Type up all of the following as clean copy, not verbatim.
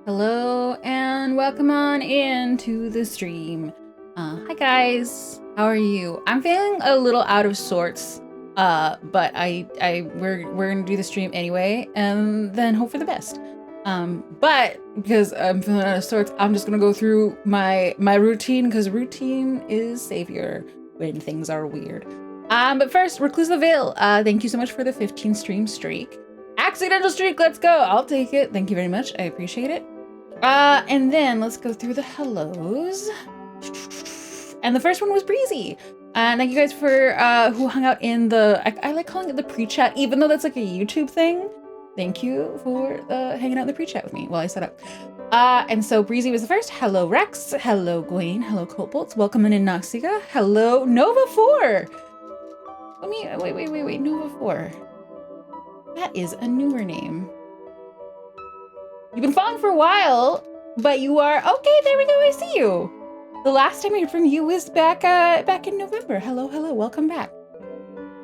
Hello and welcome on into the stream. Hi guys, how are you? I'm feeling a little out of sorts, but we're gonna do the stream anyway, and then hope for the best. But because I'm feeling out of sorts, I'm just gonna go through my routine because routine is savior when things are weird. But first, Recluse the Veil. Thank you so much for the 15 stream streak. Accidental streak, let's go. I'll take it. Thank you very much. I appreciate it. And then let's go through the hellos. And the first one was Breezy. Thank you guys for who hung out in the, I like calling it the pre-chat, even though that's like a YouTube thing. Thank you for hanging out in the pre-chat with me while I set up. And so Breezy was the first. Hello Rex. Hello Gwen. Hello Colt Bolts. Welcome in Noxiga. Hello Nova 4. Wait, Nova 4. That is a newer name. You've been following for a while, but you are okay. There we go. I see you. The last time I heard from you was back in November. Hello, welcome back.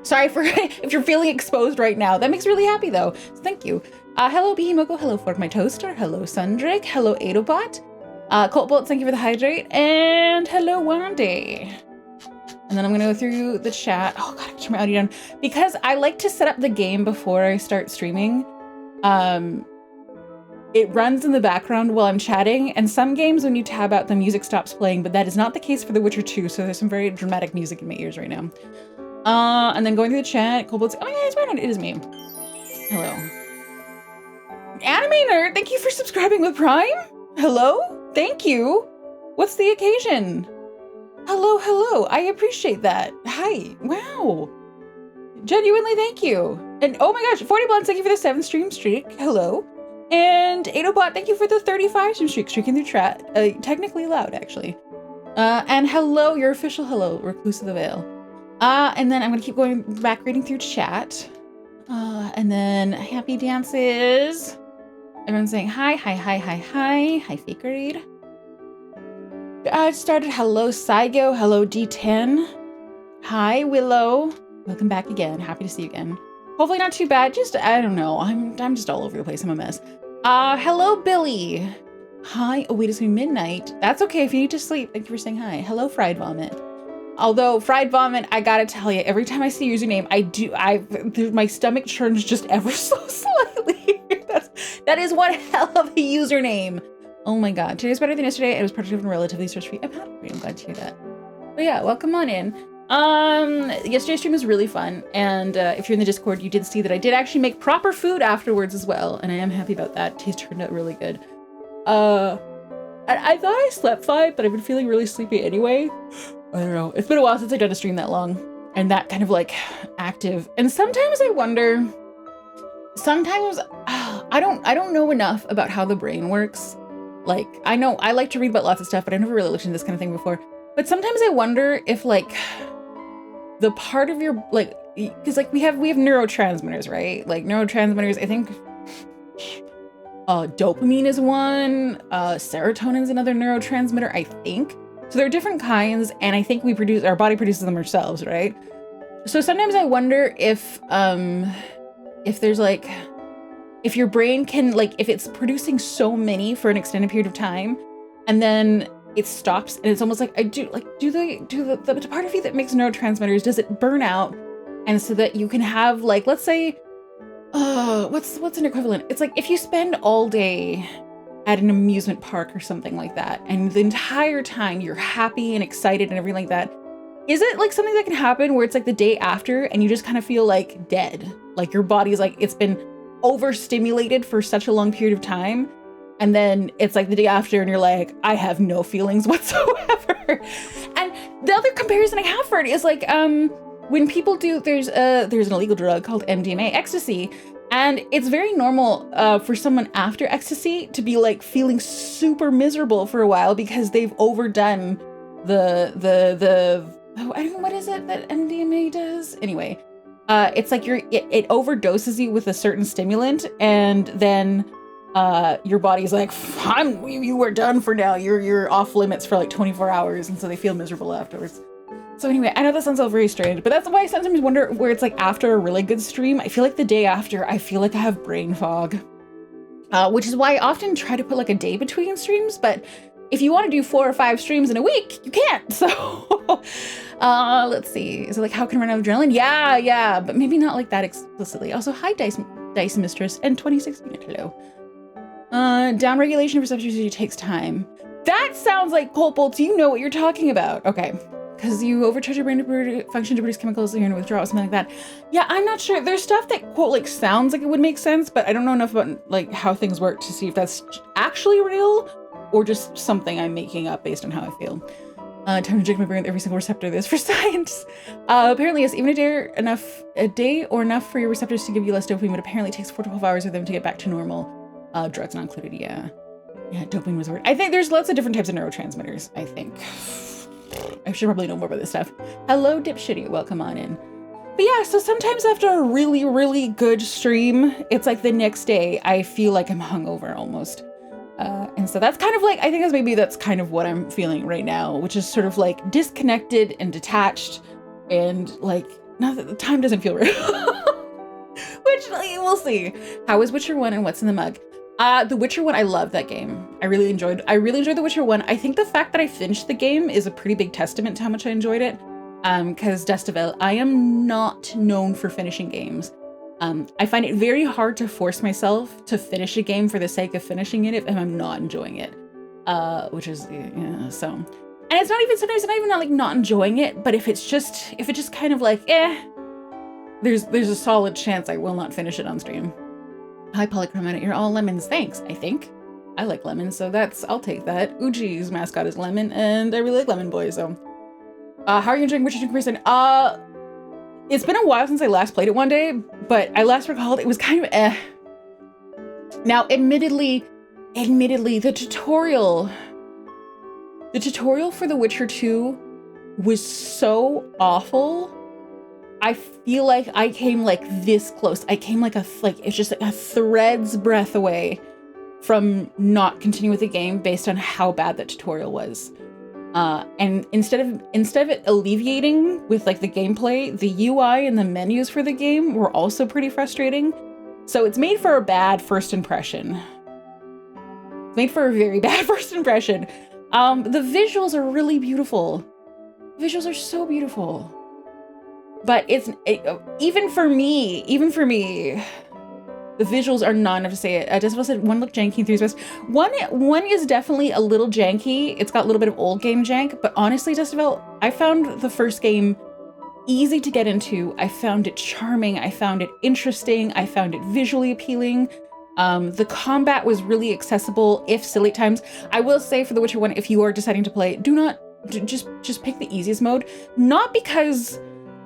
Sorry for if you're feeling exposed right now. That makes me really happy though. So thank you. Hello Behemoko. Hello Fork My Toaster. Hello Sundrake. Hello Adobot. Colt Bolt, thank you for the hydrate. And hello Wande. And then I'm gonna go through the chat. Oh god, I can turn my audio down because I like to set up the game before I start streaming. It runs in the background while I'm chatting, and some games when you tab out, the music stops playing, but that is not the case for The Witcher 2, so there's some very dramatic music in my ears right now. And then going through the chat, Cold Blood's, oh yeah, it's right on, it is me. Hello. Anime Nerd, thank you for subscribing with Prime. Hello, thank you. What's the occasion? Hello, I appreciate that. Hi, wow. Genuinely, thank you. And oh my gosh, 40 Blondes, thank you for the 7 stream streak. Hello. And Adobot, thank you for the 35 stream streak, streaking through chat. Technically allowed, actually. And hello, your official hello, Recluse of the Veil. And then I'm gonna keep going back reading through chat. And then happy dances. Everyone's saying hi, fakeread. Started hello, Saigo, hello, D10. Hi, Willow. Welcome back again, happy to see you again. Hopefully not too bad, just, I don't know, I'm just all over the place, I'm a mess. Hello, Billy. Hi, oh wait, it's midnight. That's okay if you need to sleep, thank you for saying hi. Hello, Fried Vomit. Although, Fried Vomit, I gotta tell you, every time I see your username, my stomach churns just ever so slightly. That is one hell of a username. Oh my god, today's better than yesterday, it was productive and relatively stress-free. I'm happy, I'm glad to hear that. But yeah, welcome on in. Yesterday's stream was really fun, and if you're in the Discord, you did see that I did actually make proper food afterwards as well, and I am happy about that. Taste turned out really good. I thought I slept fine, but I've been feeling really sleepy anyway. I don't know. It's been a while since I've done a stream that long, and that kind of like active. And sometimes I wonder. Sometimes I don't know enough about how the brain works. Like I know I like to read about lots of stuff, but I've never really looked into this kind of thing before. But sometimes I wonder if like the part of your like, because like we have neurotransmitters, right? Like neurotransmitters, I think dopamine is one, serotonin is another neurotransmitter, I think. So there are different kinds, and I think our body produces them ourselves, right? So sometimes I wonder if there's like, if your brain can like, if it's producing so many for an extended period of time, and then it stops, and it's almost like do the part of you that makes neurotransmitters, does it burn out? And so that you can have like, let's say, what's an equivalent? It's like if you spend all day at an amusement park or something like that, and the entire time you're happy and excited and everything like that, is it like something that can happen where it's like the day after and you just kind of feel like dead? Like your body's like, it's been overstimulated for such a long period of time. And then it's like the day after and you're like, I have no feelings whatsoever. And the other comparison I have for it is like, when people do, there's an illegal drug called MDMA, ecstasy. And it's very normal for someone after ecstasy to be like feeling super miserable for a while because they've overdone I don't know, what is it that MDMA does? Anyway, it's like it overdoses you with a certain stimulant, and then your body's like, you were done for now. You're off limits for like 24 hours. And so they feel miserable afterwards. So anyway, I know that sounds all very strange, but that's why I sometimes wonder where it's like after a really good stream, I feel like the day after, I feel like I have brain fog. which is why I often try to put like a day between streams, but if you want to do 4 or 5 streams in a week, you can't. So let's see. Is it like, how can I run out of adrenaline? Yeah, but maybe not like that explicitly. Also, hi, Dice Mistress, and 2016, hello. Down regulation for substance use takes time. That sounds like Colbolts, you know what you're talking about. Okay, because you overcharge your brain to function to produce chemicals, you're gonna withdraw, something like that. Yeah, I'm not sure. There's stuff that, quote, like sounds like it would make sense, but I don't know enough about like how things work to see if that's actually real or just something I'm making up based on how I feel. Time to drink my brain with every single receptor there is for science. Apparently, yes, even a day or enough for your receptors to give you less dopamine, but apparently it takes 4 to 12 hours for them to get back to normal. Drugs not included, yeah. Yeah, dopamine was a word. I think there's lots of different types of neurotransmitters, I think. I should probably know more about this stuff. Hello, Dipshitty, welcome on in. But yeah, so sometimes after a really, really good stream, it's like the next day, I feel like I'm hungover almost. And so that's kind of like, I think that's kind of what I'm feeling right now, which is sort of like disconnected and detached and like, not that the time doesn't feel real. Which we'll see. How is Witcher 1 and what's in the mug? The Witcher 1, I love that game. I really enjoyed The Witcher 1. I think the fact that I finished the game is a pretty big testament to how much I enjoyed it. Because Destival, I am not known for finishing games. I find it very hard to force myself to finish a game for the sake of finishing it if I'm not enjoying it. Which is, yeah, so. And it's not even, sometimes it's not even like not enjoying it, but if it's just kind of like, there's a solid chance I will not finish it on stream. Hi, Polychromatic, you're all lemons, thanks, I think. I like lemons, so I'll take that. Uji's mascot is lemon, and I really like lemon boys, so. How are you enjoying Witcher 2 comparison? It's been a while since I last played it one day, but I last recalled it was kind of Now, admittedly, the tutorial for The Witcher 2 was so awful. I feel like I came like this close. I came like it's just like a thread's breadth away from not continuing with the game based on how bad that tutorial was. And instead of it alleviating with like the gameplay, the UI and the menus for the game were also pretty frustrating. So it's made for a bad first impression. It's made for a very bad first impression. The visuals are really beautiful. Visuals are so beautiful. But even for me, the visuals are not enough to say it. Decibel said 1 looked janky, 3's best. One is definitely a little janky. It's got a little bit of old game jank, but honestly, Decibel, I found the first game easy to get into. I found it charming. I found it interesting. I found it visually appealing. The combat was really accessible, if silly at times. I will say for The Witcher 1, if you are deciding to play, just pick the easiest mode. Not because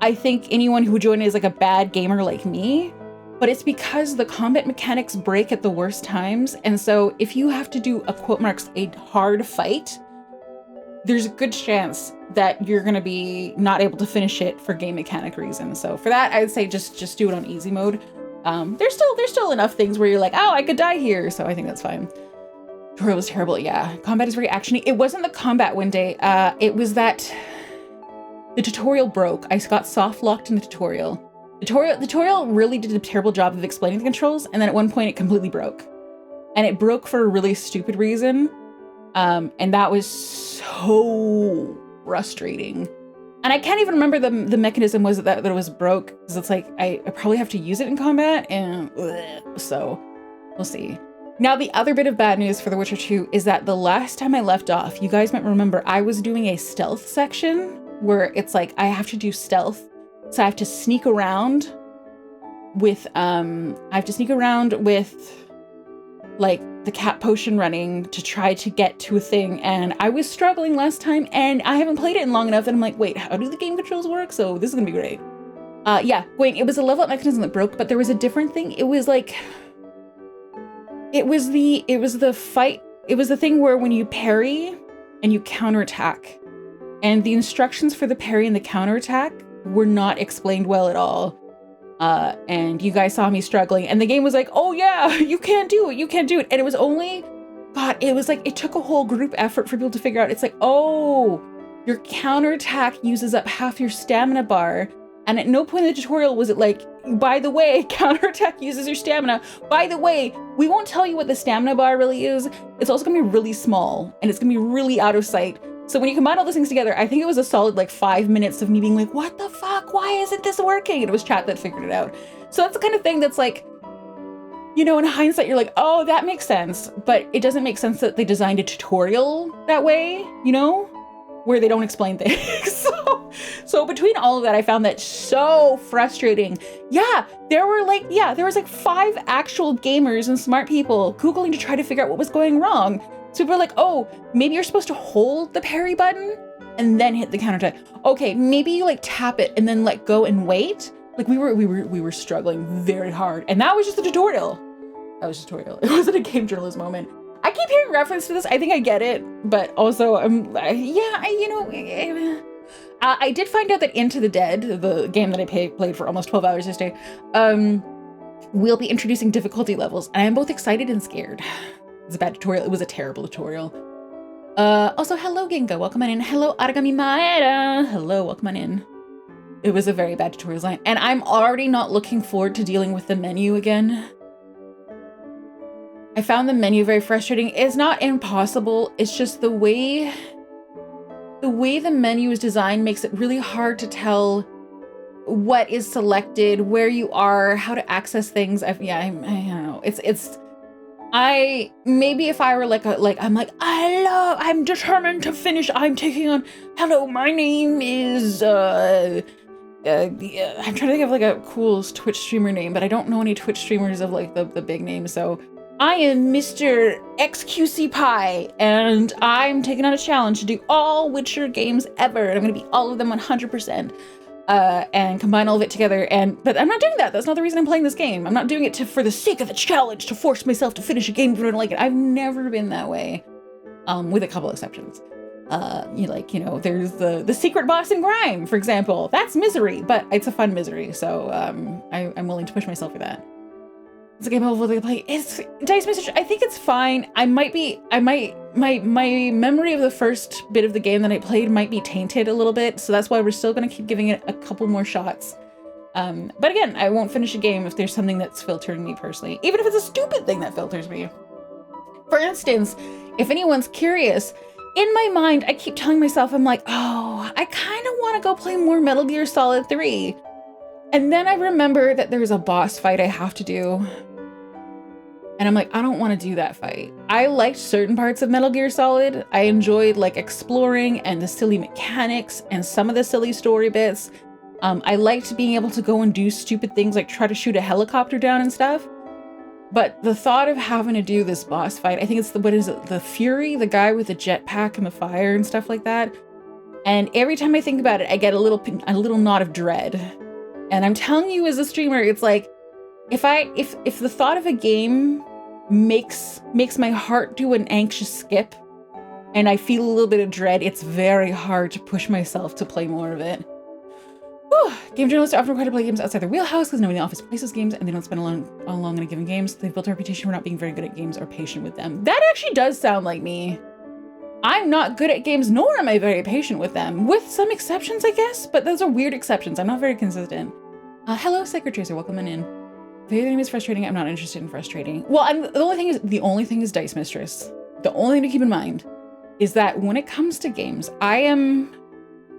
I think anyone who would join is like a bad gamer like me, but it's because the combat mechanics break at the worst times. And so if you have to do a quote marks, a hard fight, there's a good chance that you're going to be not able to finish it for game mechanic reasons. So for that, I'd say just do it on easy mode. There's still enough things where you're like, oh, I could die here. So I think that's fine. Tutorial was terrible. Yeah. Combat is very actiony. It wasn't the combat one day. It was that the tutorial broke. I got soft locked in the tutorial. The tutorial really did a terrible job of explaining the controls. And then at one point it completely broke. And it broke for a really stupid reason. And that was so frustrating. And I can't even remember the mechanism was that it was broke, because it's like, I probably have to use it in combat, and so we'll see. Now, the other bit of bad news for The Witcher 2 is that the last time I left off, you guys might remember, I was doing a stealth section where it's like, I have to do stealth. So I have to sneak around with, like the cat potion running to try to get to a thing, and I was struggling last time, and I haven't played it in long enough that I'm like, wait, how do the game controls work? So this is gonna be great. Yeah, wait, it was a level up mechanism that broke, but there was a different thing. It was like, it was the thing where when you parry and you counterattack, and the instructions for the parry and the counterattack were not explained well at all. And you guys saw me struggling, and the game was like, oh yeah, you can't do it. And it was only, God, it was like, it took a whole group effort for people to figure out. It's like, oh, your counterattack uses up half your stamina bar. And at no point in the tutorial was it like, by the way, counterattack uses your stamina. By the way, we won't tell you what the stamina bar really is. It's also gonna be really small and it's gonna be really out of sight. So when you combine all those things together, I think it was a solid like 5 minutes of me being like, what the fuck? Why isn't this working? And it was chat that figured it out. So that's the kind of thing that's like, you know, in hindsight, you're like, oh, that makes sense. But it doesn't make sense that they designed a tutorial that way, you know, where they don't explain things. So between all of that, I found that so frustrating. Yeah, there was like 5 actual gamers and smart people Googling to try to figure out what was going wrong. So people were like, oh, maybe you're supposed to hold the parry button and then hit the counterattack. Okay, maybe you like tap it and then let go and wait. Like we were struggling very hard. And that was just a tutorial. That was a tutorial. It wasn't a game journalist moment. I keep hearing reference to this. I think I get it, but also I did find out that Into the Dead, the game that I played for almost 12 hours yesterday, will be introducing difficulty levels, and I'm both excited and scared. It's a bad tutorial. It was a terrible tutorial. Also, hello, Ginga. Welcome on in. Hello, Aragami Maeda. Hello, welcome on in. It was a very bad tutorial design, and I'm already not looking forward to dealing with the menu again. I found the menu very frustrating. It's not impossible. It's just the way the menu is designed makes it really hard to tell what is selected, where you are, how to access things. I don't know. Maybe if I were I'm determined to finish. I'm taking on, hello, my name is, I'm trying to think of like a cool Twitch streamer name, but I don't know any Twitch streamers of like the big names. So I am Mr. XQC Pie, and I'm taking on a challenge to do all Witcher games ever. And I'm gonna beat all of them 100%, and combine all of it together. But I'm not doing that. That's not the reason I'm playing this game. I'm not doing it for the sake of the challenge, to force myself to finish a game if I don't like it. I've never been that way, with a couple exceptions. There's the secret boss in Grime, for example. That's misery, but it's a fun misery. So I'm willing to push myself for that. It's a game of what they play. It's Dice Message. I think it's fine. My memory of the first bit of the game that I played might be tainted a little bit. So that's why we're still going to keep giving it a couple more shots. But again, I won't finish a game if there's something that's filtering me personally, even if it's a stupid thing that filters me. For instance, if anyone's curious, in my mind, I keep telling myself, I'm like, oh, I kind of want to go play more Metal Gear Solid 3. And then I remember that there's a boss fight I have to do. And I'm like, I don't want to do that fight. I liked certain parts of Metal Gear Solid. I enjoyed like exploring and the silly mechanics and some of the silly story bits. I liked being able to go and do stupid things like try to shoot a helicopter down and stuff. But the thought of having to do this boss fight, I think it's the Fury, the guy with the jetpack and the fire and stuff like that. And every time I think about it, I get a little knot of dread. And I'm telling you as a streamer, it's like, if the thought of a game makes my heart do an anxious skip and I feel a little bit of dread, it's very hard to push myself to play more of it. Whew. Game journalists are often required to play games outside their wheelhouse because nobody in the office plays those games and they don't spend long in a given game. So they've built a reputation for not being very good at games or patient with them. That actually does sound like me. I'm not good at games, nor am I very patient with them, with some exceptions, I guess, but those are weird exceptions. I'm not very consistent. Hello, Sacred Tracer, welcome on in. If your name is frustrating, I'm not interested in frustrating. Well, the only thing is Dice Mistress. The only thing to keep in mind is that when it comes to games, I am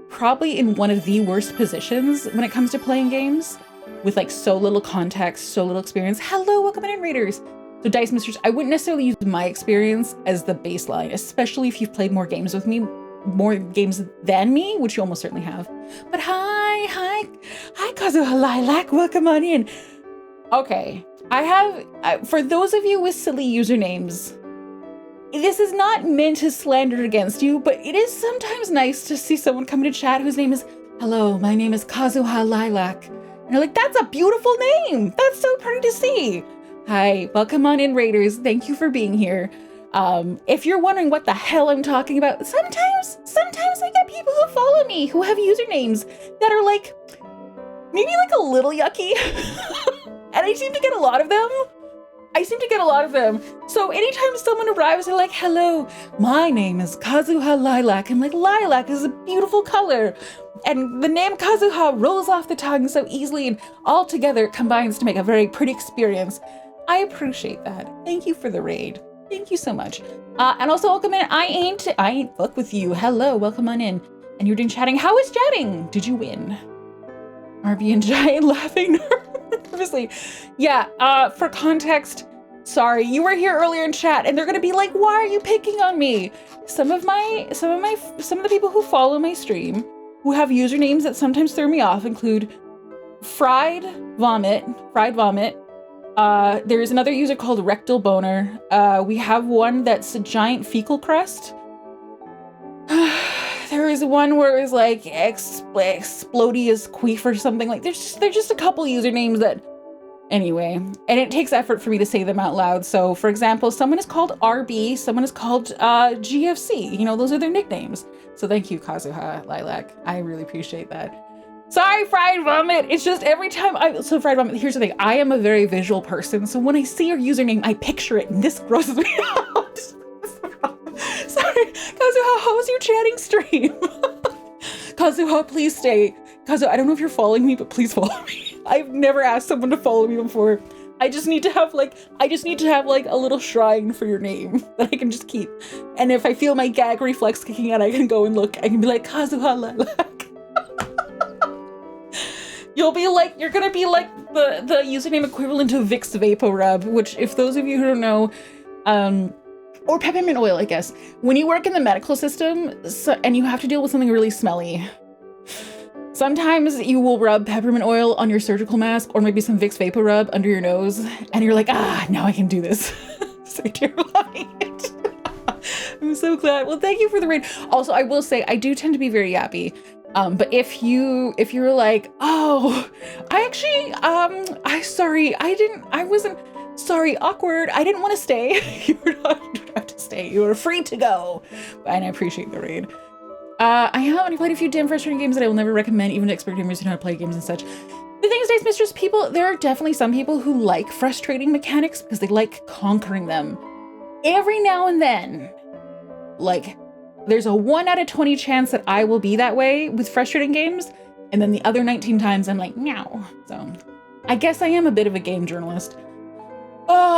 probably in one of the worst positions when it comes to playing games with like so little context, so little experience. Hello, welcome in, Raiders. So Dice Mistress, I wouldn't necessarily use my experience as the baseline, especially if you've played more games with me, more games than me, which you almost certainly have. But hi, Kazuha Lilac, welcome on in. Okay, I have, for those of you with silly usernames, this is not meant to slander against you, but it is sometimes nice to see someone come into chat whose name is, hello, my name is Kazuha Lilac. And you're like, that's a beautiful name. That's so pretty to see. Hi, welcome on in, Raiders. Thank you for being here. If you're wondering what the hell I'm talking about, sometimes I get people who follow me who have usernames that are like, maybe like a little yucky. And I seem to get a lot of them. So anytime someone arrives, they're like, hello, my name is Kazuha Lilac. I'm like, lilac is a beautiful color. and the name Kazuha rolls off the tongue so easily, and all together combines to make a very pretty experience. I appreciate that. Thank you for the raid. Thank you so much. And also welcome in. I ain't fuck with you. Hello, welcome on in. And you're doing chatting. How is chatting? Did you win? RB and Giant laughing nervously. Yeah, for context, sorry, you were here earlier in chat and they're gonna be like, why are you picking on me? Some of the people who follow my stream who have usernames that sometimes throw me off include fried vomit. There's another user called rectal boner. We have one that's a giant fecal crest. There is one where it was like explodious queef or something. Like there's just a couple usernames that, anyway, and it takes effort for me to say them out loud. So for example, someone is called RB, someone is called GFC. You know, those are their nicknames. So thank you, Kazuha Lilac. I really appreciate that. Sorry, fried vomit. It's just every time fried vomit, here's the thing. I am a very visual person. So when I see your username, I picture it and this grosses me out. Sorry, Kazuha, how was your chatting stream? Kazuha, please stay. Kazuha, I don't know if you're following me, but please follow me. I've never asked someone to follow me before. I just need to have like a little shrine for your name that I can just keep. And if I feel my gag reflex kicking in, I can go and look. I can be like, Kazuha Lilac. You're gonna be like the username equivalent of Vicks VapoRub, which if those of you who don't know, or peppermint oil, I guess. When you work in the medical system and you have to deal with something really smelly, sometimes you will rub peppermint oil on your surgical mask or maybe some Vicks VapoRub under your nose and you're like, now I can do this. So you're loving it. I'm so glad. Well, thank you for the raid. Also, I will say I do tend to be very yappy. But if you're like, sorry, awkward. I didn't want to stay. You don't have to stay. You are free to go. And I appreciate the raid. I have only played a few damn frustrating games that I will never recommend, even to expert gamers who know how to play games and such. The thing is, Dice Mistress, there are definitely some people who like frustrating mechanics because they like conquering them. Every now and then, like, there's a 1 out of 20 chance that I will be that way with frustrating games, and then the other 19 times I'm like, meow. So I guess I am a bit of a game journalist.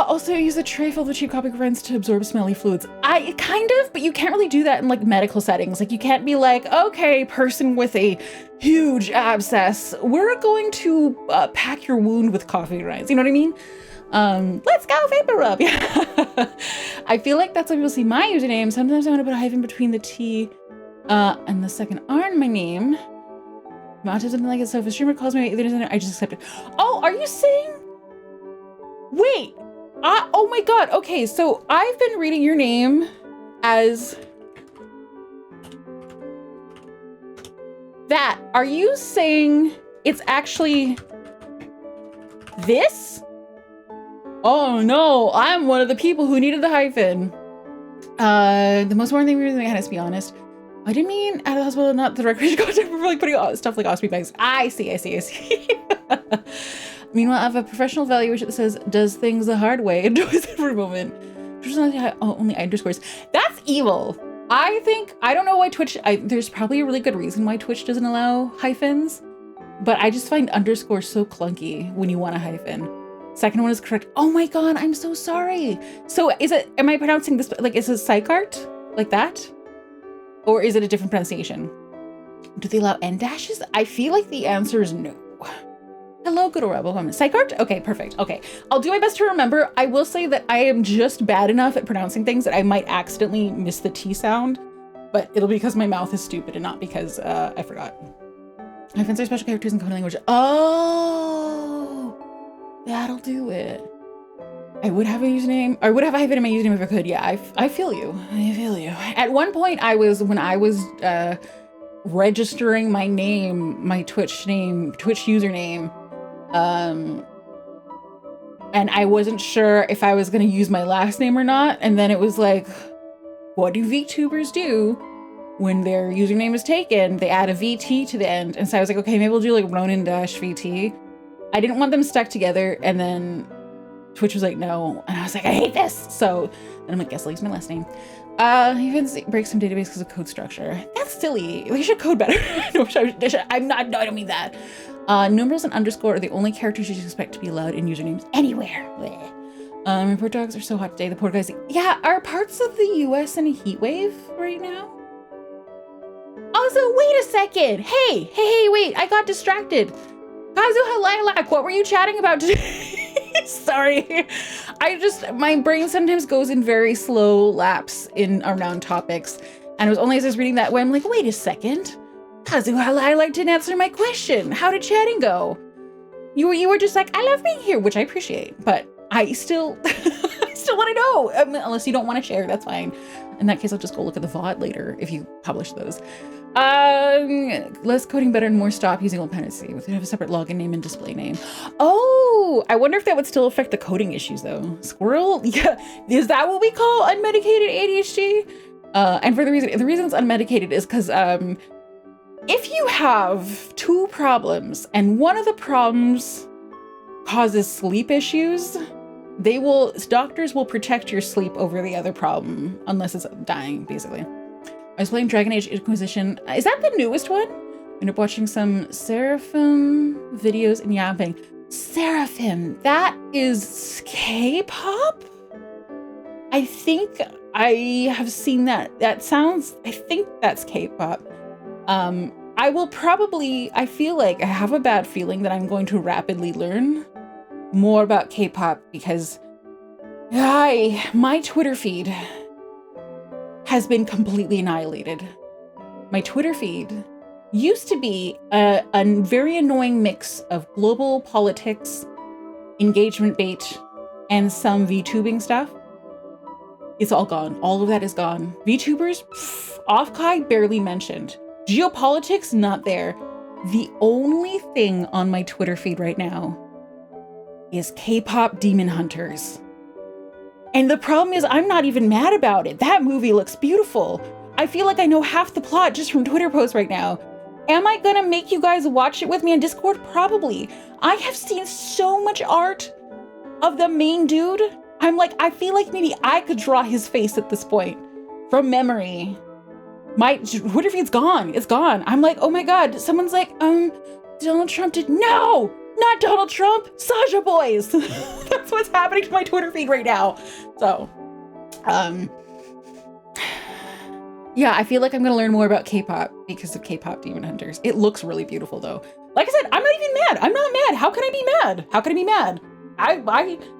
Also use a tray filled with cheap copy grinds to absorb smelly fluids. Kind of, but you can't really do that in like medical settings. Like you can't be like, okay, person with a huge abscess, we're going to pack your wound with coffee grinds. You know what I mean? Let's go vapor rub. Yeah. I feel like that's why people see my username. Sometimes I want to put a hyphen between the T and the second R in my name. Autism didn't like it, so if a streamer calls me, I just accept it. Oh, are you saying? Wait. Oh my god. Okay, so I've been reading your name as that. Are you saying it's actually this? Oh no, I'm one of the people who needed the hyphen. The most important thing we really had, let's be honest. I didn't mean out of the hospital, not the recreation content for like putting stuff like ostomy bags. I see. Meanwhile, I have a professional evaluation that says, does things the hard way, enjoys every moment. Only underscores. That's evil. I don't know why Twitch, there's probably a really good reason why Twitch doesn't allow hyphens, but I just find underscore so clunky when you want a hyphen. Second one is correct. Oh my god, I'm so sorry. So am I pronouncing this, like, is it psychart? Like that? Or is it a different pronunciation? Do they allow end dashes? I feel like the answer is no. Hello, good old rebel woman. Psychart? Okay, perfect. Okay, I'll do my best to remember. I will say that I am just bad enough at pronouncing things that I might accidentally miss the T sound, but it'll be because my mouth is stupid and not because I forgot. Hyphens are special characters in coding language. Oh, that'll do it. I would have a username. I would have a hyphen in my username if I could. Yeah, I feel you. I feel you. At one point, when I was registering my name, my Twitch username, and I wasn't sure if I was going to use my last name or not. And then it was like, what do VTubers do when their username is taken? They add a VT to the end. And so I was like, okay, maybe we'll do like Ronenn-VT. I didn't want them stuck together. And then Twitch was like, no. And I was like, I hate this. So then I'm like, guess leaves my last name. Even breaks some database because of code structure. That's silly. We should code better. No, I don't mean that. Numerals and underscore are the only characters you should expect to be allowed in usernames anywhere. Report dogs are so hot today. The poor guys. Yeah, are parts of the US in a heat wave right now? Also, wait a second. Hey, wait, I got distracted. Kazu Lilac, what were you chatting about today? Sorry. My brain sometimes goes in very slow laps around topics. And it was only as I was reading that way, I'm like, wait a second. Kazu Lilac didn't answer my question. How did chatting go? You were just like, I love being here, which I appreciate, but I still want to know. Unless you don't want to share, that's fine. In that case, I'll just go look at the VOD later if you publish those. Less coding better and more stop using old pendency. We have a separate login name and display name. Oh, I wonder if that would still affect the coding issues though. Squirrel? Yeah. Is that what we call unmedicated ADHD? And for the reason it's unmedicated is because if you have two problems and one of the problems causes sleep issues, doctors will protect your sleep over the other problem unless it's dying, basically. I was playing Dragon Age Inquisition. Is that the newest one? I ended up watching some Seraphim videos and yapping. Seraphim, that is K-pop? I think I have seen that. I think that's K-pop. I feel like I have a bad feeling that I'm going to rapidly learn more about K-pop because my Twitter feed has been completely annihilated. My Twitter feed used to be a very annoying mix of global politics, engagement bait, and some VTubing stuff. It's all gone. All of that is gone. VTubers, Offkai barely mentioned. Geopolitics, not there. The only thing on my Twitter feed right now is K-pop Demon Hunters. And the problem is I'm not even mad about it. That movie looks beautiful. I feel like I know half the plot just from Twitter posts right now. Am I gonna make you guys watch it with me on Discord? Probably. I have seen so much art of the main dude. I'm like, I feel like maybe I could draw his face at this point from memory. My Twitter feed's gone. It's gone. I'm like, oh my God. Someone's like, Donald Trump did. No! Not Donald Trump, Sasha Boys. That's what's happening to my Twitter feed right now. So, yeah, I feel like I'm gonna learn more about K-pop because of K-pop Demon Hunters. It looks really beautiful though. Like I said, I'm not even mad. I'm not mad. How can I be mad? How can I be mad? I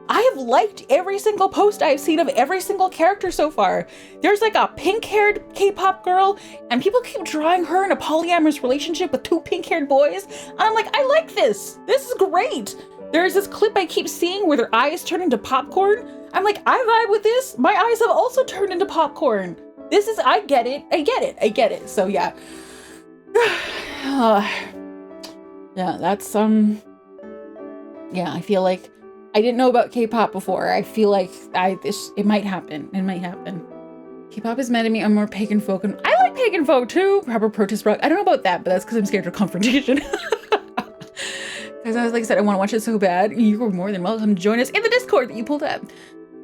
have liked every single post I've seen of every single character so far. There's like a pink-haired K-pop girl, and people keep drawing her in a polyamorous relationship with two pink-haired boys. And I'm like, I like this. This is great. There's this clip I keep seeing where their eyes turn into popcorn. I'm like, I vibe with this. My eyes have also turned into popcorn. I get it. So yeah. Yeah, that's, yeah, I feel like I didn't know about K-pop before. I feel like it might happen. It might happen. K-pop is mad at me. I'm more pagan folk, and I like pagan folk too. Proper protest rock. I don't know about that, but that's because I'm scared of confrontation. Because I was, like I said, I want to watch it so bad. You were more than welcome to join us in the Discord that you pulled up.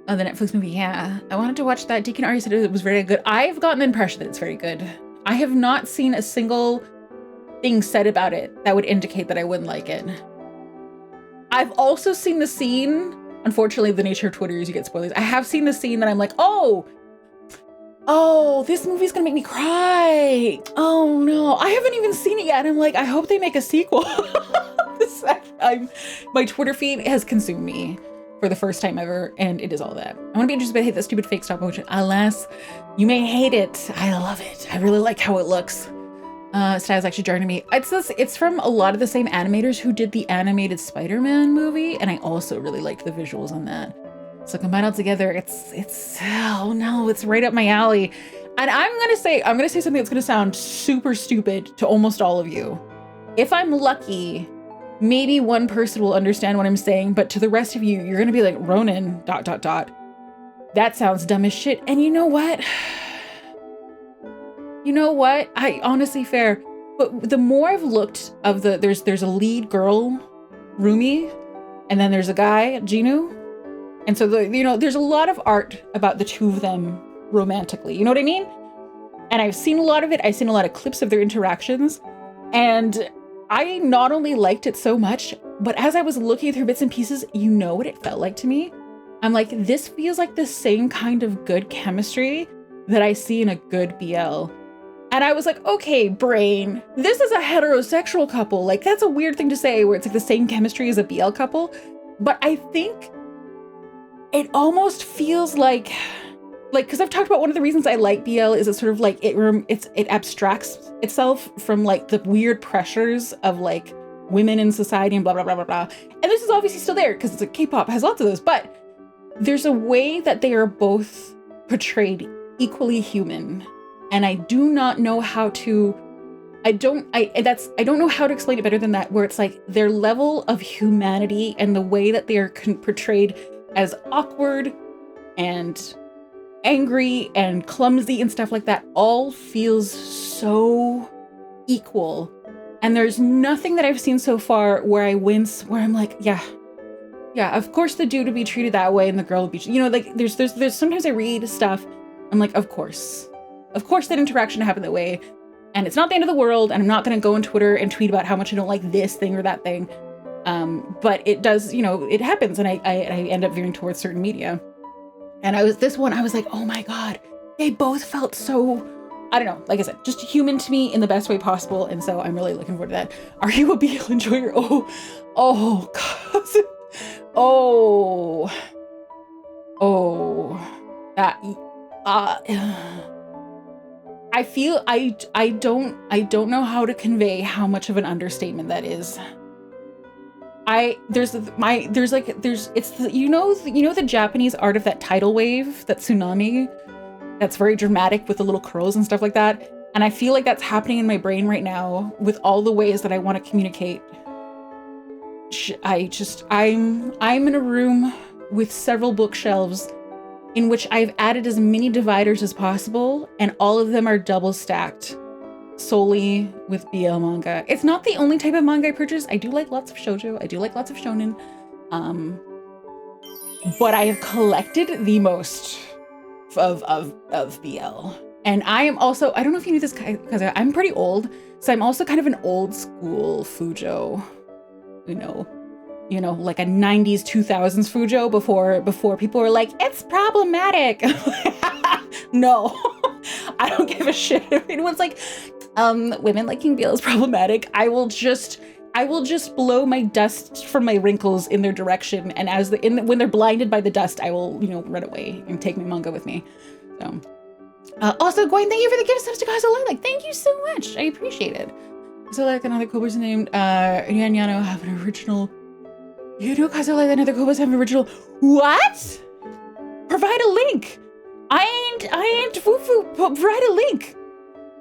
The Netflix movie, yeah. I wanted to watch that. Deacon Ari said it was very good. I've gotten the impression that it's very good. I have not seen a single thing said about it that would indicate that I wouldn't like it. I've also seen the scene, unfortunately the nature of Twitter is you get spoilers. I have seen the scene that I'm like, oh, this movie's gonna make me cry. Oh no, I haven't even seen it yet. I'm like, I hope they make a sequel. My Twitter feed has consumed me for the first time ever, and it is all that. I wanna be interested, but I hate that stupid fake stop motion. Alas, you may hate it. I love it. I really like how it looks. Style's actually jarring me. It's from a lot of the same animators who did the animated Spider-Man movie, and I also really liked the visuals on that. So combined all together, it's oh no, it's right up my alley. And I'm gonna say something that's gonna sound super stupid to almost all of you. If I'm lucky, maybe one person will understand what I'm saying, but to the rest of you, you're gonna be like, Ronenn, ... That sounds dumb as shit. And you know what? You know what? I honestly fair. But the more I've looked of there's a lead girl, Rumi, and then there's a guy, Jinu. And so there's a lot of art about the two of them romantically. You know what I mean? And I've seen a lot of it. I've seen a lot of clips of their interactions. And I not only liked it so much, but as I was looking through bits and pieces, you know what it felt like to me? I'm like, this feels like the same kind of good chemistry that I see in a good BL. And I was like, okay, brain, this is a heterosexual couple. Like, that's a weird thing to say where it's like the same chemistry as a BL couple. But I think it almost feels like, because I've talked about one of the reasons I like BL is it's sort of like, it abstracts itself from like the weird pressures of like women in society and blah, blah, blah, blah, blah. And this is obviously still there because it's like K-pop has lots of those, but there's a way that they are both portrayed equally human. And I do not know how to, I don't know how to explain it better than that, where it's like their level of humanity and the way that they are portrayed as awkward and angry and clumsy and stuff like that all feels so equal. And there's nothing that I've seen so far where I wince, where I'm like, yeah, of course the dude would be treated that way and the girl would be, like there's sometimes I read stuff, I'm like, of course that interaction happened that way. And it's not the end of the world. And I'm not going to go on Twitter and tweet about how much I don't like this thing or that thing. But it does, it happens. And I end up veering towards certain media. And I was like, oh my God, they both felt so, I don't know, like I said, just human to me in the best way possible. And so I'm really looking forward to that. Are you a BL enjoyer? Oh, God. I feel I don't know how to convey how much of an understatement that is. It's the the Japanese art of that tidal wave, that tsunami, that's very dramatic with the little curls and stuff like that. And I feel like that's happening in my brain right now with all the ways that I want to communicate. I'm in a room with several bookshelves in which I've added as many dividers as possible, and all of them are double stacked solely with BL manga. It's not the only type of manga I purchase. I do like lots of shoujo. I do like lots of shonen. But I have collected the most of BL. And I am also, I don't know if you knew this because I'm pretty old, so I'm also kind of an old school Fujo, like a 90s, 2000s Fujo before people were like, it's problematic. No, I don't give a shit if anyone's like, women liking BL is problematic. I will just blow my dust from my wrinkles in their direction. And when they're blinded by the dust, I will, run away and take my manga with me. So, also, Gwen, thank you for the gift subs to Kazo Like, thank you so much. I appreciate it. So, like, another Kobo's named Yanyano have an original. You know, Kazo Like, another Kobo's have an original. What? Provide a link. I ain't foo-foo. Provide a link.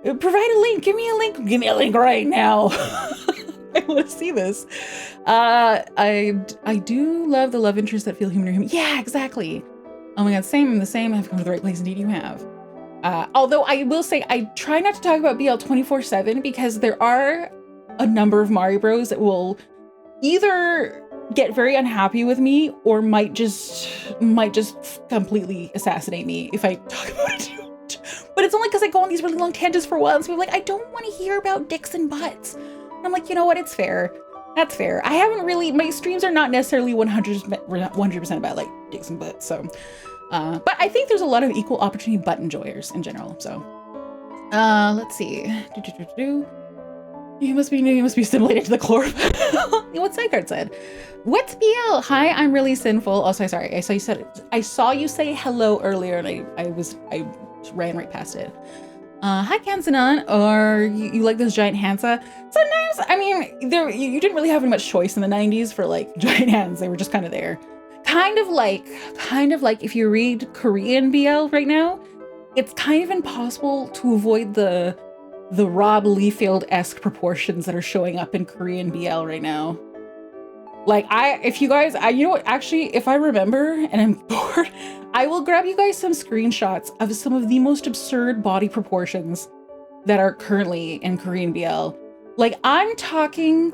Provide a link. Give me a link. Give me a link right now. I want to see this. I do love the love interests that feel human or human. Yeah, exactly. Oh my God, the same. I've come to the right place. Indeed, you have. Although I will say, I try not to talk about BL 24/7 because there are a number of Mari bros that will either get very unhappy with me or might just completely assassinate me if I talk about it too much. But it's only because I go on these really long tangents for a while and so I'm like, I don't want to hear about dicks and butts. And I'm like, you know what? It's fair. That's fair. I haven't really, my streams are not necessarily 100% about like dicks and butts. So, but I think there's a lot of equal opportunity butt enjoyers in general. So, let's see. You must be assimilated to the chlorophyll. What Sidecard said. What's BL? Hi, I'm really sinful. Also, sorry. I saw you say hello earlier, and I ran right past it. Hi, Kansanon. Or you like those giant hands? Sometimes, I mean, you didn't really have much choice in the 90s for like giant hands. They were just kind of there. Kind of like if you read Korean BL right now, it's kind of impossible to avoid the Rob Liefeld-esque proportions that are showing up in Korean BL right now. Like, you know what, actually, if I remember and I'm bored, I will grab you guys some screenshots of some of the most absurd body proportions that are currently in Korean BL. Like, I'm talking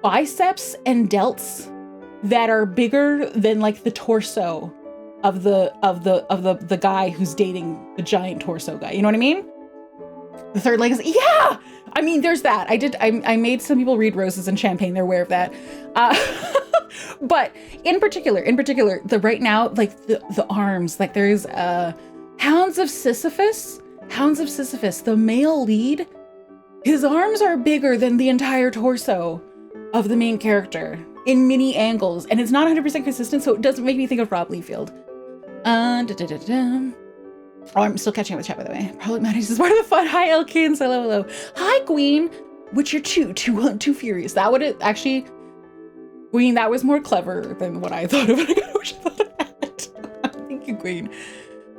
biceps and delts that are bigger than like the torso of the guy who's dating the giant torso guy. You know what I mean? The third leg is, yeah. I mean, there's that. I made some people read Roses and Champagne. They're aware of that. But in particular, the right now, like the arms, like there's Hounds of Sisyphus, the male lead, his arms are bigger than the entire torso of the main character in many angles, and it's not 100% consistent, so it doesn't make me think of Rob Liefeld. Oh, I'm still catching up with chat, by the way. Problematic is part of the fun. Hi, Elkins. Hello. Hi, Queen. Witcher 2, too furious. That would actually, Queen, that was more clever than what I thought of it. I wish I thought of that. Thank you, Queen.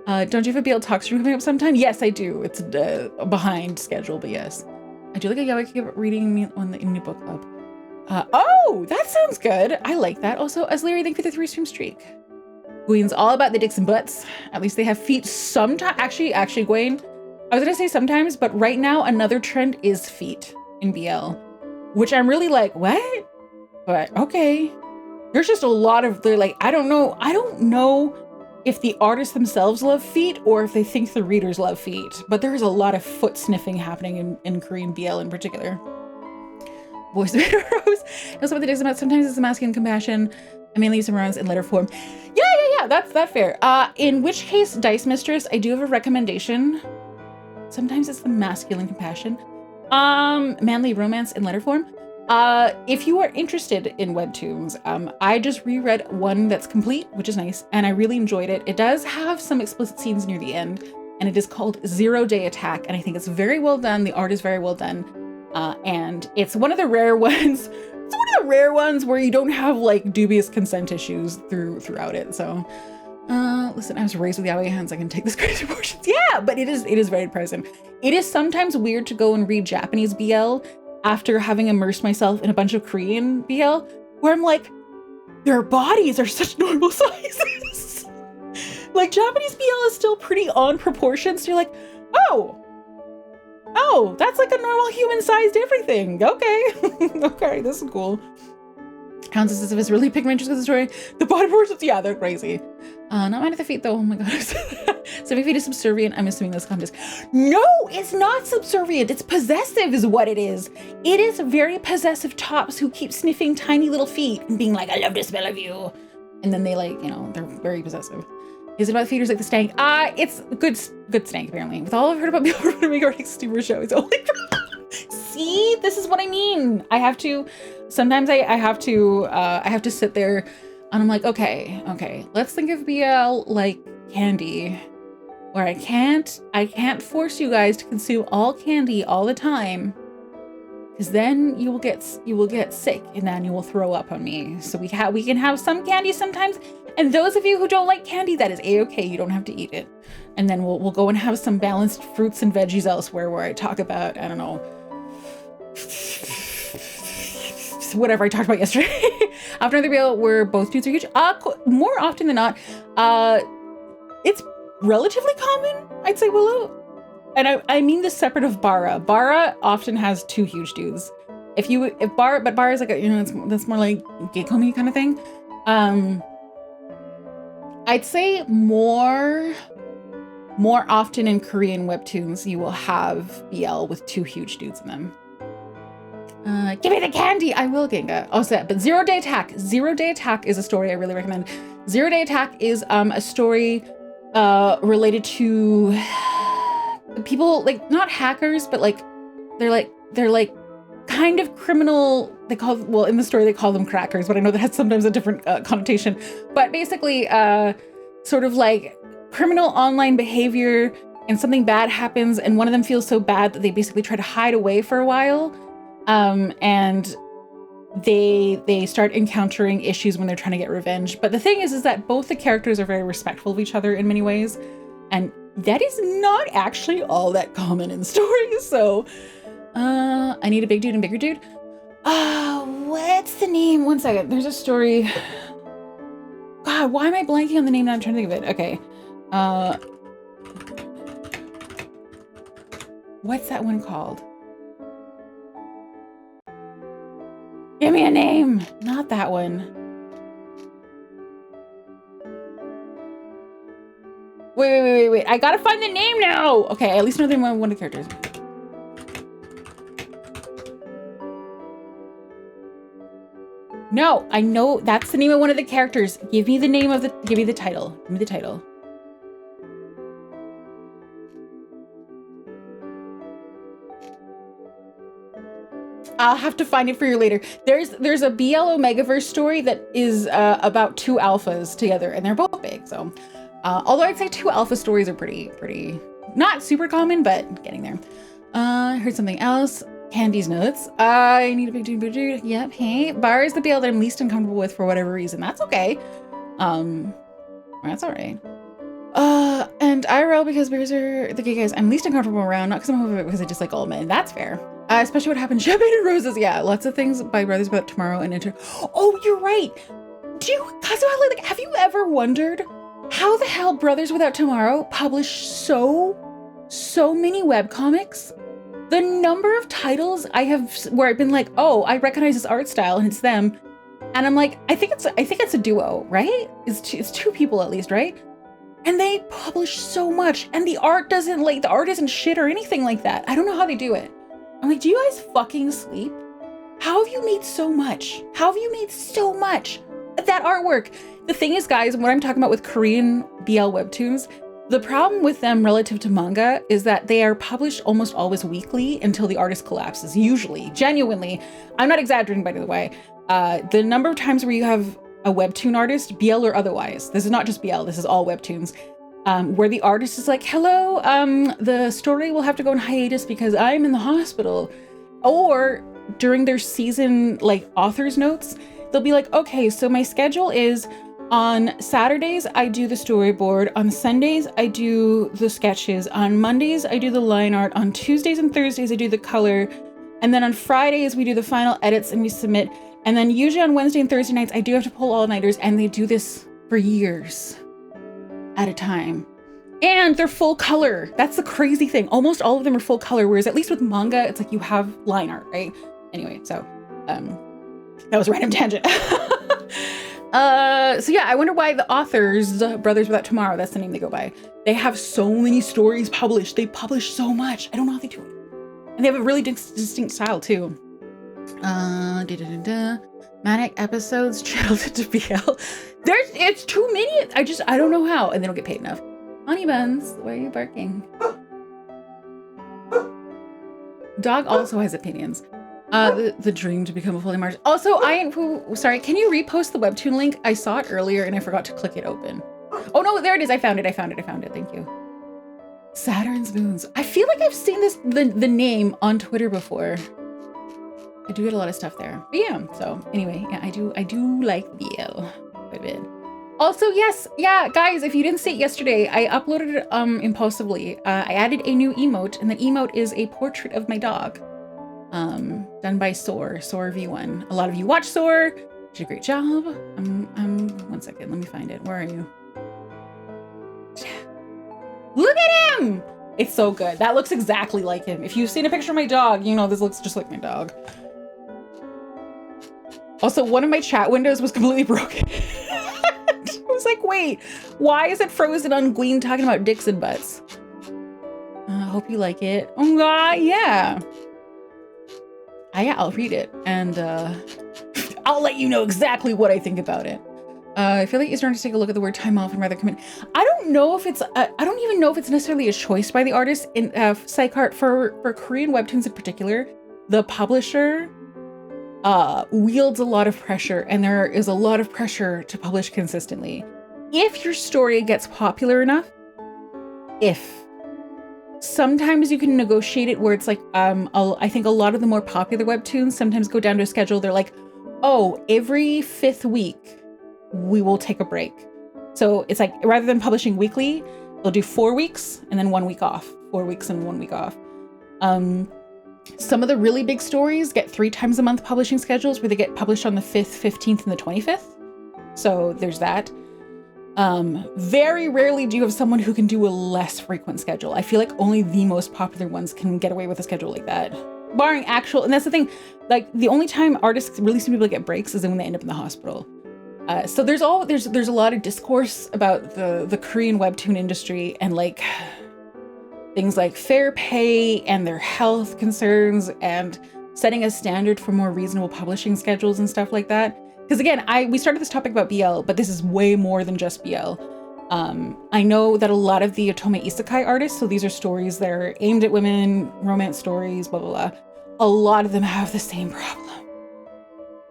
Don't you have a BL talk stream coming up sometime? Yes, I do. It's behind schedule, but yes. I do like a yaoi keep reading me on the indie book club. Oh, that sounds good. I like that. Also, as Larry, thank you for the 3-stream streak. Gwen's all about the dicks and butts. At least they have feet sometimes. Actually, Gwen, I was gonna say sometimes, but right now another trend is feet in BL, which I'm really like, what? But okay. There's just a lot of, they're like, I don't know if the artists themselves love feet or if they think the readers love feet, but there's a lot of foot sniffing happening in Korean BL in particular. Voice of Rose. Also what the dicks about, sometimes it's a masculine compassion. I mainly use some runs in letter form. Yeah, that's fair. In which case, Dice Mistress, I do have a recommendation. Sometimes it's the masculine compassion. Manly romance in letter form. If you are interested in webtoons, I just reread one that's complete, which is nice, and I really enjoyed it. It does have some explicit scenes near the end, and it is called 0 Day Attack, and I think it's very well done. The art is very well done, and it's one of the rare ones. It's one of the rare ones where you don't have like dubious consent issues throughout it. So, listen, I was raised with yaoi hands. I can take this crazy portions. Yeah, but it is very depressing. It is sometimes weird to go and read Japanese BL after having immersed myself in a bunch of Korean BL, where I'm like, their bodies are such normal sizes. Like Japanese BL is still pretty on proportions. So you're like, oh, that's like a normal human-sized everything. Okay. Okay, this is cool. Hounds of Sisyphus really piqued my interest in the story. The body proportions, yeah, they're crazy. Not mine at the feet, though. Oh my god. So if feet is subservient, I'm assuming this contest. No, it's not subservient. It's possessive is what it is. It is very possessive tops who keep sniffing tiny little feet and being like, I love the smell of you. And then they like, you know, they're very possessive. Is it about feeders like the stank? It's good stank, apparently. With all I've heard about people to make our next steamer show, it's only see, this is what I mean. I have to, sometimes I have to sit there and I'm like, okay, let's think of BL like candy, where I can't force you guys to consume all candy all the time, because then you will get sick and then you will throw up on me. So we can have some candy sometimes. And those of you who don't like candy, that is a-okay. You don't have to eat it. And then we'll go and have some balanced fruits and veggies elsewhere where I talk about, I don't know, whatever I talked about yesterday. After another BL where both dudes are huge. More often than not, it's relatively common, I'd say, Willow. And I mean this separate of Bara. Bara often has 2 huge dudes. But Bara is like a, you know, that's more like Geikomi kind of thing. I'd say more often in Korean webtoons, you will have BL with 2 huge dudes in them. Give me the candy! I will, Genga. Also, but 0 Day Attack. 0 Day Attack is a story I really recommend. 0 Day Attack is a story related to people, like, not hackers, but like they're like kind of criminal. In the story they call them crackers, but I know that has sometimes a different connotation. But basically, sort of like criminal online behavior, and something bad happens, and one of them feels so bad that they basically try to hide away for a while, and they start encountering issues when they're trying to get revenge. But the thing is that both the characters are very respectful of each other in many ways, and that is not actually all that common in stories. So I need a big dude and bigger dude. What's the name? One second. There's a story. God, why am I blanking on the name now? I'm trying to think of it. Okay. What's that one called? Give me a name. Not that one. Wait. I gotta find the name now. Okay, I at least know the name of one of the characters. No, I know that's the name of one of the characters. Give me the name of give me the title. Give me the title. I'll have to find it for you later. There's a BL Omegaverse story that is about 2 alphas together, and they're both big. So, although I'd say 2 alpha stories are pretty not super common, but getting there. I heard something else. Candy's notes. I need a big dude. Yep. Hey, bar is the BL that I'm least uncomfortable with for whatever reason. That's okay. That's all right. And IRL because bears are the gay guys I'm least uncomfortable around, not because I'm homophobic, because I just like all men. That's fair. Especially what happened. Champagne and Roses. Yeah, lots of things by Brothers About Tomorrow and Enter. Oh, you're right. Have you ever wondered how the hell Brothers Without Tomorrow publish so many webcomics? The number of titles I have where I've been like, oh, I recognize this art style and it's them. And I'm like, I think it's a duo, right? It's 2 people at least, right? And they publish so much, and the art isn't shit or anything like that. I don't know how they do it. I'm like, do you guys fucking sleep? How have you made so much? How have you made so much? That artwork. The thing is, guys, what I'm talking about with Korean BL webtoons, the problem with them relative to manga is that they are published almost always weekly until the artist collapses, usually, genuinely. I'm not exaggerating, by the way. The number of times where you have a webtoon artist, BL or otherwise, this is not just BL, this is all webtoons, where the artist is like, hello, the story will have to go on hiatus because I'm in the hospital. Or during their season, like author's notes, they'll be like, okay, so my schedule is on Saturdays, I do the storyboard. On Sundays, I do the sketches. On Mondays, I do the line art. On Tuesdays and Thursdays, I do the color. And then on Fridays, we do the final edits and we submit. And then usually on Wednesday and Thursday nights, I do have to pull all-nighters, and they do this for years at a time. And they're full color. That's the crazy thing. Almost all of them are full color, whereas at least with manga, it's like you have line art, right? Anyway, so that was a random tangent. So yeah, I wonder why the authors, Brothers Without Tomorrow, that's the name they go by. They have so many stories published. They publish so much. I don't know how they do it. And they have a really distinct style too. Manic episodes channeled into BL. It's too many. I don't know how. And they don't get paid enough. Honey buns, why are you barking? Dog also has opinions. The dream to become a fully martial. Also, sorry, can you repost the webtoon link? I saw it earlier and I forgot to click it open. Oh no, there it is. I found it. Thank you. Saturn's moons. I feel like I've seen the name on Twitter before. I do get a lot of stuff there. But yeah, so anyway, yeah, I do like BL quite a bit. Also, yes, yeah, guys, if you didn't see it yesterday, I uploaded it impulsively. I added a new emote, and that emote is a portrait of my dog. Done by Soar V1. A lot of you watch Soar. Did a great job. One second, let me find it. Where are you? Look at him! It's so good. That looks exactly like him. If you've seen a picture of my dog, you know this looks just like my dog. Also, one of my chat windows was completely broken. I was like, wait, why is it frozen on Gwen talking about dicks and butts? Hope you like it. Oh, God, yeah. Yeah, I'll read it, and I'll let you know exactly what I think about it. I feel like you're starting to take a look at the word time off and rather commit. I don't know if it's, I don't even know if it's necessarily a choice by the artist in psych art for Korean webtoons in particular. The publisher wields a lot of pressure, and there is a lot of pressure to publish consistently. If your story gets popular enough, sometimes you can negotiate it where it's like, I think a lot of the more popular webtoons sometimes go down to a schedule. They're like, oh, every 5th week, we will take a break. So it's like, rather than publishing weekly, they'll do 4 weeks and then 1 week off, 4 weeks and 1 week off. Some of the really big stories get 3 times a month publishing schedules where they get published on the 5th, 15th, and the 25th. So there's that. Very rarely do you have someone who can do a less frequent schedule. I feel like only the most popular ones can get away with a schedule like that. Barring and that's the thing, like the only time artists really seem to be able to get breaks is when they end up in the hospital. So there's a lot of discourse about the Korean webtoon industry and like things like fair pay and their health concerns and setting a standard for more reasonable publishing schedules and stuff like that. Because again, we started this topic about BL, but this is way more than just BL. I know that a lot of the otome isekai artists, so these are stories that are aimed at women, romance stories, blah, blah, blah. A lot of them have the same problem.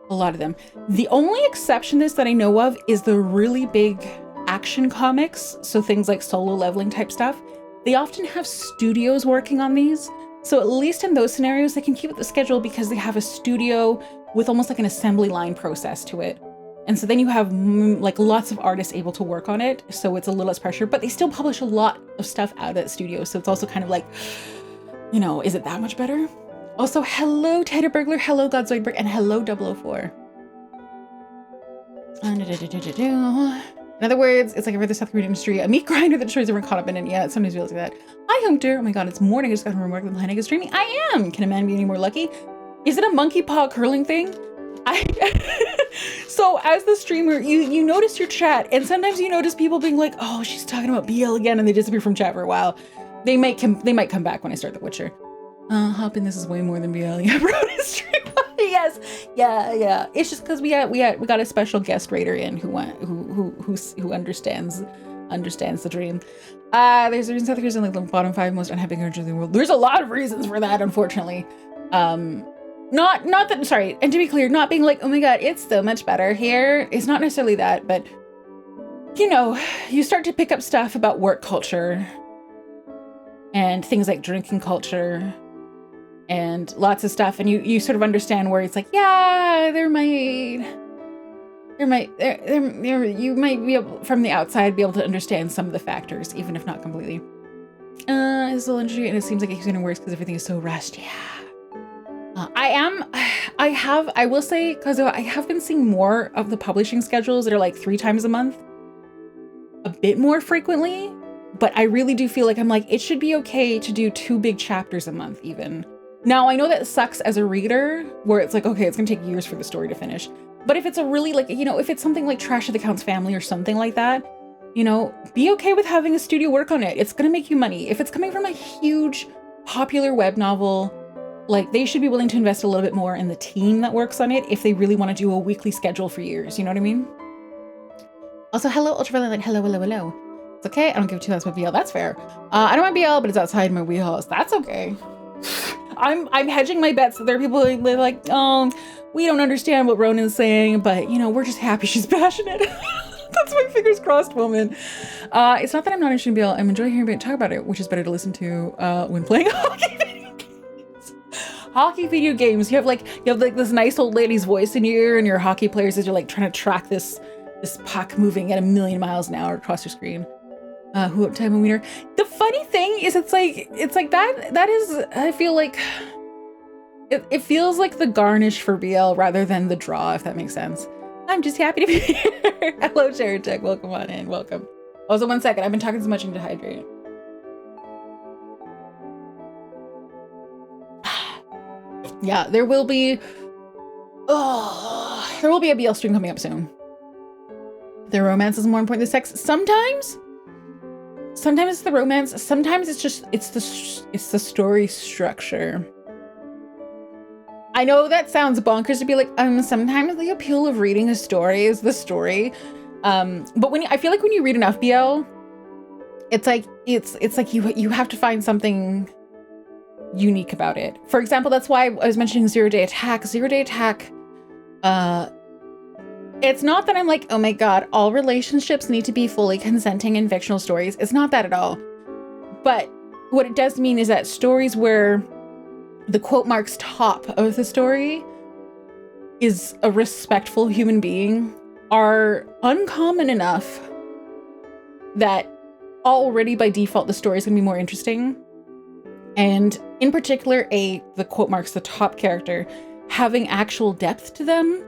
A lot of them. The only exception to this that I know of is the really big action comics. So things like Solo Leveling type stuff. They often have studios working on these. So at least in those scenarios, they can keep it the schedule because they have a studio with almost like an assembly line process to it. And so then you have like lots of artists able to work on it. So it's a little less pressure, but they still publish a lot of stuff out of that studio. So it's also kind of like, you know, is it that much better? Also, hello Tater Burglar, hello God Zoidberg, and hello 004. In other words, it's like every other South Korean industry, a meat grinder that destroys everyone caught up in it. Yeah, it sometimes feels like that. Hi Hunter, oh my god, it's morning, I just got from work, the planet is streaming. I am! Can a man be any more lucky? Is it a monkey paw curling thing? So as the streamer, you notice your chat, and sometimes you notice people being like, oh, she's talking about BL again, and they disappear from chat for a while. They might come back when I start The Witcher. Hop in, this is way more than BL. Yeah, bro, stream. Yes, yeah. It's just because we got a special guest raider in who understands the dream. There's a reason South Korea's in like the bottom 5 most unhappy countries in the world. There's a lot of reasons for that, unfortunately. Not that, sorry, and to be clear, not being like, oh my god, it's so much better here. It's not necessarily that, but you know, you start to pick up stuff about work culture and things like drinking culture and lots of stuff, and you sort of understand where it's like, yeah, you might be able, from the outside, be able to understand some of the factors, even if not completely. It's a little interesting, and it seems like it's getting worse because everything is so rushed. Yeah. I will say, because I have been seeing more of the publishing schedules that are like 3 times a month, a bit more frequently, but I really do feel like I'm like, it should be okay to do 2 big chapters a month even. Now, I know that sucks as a reader, where it's like, okay, it's gonna take years for the story to finish. But if it's a really like, you know, if it's something like Trash of the Count's Family or something like that, you know, be okay with having a studio work on it. It's gonna make you money. If it's coming from a huge popular web novel, like they should be willing to invest a little bit more in the team that works on it if they really want to do a weekly schedule for years. You know what I mean? Also, hello, Ultraviolet. Hello. It's okay. I don't give 2 thoughts about BL. That's fair. I don't want BL, but it's outside my wheelhouse. That's okay. I'm hedging my bets. There are people who are like, oh, we don't understand what Ronen's saying, but you know, we're just happy she's passionate. That's my fingers crossed woman. It's not that I'm not interested in BL. I'm enjoying hearing about talk about it, which is better to listen to when playing hockey video games. Hockey video games. You have like this nice old lady's voice in your ear, and your hockey players as you're like trying to track this puck moving at 1,000,000 miles an hour across your screen. Who up time and wiener. The funny thing is it's like that is, I feel like it feels like the garnish for BL rather than the draw, if that makes sense. I'm just happy to be here. Hello, Cheritech. Welcome on in. Welcome. Also, 1 second. I've been talking so much, I need to hydrate. Yeah, there will be a BL stream coming up soon. The romance is more important than sex. Sometimes it's the romance. Sometimes it's the story structure. I know that sounds bonkers to be like, sometimes the appeal of reading a story is the story. But I feel like when you read enough BL, it's like you have to find something unique about it. For example, that's why I was mentioning Zero Day Attack. Zero Day Attack, it's not that I'm like, oh my god, all relationships need to be fully consenting in fictional stories. It's not that at all. But what it does mean is that stories where the quote marks top of the story is a respectful human being are uncommon enough that already by default the story is going to be more interesting. And in particular, the quote marks the top character having actual depth to them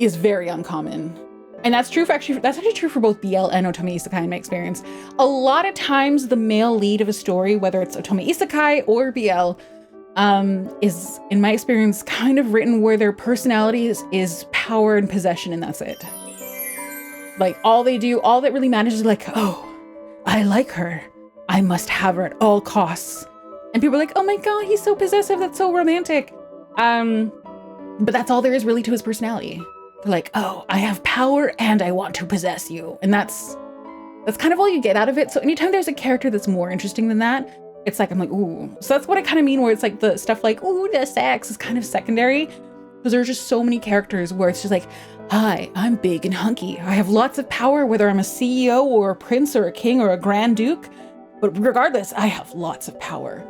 is very uncommon. And that's actually true for both BL and otome isekai in my experience. A lot of times the male lead of a story, whether it's otome isekai or BL, is, in my experience, kind of written where their personality is power and possession, and that's it. Like, all they do, all that really matters is like, oh, I like her. I must have her at all costs. And people are like, oh my God, he's so possessive. That's so romantic. But that's all there is really to his personality. They're like, oh, I have power and I want to possess you. And that's kind of all you get out of it. So anytime there's a character that's more interesting than that, it's like, I'm like, ooh. So that's what I kind of mean, where it's like the stuff like, ooh, the sex is kind of secondary. Because there's just so many characters where it's just like, hi, I'm big and hunky. I have lots of power, whether I'm a CEO or a prince or a king or a grand duke. But regardless, I have lots of power.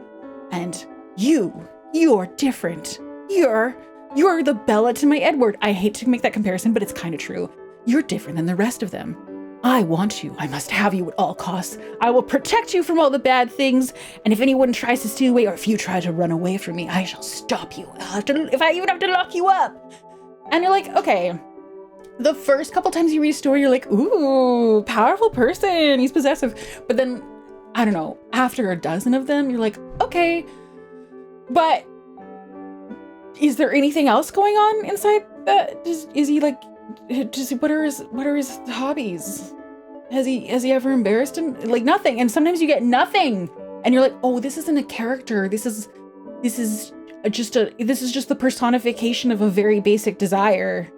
And you're different. You're the Bella to my Edward. I hate to make that comparison, but it's kind of true. You're different than the rest of them. I want you. I must have you at all costs. I will protect you from all the bad things. And if anyone tries to steal away, or if you try to run away from me, I shall stop you. If I even have to lock you up. And you're like, okay. The first couple times you read a story, you're like, ooh, powerful person. He's possessive. But then, I don't know, after a dozen of them, you're like, okay, but is there anything else going on inside that? Is he like, what are his hobbies? Has he ever embarrassed him? Like, nothing. And sometimes you get nothing and you're like, oh, this isn't a character. This is just the personification of a very basic desire,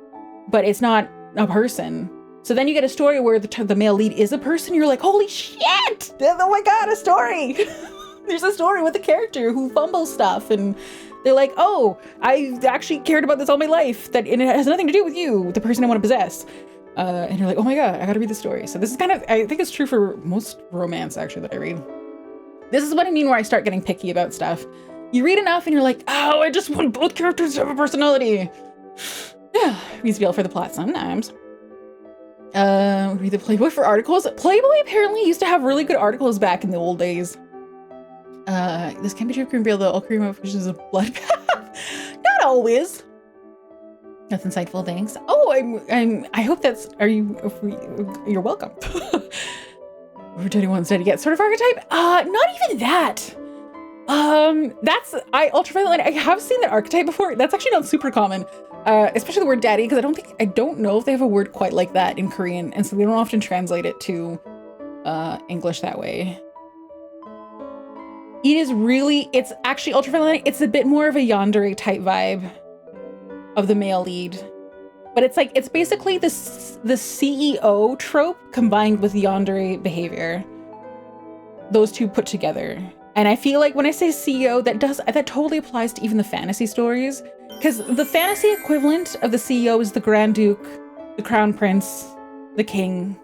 but it's not a person. So then you get a story where the male lead is a person. You're like, holy shit! Oh my God, a story! There's a story with a character who fumbles stuff, and they're like, oh, I actually cared about this all my life, and it has nothing to do with you, the person I want to possess. And you're like, oh my God, I gotta read the story. So this is kind of, I think it's true for most romance, actually, that I read. This is what I mean where I start getting picky about stuff. You read enough and you're like, oh, I just want both characters to have a personality. Yeah, reads for the plot sometimes. Read the Playboy for articles. Playboy apparently used to have really good articles back in the old days. This can be true of cream beer, though all cream of fish is a bloodbath. Not always. That's insightful, thanks. Oh, I hope that's, you're welcome. Over 21 said, get sort of archetype? Not even that. Ultraviolet, I have seen that archetype before. That's actually not super common. Especially the word daddy, because I don't know if they have a word quite like that in Korean, and so they don't often translate it to English that way. It's actually ultraviolet. It's a bit more of a yandere type vibe of the male lead, but it's basically the CEO trope combined with yandere behavior. Those two put together. And I feel like when I say CEO, that totally applies to even the fantasy stories, because the fantasy equivalent of the CEO is the Grand Duke, the Crown Prince, the King,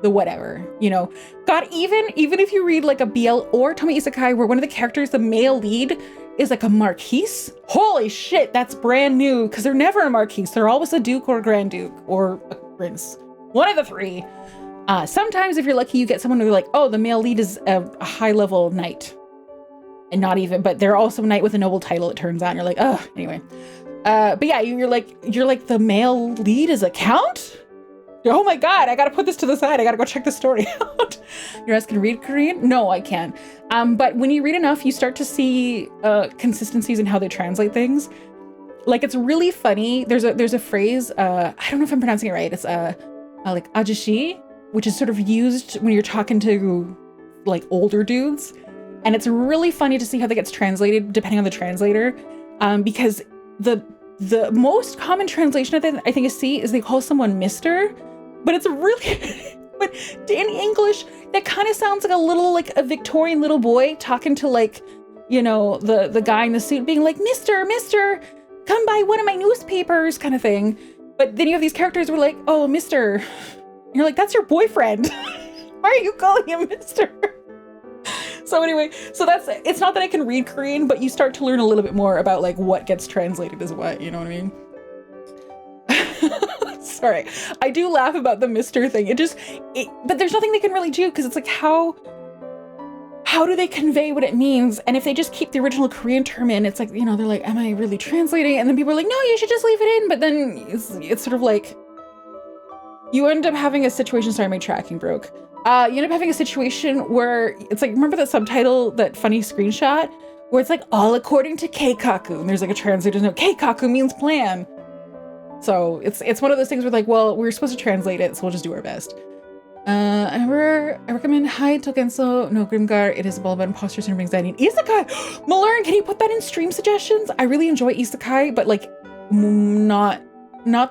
the whatever, you know. God, even if you read like a BL or Tomi Isekai where one of the characters, the male lead, is like a marquise, holy shit, that's brand new, because they're never a marquise. They're always a duke or a Grand Duke or a prince, one of the three. Sometimes if you're lucky, you get someone who's like, oh, the male lead is a high level knight. And not even, but they're also a knight with a noble title, it turns out. And you're like, oh, anyway. But yeah, you're like the male lead is a count? Oh my God, I gotta put this to the side. I gotta go check this story out. You're asking to read Korean? No, I can't. But when you read enough, you start to see consistencies in how they translate things. Like, it's really funny. There's a phrase, I don't know if I'm pronouncing it right. It's like ajashi, which is sort of used when you're talking to like older dudes. And it's really funny to see how that gets translated depending on the translator, because the most common translation that I think I see is they call someone Mr., but it's really, but in English, that kind of sounds like like a Victorian little boy talking to like, you know, the guy in the suit being like, Mr., come buy one of my newspapers kind of thing. But then you have these characters who are like, oh, Mr. And you're like, that's your boyfriend. Why are you calling him Mr.? So anyway, it's not that I can read Korean, but you start to learn a little bit more about like what gets translated as what, you know what I mean? Sorry, I do laugh about the Mr. thing. But there's nothing they can really do, because it's like, how do they convey what it means? And if they just keep the original Korean term in, it's like, you know, they're like, am I really translating? And then people are like, no, you should just leave it in. But then it's sort of like, you end up having a situation, sorry, my tracking broke. You end up having a situation where it's like, remember that subtitle, that funny screenshot where it's like all according to keikaku, and there's like a translator's note. Keikaku means plan. So it's one of those things where like, well, we're supposed to translate it, so we'll just do our best. I recommend Hai Togenso no Grimgar. It is all about imposter syndrome, anxiety, and isekai. Malern, can you put that in stream suggestions? I really enjoy isekai, but like not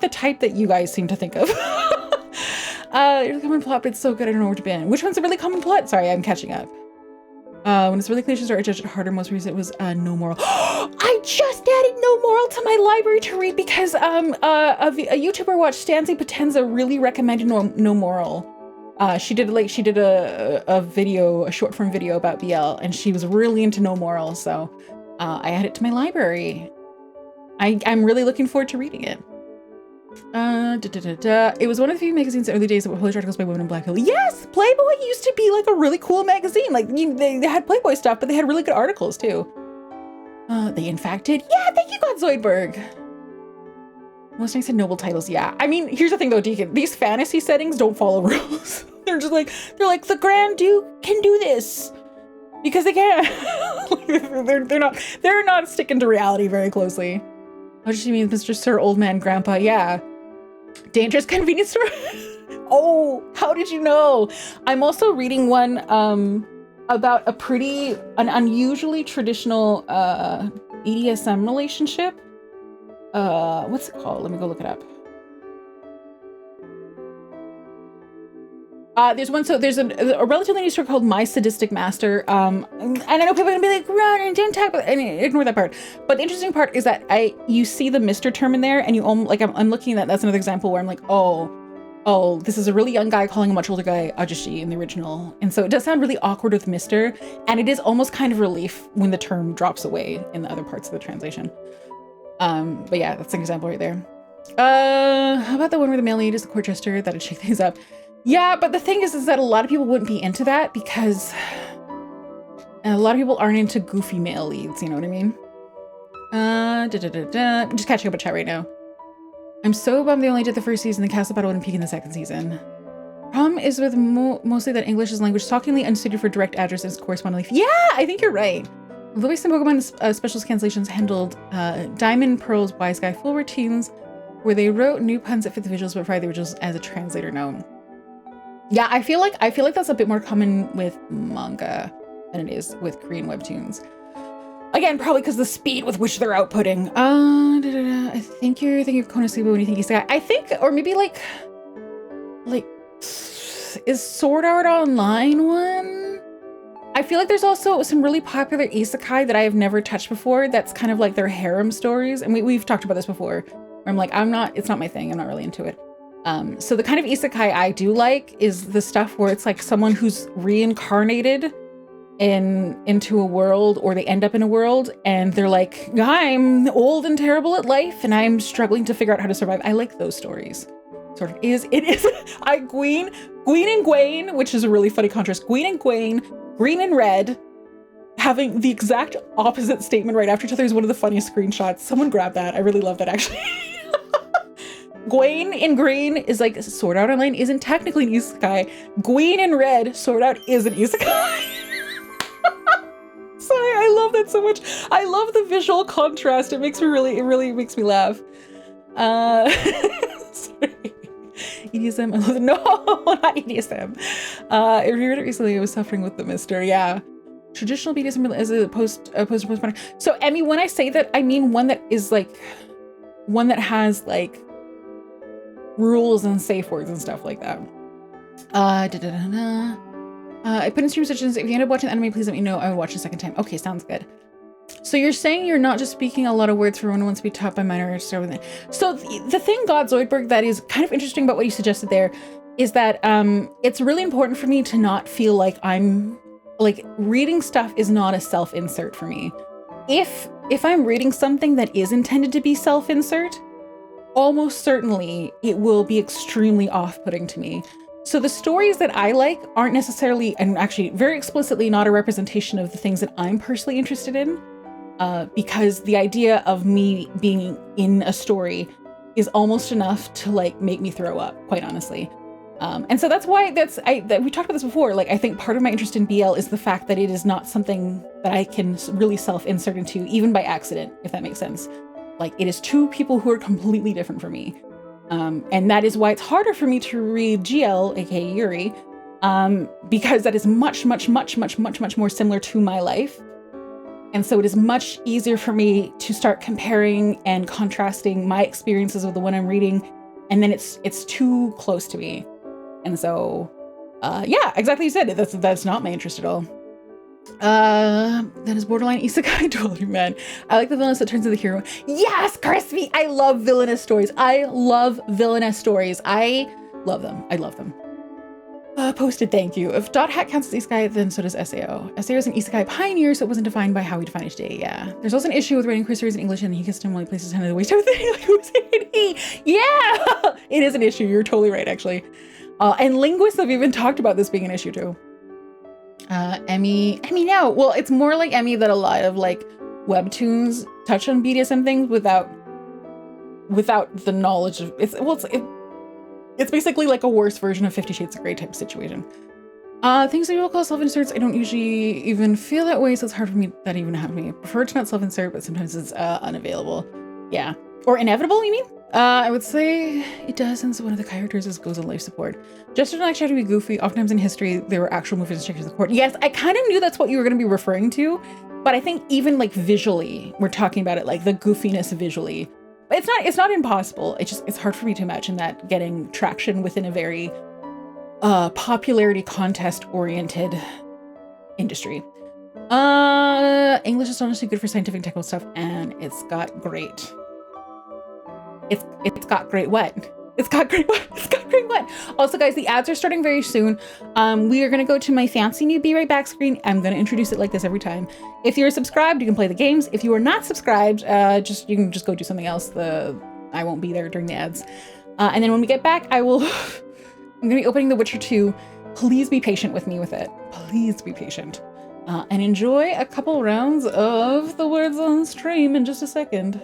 the type that you guys seem to think of. It's a common plot, but it's so good I don't know where to begin. Which one's a really common plot? Sorry, I'm catching up. When it's really cliche story, I judge it harder. Most recent was No Moral. I just added No Moral to my library to read because a YouTuber watched Stanzi Potenza really recommended No Moral. She did a short form video about BL, and she was really into No Moral, so I added it to my library. I'm really looking forward to reading it. It was one of the few magazines in the early days that would publish articles by women in Black Hill. Yes, Playboy used to be like a really cool magazine. Like they had Playboy stuff, but they had really good articles too. They in fact did. Yeah, thank you, God Zoidberg. Most nice and noble titles. Yeah, I mean, here's the thing though, Deacon. These fantasy settings don't follow rules. They're like the Grand Duke can do this because they can. they're not sticking to reality very closely. What does she mean, Mr. Sir Old Man Grandpa? Yeah. Dangerous convenience store? Oh, how did you know? I'm also reading one about an unusually traditional EDSM relationship. What's it called? Let me go look it up. There's a relatively new story called My Sadistic Master. And I know people are gonna be like, run and don't talk about, and ignore that part. But the interesting part is that you see the Mr. term in there, and you like I'm looking at that's another example where I'm like, oh, this is a really young guy calling a much older guy Ajushi in the original. And so it does sound really awkward with Mr. And it is almost kind of relief when the term drops away in the other parts of the translation. But yeah, that's an example right there. How about the one where the male lead is the court jester? That'd shake things up. Yeah, but the thing is that a lot of people wouldn't be into that because a lot of people aren't into goofy male leads, you know what I mean? I'm just catching up with chat right now. I'm so bummed they only did the first season, the castle battle wouldn't peak in the second season. Problem is with mostly that English is language shockingly unsuited for direct addresses correspondingly. Yeah, I think you're right. Although some Pokemon specials cancellations handled Diamond, Pearl's, Wise Guy full routines where they wrote new puns that fit the visuals but provided the originals as a translator note. Yeah, I feel like that's a bit more common with manga than it is with Korean webtoons. Again, probably because the speed with which they're outputting. I think you're thinking of Konosuba when you think isekai. I think, or maybe like, is Sword Art Online one? I feel like there's also some really popular isekai that I have never touched before. That's kind of like their harem stories, and we've talked about this before. Where I'm like, it's not my thing. I'm not really into it. So the kind of isekai I do like is the stuff where it's like someone who's reincarnated into a world, or they end up in a world and they're like, I'm old and terrible at life and I'm struggling to figure out how to survive. I like those stories. It is Gween and Gwaine, which is a really funny contrast. Gween and Gwaine, green and red, having the exact opposite statement right after each other is one of the funniest screenshots. Someone grab that. I really love that actually. Gwaine in green is like Sword Art Online isn't technically an isekai. Gween in red, Sword Art is an isekai. Sorry, I love that so much. I love the visual contrast. It really makes me laugh. Sorry. EDSM, I love it. No, not EDSM. I read it recently. I was suffering with the Mister. Yeah. Traditional BDSM as a postmodern. So, Emmy, when I say that, I mean one that has like rules and safe words and stuff like that. I put in stream suggestions. If you end up watching the anime, please let me know. I would watch a second time. Okay, sounds good. So you're saying you're not just speaking a lot of words for one who wants to be taught by minors. So the thing, God Zoidberg, that is kind of interesting about what you suggested there is that it's really important for me to not feel like I'm like reading stuff is not a self-insert for me. If I'm reading something that is intended to be self-insert, almost certainly it will be extremely off-putting to me. So the stories that I like aren't necessarily, and actually very explicitly, not a representation of the things that I'm personally interested in, because the idea of me being in a story is almost enough to like make me throw up, quite honestly. And so that's why we talked about this before. Like, I think part of my interest in BL is the fact that it is not something that I can really self-insert into, even by accident, if that makes sense. Like, it is two people who are completely different from me. And that is why it's harder for me to read GL, aka Yuri, because that is much, much, much, much, much, much more similar to my life. And so it is much easier for me to start comparing and contrasting my experiences with the one I'm reading. And then it's too close to me. And so, yeah, exactly you said it. That's not my interest at all. That is borderline isekai duality, man. I like the villainess that turns into the hero. Yes, Crispy! I love villainous stories. I love villainous stories. I love them. I love them. Posted, thank you. If Dot Hat counts as isekai, then so does SAO. SAO is an isekai pioneer, so it wasn't defined by how we define it today. Yeah. There's also an issue with writing Chris stories in English and he kissed him while he places his hand in the waist type of thing. Like, who's he? Yeah! It is an issue. You're totally right, actually. And linguists have even talked about this being an issue too. Emmy now. Well, it's more like Emmy that a lot of like webtoons touch on BDSM things without the knowledge of it's basically like a worse version of 50 Shades of Grey type of situation. Things that people call self-inserts, I don't usually even feel that way, so it's hard for me that even happen to me. I prefer to not self-insert, but sometimes it's unavailable. Yeah. Or inevitable, you mean? I would say it does, since one of the characters goes on life support. Just to not try to be goofy, oftentimes in history, there were actual movies and checkers of the court. Yes, I kind of knew that's what you were going to be referring to, but I think even like visually, we're talking about it, like the goofiness visually. But it's not impossible. It's hard for me to imagine that getting traction within a very popularity contest oriented industry. English is honestly good for scientific and technical stuff, and it's got great. It's got great what? It's got great what? It's got great what? Also, guys, the ads are starting very soon. We are gonna go to my fancy new Be Right Back screen. I'm gonna introduce it like this every time. If you're subscribed, you can play the games. If you are not subscribed, you can just go do something else. I won't be there during the ads. And then when we get back, I'm gonna be opening The Witcher 2. Please be patient with me with it. Please be patient. And enjoy a couple rounds of the words on stream in just a second.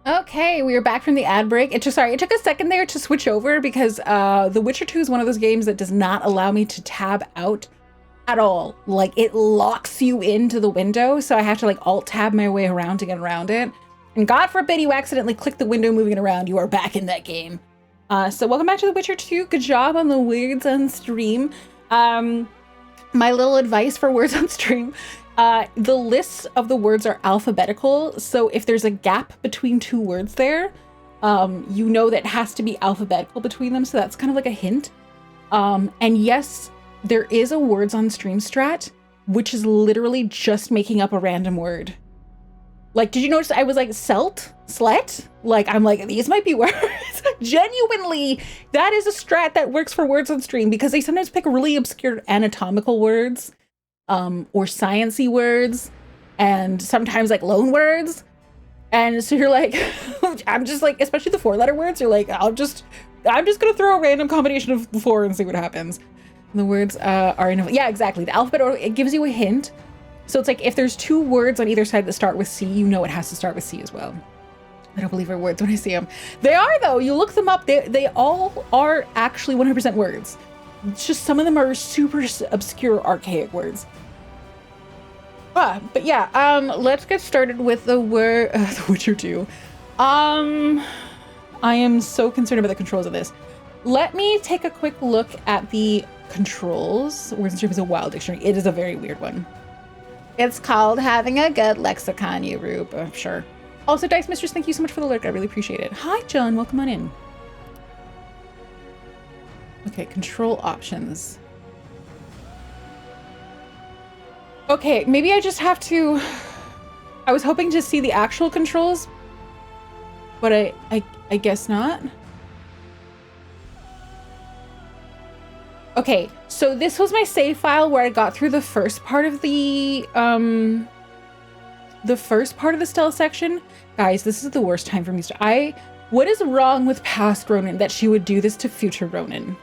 Okay, we are back from the ad break. It took a second there to switch over because The Witcher 2 is one of those games that does not allow me to tab out at all. Like, it locks you into the window, so I have to like alt tab my way around to get around it. And God forbid you accidentally click the window moving it around, you are back in that game. So welcome back to The Witcher 2. Good job on the words on stream. My little advice for words on stream. The lists of the words are alphabetical, so if there's a gap between two words there, you know that it has to be alphabetical between them, so that's kind of like a hint. And yes, there is a words on stream strat, which is literally just making up a random word. Like, did you notice I was like, slet? Like, I'm like, these might be words. Genuinely, that is a strat that works for words on stream because they sometimes pick really obscure anatomical words. Or sciencey words, and sometimes like loan words, and so you're like, I'm just like, especially the 4-letter words, you're like, I'm just gonna throw a random combination of 4 and see what happens. And the words are in, yeah, exactly. The alphabet, or it gives you a hint. So it's like if there's 2 words on either side that start with C, you know it has to start with C as well. I don't believe our words when I see them. They are though. You look them up. They all are actually 100% words. It's just some of them are super obscure, archaic words. But yeah, let's get started with the word, The Witcher 2. I am so concerned about the controls of this. Let me take a quick look at the controls. Words on stream is a wild dictionary. It is a very weird one. It's called having a good lexicon, you rube. I'm sure. Also, Dice Mistress, thank you so much for the lurk. I really appreciate it. Hi, John. Welcome on in. Okay, control options. Okay, maybe I just have to... I was hoping to see the actual controls, but I guess not. Okay, so this was my save file where I got through the first part of the stealth section. Guys, this is the worst time for me to... What is wrong with past Ronenn that she would do this to future Ronenn?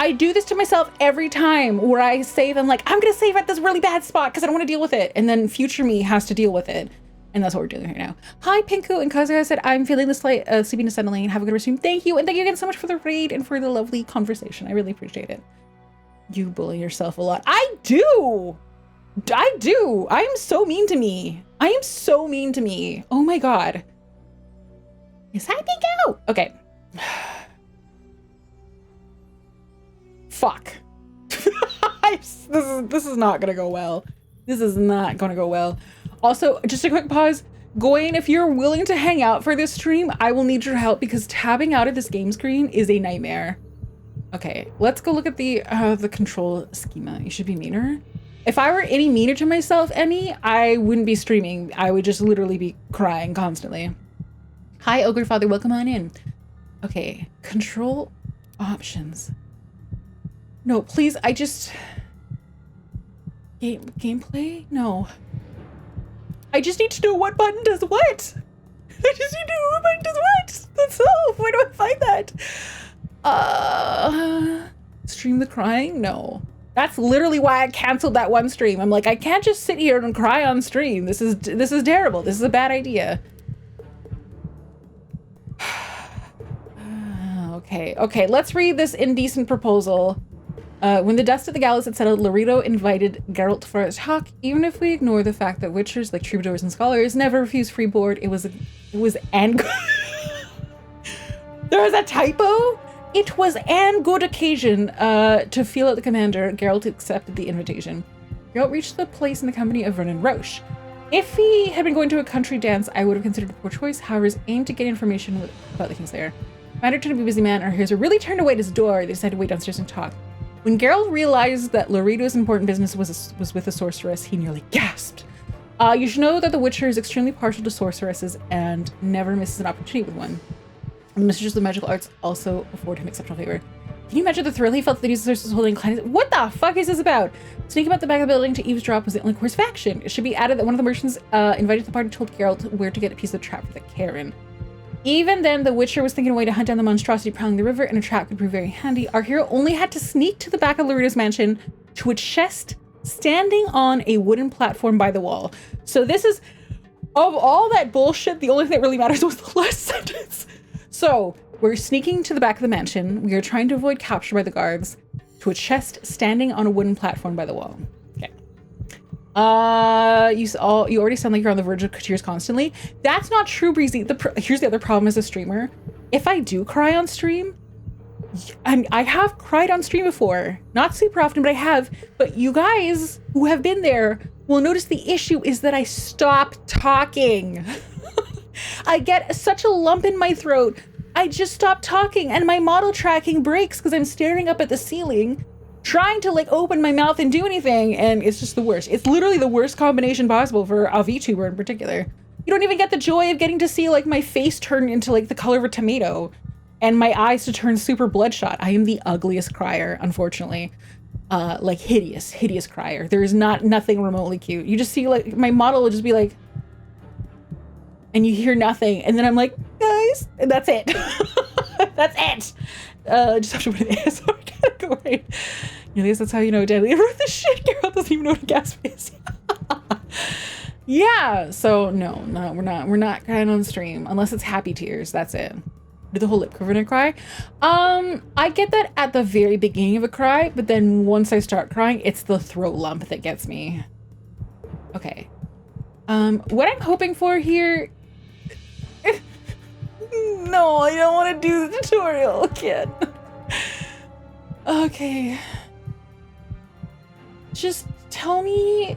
I do this to myself every time where I save. I'm like, I'm gonna save at this really bad spot because I don't want to deal with it, and then future me has to deal with it, and that's what we're doing right now. Hi, Pinku and Kazuya said, I'm feeling the slight sleepiness settling. Have a good stream. Thank you, and thank you again so much for the raid and for the lovely conversation. I really appreciate it. You bully yourself a lot. I do. I am so mean to me. I am so mean to me. Oh my god. Yes, I think out. Okay. Fuck. This is not gonna go well. This is not gonna go well. Also, just a quick pause. Goyne, if you're willing to hang out for this stream, I will need your help because tabbing out of this game screen is a nightmare. Okay, let's go look at the control schema. You should be meaner. If I were any meaner to myself, Emmy, I wouldn't be streaming. I would just literally be crying constantly. Hi, Ogre Father, welcome on in. Okay, control options. No, please, I just... Gameplay? No. I just need to know what button does what. I just need to know what button does what. That's all. Where do I find that? Stream the crying? No. That's literally why I canceled that one stream. I'm like, I can't just sit here and cry on stream. This is terrible. This is a bad idea. Okay, let's read this indecent proposal. When the dust of the gallows had settled, Loreto invited Geralt for a talk. Even if we ignore the fact that witchers, like troubadours and scholars, never refuse free board, it was an there was a typo. It was an good occasion to feel out the commander. Geralt accepted the invitation. Geralt reached the place in the company of Ronenn Roche. If he had been going to a country dance, I would have considered a poor choice. However, his aim to get information about the king's lair. Commander turned to be a busy man. Our heroes really turned away at his door. They decided to wait downstairs and talk. When Geralt realized that Loreto's important business was with a sorceress, he nearly gasped. You should know that the Witcher is extremely partial to sorceresses and never misses an opportunity with one. The mistresses of the magical arts also afford him exceptional favor. Can you imagine the thrill he felt that his sorceress was holding clients? What the fuck is this about? Sneaking about the back of the building to eavesdrop was the only course of action. It should be added that one of the merchants invited to the party told Geralt where to get a piece of the trap for the Karen. Even then, the Witcher was thinking a way to hunt down the monstrosity prowling the river, and a trap could prove very handy. Our hero only had to sneak to the back of Loreto's mansion to a chest standing on a wooden platform by the wall. So this is Of all that bullshit, the only thing that really matters was the last sentence. So we're sneaking to the back of the mansion. We are trying to avoid capture by the guards to a chest standing on a wooden platform by the wall. Okay. You already sound like you're on the verge of tears constantly. That's not true, Breezy. Here's the other problem as a streamer. If I do cry on stream, and I have cried on stream before, not super often, but I have. But you guys who have been there will notice the issue is that I stop talking. I get such a lump in my throat. I just stop talking and my model tracking breaks because I'm staring up at the ceiling, trying to like open my mouth and do anything. And it's just the worst. It's literally the worst combination possible for a VTuber in particular. You don't even get the joy of getting to see like my face turn into like the color of a tomato and my eyes to turn super bloodshot. I am the ugliest crier, unfortunately. Like hideous crier. There is nothing remotely cute. You just see like my model will just be like, and you hear nothing. And then I'm like, guys, and that's it. That's it. Just have to put it in so I gotta go right. At least that's how you know deadly. I wrote this shit. Carol doesn't even know what a gasp is. Yeah, so no, we're not crying on stream unless it's happy tears. That's it. Do the whole lip cover and cry. I get that at the very beginning of a cry, but then once I start crying, it's the throat lump that gets me. Okay. What I'm hoping for here. No, I don't want to do the tutorial again. Okay. Just tell me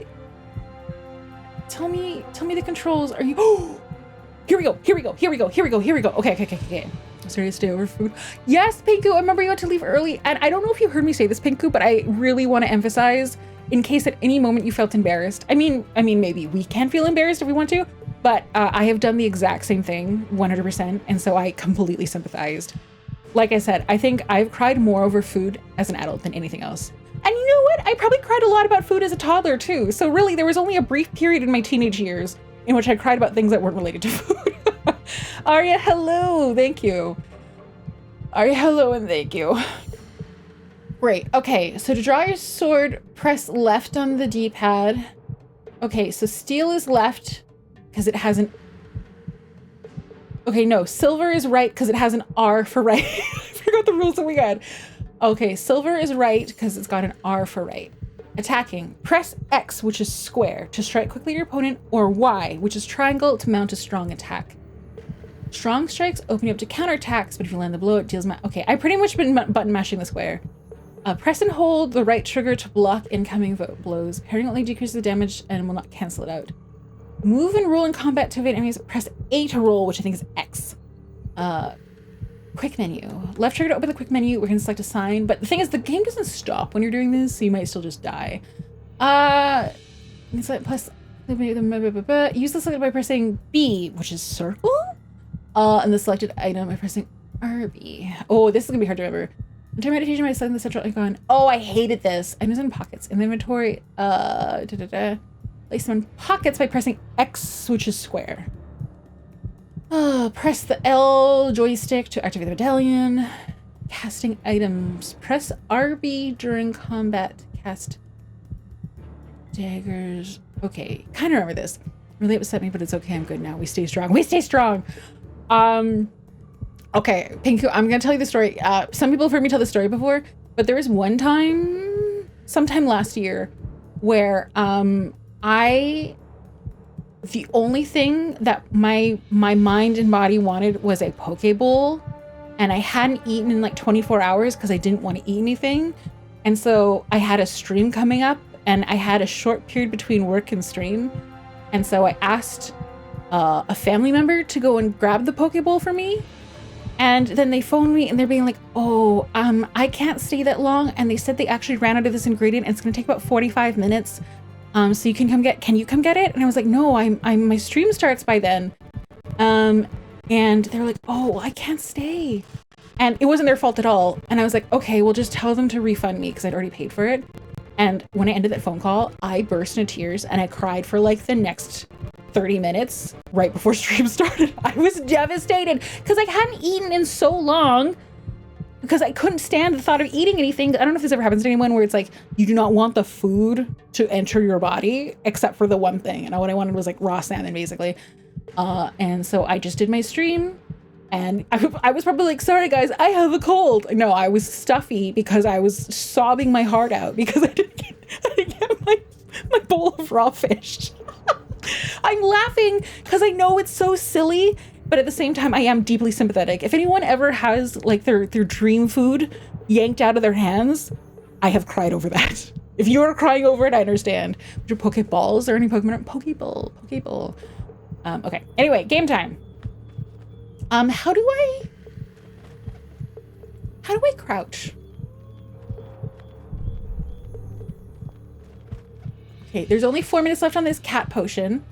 the controls. Are you? Oh, here we go. Okay. Sorry to stay over food. Yes, Pinku, I remember you had to leave early. And I don't know if you heard me say this, Pinku, but I really want to emphasize in case at any moment you felt embarrassed. I mean, maybe we can feel embarrassed if we want to, but I have done the exact same thing 100%. And so I completely sympathized. Like I said, I think I've cried more over food as an adult than anything else. And you know what? I probably cried a lot about food as a toddler too. So really, there was only a brief period in my teenage years in which I cried about things that weren't related to food. Arya, hello. Thank you. Arya, hello, and thank you. Great. Okay, so to draw your sword, press left on the D-pad. Okay, so steel is left because it has an... Okay, no, silver is right because it has an R for right. I forgot the rules that we had. Okay, silver is right because it's got an R for right. Attacking. Press X, which is square, to strike quickly your opponent, or Y, which is triangle, to mount a strong attack. Strong strikes open you up to counterattacks, but if you land the blow, it deals... Okay, I've pretty much been button mashing the square. Press and hold the right trigger to block incoming blows. Parrying only decreases the damage and will not cancel it out. Move and roll in combat to evade enemies. Press A to roll, which I think is X. Quick menu. Left trigger to open the quick menu. We're going to select a sign. But the thing is, the game doesn't stop when you're doing this, so you might still just die. It's like plus... Use the select by pressing B, which is circle. And the selected item by pressing RB. Oh, this is going to be hard to remember. Enter meditation by selecting the central icon. Oh, I hated this. Items in pockets. In the inventory. Place them in pockets by pressing X, which is square. Press the L joystick to activate the medallion. Casting items. Press RB during combat. Cast daggers. Okay, kind of remember this. Really upset me, but it's okay. I'm good now. We stay strong. We stay strong. Okay, Pinku, I'm gonna tell you the story. Some people have heard me tell the story before, but there was one time, sometime last year, where the only thing that my mind and body wanted was a poke bowl, and I hadn't eaten in like 24 hours because I didn't want to eat anything. And so I had a stream coming up and I had a short period between work and stream. And so I asked a family member to go and grab the poke bowl for me. And then they phoned me and they're being like, oh, I can't stay that long. And they said they actually ran out of this ingredient and it's gonna take about 45 minutes. So you can you come get it? And I was like, no, my stream starts by then. And they were like, oh, I can't stay. And it wasn't their fault at all. And I was like, okay, well just tell them to refund me because I'd already paid for it. And when I ended that phone call, I burst into tears and I cried for like the next 30 minutes right before stream started. I was devastated because I hadn't eaten in so long. because I couldn't stand the thought of eating anything. I don't know if this ever happens to anyone where it's like, you do not want the food to enter your body except for the one thing. And what I wanted was like raw salmon basically. And so I just did my stream and I was probably like, sorry guys, I have a cold. No, I was stuffy because I was sobbing my heart out because I didn't get my bowl of raw fish. I'm laughing because I know it's so silly, but at the same time, I am deeply sympathetic. If anyone ever has like their dream food yanked out of their hands, I have cried over that. If you're crying over it, I understand. Would you Pokeballs or any Pokemon? Pokeball. Okay. Anyway, game time. How do I crouch? Okay, there's only 4 minutes left on this cat potion.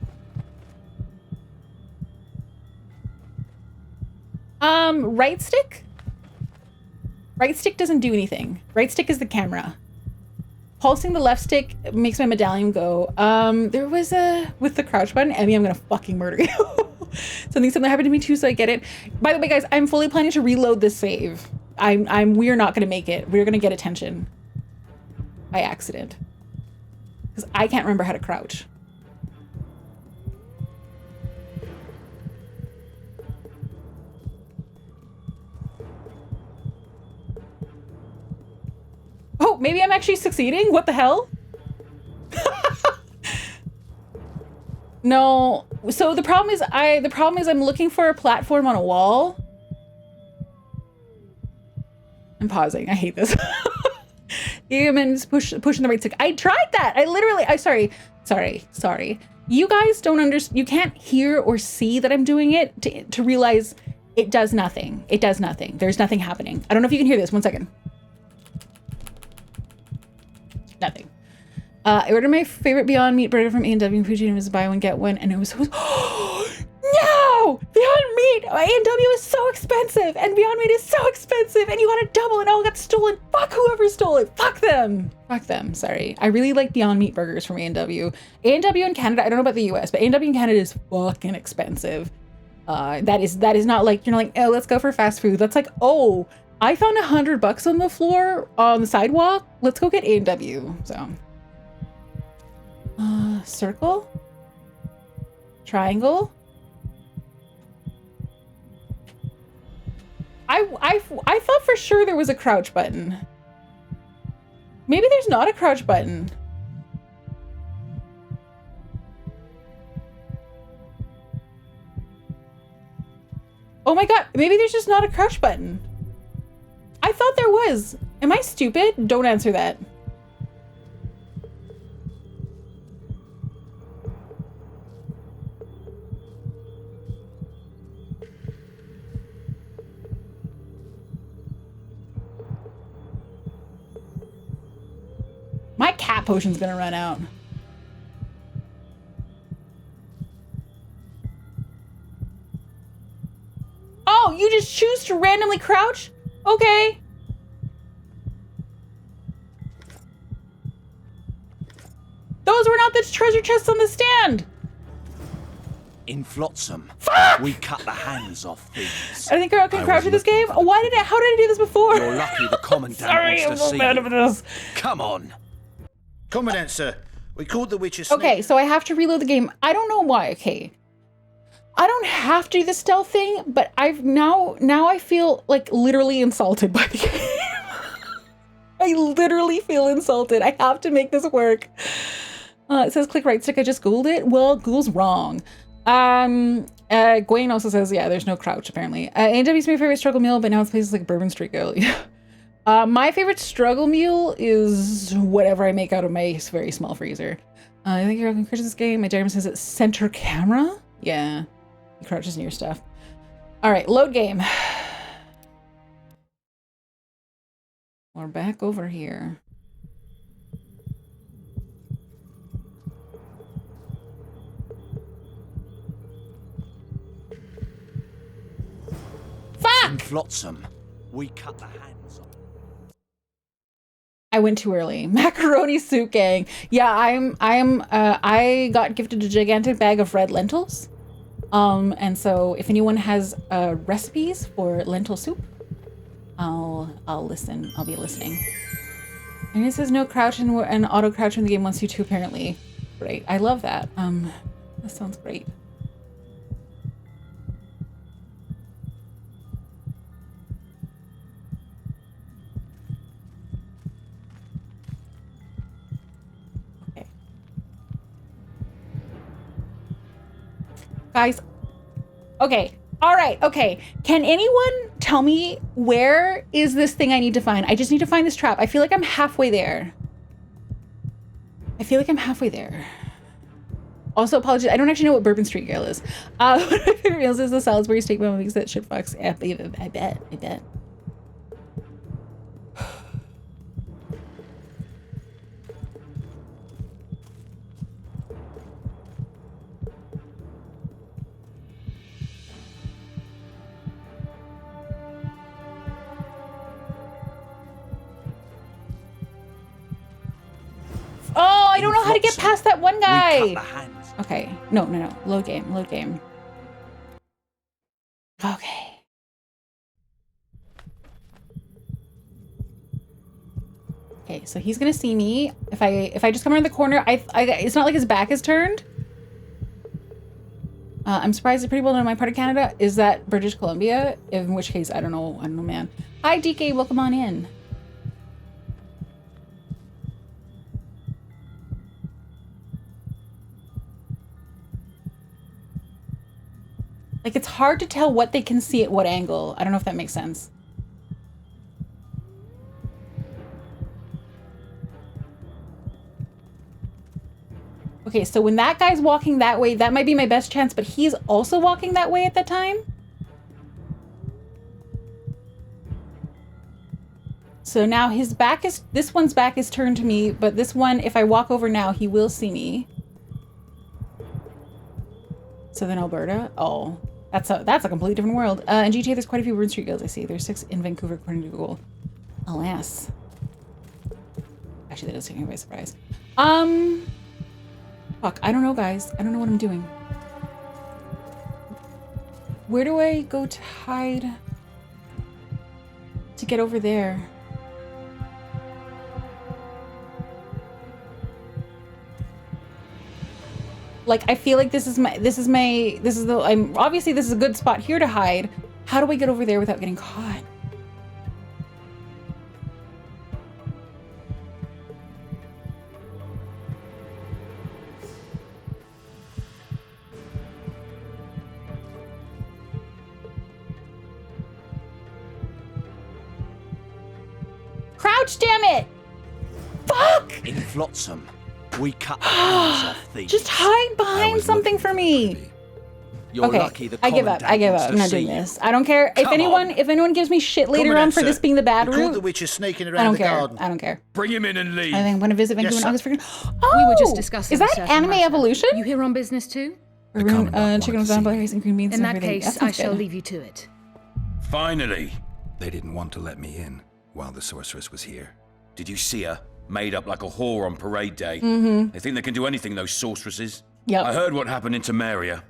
Right stick? Right stick doesn't do anything. Right stick is the camera. Pulsing the left stick makes my medallion go. There was with the crouch button, Emmy, I'm gonna fucking murder you. Something happened to me too, so I get it. By the way, guys, I'm fully planning to reload this save. We're not gonna make it. We're gonna get attention by accident. Because I can't remember how to crouch. Oh, maybe I'm actually succeeding? What the hell? No. So the problem is I'm looking for a platform on a wall. I'm pausing. I hate this. And pushing the right stick. I tried that. Sorry. You guys don't understand. You can't hear or see that I'm doing it to realize it does nothing. It does nothing. There's nothing happening. I don't know if you can hear this. 1 second. Nothing. I ordered my favorite Beyond Meat burger from A&W and Fuji, and it was buy one get one, and it was so no! Beyond Meat! A&W is so expensive, and Beyond Meat is so expensive, and you got a double and it all got stolen. Fuck whoever stole it. Fuck them. Fuck them. Sorry. I really like Beyond Meat burgers from A&W. A&W in Canada, I don't know about the US, but A&W in Canada is fucking expensive. That is not like, you're like, oh, let's go for fast food. That's like, oh, I found $100 on the floor on the sidewalk. Let's go get A&W. So, circle, triangle. I thought for sure there was a crouch button. Maybe there's not a crouch button. Oh my God, maybe there's just not a crouch button. I thought there was. Am I stupid? Don't answer that. My cat potion's gonna run out. Oh, you just choose to randomly crouch? Okay. Those were not the treasure chests on the stand. In Flotsam, Fuck! we cut the hands off thieves. I think I can crouch in this game. How did I do this before? You're lucky the commandant Sorry, I'm wants to so see mad you. over this. Come on. Commandant, sir. We called the witch a Okay, so I have to reload the game. I don't know why. Okay. I don't have to do the stealth thing, but now I feel like literally insulted by the game. I literally feel insulted. I have to make this work. It says click right stick. I just Googled it. Well, Google's wrong. Gwen also says, yeah, there's no crouch apparently. A&W's my favorite struggle meal, but now it's places like Bourbon Street Girl. My favorite struggle meal is whatever I make out of my very small freezer. I think you're welcome to this game. My diagram says it's center camera. Yeah. He crouches near stuff. All right, load game. We're back over here. Fuck! In Flotsam, we cut the hands off. I went too early. Macaroni soup gang. Yeah, I got gifted a gigantic bag of red lentils. And so if anyone has recipes for lentil soup, I'll listen. I'll be listening. And it says no crouch and auto crouch when the game wants you to, apparently. Great. I love that. That sounds great. Okay. Guys. Okay. All right. Okay. Can anyone tell me where is this thing I need to find? I just need to find this trap. I feel like I'm halfway there. Also, apologies. I don't actually know what Bourbon Street Girl is. One of my favorite meals is the Salisbury steak bun because that shit fucks. Yeah, I bet. Oh, I don't know how to get past that one guy. We cut the hands. Okay. No. Load game. Okay. Okay, so he's gonna see me. If I just come around the corner, it's not like his back is turned. I'm surprised it's pretty well known in my part of Canada. Is that British Columbia? In which case, I don't know, man. Hi, DK, welcome on in. Like, it's hard to tell what they can see at what angle. I don't know if that makes sense. Okay, so when that guy's walking that way, that might be my best chance, but he's also walking that way at that time. So now this one's back is turned to me, but this one, if I walk over now, he will see me. Southern Alberta? Oh. That's a completely different world. In GTA, there's quite a few Bourbon Street Guilds, I see. There's 6 in Vancouver, according to Google. Alas. Actually, that does take me by surprise. Fuck, I don't know, guys. I don't know what I'm doing. Where do I go to hide? To get over there? Like, I feel like obviously this is a good spot here to hide. How do I get over there without getting caught? Crouch, damn it! Fuck! In Flotsam, we cut the hands off thieves. Just hide behind something for me. You're okay, lucky the I give up. I'm not doing this. I don't care. If anyone gives me shit later on for this being the bad route, the witches sneaking around the garden. I don't care. Bring him in and leave. I think I'm going to visit Vancouver in August. Oh, we were just discussing. Is that Anime Evolution? You here on business too? Chicken with rice and green beans. In and that everything. case, I shall leave you to it. Finally! They didn't want to let me in while the sorceress was here. Did you see her? Made up like a whore on parade day. They think they can do anything, those sorceresses. Yep. I heard what happened in Temeria.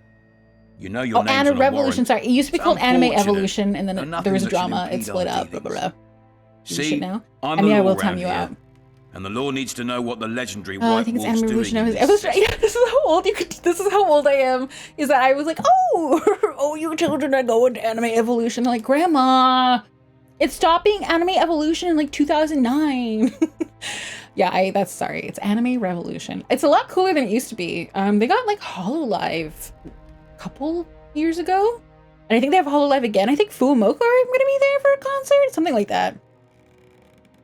You know your name's Anime on a Revolution. warrant. Sorry, it used to be It's called Anime unfortunate, Evolution, and then and there was nothing that should drama. It impede split our up. Blah, blah, dealings. blah. See, now? I'm I mean, the I law will time around you here, out. and the law needs to know what the legendary I White think it's Wolf's Anime doing. Revolution. in this Yeah, this is how old This is how old I am. Is that I was like, oh, you children are going to Anime Evolution. Like, Grandma, it stopped being Anime Evolution in like 2009. Yeah, it's Anime Revolution. It's a lot cooler than it used to be. They got like HoloLive a couple years ago. And I think they have HoloLive again. I think Fuumoku are going to be there for a concert. Something like that.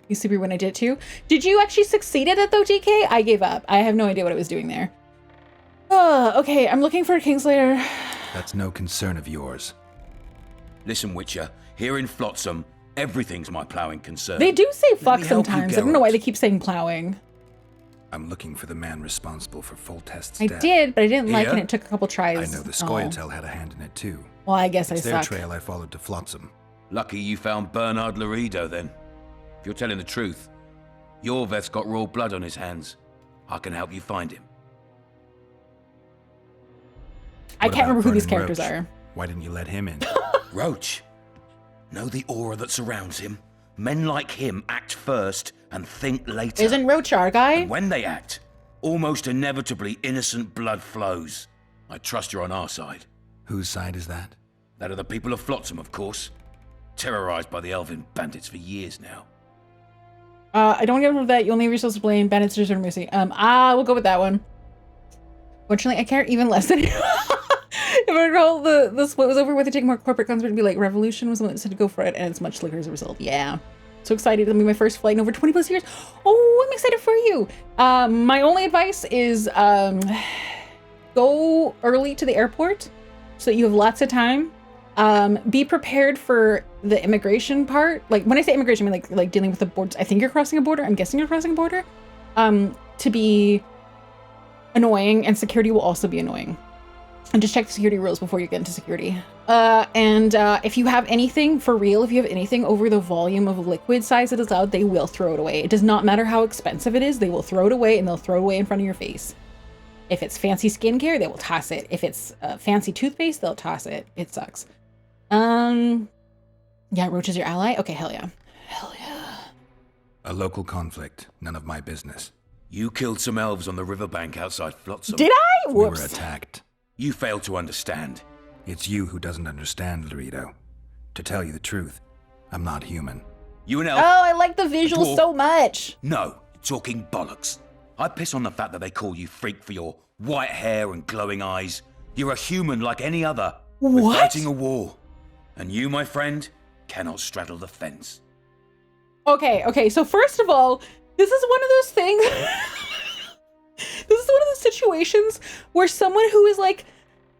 Used to be when I did it too. Did you actually succeed at it though, DK? I gave up. I have no idea what I was doing there. Okay, I'm looking for a Kingslayer. That's no concern of yours. Listen, Witcher, here in Flotsam, everything's my ploughing concern. They do say fuck me help you, sometimes. I don't know why Geralt. they keep saying plowing. I'm looking for the man responsible for Foltest's I death. did, but I didn't like it, Here? and it took a couple tries. I know the Scoia'tael had a hand in it too. Well, I guess It's I their suck. trail I followed to Flotsam. Lucky you found Bernard Laredo then. If you're telling the truth, Yorveth's got raw blood on his hands. I can help you find him. I What can't about remember who these Vernon characters Roche? are. Why didn't you let him in? Roach? Know the aura that surrounds him? Men like him act first and think later. Isn't Roach our guy? And when they act, almost inevitably innocent blood flows. I trust you're on our side. Whose side is that? That of the people of Flotsam, of course. Terrorized by the elven bandits for years now. I don't give him that. You only have yourselves to blame. Bandits deserve mercy. We'll go with that one. Fortunately, I care even less than you. If I recall, the split was over with to take more corporate concert and be like, Revolution was the one that said to go for it, and it's much slicker as a result. Yeah. So excited. It'll be my first flight in over 20 plus years. Oh, I'm excited for you. My only advice is go early to the airport so that you have lots of time. Be prepared for the immigration part. Like when I say immigration, I mean like dealing with the borders. I think you're crossing a border. I'm guessing you're crossing a border. To be annoying, and security will also be annoying. And just check the security rules before you get into security. If you have anything, for real, if you have anything over the volume of liquid size that is allowed, they will throw it away. It does not matter how expensive it is, they will throw it away, and they'll throw it away in front of your face. If it's fancy skincare, they will toss it. If it's fancy toothpaste, they'll toss it. It sucks. Yeah, Roach is your ally? Okay, hell yeah. Hell yeah. A local conflict, none of my business. You killed some elves on the riverbank outside Flotsam. Did I? We were Whoops. attacked. You failed to understand. It's you who doesn't understand, Laredo. To tell you the truth, I'm not human. You an Oh, elf? I like the visual Dwarf. so much. No, talking bollocks. I piss on the fact that they call you freak for your white hair and glowing eyes. You're a human like any other. We're What? fighting a war. And you, my friend, cannot straddle the fence. Okay, so first of all, this is one of those things. This is one of those situations where someone who is like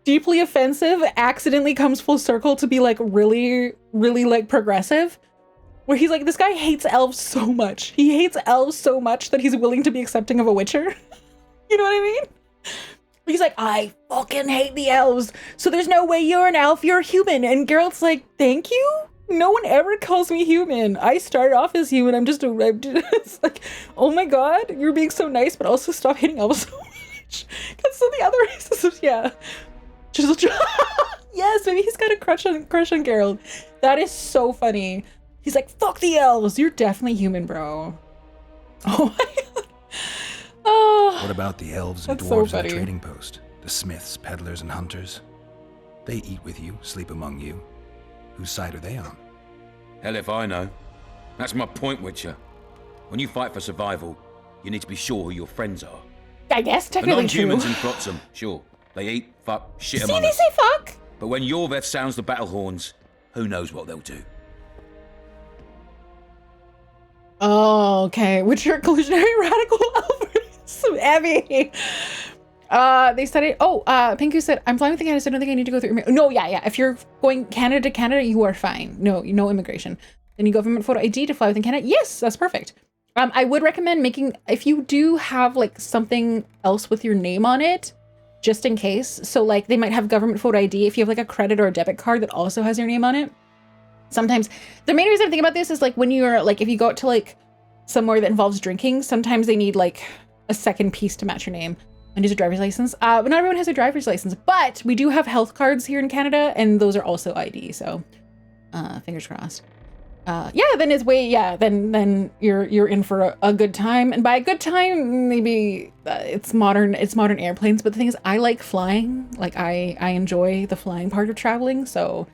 deeply offensive accidentally comes full circle to be like really, really like progressive. Where he's like, this guy hates elves so much. He hates elves so much that he's willing to be accepting of a witcher. You know what I mean? He's like, I fucking hate the elves. So there's no way you're an elf, you're a human. And Geralt's like, thank you? No one ever calls me human. I started off as human. I'm just it's like, oh my god, you're being so nice, but also stop hating elves so much. Because so the other races, yeah. Just yes, maybe he's got a crush on Geralt. That is so funny. He's like, fuck the elves. You're definitely human, bro. Oh my god. Oh, What about the elves and That's so dwarves at funny. the trading post? The smiths, peddlers, and hunters? They eat with you, sleep among you. Whose side are they on? Hell if I know. That's my point, Witcher. When you fight for survival, you need to be sure who your friends are. I guess The technically true. non-humans in Flotsam, sure. They eat, fuck, shit See, among they us. say fuck. But when Yorveth sounds the battle horns, who knows what they'll do. Oh, okay. Which are inclusionary radical alphas. Abby. They studied. Oh, Pinku said, I'm flying with the Canada, so I don't think I need to go through. No, yeah. If you're going Canada to Canada, you are fine. No immigration. Then you government photo ID to fly within Canada. Yes, that's perfect. I would recommend making, if you do have like something else with your name on it, just in case. So like they might have government photo ID if you have like a credit or a debit card that also has your name on it. Sometimes the main reason I think about this is like when you're like, if you go out to like somewhere that involves drinking, sometimes they need like a second piece to match your name and use a driver's license. But not everyone has a driver's license, but we do have health cards here in Canada and those are also ID. So fingers crossed. Then it's way, then you're in for a good time. And by a good time, maybe it's modern airplanes. But the thing is, I like flying. Like I enjoy the flying part of traveling. So,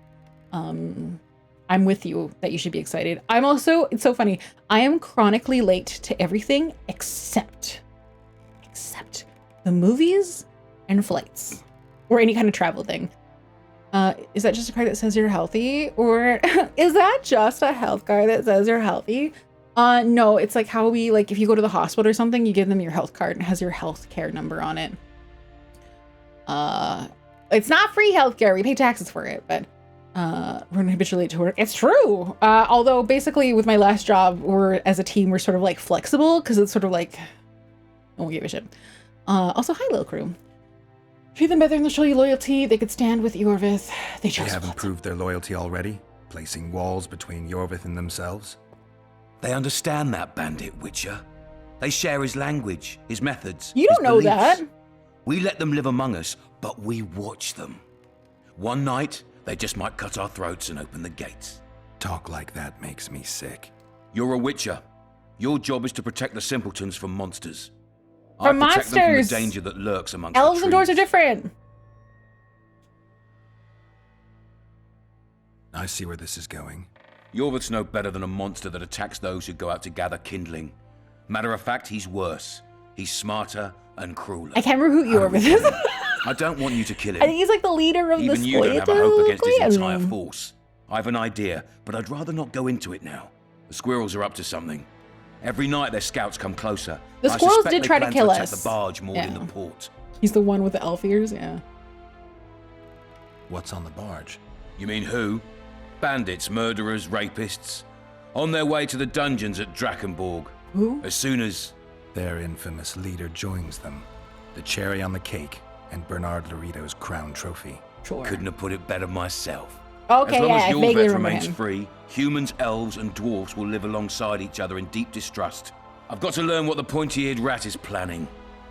I'm with you that you should be excited. I'm also, it's so funny. I am chronically late to everything except the movies and flights or any kind of travel thing. Is that just a card that says you're healthy? Or is that just a health card that says you're healthy? No, it's like how we, like if you go to the hospital or something, you give them your health card and it has your health care number on it. It's not free healthcare. We pay taxes for it, but we're habitually late to work. It's true. Although basically with my last job, as a team, we're sort of like flexible because it's sort of like, I won't give a shit. Also, hi, little crew. Treat them better and they'll show you loyalty. They could stand with Yorvith. They They chose haven't Flotsam. proved their loyalty already, placing walls between Yorvith and themselves. They understand that bandit, Witcher. They share his language, his methods. You his don't know beliefs. that. We let them live among us, but we watch them. One night, they just might cut our throats and open the gates. Talk like that makes me sick. You're a witcher. Your job is to protect the simpletons from monsters. From I protect them from monsters. the danger that lurks amongst Elves the and dwarves are trees. different. I see where this is going. Yorvith's no better than a monster that attacks those who go out to gather kindling. Matter of fact, he's worse. He's smarter and crueler. I can't remember who Yorvith is. I don't want you to kill him. I think he's like the leader of Even the you don't have a hope against his Squid entire Clan. force. I have an idea, but I'd rather not go into it now. The squirrels are up to something. Every night their scouts come closer. The I squirrels suspect did they try to plan kill attack us. the barge moored in Yeah. the port. He's the one with the elf ears, yeah. What's on the barge? You mean who? Bandits, murderers, rapists. On their way to the dungeons at Drakenborg. Who? As soon as... Their infamous leader joins them. The cherry on the cake and Bernard Laredo's crown trophy. Sure. Couldn't have put it better myself. Okay, As long yeah, I as vaguely Yorveth remember remains him. free, humans, elves, and dwarfs will live alongside each other in deep distrust. I've got to learn what the pointy-eared rat is planning.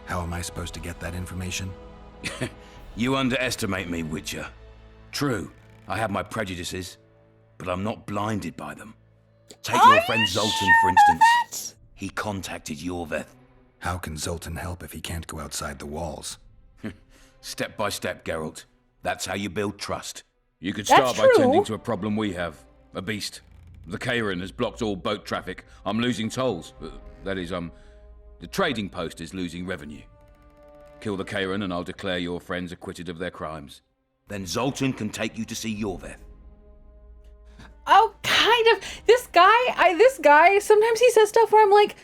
How am I supposed to get that information? You underestimate me, Witcher. True, I have my prejudices, but I'm not blinded by them. Take your friend Zoltan, for instance. He contacted Yorveth. How can Zoltan help if he can't go outside the walls? Step by step, Geralt. That's how you build trust. You could That's start by true. tending to a problem we have. A beast. The Kairin has blocked all boat traffic. I'm losing tolls. That is, the trading post is losing revenue. Kill the Kairin and I'll declare your friends acquitted of their crimes. Then Zoltan can take you to see Yorveth. Oh, kind of. This guy, sometimes he says stuff where I'm like,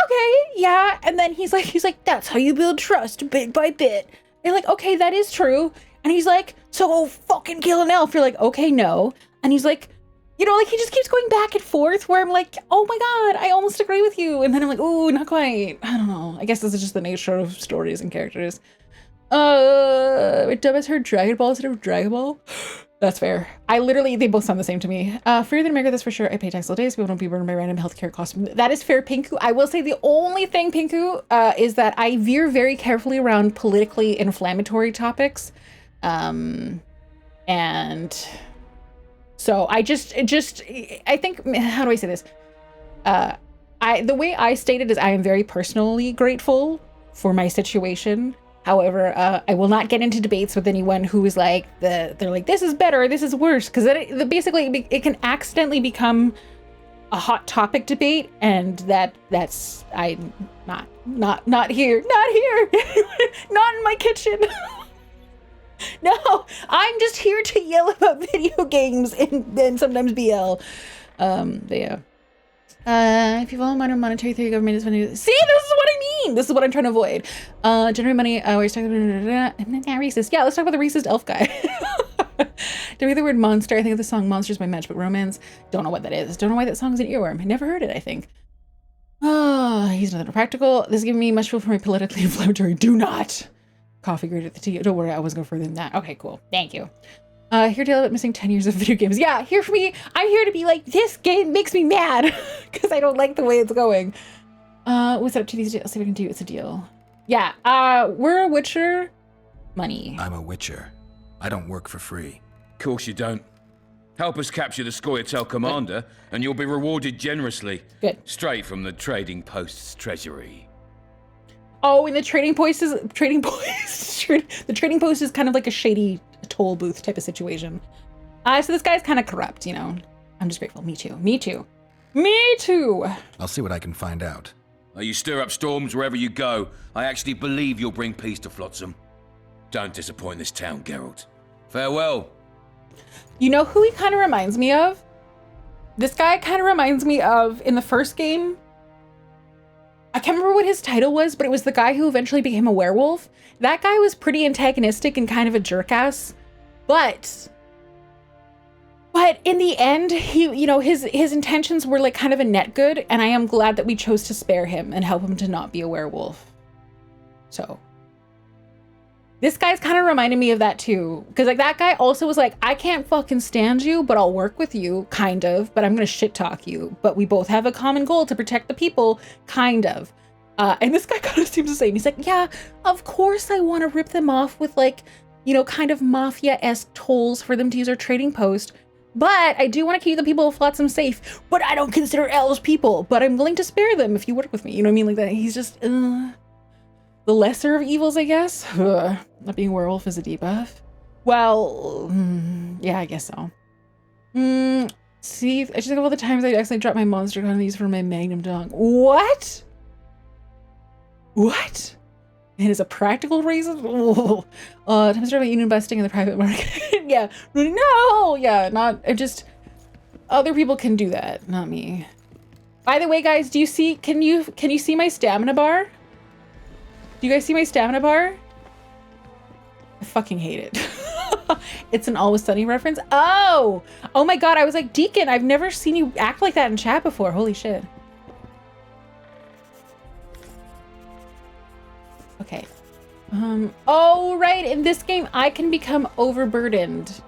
okay, yeah. And then he's like, that's how you build trust bit by bit. And like, okay, that is true. And he's like, so go fucking kill an elf. You're like, okay, no. And he's like, you know, like he just keeps going back and forth where I'm like, oh my God, I almost agree with you. And then I'm like, ooh, not quite. I don't know. I guess this is just the nature of stories and characters. Dub has heard Dragon Ball instead of Dragon Ball. That's fair. They both sound the same to me. Freer than America, that's for sure. I pay tax all days. People don't be burdened by random healthcare costs. That is fair, Pinku. I will say the only thing, Pinku, is that I veer very carefully around politically inflammatory topics. And so I I think, how do I say this? The way I state it is I am very personally grateful for my situation. However, I will not get into debates with anyone who is like, they're like, this is better, this is worse. Because basically it can accidentally become a hot topic debate. And that's, I'm not here, not in my kitchen. No, I'm just here to yell about video games and sometimes BL. But yeah. If you follow modern monetary theory, government is funding. See, this is what I mean. This is what I'm trying to avoid. Generate money. We're talking about racist. Yeah, let's talk about the racist elf guy. To read the word monster, I think of the song "Monsters" by Matchbook Romance. Don't know what that is. Don't know why that song is an earworm. I never heard it. I think. He's nothing practical. This is giving me much fuel for my politically inflammatory. Do not. Coffee grated the tea. Don't worry, I wasn't going further than that. Okay, cool. Thank you. Here to tell about missing 10 years of video games. Yeah, here for me. I'm here to be like, this game makes me mad because I don't like the way it's going. What's up to these deals? See if I can do it's a deal. Yeah, we're a Witcher. Money. I'm a Witcher. I don't work for free. Course you don't. Help us capture the Scoia'tael commander, and you'll be rewarded generously. Good. Straight from the trading post's treasury. Oh, and the trading post is the trading post is kind of like a shady toll booth type of situation. So this guy's kind of corrupt, you know. I'm just grateful. Me too. I'll see what I can find out. You stir up storms wherever you go. I actually believe you'll bring peace to Flotsam. Don't disappoint this town, Geralt. Farewell. You know who he kind of reminds me of? This guy kind of reminds me of in the first game. I can't remember what his title was, but it was the guy who eventually became a werewolf. That guy was pretty antagonistic and kind of a jerk-ass. But in the end, his intentions were like kind of a net good, and I am glad that we chose to spare him and help him to not be a werewolf. So this guy's kind of reminded me of that too. Because like that guy also was like, I can't fucking stand you, but I'll work with you, kind of, but I'm gonna shit talk you. But we both have a common goal to protect the people, kind of. And this guy kind of seems the same. He's like, yeah, of course I want to rip them off with like, kind of mafia-esque tolls for them to use our trading post. But I do want to keep the people of Flotsam safe. But I don't consider elves people. But I'm willing to spare them if you work with me. You know what I mean? Like that. He's just the lesser of evils, I guess. Not being a werewolf is a debuff. Well, yeah, I guess so. See, I just think of all the times I accidentally dropped my monster gun and these for my magnum dong. What? What? And as a practical reason? Oh, times about union busting in the private market. Yeah, no, yeah, not, I just, other people can do that, not me. By the way, guys, do you see, can you see my stamina bar? Do you guys see my stamina bar? I fucking hate it. It's an Always Sunny reference. Oh my God, I was like, Deacon, I've never seen you act like that in chat before. Holy shit. Okay. Oh, right. In this game, I can become overburdened.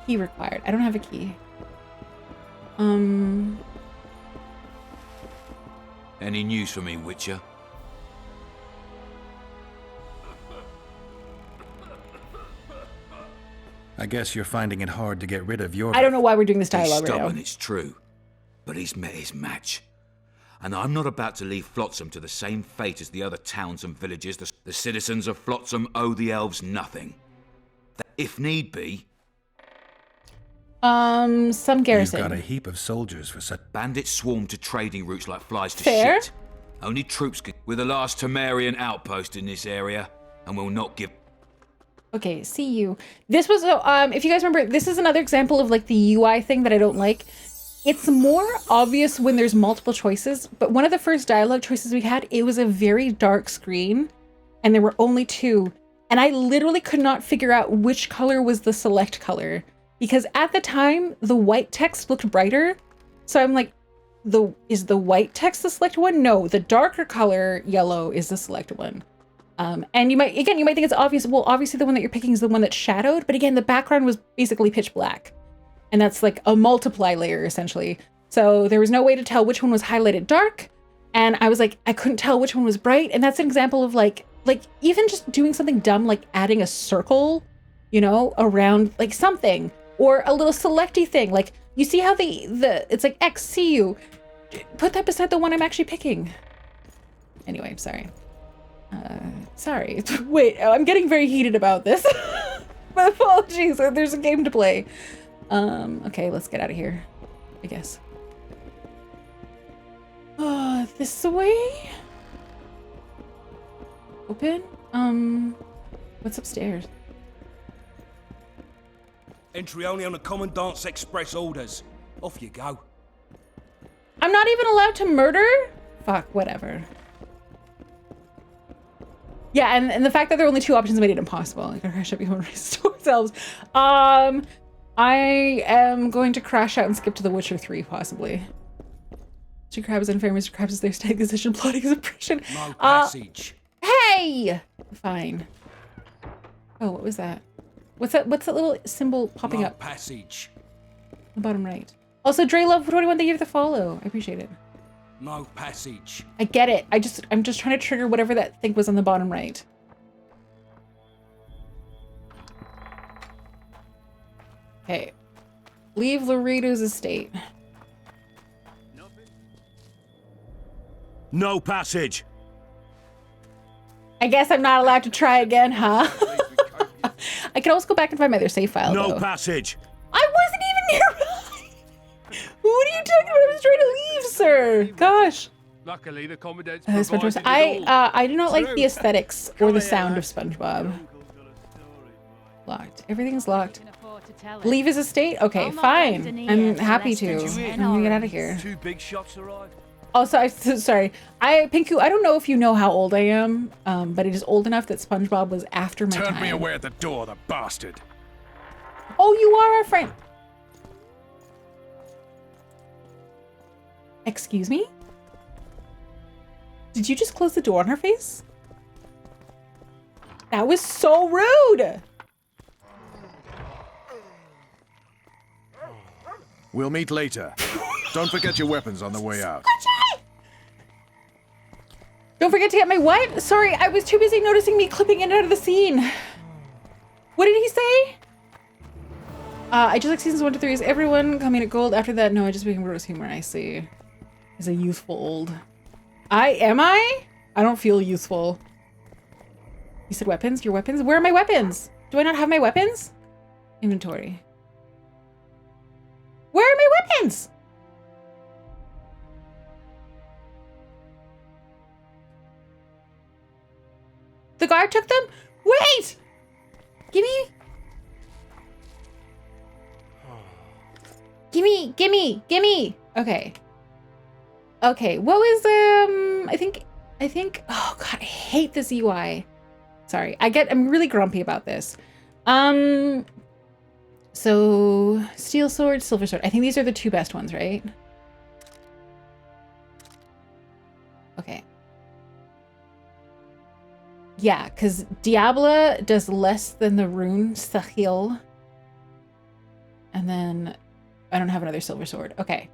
Key required. I don't have a key. Any news for me, Witcher? I guess you're finding it hard to get rid of your... I don't know why we're doing this He's dialogue right stubborn, now. it's true. But he's met his match. And I'm not about to leave Flotsam to the same fate as the other towns and villages. The citizens of Flotsam owe the elves nothing. If need be... Some garrison. You've got a heap of soldiers for such... Bandits swarm to trading routes like flies to Fair. shit. Only troops can... We're the last Temerian outpost in this area, and will not give... Okay, see you. This was, if you guys remember, this is another example of like the UI thing that I don't like. It's more obvious when there's multiple choices, but one of the first dialogue choices we had, it was a very dark screen and there were only two. And I literally could not figure out which color was the select color because at the time the white text looked brighter. So I'm like, is the white text the select one? No, the darker color yellow is the select one. And you might think it's obvious. Well, obviously the one that you're picking is the one that's shadowed, but again, the background was basically pitch black. And that's like a multiply layer essentially. So there was no way to tell which one was highlighted dark. And I was like, I couldn't tell which one was bright. And that's an example of like even just doing something dumb, like adding a circle, you know, around like something or a little selecty thing. Like you see how it's like X, see you, put that beside the one I'm actually picking. Anyway, sorry. Sorry. Wait, I'm getting very heated about this. My apologies. There's a game to play. Okay, let's get out of here, I guess. This way? Open? What's upstairs? Entry only on the Commandant's express orders. Off you go. I'm not even allowed to murder? Fuck, whatever. Yeah, and the fact that there are only two options made it impossible. Like, I should be able to restore ourselves. I am going to crash out and skip to The Witcher 3, possibly. Mr. Krabs is unfair. Mr. Krabs is there staying position, plotting his oppression. No passage. Hey! Fine. Oh, what was that? What's that little symbol popping No up? passage. The bottom right. Also, Dre Love 21, thank you for the follow. I appreciate it. No passage. I get it. I'm just trying to trigger whatever that thing was on the bottom right. Okay. Leave Laredo's estate. No passage. I guess I'm not allowed to try again, huh? I can also go back and find my other save file, No though. passage. I wasn't even nearby! What are you talking about? I was trying to leave, sir! Gosh. Luckily, the commandant's SpongeBob. I do not like the aesthetics or the sound of SpongeBob. Locked. Everything's locked. Leave his estate? Okay, fine. I'm happy to. I'm gonna get out of here. 2 big shots arrived. Also, sorry. Pinku, I don't know if you know how old I am, but it is old enough that SpongeBob was after my time. Turned me away at the door, the bastard. Oh, you are our friend. Excuse me? Did you just close the door on her face? That was so rude. We'll meet later. Don't forget your weapons on the way out. Don't forget to get my what? Sorry, I was too busy noticing me clipping in and out of the scene. What did he say? I just like seasons 1 to 3. Is everyone coming at gold after that? No, I just became gross humor. I see. Is a youthful old. Am I? I don't feel youthful. You said weapons? Your weapons? Where are my weapons? Do I not have my weapons? Inventory. Where are my weapons? The guard took them? Wait! Gimme! Okay. Okay, what was, I think, oh god, I hate this UI. Sorry, I'm really grumpy about this. So, steel sword, silver sword. I think these are the 2 best ones, right? Okay. Yeah, because Diabla does less than the rune Sahil. And then I don't have another silver sword. Okay.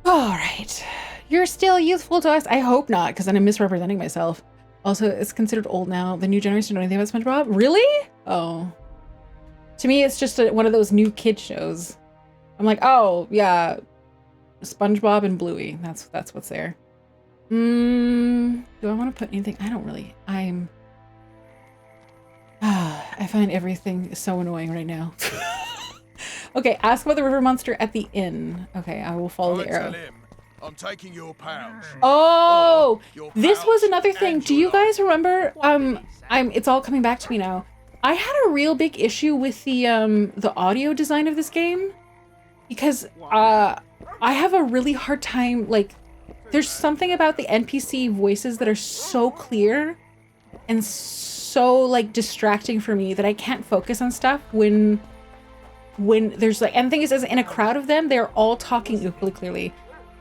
All right. You're still youthful to us? I hope not, because then I'm misrepresenting myself. Also, it's considered old now. The new generation don't know anything about SpongeBob? Really? Oh. To me, it's just one of those new kid shows. I'm like, oh, yeah. SpongeBob and Bluey. That's what's there. Do I want to put anything? I don't really. I find everything so annoying right now. Okay, ask about the river monster at the inn. Okay, I will follow the arrow. I'm taking your pouch. Oh, this was another thing. Do you guys remember? It's all coming back to me now. I had a real big issue with the audio design of this game because I have a really hard time, like, there's something about the NPC voices that are so clear and so like distracting for me that I can't focus on stuff when there's like, and the thing is, as in a crowd of them, they're all talking equally clearly.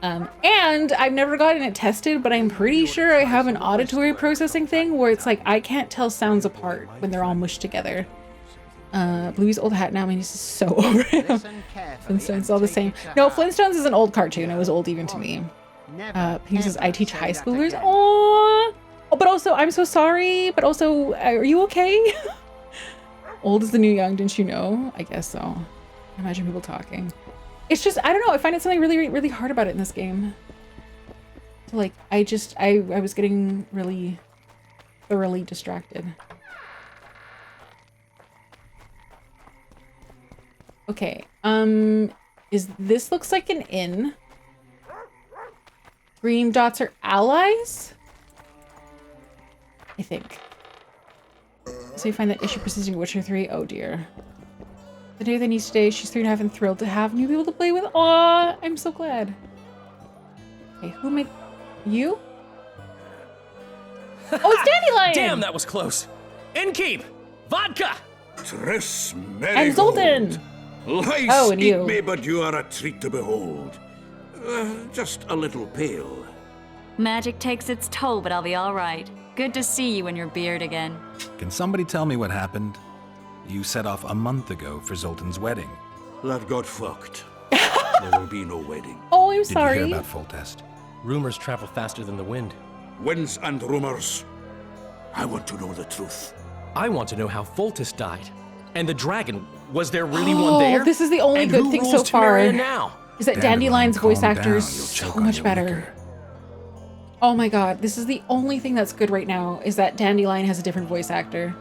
And I've never gotten it tested, but I'm pretty sure I have an auditory processing thing where it's like I can't tell sounds apart when they're all mushed together. Bluey's old hat now, man, he's just so over him. Flintstones all the same. No, Flintstones is an old cartoon. It was old even to me. He says, I teach high schoolers. Aww. Oh, but also, I'm so sorry. But also, are you okay? Old is the new young, didn't you know? I guess so. Imagine people talking. It's just, I don't know. I find it something really, really hard about it in this game. So, like, I was getting really thoroughly distracted. Okay. This looks like an inn. Green dots are allies? I think. So you find that issue persisting in Witcher 3? Oh dear. The day they need today, she's 3.5 and thrilled to have new people to play with. Aw, I'm so glad. Okay, who am I? You? Oh, it's Dandelion! Damn, that was close. Innkeep! Vodka! Triss And Zoltan! Lice Oh, and eat you. me, but you are a treat to behold. Just a little pale. Magic takes its toll, but I'll be all right. Good to see you in your beard again. Can somebody tell me what happened? You set off a month ago for Zoltan's wedding. That got fucked. There will be no wedding. Oh, I'm Did sorry. you hear about Foltest? Rumors travel faster than the wind. Winds and rumors. I want to know the truth. I want to know how Foltest died. And the dragon, was there really one there? This is the only and good who thing rules so far. Temeria now? Is that Dandelion's voice calm actor is down, you'll so choke on much your better. liquor. Oh my god, this is the only thing that's good right now, is that Dandelion has a different voice actor.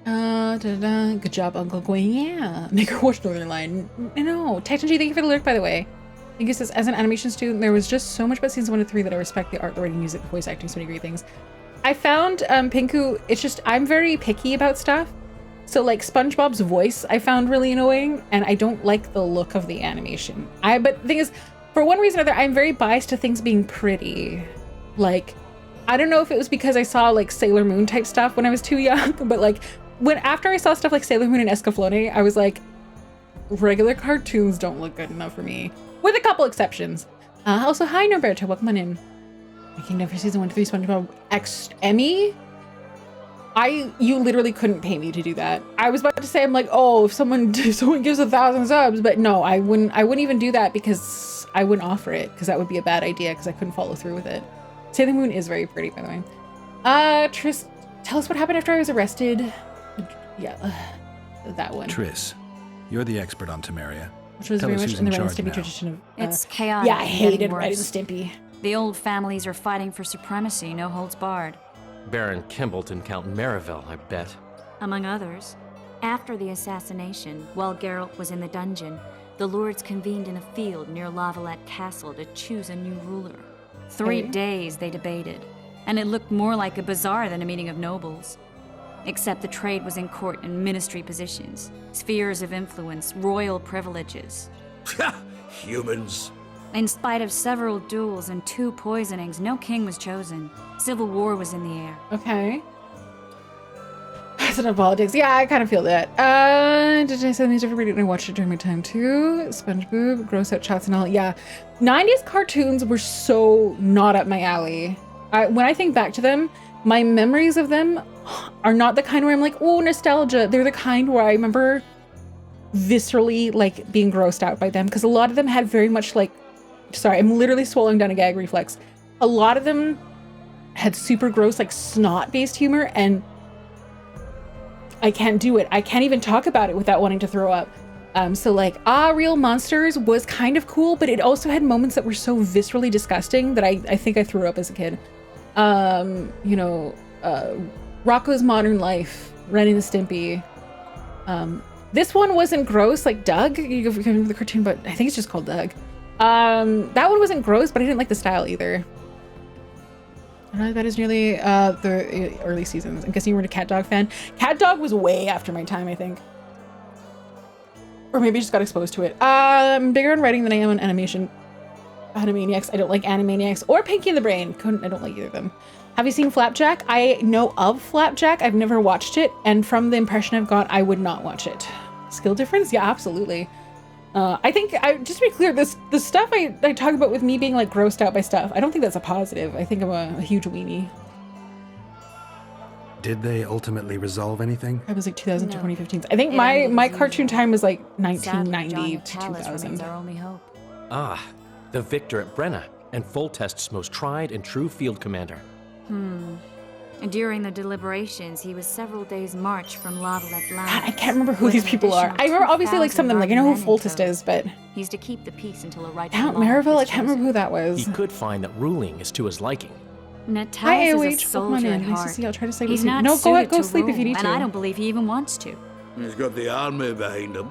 Good job, Uncle Gwen. Yeah. Make her watch Northern Line. No. Technology, thank you for the lyric, by the way. I think it says, as an animation student, there was just so much about seasons 1 to 3 that I respect the art, the writing, music, the voice acting, so many great things. I found, Pinku, it's just, I'm very picky about stuff. So like SpongeBob's voice, I found really annoying, and I don't like the look of the animation. But the thing is, for one reason or other, I'm very biased to things being pretty. Like, I don't know if it was because I saw like Sailor Moon type stuff when I was too young, but like, after I saw stuff like Sailor Moon and Escaflowne, I was like, regular cartoons don't look good enough for me, with a couple exceptions. Also, hi Norberto, welcome on in. Making up for season 1 to 3 SpongeBob X Emmy. You literally couldn't pay me to do that. I was about to say, I'm like, oh, if someone gives 1,000 subs, but no, I wouldn't even do that because I wouldn't offer it, because that would be a bad idea because I couldn't follow through with it. Sailor Moon is very pretty, by the way. Triss, tell us what happened after I was arrested. Yeah, that one. Triss, You're the expert on Temeria. Which was Tell very us much who's in the in Ren and charge Stimpy now. tradition of... It's chaotic. Yeah, I and hated getting Ren and worse. Stimpy. The old families are fighting for supremacy, no holds barred. Baron Kimball and Count Marivelle, I bet. Among others. After the assassination, while Geralt was in the dungeon, the lords convened in a field near Lavalette Castle to choose a new ruler. 3 days they debated, and it looked more like a bazaar than a meeting of nobles. Except the trade was in court and ministry positions, spheres of influence, royal privileges. Humans. In spite of several duels and 2 poisonings, no king was chosen. Civil war was in the air. Okay. It's enough politics. Yeah, I kind of feel that. Did I send these to everybody? I watched it during my time too. SpongeBob, gross out shots and all. Yeah. 90s cartoons were so not up my alley. When I think back to them, my memories of them are not the kind where I'm like, oh, nostalgia. They're the kind where I remember viscerally like being grossed out by them, because a lot of them had very much like, sorry, I'm literally swallowing down a gag reflex. A lot of them had super gross, like snot-based humor, and I can't do it. I can't even talk about it without wanting to throw up. So like, Real Monsters was kind of cool, but it also had moments that were so viscerally disgusting that I think I threw up as a kid. You know, Rocko's Modern Life, Ren and Stimpy. This one wasn't gross, like Doug. You can remember the cartoon, but I think it's just called Doug. That one wasn't gross, but I didn't like the style either. I don't know if that is nearly the early seasons. I'm guessing you were a Cat Dog fan. Cat Dog was way after my time, I think. Or maybe I just got exposed to it. I'm bigger on writing than I am on animation. Animaniacs. I don't like Animaniacs or Pinky and the Brain. I don't like either of them. Have you seen Flapjack? I know of Flapjack. I've never watched it. And from the impression I've got, I would not watch it. Skill difference? Yeah, absolutely. I think, just to be clear, the stuff I talk about with me being like grossed out by stuff, I don't think that's a positive. I think I'm a huge weenie. Did they ultimately resolve anything? I was like 2000 to 2015. I think my cartoon time was like 1990 to 2000. Our only hope. Ah, the victor at Brenna, and Foltest's most tried and true field commander. During the deliberations, he was several days' march from Lavalette Land. God, I can't remember who these people are. I remember obviously like some of them, like I know who Foltest is, but He's to keep the peace until a right Count Marivelle, I can't remember who that was. He could find that ruling is to his liking. Hi, Natalis AOH. is a Welcome on soldier in. at Nice to heart. see you. I'll try to sleep He's with you. not No, suited go to sleep if you rule, need to. and I don't believe he even wants to. He's got the army behind him.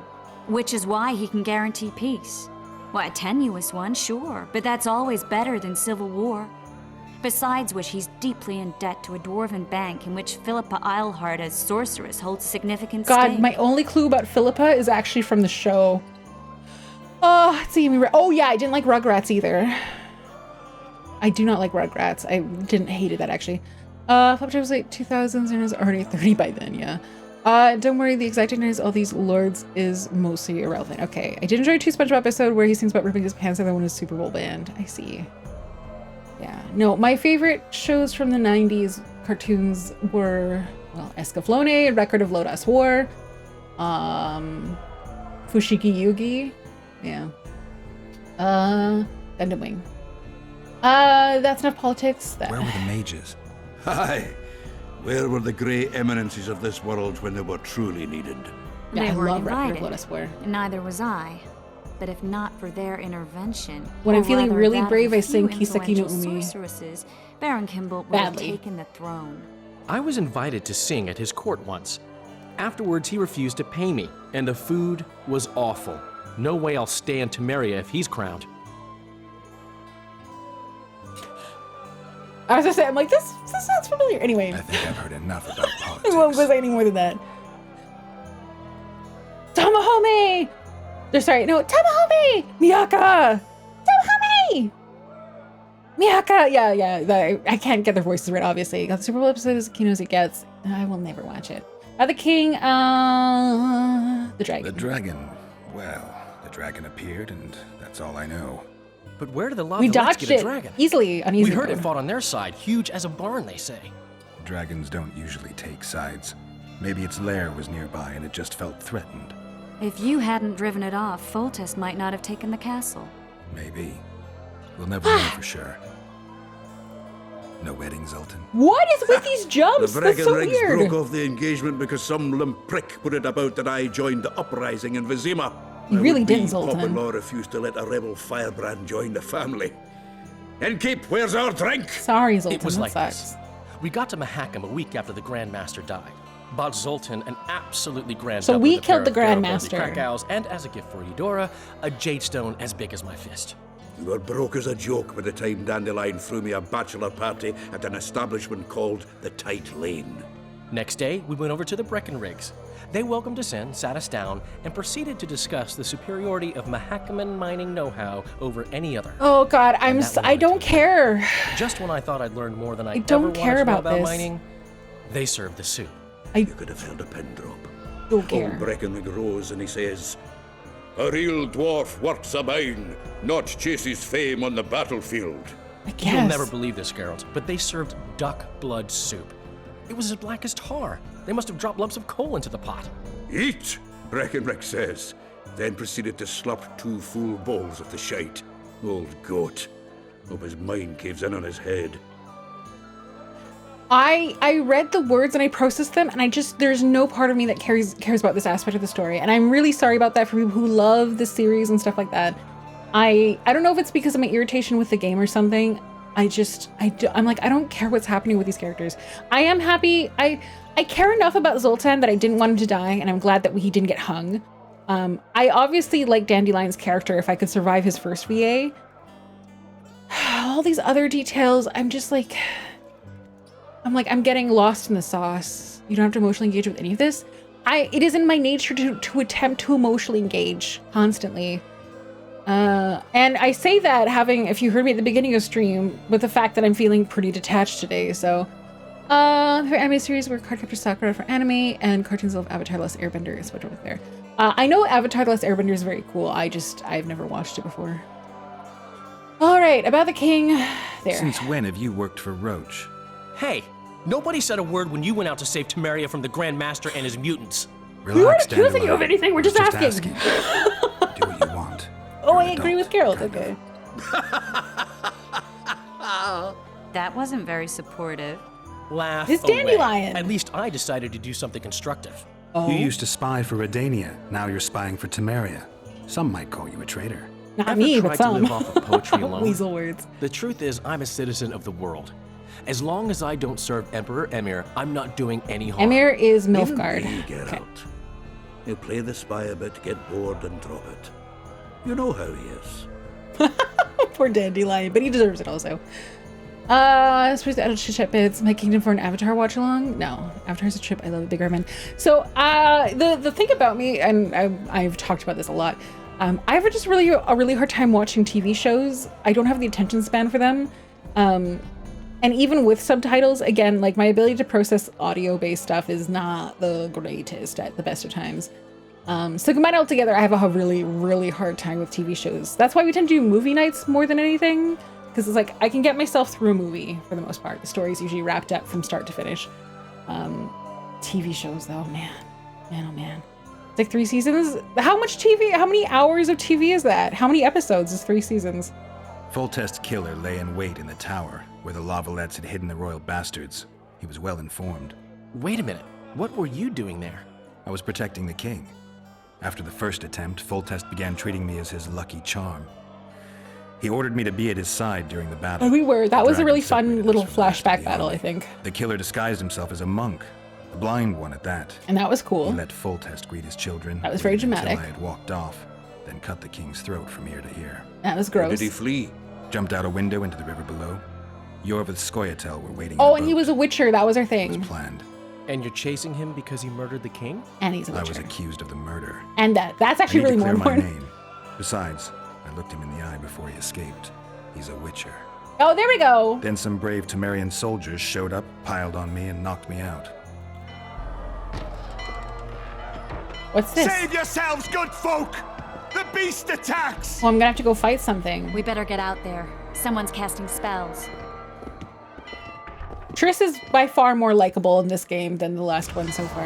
Which is why he can guarantee peace. Why, a tenuous one, sure, but that's always better than civil war. Besides which, he's deeply in debt to a dwarven bank in which Philippa Eilhart as sorceress holds significant God, stake. my only clue about Philippa is actually from the show. Oh, it's Amy. Oh yeah, I didn't like Rugrats either. I do not like Rugrats. I didn't hated that actually. Flapjack was like 2000s and it was already 30 by then, yeah. Don't worry, the exact identity of all these lords is mostly irrelevant. Okay, I did enjoy 2 SpongeBob episode where he sings about ripping his pants and the one is Super Bowl band. I see. Yeah, no, my favorite shows from the 90s cartoons were, well, Escaflowne, Record of Lodoss War, Fushigi Yugi, yeah, Gundam Wing. That's enough politics. Where were the mages? Aye. Where were the grey eminences of this world when they were truly needed? Yeah, They I weren't love Record invited. of Lodoss War. Neither was I. But if not for their intervention, When or I'm feeling rather really that of brave, a I sing few Kiseki no influential Umi. sorceresses, Baron Kimball would have Badly. taken the throne. I was invited to sing at his court once. Afterwards, he refused to pay me, and the food was awful. No way I'll stay in Temeria if he's crowned. I was gonna say, I'm like, this sounds familiar. Anyway, I think I've heard enough about I politics. won't say any more than that. Tamahome! Sorry, no, Tamahome! Miyaka! Tamahome! Miyaka! Yeah, I can't get their voices right, obviously. Got the Super Bowl episode as keen as it gets. I will never watch it. The King, the Dragon. The dragon. Well, the dragon appeared, and that's all I know. But where did the We Lavalettes dodged get a it dragon? easily on easy We heard mode. it fought on their side, huge as a barn, they say. Dragons don't usually take sides. Maybe its lair was nearby and it just felt threatened. If you hadn't driven it off, Foltest might not have taken the castle. Maybe. We'll never know for sure. No wedding, Zoltan. What is with these jumps? The That's so Breckenrigs weird. broke off the engagement because some limp prick put it about that I joined the uprising in Vizima. You I really would-be didn't, Zoltan. Papa-in-law refused to let a rebel firebrand join the family. Innkeep, where's our drink? Sorry, Zoltan. It was that like sucks. this. We got to Mahakam a week after the Grand Master died. Bought Zoltan an absolutely grand So double we with a pair killed the of Grand Garibaldi Master. Krakau's, and as a gift for Eudora, a jade stone as big as my fist. You were broke as a joke by the time Dandelion threw me a bachelor party at an establishment called the Tight Lane. Next day, we went over to the Breckenrigs. They welcomed us in, sat us down, and proceeded to discuss the superiority of Mahakaman mining know-how over any other. Oh God, I don't care. Just when I thought I'd learned more than I don't ever care wanted to know about about this. mining, they served the soup. You could have held a pin drop. Don't care. Old Breckenrig rose and he says, "A real dwarf works a mine, not chases fame on the battlefield." I guess. You'll never believe this, Geralt, but they served duck blood soup. It was as black as tar. They must have dropped lumps of coal into the pot. "Eat," Breckenrig says, then proceeded to slurp 2 full bowls of the shite. Old goat. Hope his mind caves in on his head. I read the words and I processed them, and there's no part of me that cares about this aspect of the story, and I'm really sorry about that for people who love the series and stuff like that. I don't know if it's because of my irritation with the game or something. I'm like, I don't care what's happening with these characters. I am happy. I care enough about Zoltan that I didn't want him to die, and I'm glad that he didn't get hung. I obviously like Dandelion's character if I could survive his first VA. All these other details, I'm getting lost in the sauce. You don't have to emotionally engage with any of this. It is in my nature to attempt to emotionally engage constantly. And I say that if you heard me at the beginning of stream, with the fact that I'm feeling pretty detached today. So, for anime series were Cardcaptor Sakura for anime and cartoons of Avatar: The Last Airbender is what over there. I know Avatar: The Last Airbender is very cool. I've never watched it before. All right, about the king. There. Since when have you worked for Roach? Hey, nobody said a word when you went out to save Temeria from the Grand Master and his mutants. We weren't accusing you of anything. We're just asking. Do what you want. Oh, I agree with Geralt. Okay. That wasn't very supportive. Laugh It's away. Dandelion. At least I decided to do something constructive. Oh. You used to spy for Redania. Now you're spying for Temeria. Some might call you a traitor. Not Ever me, tried but to some. live off of poetry alone? Weasel words. The truth is, I'm a citizen of the world. As long as I don't serve Emperor Emir, I'm not doing any harm. Emir is Even Milfgard. me, Geralt. He'll play the spy a bit, get bored, and drop it. You know how he is. Poor Dandelion, but he deserves it also. Supposed to add chit bits. My kingdom for an Avatar watch along? No, Avatar's a trip. I love the bigger men. So the thing about me, and I've talked about this a lot. I have just a really hard time watching TV shows. I don't have the attention span for them. And even with subtitles, again, like my ability to process audio-based stuff is not the greatest at the best of times. So combine it all together, I have a really, really hard time with TV shows. That's why we tend to do movie nights more than anything. Because it's like, I can get myself through a movie for the most part. The story's usually wrapped up from start to finish. TV shows though, man, oh man. It's like 3 seasons? How much TV, how many hours of TV is that? How many episodes is 3 seasons? Foltest's killer lay in wait in the tower, where the Lavalettes had hidden the royal bastards. He was well informed. Wait a minute. What were you doing there? I was protecting the king. After the first attempt, Foltest began treating me as his lucky charm. He ordered me to be at his side during the battle. And we were. That was a Dragon really fun separated little us from the rest of flashback the battle, army. I think. The killer disguised himself as a monk, a blind one at that. And that was cool. He let Foltest greet his children. That was very waited until dramatic. I had walked off, then cut the king's throat from ear to ear. That was Or gross. did he flee? Jumped out a window into the river below. Yorvith Skoyatel were waiting. Oh, in a and he boat. was a witcher. That was our It thing. was planned. And you're chasing him because he murdered the king? And he's a I was witcher. accused of the murder. And that's I actually need really to more clear my important. name. Besides, I looked him in the eye before he escaped. He's a witcher. Oh, there we go. Then some brave Temerian soldiers showed up, piled on me, and knocked me out. What's this? Save yourselves, good folk! The beast attacks! Well, I'm gonna have to go fight something. We better get out there. Someone's casting spells. Triss is by far more likable in this game than the last one so far.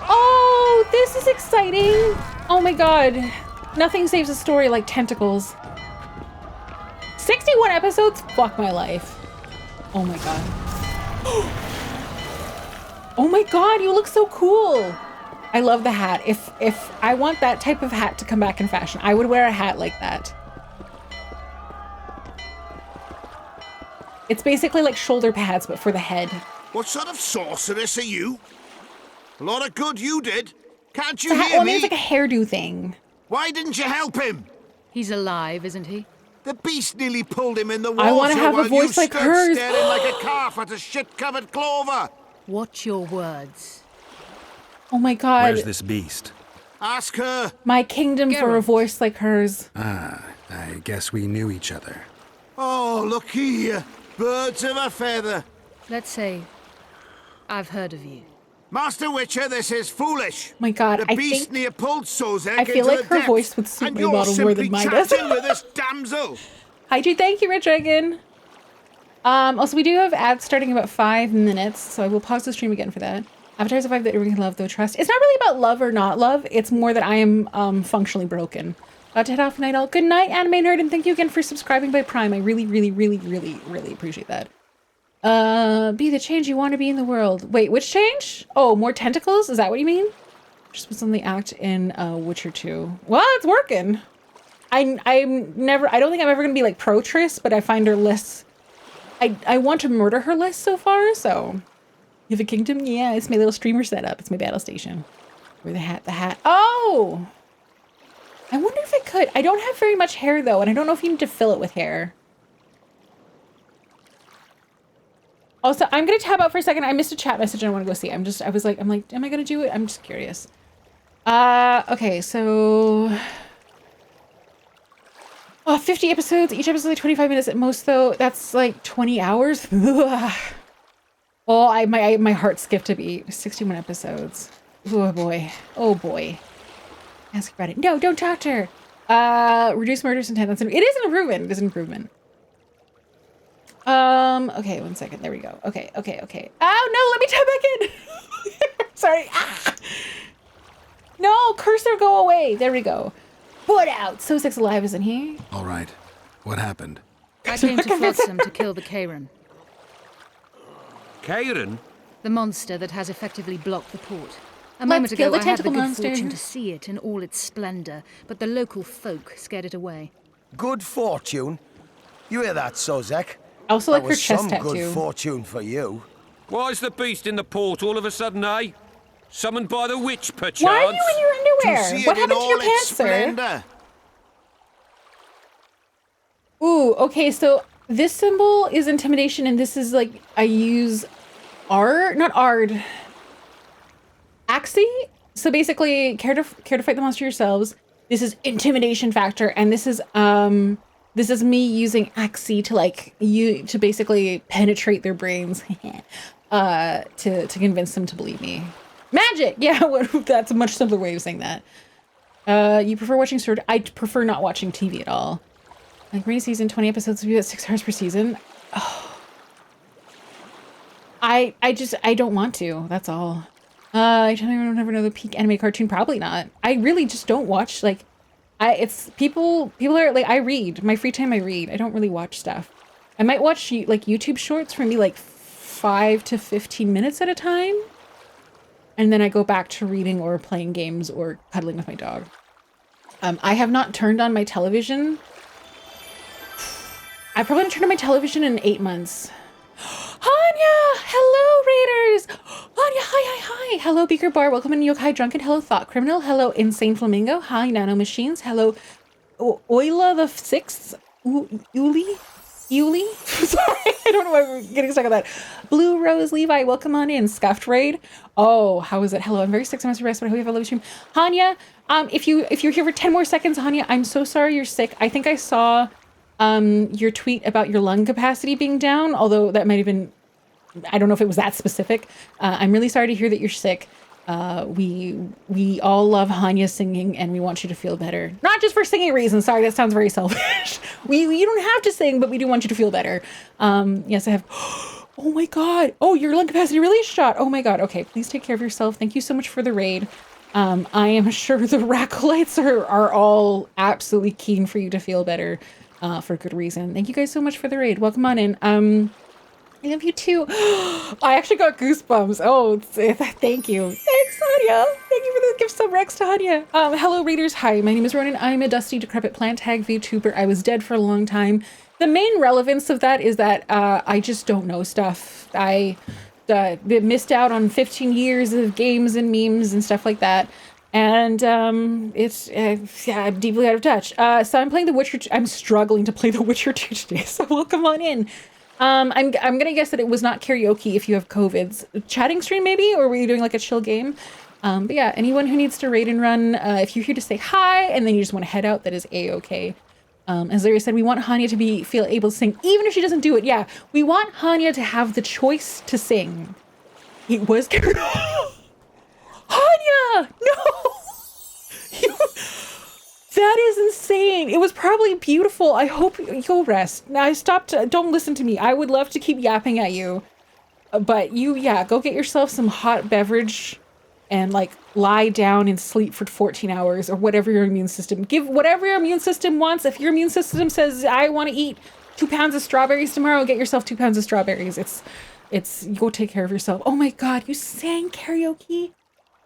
Oh, this is exciting. Oh my god. Nothing saves a story like tentacles. 61 episodes? Fuck my life. Oh my god. Oh my god, you look so cool. I love the hat. If I want that type of hat to come back in fashion, I would wear a hat like that. It's basically like shoulder pads, but for the head. What sort of sorceress are you? A lot of good you did. Can't you It's hear it's me? like a hairdo thing. Why didn't you help him? He's alive, isn't he? The beast nearly pulled him in the water I want to have a while voice you like stood hers. staring like a calf at a shit-covered clover. Watch your words. Oh my god. Where's this beast? Ask her. My kingdom for a Geralt. voice like hers. Ah, I guess we knew each other. Oh, look here. Birds of a feather. Let's say I've heard of you. Master Witcher, this is foolish. Oh my god, The I beast think near pulled Sozek I feel into like the her depths, voice would suit and my you're model more simply than mine does. chatting with this damsel. Hi, G. Thank you, Red Dragon. Also, we do have ads starting in about 5 minutes, so I will pause the stream again for that. Avatars of 5 that everyone can love, though trust. It's not really about love or not love. It's more that I am functionally broken. About to head off night all. Good night, anime nerd, and thank you again for subscribing by Prime. I really, really, really, really, really appreciate that. Be the change you want to be in the world. Wait, which change? Oh, more tentacles? Is that what you mean? Just was on the act in Witcher 2. Well, it's working. I don't think I'm ever gonna be like pro Triss, but I find her less. I want to murder her less so far. So, you have a kingdom? Yeah, it's my little streamer setup. It's my battle station. Where the hat. Oh, I wonder if I could. I don't have very much hair though, and I don't know if you need to fill it with hair. Also, I'm gonna tab out for a second. I missed a chat message and I want to go see. I'm like, am I gonna do it? I'm just curious. Okay, so. Oh, 50 episodes. Each episode like 25 minutes at most, though. That's like 20 hours. Oh, my heart skipped a beat. 61 episodes. Oh boy. Oh boy. Ask about it. No, don't talk to her. Reduce murders in 10. It is an improvement. It is an improvement. Okay, 1 second. There we go. Okay. Oh no, let me tab back in. Sorry. Ah. No, cursor, go away. There we go. Put out. Sozek's alive, isn't he? All right. What happened? I came to Flotsam to kill the Karen, Karen? the monster that has effectively blocked the port. A Let's moment kill ago, the I had the tentacle good monster. fortune to see it in all its splendor, but the local folk scared it away. Good fortune? You hear that, Sozek? I also like That her was chest some tattoo. good fortune for you. Why is the beast in the port all of a sudden, eh? Summoned by the witch, perchance? Why are you in your To underwear? see What it in happened to your all its pants, sir? splendor. Ooh, okay, so this symbol is intimidation, and this is like, I use Axie? So basically, care to fight the monster yourselves. This is intimidation factor, and this is me using Axie to basically penetrate their brains, to convince them to believe me. Magic, yeah, that's a much simpler way of saying that. You prefer watching Sword? I prefer not watching TV at all. Like rainy season, 20 episodes would be about 6 hours per season. Oh. I don't want to. That's all. I don't have another peak anime cartoon. Probably not. I really just don't watch people are like, I read my free time. I read. I don't really watch stuff. I might watch like YouTube shorts for me like 5 to 15 minutes at a time. And then I go back to reading or playing games or cuddling with my dog. I have not turned on my television. I probably haven't turned on my television in 8 months. Hanya! Hello, Raiders! Hanya, hi. Hello, Beaker Bar. Welcome in Yokai Drunken. Hello, Thought Criminal. Hello, Insane Flamingo. Hi, Nano Machines. Hello, Oila the Sixth. Uli? Sorry, I don't know why we're getting stuck on that. Blue Rose Levi, welcome on in. Scuffed Raid. Oh, how is it? Hello, I'm very sick. So much rest, but I hope you have a lovely stream. Hanya, if you're here for 10 more seconds, Hanya, I'm so sorry you're sick. I think I saw your tweet about your lung capacity being down, although that might have been, I don't know if it was that specific. I'm really sorry to hear that you're sick. We all love Hanya singing, and we want you to feel better. Not just for singing reasons. Sorry, that sounds very selfish. You don't have to sing, but we do want you to feel better. Yes, I have. Oh my God. Oh, your lung capacity really is shot. Oh my God. Okay, please take care of yourself. Thank you so much for the raid. I am sure the Rackolites are all absolutely keen for you to feel better. for good reason. Thank you guys so much for the raid. Welcome on in. I love you too. I actually got goosebumps. Oh, thank you. Thanks, Hanya. Thank you for the gift sub Rex to Hanya. Hello, readers. Hi, my name is Ronenn. I'm a dusty, decrepit plant tag VTuber. I was dead for a long time. The main relevance of that is that I just don't know stuff. I missed out on 15 years of games and memes and stuff like that. And yeah, I'm deeply out of touch. So I'm playing The Witcher. I'm struggling to play The Witcher 2 today. So welcome on in. I'm gonna guess that it was not karaoke if you have COVID's chatting stream maybe, or were you doing like a chill game? But yeah, anyone who needs to raid and run, if you're here to say hi and then you just want to head out, that is a-okay. As Larry said, we want Hanya to feel able to sing, even if she doesn't do it. Yeah, we want Hanya to have the choice to sing. It was Hanya! No! That is insane. It was probably beautiful. I hope you'll rest. Now I stopped. Don't listen to me. I would love to keep yapping at you. But yeah, go get yourself some hot beverage and like lie down and sleep for 14 hours or whatever your immune system. Give whatever your immune system wants. If your immune system says, I want to eat 2 pounds of strawberries tomorrow, get yourself 2 pounds of strawberries. You go take care of yourself. Oh my God, you sang karaoke?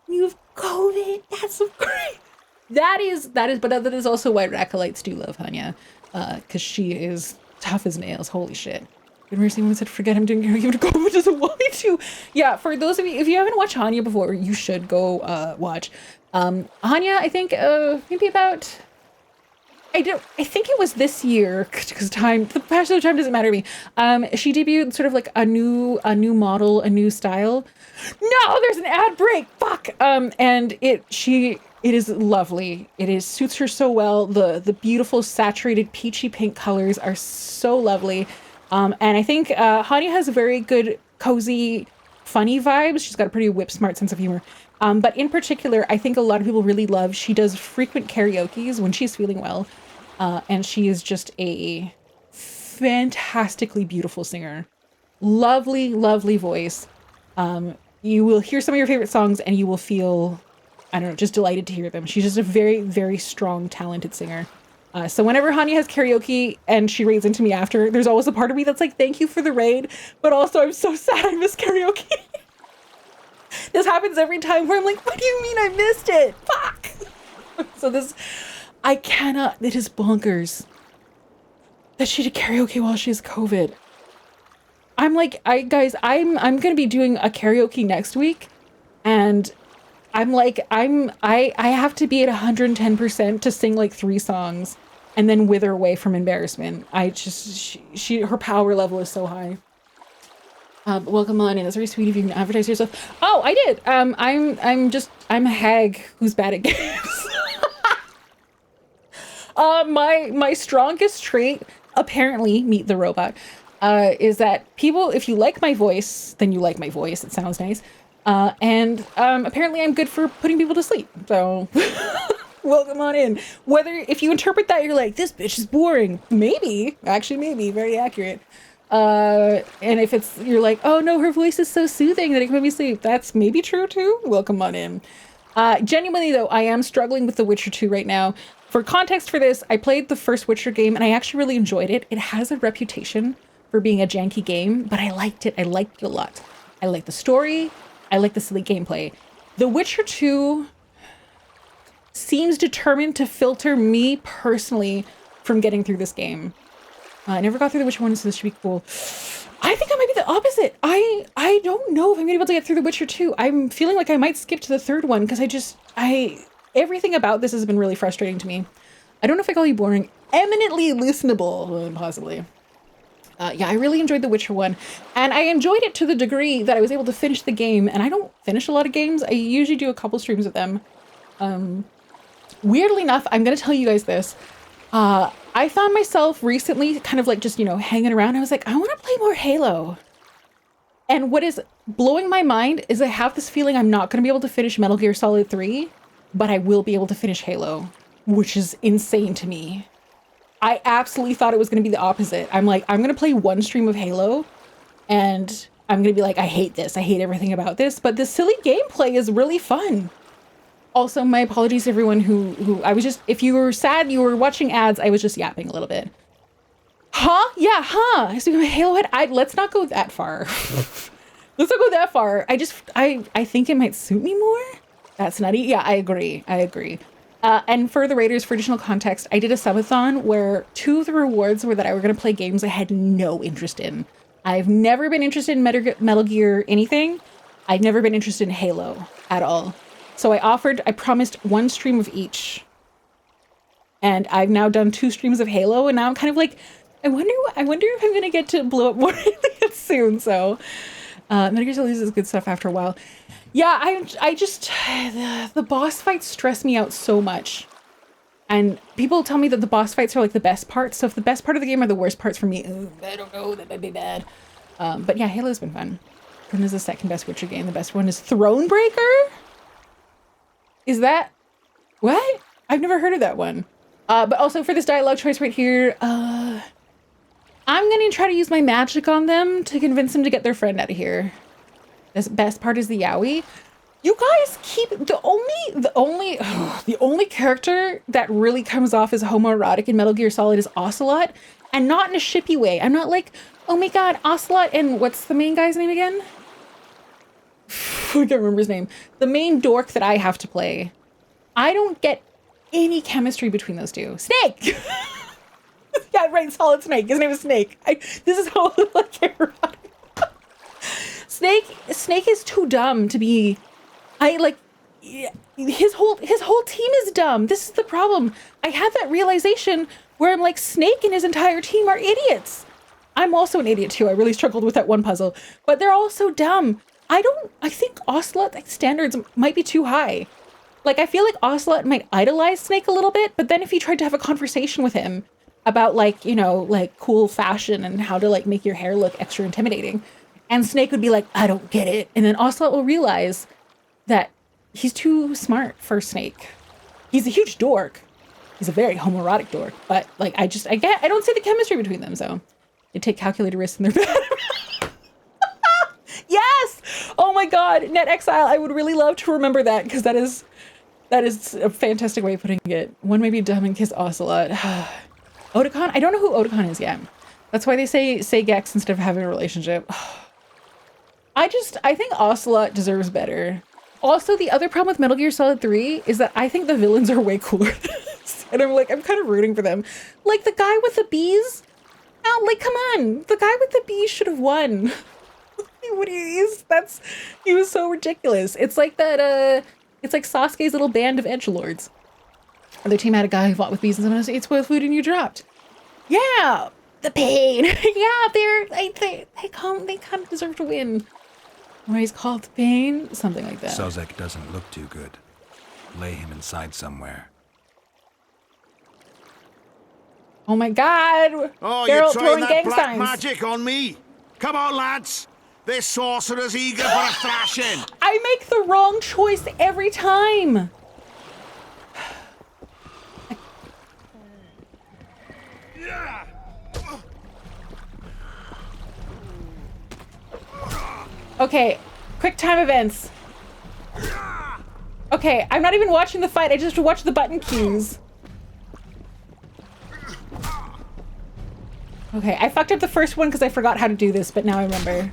You have COVID? That's so great. That is, but that is also why Rackolites do love Hanya, because she is tough as nails. Holy shit. Good mercy, woman said, forget I'm doing karaoke to COVID doesn't want me to. Yeah, for those of you, if you haven't watched Hanya before, you should go watch. Hanya, I think maybe about, I think it was this year, because the passage of time doesn't matter to me. She debuted sort of like a new model, a new style. No, there's an ad break. Fuck. And it is lovely. It suits her so well. The beautiful saturated peachy pink colors are so lovely. And I think Hanya has a very good, cozy, funny vibes. She's got a pretty whip-smart sense of humor. But in particular, I think a lot of people really love, she does frequent karaokes when she's feeling well. And she is just a fantastically beautiful singer. Lovely, lovely voice. You will hear some of your favorite songs and you will feel, I don't know, just delighted to hear them. She's just a very, very strong, talented singer. So whenever Hanya has karaoke and she raids into me after, there's always a part of me that's like, thank you for the raid, but also I'm so sad I missed karaoke. This happens every time where I'm like, what do you mean I missed it? Fuck! So I cannot, it is bonkers that she did karaoke while she has COVID. I'm like, guys, I'm gonna be doing a karaoke next week, and I'm like, I have to be at 110% to sing like 3 songs and then wither away from embarrassment. Her power level is so high. Welcome on in. That's very sweet of you to advertise yourself. Oh, I did. I'm a hag who's bad at games. My strongest trait, apparently, meet the robot, is that people, if you like my voice, then you like my voice. It sounds nice. And apparently I'm good for putting people to sleep. So welcome on in. If you interpret that, you're like, this bitch is boring. Maybe, very accurate. And if you're like, oh no, her voice is so soothing that it can make me sleep. That's maybe true too. Welcome on in. Genuinely though, I am struggling with The Witcher 2 right now. For context for this, I played the first Witcher game and I actually really enjoyed it. It has a reputation for being a janky game, but I liked it. I liked it a lot. I like the story. I like the silly gameplay. The Witcher 2 seems determined to filter me personally from getting through this game. I never got through The Witcher 1, so this should be cool. I think I might be the opposite. I don't know if I'm gonna be able to get through The Witcher 2. I'm feeling like I might skip to the third one because everything about this has been really frustrating to me. I don't know if I call you boring. Eminently listenable, possibly. Yeah, I really enjoyed The Witcher 1, and I enjoyed it to the degree that I was able to finish the game, and I don't finish a lot of games. I usually do a couple streams of them. Weirdly enough, I'm going to tell you guys this. I found myself recently kind of like just, hanging around. I was like, I want to play more Halo. And what is blowing my mind is I have this feeling I'm not going to be able to finish Metal Gear Solid 3, but I will be able to finish Halo, which is insane to me. I absolutely thought it was going to be the opposite. I'm like, I'm going to play one stream of Halo and I'm going to be like, I hate this. I hate everything about this. But the silly gameplay is really fun. Also, my apologies to everyone who I was just, if you were sad, you were watching ads, I was just yapping a little bit. Huh? Yeah, huh? Has to become a Halo head? Let's not go that far. Let's not go that far. I think it might suit me more. That's nutty. Yeah, I agree. And for the Raiders, for additional context, I did a subathon where 2 of the rewards were that I were going to play games I had no interest in. I've never been interested in Metal Gear anything. I've never been interested in Halo at all. So I promised 1 stream of each. And I've now done 2 streams of Halo, and now I'm kind of like, I wonder if I'm going to get to blow up more soon. So Metal Gear Solid is good stuff after a while. Yeah, I just, the boss fights stress me out so much. And people tell me that the boss fights are like the best parts. So if the best part of the game are the worst parts for me, I don't know, that might be bad. But yeah, Halo's been fun. When is the second best Witcher game? The best one is Thronebreaker? Is that, what? I've never heard of that one. But also for this dialogue choice right here, I'm going to try to use my magic on them to convince them to get their friend out of here. The best part is the Yowie. You guys keep the only character that really comes off as homoerotic in Metal Gear Solid is Ocelot, and not in a shippy way. I'm not like, oh my god, Ocelot and what's the main guy's name again? I can't remember his name. The main dork that I have to play. I don't get any chemistry between those two. Snake. Yeah, right. Solid Snake. His name is Snake. This is how erotic. Snake is too dumb to be. His whole team is dumb. This is the problem. I had that realization where I'm like, Snake and his entire team are idiots. I'm also an idiot too. I really struggled with that one puzzle, but they're all so dumb. I think Ocelot standards might be too high. Like, I feel like Ocelot might idolize Snake a little bit, but then if you tried to have a conversation with him about like, you know, like cool fashion and how to like make your hair look extra intimidating, and Snake would be like, I don't get it. And then Ocelot will realize that he's too smart for Snake. He's a huge dork. He's a very homoerotic dork. But like, I don't see the chemistry between them. So they take calculated risks in their bed. Yes! Oh my God, Net Exile. I would really love to remember that, because that is a fantastic way of putting it. One may be dumb and kiss Ocelot. Otakon? I don't know who Otakon is yet. That's why they say Gex instead of having a relationship. I think Ocelot deserves better. Also, the other problem with Metal Gear Solid 3 is that I think the villains are way cooler than this. And I'm kind of rooting for them. Like the guy with the bees. Oh, like, come on. The guy with the bees should have won. He was so ridiculous. It's like that, it's like Sasuke's little band of edgelords. Their team had a guy who fought with bees and someone else ate spoiled food and you dropped. Yeah, the pain. Yeah, they kind of deserve to win. Why he's called the pain? Something like that. Sozek doesn't look too good. Lay him inside somewhere. Oh my God! Oh, Geralt you're trying throwing that gang black signs. magic on me? Come on, lads. This sorcerer's eager for a thrashing. I make the wrong choice every time. Okay, quick time events. Okay, I'm not even watching the fight. I just watch the button cues. Okay, I fucked up the first one because I forgot how to do this, but now I remember.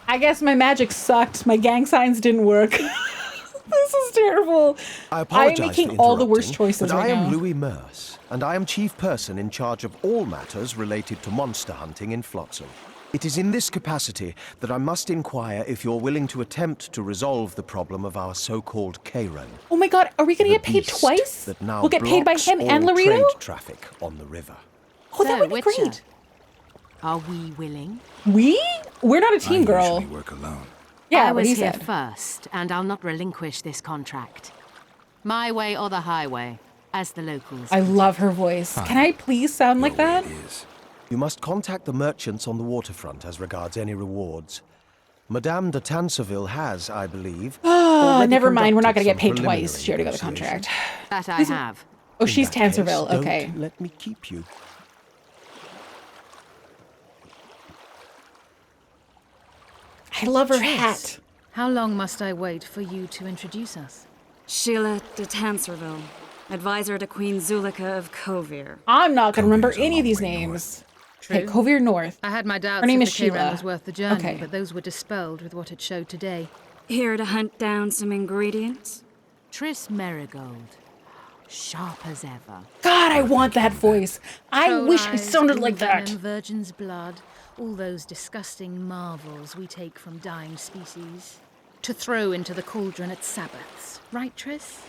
I guess my magic sucked. My gang signs didn't work. This is terrible. I apologize I'm making for all the worst choices but right now. I am Louis Merce, and I am chief person in charge of all matters related to monster hunting in Flotsam. It is in this capacity that I must inquire if you're willing to attempt to resolve the problem of our so-called Karen. Oh my God, are we gonna get paid twice? That now we'll get paid by him and all Laredo? trade traffic on the river. Oh, that would be Witcher, great. are we willing? We? We're not a team, girl. I usually work alone. Yeah, I what was he here said. first, and I'll not relinquish this contract. My way or the highway, as the locals. I love her voice. Can I please sound like that? You must contact the merchants on the waterfront as regards any rewards. Madame de Tanserville has, I believe. Oh, never mind. We're not conducted gonna get some paid twice. She already got the preliminary contract. That I have. Oh, In she's that case, Tanserville. don't Okay. let me keep you. I love her Tris, hat. How long must I wait for you to introduce us? Sheila de Tanserville. Advisor to Queen Zulika of Kovir. I'm not going to remember any of these names. Okay, Kovir North. I had my doubts Her name if is the Kayran Sheila. was worth the journey, Okay. but those were dispelled with what it showed today. Here to hunt down some ingredients? Triss Merigold. Sharp as ever. God, I want that voice. I Troll wish I eyes, sounded blue like that. venom, virgin's blood, all those disgusting marvels we take from dying species. To throw into the cauldron at Sabbaths. Right, Triss?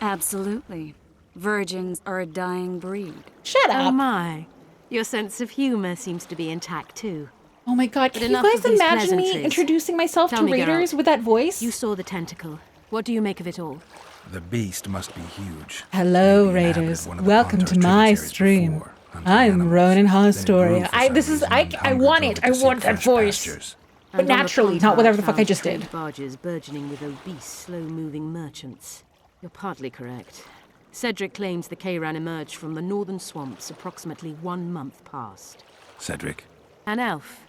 Absolutely. Virgins are a dying breed. Shut up. Oh my. Your sense of humor seems to be intact too. Oh my god, can you enough guys of these imagine me pleasantries. introducing myself Tell to me, raiders Geralt, with that voice? You saw the tentacle. What do you make of it all? The beast must be huge. Hello, Maybe inhabited raiders. one of the Welcome to Pontar's my tributaries stream. before, hunting I'm animals. Ronenn Then it grew Haustoria. for I some this is reason, I and hunger want drove it. to I seek want that fresh voice. pastures. But And on the naturally, not whatever the fuck I found just trade did. Barges burgeoning with obese, slow-moving merchants. You're partly correct. Cedric claims the Kayran emerged from the northern swamps approximately 1 month past. Cedric. An elf,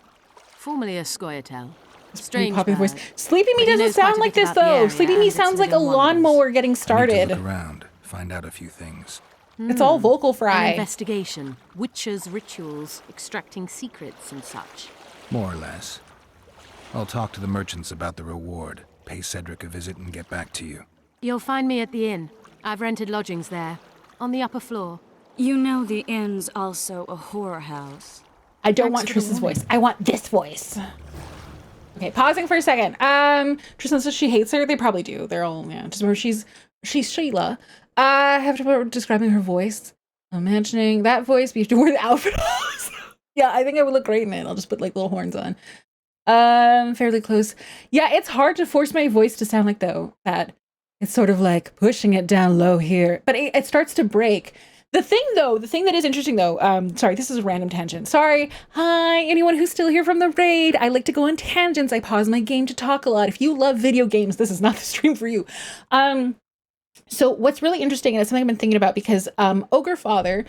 formerly a Scoia'tael. Pretty Strange poppy voice. bird, Sleepy Me but he doesn't knows quite sound a like bit this about the though. area Sleepy and Me its sounds like a living wonders. lawnmower getting I need to started. look around, find out a few things. It's all vocal An fry. investigation, witches' rituals, extracting secrets and such. More or less. I'll talk to the merchants about the reward, pay Cedric a visit, and get back to you. You'll find me at the inn. I've rented lodgings there, on the upper floor. You know the inn's also a whorehouse. I don't want Thanks for the Triss's warning. voice. I want this voice. Okay, pausing for a second. Tristan says she hates her. They probably do. They're all, yeah. Just remember she's Sheila. I have to put describing her voice. Imagining that voice, but you have to wear the outfit. Yeah, I think I would look great in it. I'll just put like little horns on. Fairly close. Yeah, it's hard to force my voice to sound like though that. It's sort of like pushing it down low here, but it starts to break. The thing that is interesting though, sorry, this is a random tangent. Sorry. Hi, anyone who's still here from the raid. I like to go on tangents. I pause my game to talk a lot. If you love video games, this is not the stream for you. So what's really interesting, and it's something I've been thinking about because Ogre Father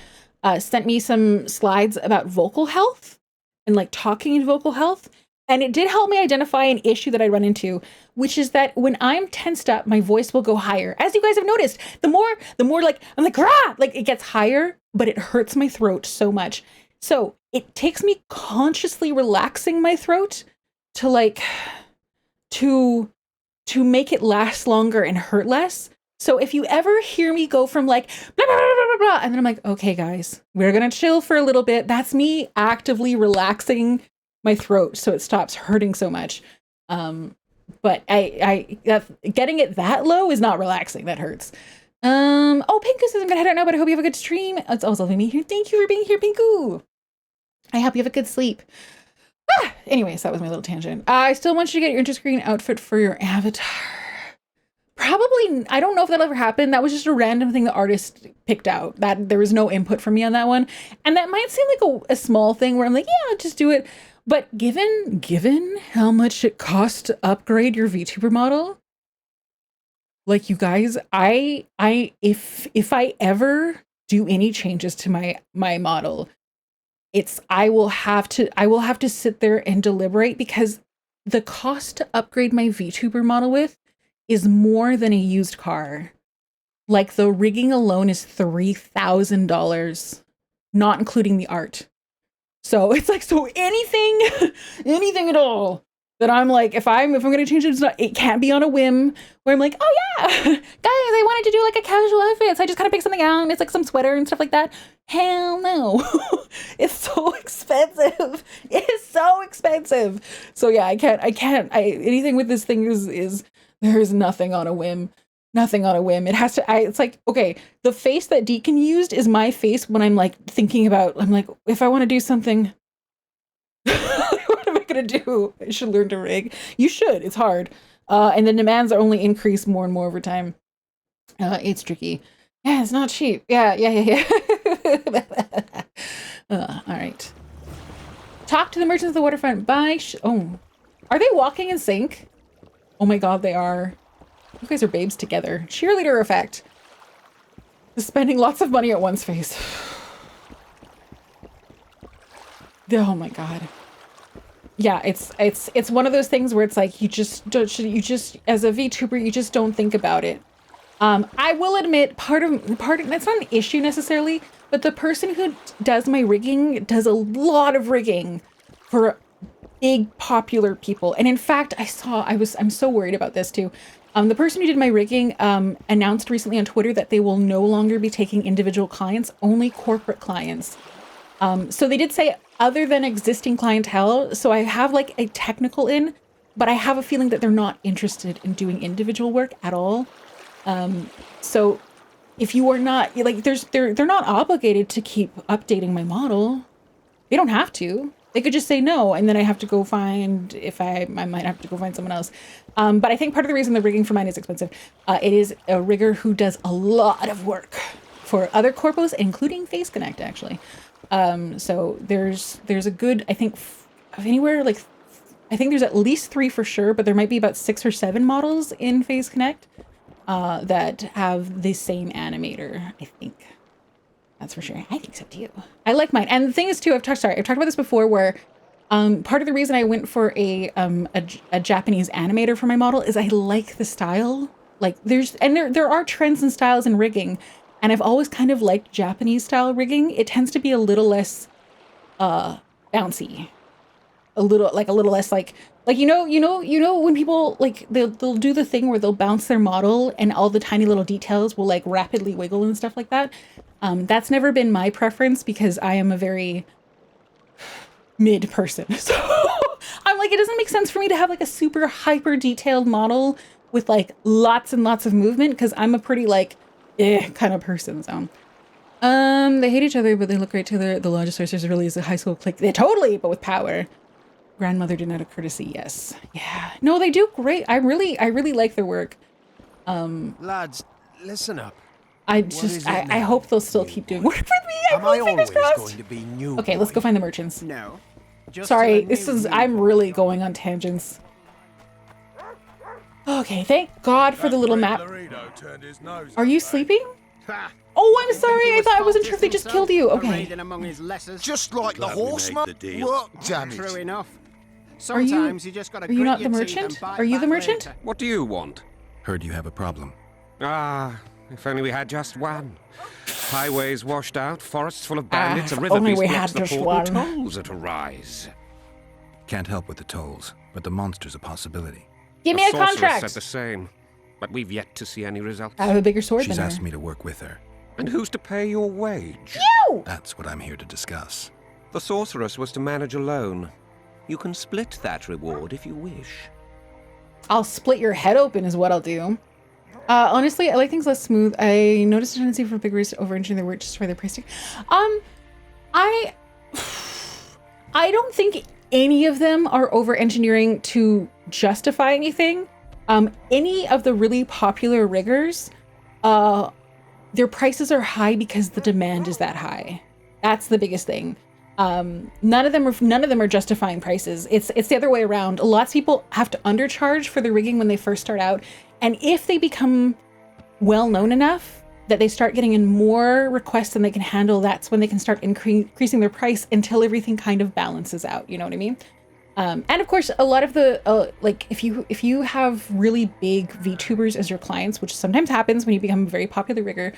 sent me some slides about vocal health and like talking and vocal health. And it did help me identify an issue that I run into, which is that when I'm tensed up, my voice will go higher. As you guys have noticed, the more like, I'm like, rah! Like it gets higher, but it hurts my throat so much. So it takes me consciously relaxing my throat to like, to make it last longer and hurt less. So if you ever hear me go from like, blah, blah, blah, blah, blah, and then I'm like, okay, guys, we're going to chill for a little bit. That's actively relaxing my throat so it stops hurting so much. But I getting it that low is not relaxing. That hurts. Oh, Pinku says I'm gonna head out now, but I hope you have a good stream. It's also me here. Thank you for being here, Pinku. I hope you have a good sleep. Anyways, that was my little tangent. I still want you to get your interscreen outfit for your avatar. Probably, I don't know if that'll ever happen. That was just a random thing the artist picked out. That there was no input from me on that one. And that might seem like a small thing where I'm like, yeah, I'll just do it. But given how much it costs to upgrade your VTuber model, like you guys, if I ever do any changes to my model, I will have to sit there and deliberate because the cost to upgrade my VTuber model with is more than a used car. Like the rigging alone is $3,000, not including the art. So it's like, so anything at all that I'm like, if I'm going to change it, it can't be on a whim where I'm like, oh yeah, guys, I wanted to do like a casual outfit. So I just kind of pick something out and it's like some sweater and stuff like that. Hell no. It's so expensive. It is so expensive. So yeah, anything with this thing is there is nothing on a whim. Nothing on a whim. It has to, it's like, okay, the face that Deacon used is my face when I'm like thinking about, I'm like, if I want to do something, what am I going to do? I should learn to rig. You should. It's hard. And the demands are only increase more and more over time. It's tricky. Yeah, it's not cheap. Yeah. All right. Talk to the merchants of the waterfront. Bye. Oh, are they walking in sync? Oh my God, they are. You guys are babes together. Cheerleader effect. Spending lots of money at one's face. Oh my God. Yeah, it's one of those things where it's like you just as a VTuber, you just don't think about it. I will admit part of that's not an issue necessarily, but the person who does my rigging does a lot of rigging for big popular people. And in fact, I'm so worried about this too. The person who did my rigging announced recently on Twitter that they will no longer be taking individual clients, only corporate clients. So they did say other than existing clientele. So I have like a technical in, but I have a feeling that they're not interested in doing individual work at all. So if you are not like, they're not obligated to keep updating my model. They don't have to. They could just say no, and then I have to go find, I might have to go find someone else. But I think part of the reason the rigging for mine is expensive, it is a rigger who does a lot of work for other corpos, including Face Connect, actually. So there's a good, I think, anywhere like, I think there's at least 3 for sure, but there might be about 6 or 7 models in Face Connect that have the same animator, I think. That's for sure. I think so too. I like mine. And the thing is too, I've talked about this before where part of the reason I went for a Japanese animator for my model is I like the style. Like there are trends and styles in rigging, and I've always kind of liked Japanese style rigging. It tends to be a little less bouncy. A little less like you know when people like they'll do the thing where they'll bounce their model and all the tiny little details will like rapidly wiggle and stuff like that. That's never been my preference because I am a very mid person. So I'm like, it doesn't make sense for me to have like a super hyper detailed model with like lots and lots of movement because I'm a pretty like kind of person. So they hate each other, but they look great together. The Logisorcers really is a high school clique. They totally, but with power. Grandmother did not a courtesy, yes. Yeah. No, they do great. I really like their work. Lads, listen up. I hope they'll still keep doing work for me. Am I fingers always crossed. going to be new? Okay, let's go find the merchants. No. Sorry, I'm really going on tangents. Okay, thank God for the little map. Are you sleeping? Oh, I'm sorry. I thought I wasn't sure if they just killed you. Okay. Just like the horseman. What damage? True enough. Are you not the your teeth merchant? and bite Are you the back merchant? later. What do you want? Heard you have a problem. If only we had just one. Highways washed out, forests full of bandits, a if river only beast we blocks had the just port, and one. tolls at a rise. Can't help with the tolls, but the monster's a possibility. Give me a sorceress contract. said the same, but we've yet to see any results. I have a bigger sword She's than asked her. me to work with her. And who's to pay your wage? You! That's what I'm here to discuss. The sorceress was to manage alone. You can split that reward if you wish. I'll split your head open is what I'll do. Honestly, I like things less smooth. I noticed a tendency for big rigs to over-engineer their work just for their price tag. I don't think any of them are over-engineering to justify anything. Any of the really popular riggers, their prices are high because the demand is that high. That's the biggest thing. None of them are justifying prices. It's the other way around. Lots of people have to undercharge for the rigging when they first start out. And if they become well known enough that they start getting in more requests than they can handle, that's when they can start increasing their price until everything kind of balances out. You know what I mean? And of course, a lot of the like if you have really big VTubers as your clients, which sometimes happens when you become a very popular rigger,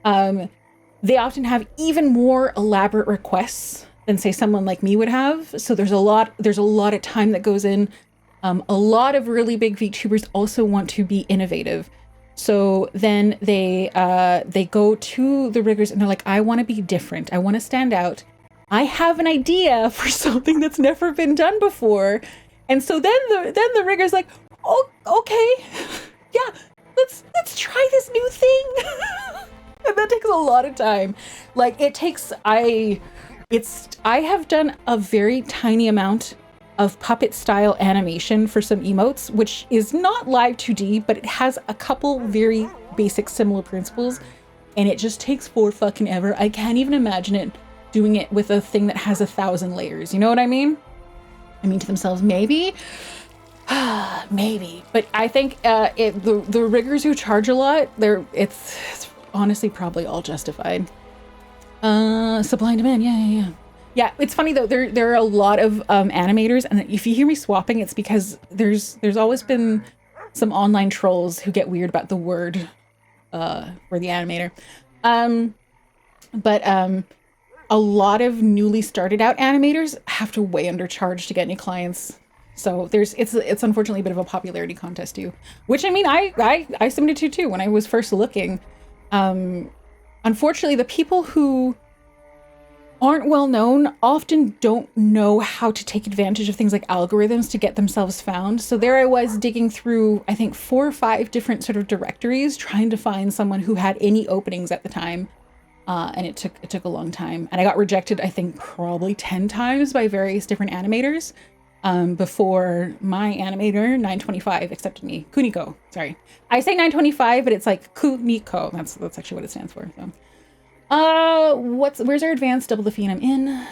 they often have even more elaborate requests than say someone like me would have. So there's a lot of time that goes in. A lot of really big VTubers also want to be innovative. So then they go to the riggers and they're like, I want to be different. I want to stand out. I have an idea for something that's never been done before. And so then the rigger's like, oh, okay, yeah, let's try this new thing. And that takes a lot of time. Like I have done a very tiny amount of puppet style animation for some emotes, which is not live 2D, but it has a couple very basic similar principles, and it just takes for fucking ever. I can't even imagine it doing it with a thing that has 1,000 layers. You know what I mean? I mean to themselves, maybe, maybe. But I think the riggers who charge a lot, it's honestly probably all justified. Supply and demand, yeah. Yeah, it's funny though, there are a lot of animators, and if you hear me swapping, it's because there's always been some online trolls who get weird about the word for the animator. But a lot of newly started out animators have to way undercharge to get any clients. So it's unfortunately a bit of a popularity contest too, which I mean, I submitted to too when I was first looking. Unfortunately, the people who aren't well known often don't know how to take advantage of things like algorithms to get themselves found. So there I was digging through, I think 4 or 5 different sort of directories trying to find someone who had any openings at the time. And it took a long time. And I got rejected, I think probably 10 times by various different animators before my animator, 925, accepted me. Kuniko, sorry. I say 925, but it's like Kuniko. That's actually what it stands for. So. Where's our advanced double the fee and I'm in?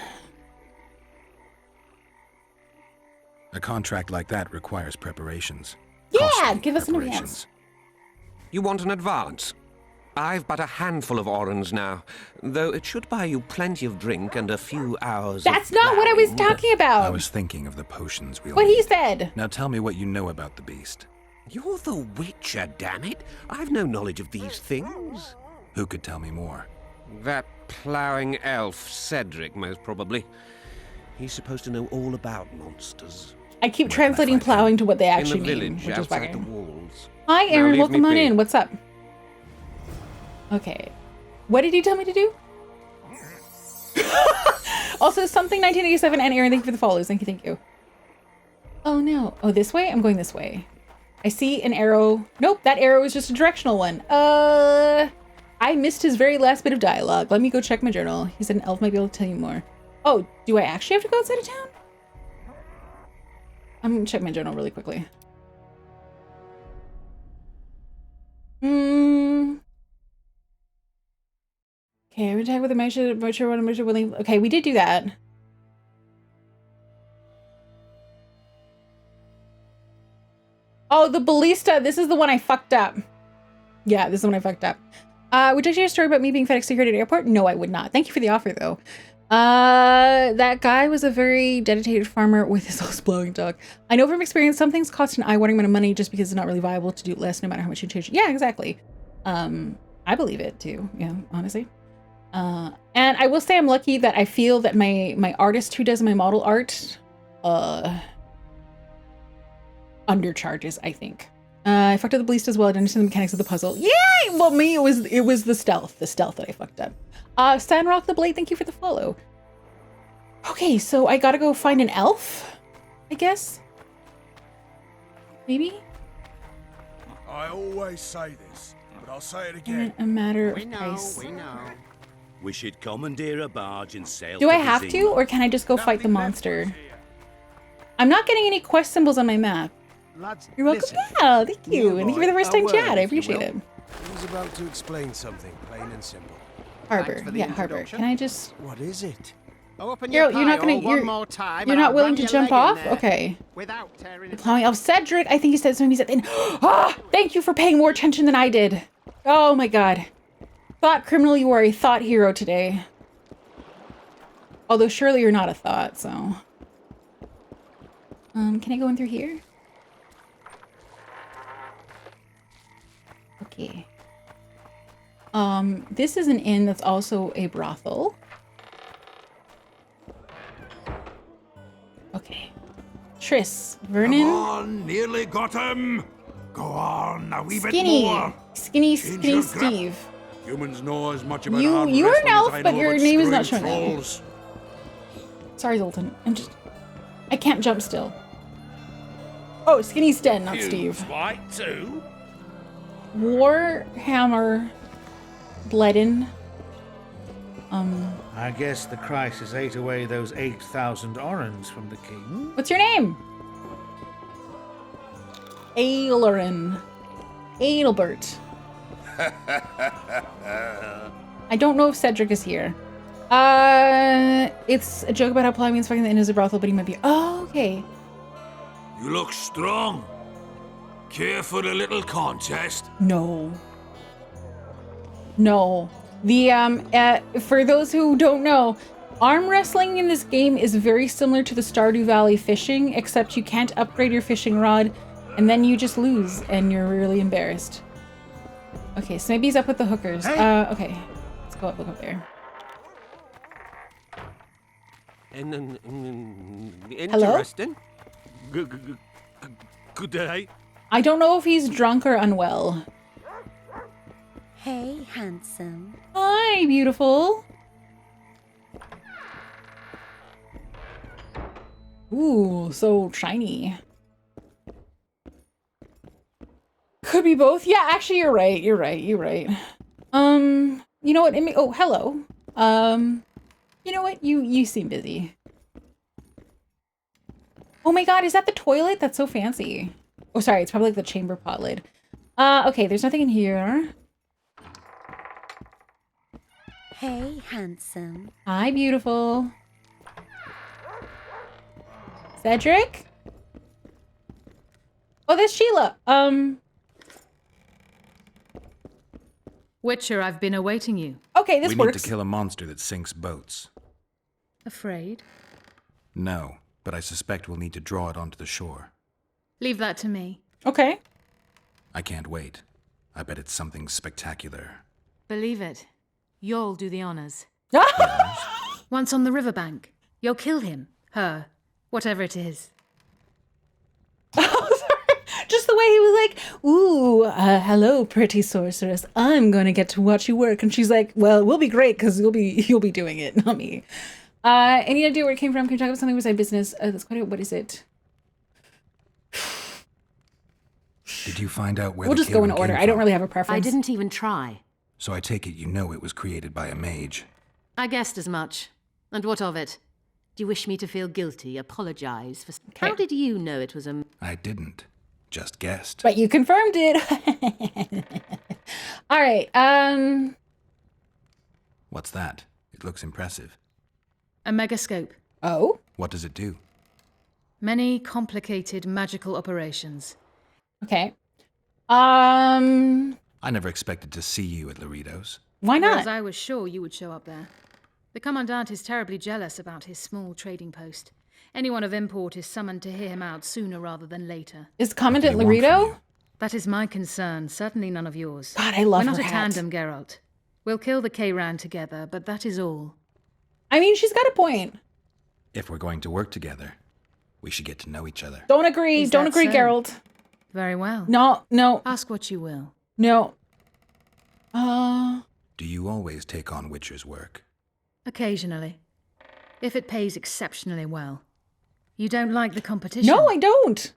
A contract like that requires preparations. Yeah, give us an advance. You want an advance? I've but a handful of orens now, though it should buy you plenty of drink and a few hours. That's not what I was talking about. I was thinking of the potions we'll What need. he said. Now tell me what you know about the beast. You're the Witcher, damn it! I've no knowledge of these things. Who could tell me more? That ploughing elf, Cedric, most probably. He's supposed to know all about monsters. I keep translating plowing to what they actually in the mean, village which is outside the bugging. walls. Hi, Now Aaron. leave Welcome me on be. in. What's up? Okay. What did you tell me to do? Also, something 1987 and Aaron, thank you for the follows. Thank you. Oh, no. Oh, this way? I'm going this way. I see an arrow. Nope, that arrow is just a directional one. I missed his very last bit of dialogue. Let me go check my journal. He said an elf might be able to tell you more. Oh, do I actually have to go outside of town? I'm gonna check my journal really quickly. Okay, every time with a measure willing. Okay, we did do that. Oh, the ballista. This is the one I fucked up. Yeah, this is the one I fucked up. Would you share a story about me being FedEx security at airport? No, I would not. Thank you for the offer, though. That guy was a very dedicated farmer with his old blowing dog. I know from experience, some things cost an eye-watering amount of money just because it's not really viable to do less, no matter how much you change. Yeah, exactly. I believe it too. Yeah, honestly. And I will say I'm lucky that I feel that my artist who does my model art, undercharges, I think. I fucked up the ballista as well. I didn't understand the mechanics of the puzzle. Yay! Well, me, it was the stealth that I fucked up. Sandrock the Blade, thank you for the follow. Okay, so I gotta go find an elf, I guess. Maybe? I always say this, but I'll say it again. A matter of price. We know. We should commandeer a barge and sail. Do I have to, or can I just go fight the monster? I'm not getting any quest symbols on my map. Lads, you're welcome. listen. Yeah, thank you. And thank you for the first time A word, chat. I if you appreciate will. it. I was about to explain something, plain and simple. Harbor. Yeah, Harbor. Can I just... What is it? Open You're your not gonna... pile one more time You're and not I'll willing run to your jump leg in off? there Okay. Without tearing The plowing elf Cedric. I think he said something. He said, ah, thank you for paying more attention than I did. Oh my god. Thought criminal, you are a thought hero today. Although surely you're not a thought, so... can I go in through here? Okay. This is an inn that's also a brothel. Okay. Triss, Vernon. Come on, nearly got him. Go on, a wee Skinny. bit more. Skinny your grip. Steve. Humans know as much about You- arm you're an wrestling as elf, I but know your about name is not screwing showing up. trolls. Sorry, Zoltan. I can't jump still. Oh, Skinny's dead, not You Steve. fight too? Warhammer Bledin. I guess the crisis ate away those 8,000 orens from the king. What's your name? Ailerin. Adelbert. I don't know if Cedric is here. It's a joke about how plowing means fucking the inn is a brothel, but he might be. Oh, okay. You look strong. Care for a little contest? No. No. The, for those who don't know, arm wrestling in this game is very similar to the Stardew Valley fishing, except you can't upgrade your fishing rod, and then you just lose, and you're really embarrassed. Okay, so maybe he's up with the hookers. Hey. Okay. Let's go up, look up there. Interesting. Good day. I don't know if he's drunk or unwell. Hey, handsome. Hi, beautiful. Ooh, so shiny. Could be both. Yeah, actually, you're right. You're right. You're right. You know what? Oh, hello. You know what? You seem busy. Oh my God, is that the toilet? That's so fancy. Oh, sorry. It's probably like the chamber pot lid. Okay. There's nothing in here. Hey, handsome. Hi, beautiful. Cedric? Oh, that's Sheila. Witcher, I've been awaiting you. Okay, this we works. need to kill a monster that sinks boats. Afraid? No, but I suspect we'll need to draw it onto the shore. Leave that to me. Okay. I can't wait. I bet it's something spectacular. Believe it. You'll do the honors. Once on the riverbank, you'll kill him, her, whatever it is. Just the way he was like, ooh, hello, pretty sorceress. I'm going to get to watch you work. And she's like, well, we'll be great because you'll be doing it, not me. Any idea where it came from? Can you talk about something beside business? That's quite it. What is it? Did you find out where We'll the just go in Kieran order. came I don't from? really have a preference. I didn't even try. So I take it you know it was created by a mage. I guessed as much. And what of it? Do you wish me to feel guilty, apologize for... Okay. How did you know it was a... I didn't. Just guessed. But you confirmed it. All right. What's that? It looks impressive. A megascope. Oh? What does it do? Many complicated magical operations. Okay. I never expected to see you at Lorito's. Why not? Whereas I was sure you would show up there. The Commandant is terribly jealous about his small trading post. Anyone of import is summoned to hear him out sooner rather than later. Is Commandant Lorito? That is my concern, certainly none of yours. God, I love We're her not a hat. tandem, Geralt. We'll kill the Kayran together, but that is all. I mean, she's got a point. If we're going to work together, we should get to know each other. Don't agree. Is Don't that agree, so? Geralt. Very well. No. Ask what you will. No. Do you always take on Witcher's work? Occasionally. If it pays exceptionally well. You don't like the competition? No, I don't.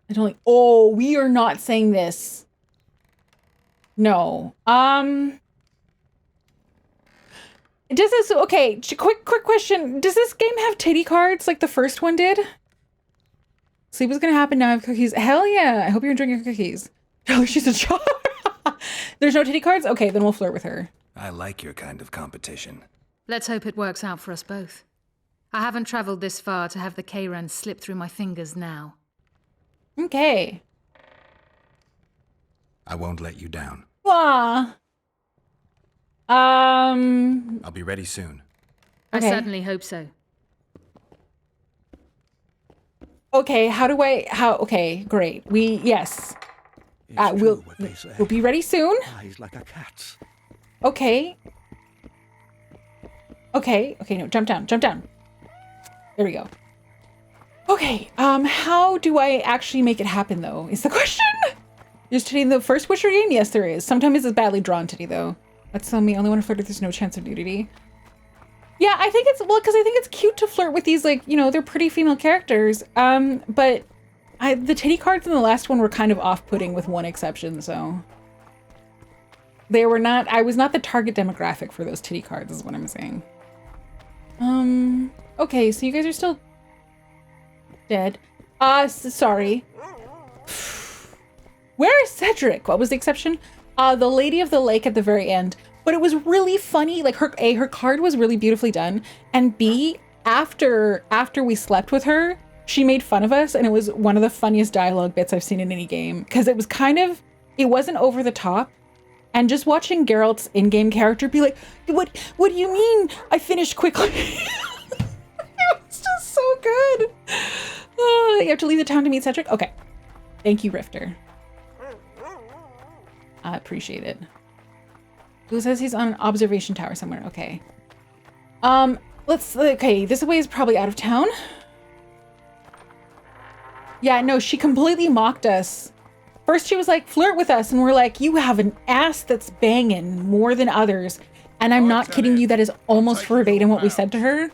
I don't like... Oh, we are not saying this. No. Does this... Okay, quick question. Does this game have titty cards like the first one did? Sleep is gonna happen now. I have cookies. Hell yeah. I hope you're enjoying your cookies. Oh, she's a jar. There's no titty cards? Okay, then we'll flirt with her. I like your kind of competition. Let's hope it works out for us both. I haven't traveled this far to have the Kayran slip through my fingers now. Okay. I won't let you down. Wah. I'll be ready soon. I Okay. certainly hope so. Okay, okay, great. Yes. We'll be ready soon. Eyes like a cat's. Okay, no, jump down. There we go. Okay, how do I actually make it happen, though, is the question? There's titty in the first Witcher game? Yes, there is. Sometimes it's badly drawn titty, though. That's telling me I only want to flirt if there's no chance of nudity. Yeah, I think it's, well, because I think it's cute to flirt with these, like, you know, they're pretty female characters. But the titty cards in the last one were kind of off-putting with one exception, so... I was not the target demographic for those titty cards, is what I'm saying. Okay, so you guys are still dead. Sorry. Where is Cedric? What was the exception? The Lady of the Lake at the very end. But it was really funny. Like, her card was really beautifully done. And B, after we slept with her, she made fun of us. And it was one of the funniest dialogue bits I've seen in any game. Because it was it wasn't over the top. And just watching Geralt's in-game character be like, what do you mean I finished quickly? It was just so good. You have to leave the town to meet Cedric? Okay. Thank you, Rifter. I appreciate it. Who says he's on an observation tower somewhere? Okay. Okay, this way is probably out of town. Yeah, no, she completely mocked us. First she was like, flirt with us, and we're like, you have an ass that's banging more than others. And I'm not kidding you, that is almost verbatim what we said to her.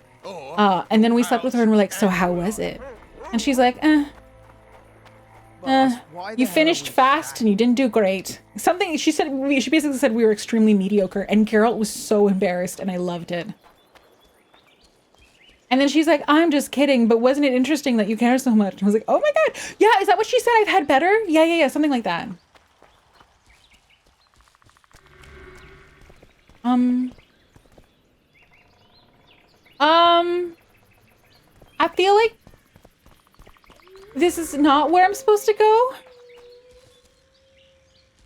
And then we slept with her and we're like, so how was it? And she's like, you finished fast and you didn't do great. Something she said, she basically said we were extremely mediocre, and Geralt was so embarrassed, and I loved it. And then she's like, I'm just kidding, but wasn't it interesting that you care so much? And I was like, oh my god, yeah, is that what she said? I've had better? Yeah, something like that. I feel like this is not where I'm supposed to go.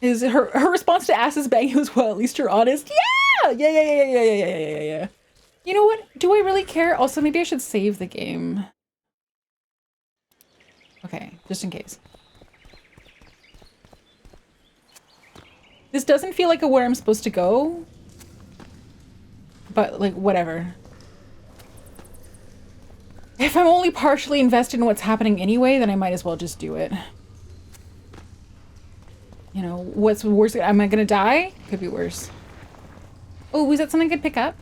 Is her response to Ass's banging was, well, at least you're honest. Yeah. You know what? Do I really care? Also, maybe I should save the game. Okay, just in case. This doesn't feel like where I'm supposed to go. But, like, whatever. If I'm only partially invested in what's happening anyway, then I might as well just do it. You know, what's worse? Am I gonna die? Could be worse. Oh, was that something I could pick up?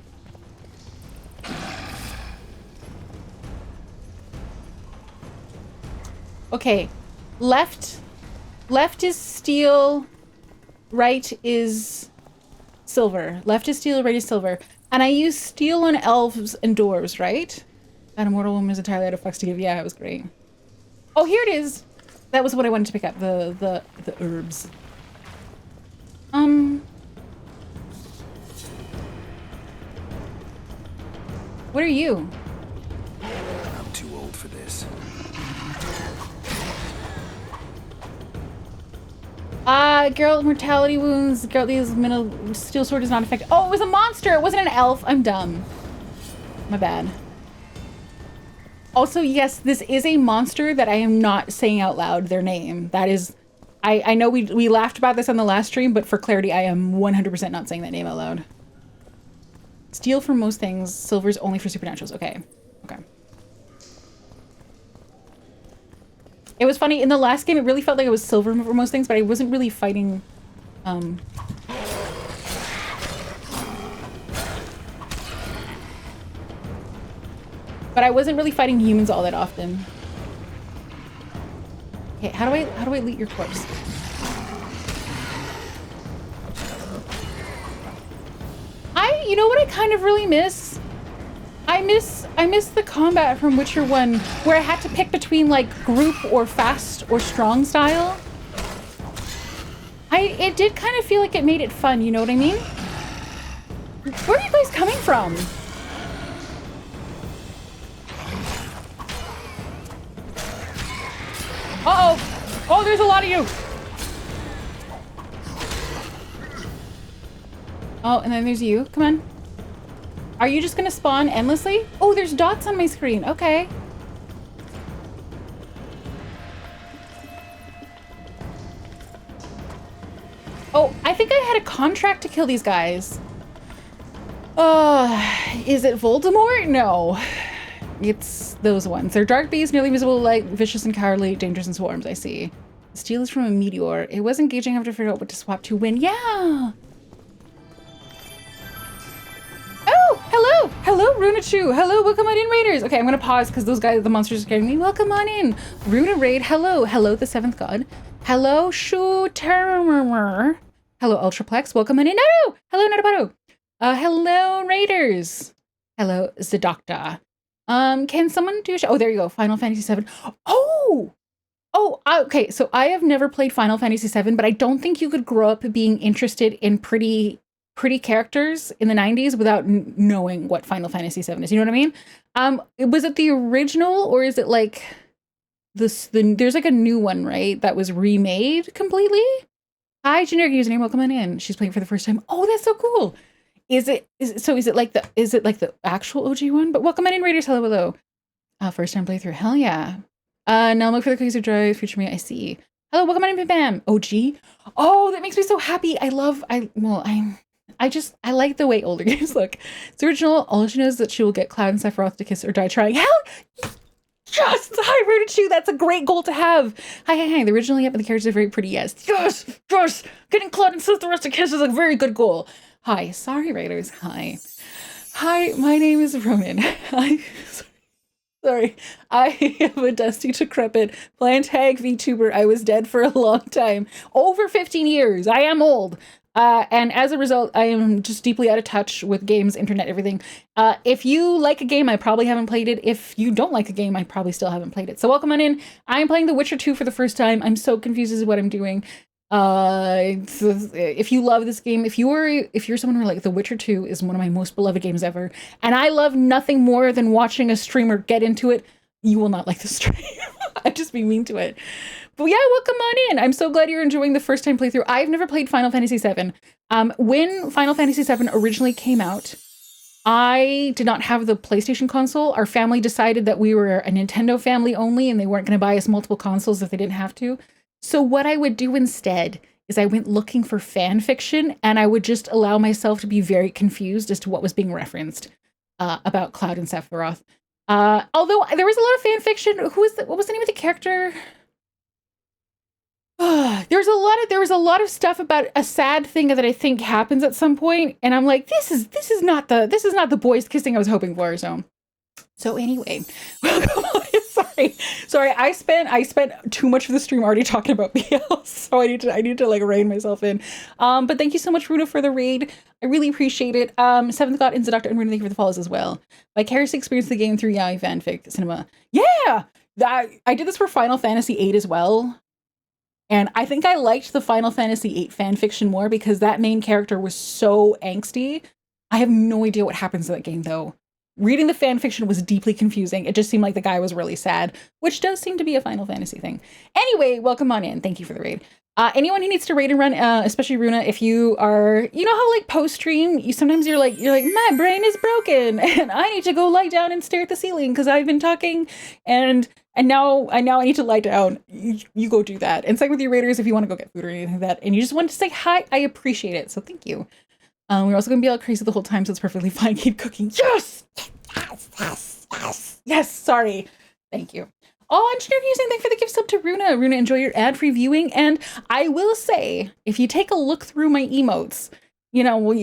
Okay, left is steel, right is silver. Left is steel, right is silver. And I use steel on elves and dwarves, right? That immortal woman is entirely out of fucks to give. Yeah, it was great. Oh, here it is. That was what I wanted to pick up, the herbs. What are you? I'm too old for this. Geralt mortality wounds. Geralt these middle steel sword is not effective. Oh, it was a monster. It wasn't an elf. I'm dumb. My bad. Also, yes, this is a monster that I am not saying out loud their name. That is, I know we laughed about this on the last stream, but for clarity, I am 100% not saying that name out loud. Steel for most things, silver's only for supernaturals. Okay. It was funny, in the last game, it really felt like it was silver for most things, but I wasn't really fighting, but I wasn't really fighting humans all that often. Okay, how do I loot your corpse? You know what I kind of really miss? I miss the combat from Witcher 1 where I had to pick between like group or fast or strong style. It did kind of feel like it made it fun, you know what I mean? Where are you guys coming from? Uh-oh! Oh, there's a lot of you! Oh, and then there's you. Come on. Are you just gonna spawn endlessly? Oh, there's dots on my screen. Okay. Oh, I think I had a contract to kill these guys. Is it Voldemort? No. It's those ones. They're dark beasts, nearly visible light, vicious and cowardly, dangerous in swarms, I see. Steel is from a meteor. It was engaging. I have to figure out what to swap to win. Yeah! Oh, hello! Hello, Runachu! Hello, welcome on in, Raiders! Okay, I'm gonna pause because those guys, the monsters are scaring me. Welcome on in! Runa Raid, hello! Hello, the 7th God. Hello, Shootermer. Hello, Ultraplex, welcome on in. No! Hello, Nadabato! Hello, Raiders! Hello, Zadokta. Can someone do a show? Oh, there you go, Final Fantasy VII. Oh! Okay, so I have never played Final Fantasy VII, but I don't think you could grow up being interested in pretty characters in the 90s without knowing what Final Fantasy VII is. You know what I mean? Was it the original or is it like there's like a new one, right? That was remade completely? Hi, generic username, welcome on in. She's playing for the first time. Oh, that's so cool. Is it like the actual OG one? But welcome on in, Raiders. Hello. First time playthrough. Hell yeah. Now look for the cookies of joy, future me. I see. Hello, welcome on in, Bam. OG. Oh, that makes me so happy. I like the way older games look. It's original. All she knows is that she will get Cloud and Sephiroth to kiss or die trying. Hell yes! Hi, Rooted Shoe. That's a great goal to have. Hi. The original, yeah, but the characters are very pretty. Yes. Getting Cloud and Sephiroth to kiss is a very good goal. Hi. Sorry, Raiders. Hi, my name is Ronenn. Sorry, I am a dusty, decrepit, plant hag VTuber. I was dead for a long time. Over 15 years. I am old. And as a result, I am just deeply out of touch with games, internet, everything. If you like a game, I probably haven't played it. If you don't like a game, I probably still haven't played it. So welcome on in. I'm playing The Witcher 2 for the first time. I'm so confused as to what I'm doing. If you love this game, if you're someone who like The Witcher 2 is one of my most beloved games ever, and I love nothing more than watching a streamer get into it, you will not like the stream. I'm just being mean to it. But yeah, welcome on in. I'm so glad you're enjoying the first time playthrough. I've never played Final Fantasy VII. When Final Fantasy VII originally came out, I did not have the PlayStation console. Our family decided that we were a Nintendo family only, and they weren't going to buy us multiple consoles if they didn't have to. So what I would do instead is I went looking for fan fiction, and I would just allow myself to be very confused as to what was being referenced about Cloud and Sephiroth. Although there was a lot of fan fiction. What was the name of the character? There was a lot of stuff about a sad thing that I think happens at some point, and I'm like, this is not the boys kissing I was hoping for. So anyway, sorry. I spent too much of the stream already talking about BL, so I need to like rein myself in. But thank you so much, Runa, for the raid. I really appreciate it. Seventh God, Inza Doctor, and Runa, thank you for the follows as well. Vicariously experience the game through Yaoi fanfic cinema. Yeah, I did this for Final Fantasy VIII as well. And I think I liked the Final Fantasy VIII fanfiction more because that main character was so angsty. I have no idea what happens in that game, though. Reading the fanfiction was deeply confusing. It just seemed like the guy was really sad, which does seem to be a Final Fantasy thing. Anyway, welcome on in. Thank you for the raid. Anyone who needs to raid and run, especially Runa, if you are, you know how like post-stream, you're like, my brain is broken and I need to go lie down and stare at the ceiling because I've been talking and now I need to lie down. You go do that. And same with your raiders if you want to go get food or anything like that. And you just want to say hi, I appreciate it. So thank you. We're also going to be all crazy the whole time, so it's perfectly fine. Keep cooking. Yes, sorry. Thank you. Oh, Engineer Using, thank you for the gift sub to Runa. Runa, enjoy your ad-free viewing. And I will say, if you take a look through my emotes, you know,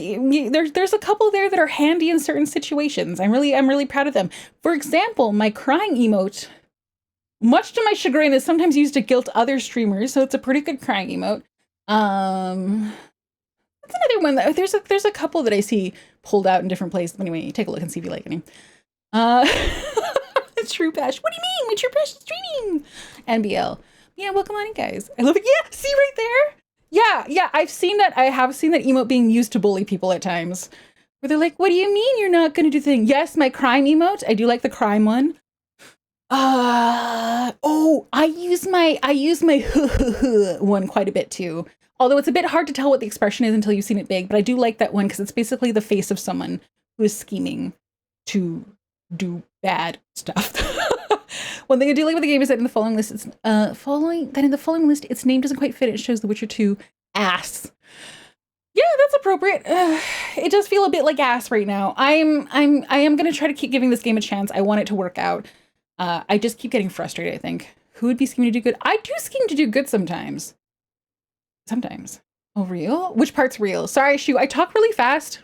there's a couple there that are handy in certain situations. I'm really proud of them. For example, my crying emote, much to my chagrin, is sometimes used to guilt other streamers, so it's a pretty good crying emote. That's another one. There's a couple that I see pulled out in different places. Anyway, take a look and see if you like any. True Pash. What do you mean? My True Pash is streaming. NBL. Yeah, welcome on in, guys. I love it. Yeah, see right there? Yeah. I have seen that emote being used to bully people at times. Where they're like, what do you mean you're not gonna do the thing? Yes, my crime emote. I do like the crime one. I use my one quite a bit too. Although it's a bit hard to tell what the expression is until you've seen it big, but I do like that one because it's basically the face of someone who is scheming to do bad stuff. One thing I do like about the game is that in the following list, its name doesn't quite fit. It shows The Witcher 2 ass. Yeah, that's appropriate. It does feel a bit like ass right now. I am gonna try to keep giving this game a chance. I want it to work out. I just keep getting frustrated, I think. Who would be scheming to do good? I do scheme to do good sometimes. Sometimes. Oh, real? Which part's real? Sorry, Shu, I talk really fast,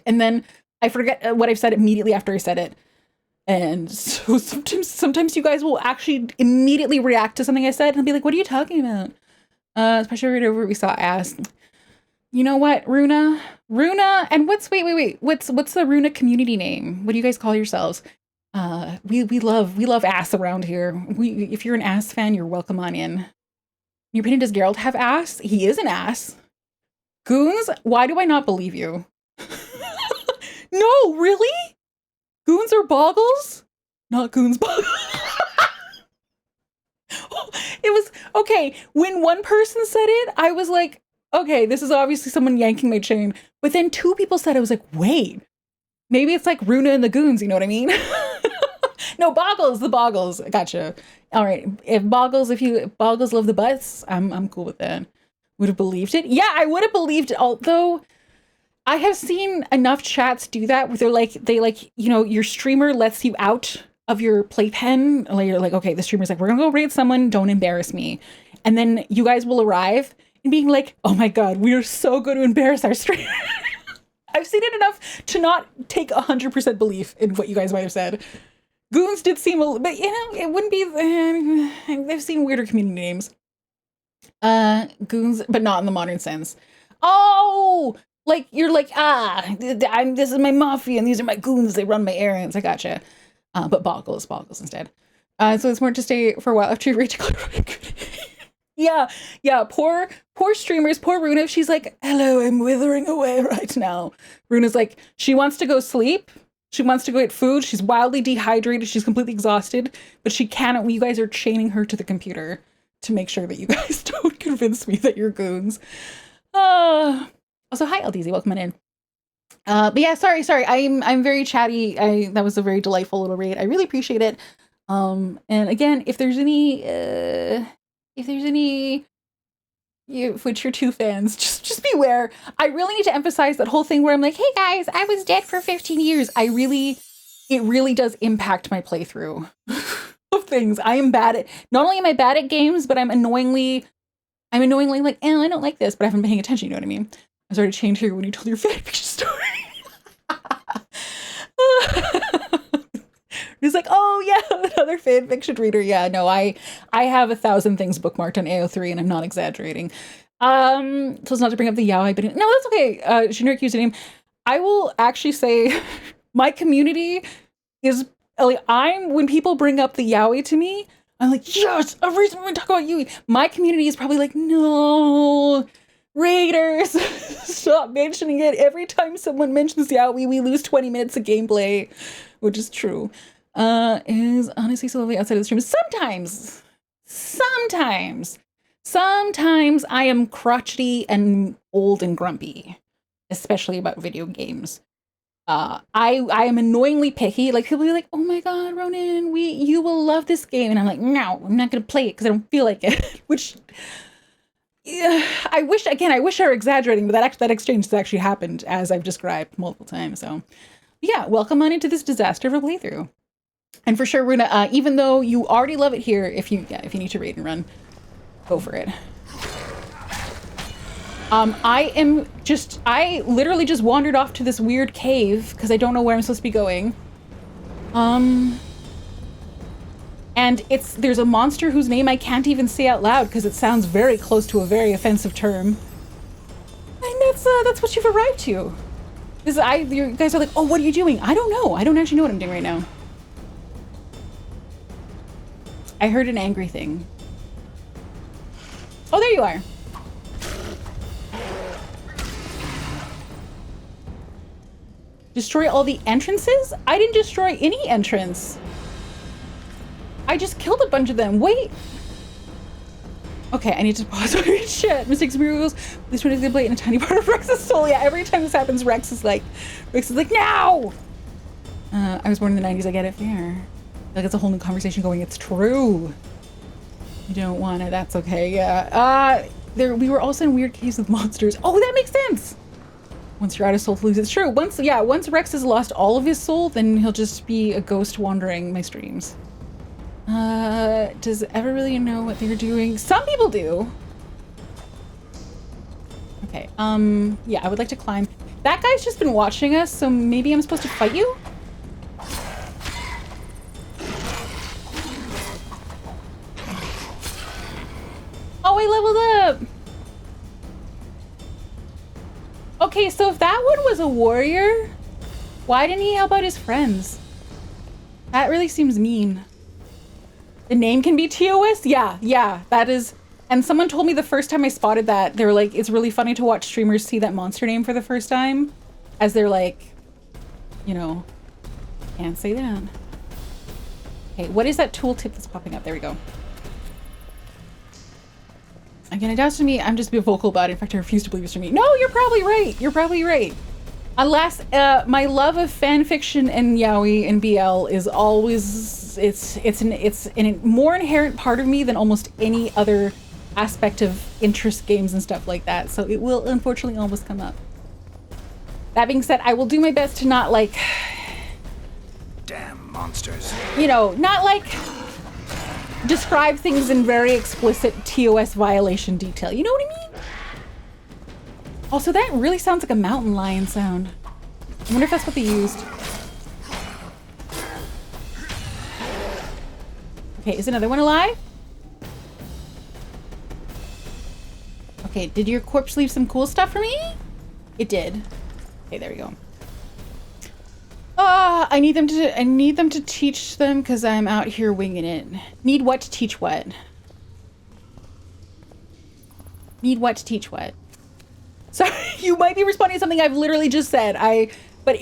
and then I forget what I've said immediately after I said it. And so sometimes you guys will actually immediately react to something I said and be like, what are you talking about? Especially right over we saw ass. You know what, Runa, and what's the Runa community name? What do you guys call yourselves? We love ass around here. If you're an ass fan, you're welcome on in. In your opinion, does Geralt have ass? He is an ass. Goons, why do I not believe you? No, really? Goons are boggles? Not goons boggles. It was, okay, when one person said it, I was like, okay, this is obviously someone yanking my chain. But then two people said it, I was like, wait, maybe it's like Runa and the Goons, you know what I mean? No, Boggles, the Boggles. Gotcha. All right. If Boggles love the butts, I'm cool with that. Would have believed it. Yeah, I would have believed it. Although I have seen enough chats do that where they you know, your streamer lets you out of your playpen. Like you're like, okay, the streamer's like, we're gonna go raid someone, don't embarrass me. And then you guys will arrive and being like, oh my God, we are so going to embarrass our streamer. I've seen it enough to not take 100% belief in what you guys might have said. Goons did seem a little, but you know, it wouldn't be, I've seen weirder community names. Goons, but not in the modern sense. Oh, like you're like, this is my mafia and these are my goons. They run my errands. I gotcha. But Boggles instead. So it's more to stay for a while after you reach. Yeah. Poor streamers. Poor Runa. She's like, hello, I'm withering away right now. Runa's like, she wants to go sleep. She wants to go get food. She's wildly dehydrated. She's completely exhausted, but she cannot. You guys are chaining her to the computer to make sure that you guys don't convince me that you're goons. Also, hi, LDZ. Welcome on in. But yeah, sorry. I'm very chatty. That was a very delightful little raid. I really appreciate it. And again, if there's any Witcher 2 fans, just beware. I really need to emphasize that whole thing where I'm like, hey guys, I was dead for 15 years. It really does impact my playthrough of things. I am bad at, not only am I bad at games, but I'm annoyingly like, I don't like this, but I haven't been paying attention, you know what I mean? I started to change here when you told your fanfiction story. He's like, oh yeah, another fan reader. Yeah, no, I have 1,000 things bookmarked on AO3 and I'm not exaggerating. So it's not to bring up the yaoi, but no, that's okay. Generic username. I will actually say my community is like, when people bring up the yaoi to me, I'm like, yes, a reason we're gonna talk about you. My community is probably like, no, Raiders, stop mentioning it. Every time someone mentions yaoi, we lose 20 minutes of gameplay, which is true. Is honestly so lovely outside of the stream. Sometimes I am crotchety and old and grumpy, especially about video games. I am annoyingly picky. Like people be like, oh my God, Ronenn, you will love this game. And I'm like, no, I'm not going to play it because I don't feel like it, which I wish I were exaggerating, but that exchange has actually happened as I've described multiple times. So yeah, welcome on into this disaster of a playthrough. And for sure, Runa, even though you already love it here, if you need to raid and run, go for it. I literally just wandered off to this weird cave because I don't know where I'm supposed to be going. And there's a monster whose name I can't even say out loud because it sounds very close to a very offensive term. And that's what you've arrived to. You guys are like, oh, what are you doing? I don't know. I don't actually know what I'm doing right now. I heard an angry thing. Oh, there you are. Destroy all the entrances? I didn't destroy any entrance. I just killed a bunch of them. Wait. Okay, I need to pause. Shit. Mistakes, miracles. This one is gonna play in a tiny part of Rex's soul. Yeah, every time this happens, Rex is like, no! I was born in the 90s. I get it. Fair. Like, it's a whole new conversation going. It's true. You don't want it. That's okay. Yeah. We were also in weird caves with monsters. Oh, that makes sense. Once you're out of soul to lose, it's true. Once Rex has lost all of his soul, then he'll just be a ghost wandering my streams. Does everybody really know what they're doing? Some people do. Okay. Yeah, I would like to climb. That guy's just been watching us, so maybe I'm supposed to fight you? Oh, I leveled up! Okay, so if that one was a warrior, why didn't he help out his friends? That really seems mean. The name can be TOS? Yeah, that is. And someone told me the first time I spotted that, they were like, it's really funny to watch streamers see that monster name for the first time, as they're like, you know, can't say that. Okay, what is that tooltip that's popping up? There we go. Again, it doubts to me, I'm just being vocal about it. In fact, I refuse to believe it's for me. No, you're probably right. You're probably right. Alas, my love of fan fiction and yaoi and BL is always it's an more inherent part of me than almost any other aspect of interest games and stuff like that. So it will unfortunately always come up. That being said, I will do my best to not like, damn monsters. You know, not like describe things in very explicit TOS violation detail. You know what I mean? Also, that really sounds like a mountain lion sound. I wonder if that's what they used. Okay, is another one alive? Okay, did your corpse leave some cool stuff for me? It did. Okay, there we go. I need them to teach them because I'm out here winging it. Need what to teach what? Need what to teach what? Sorry, you might be responding to something I've literally just said. But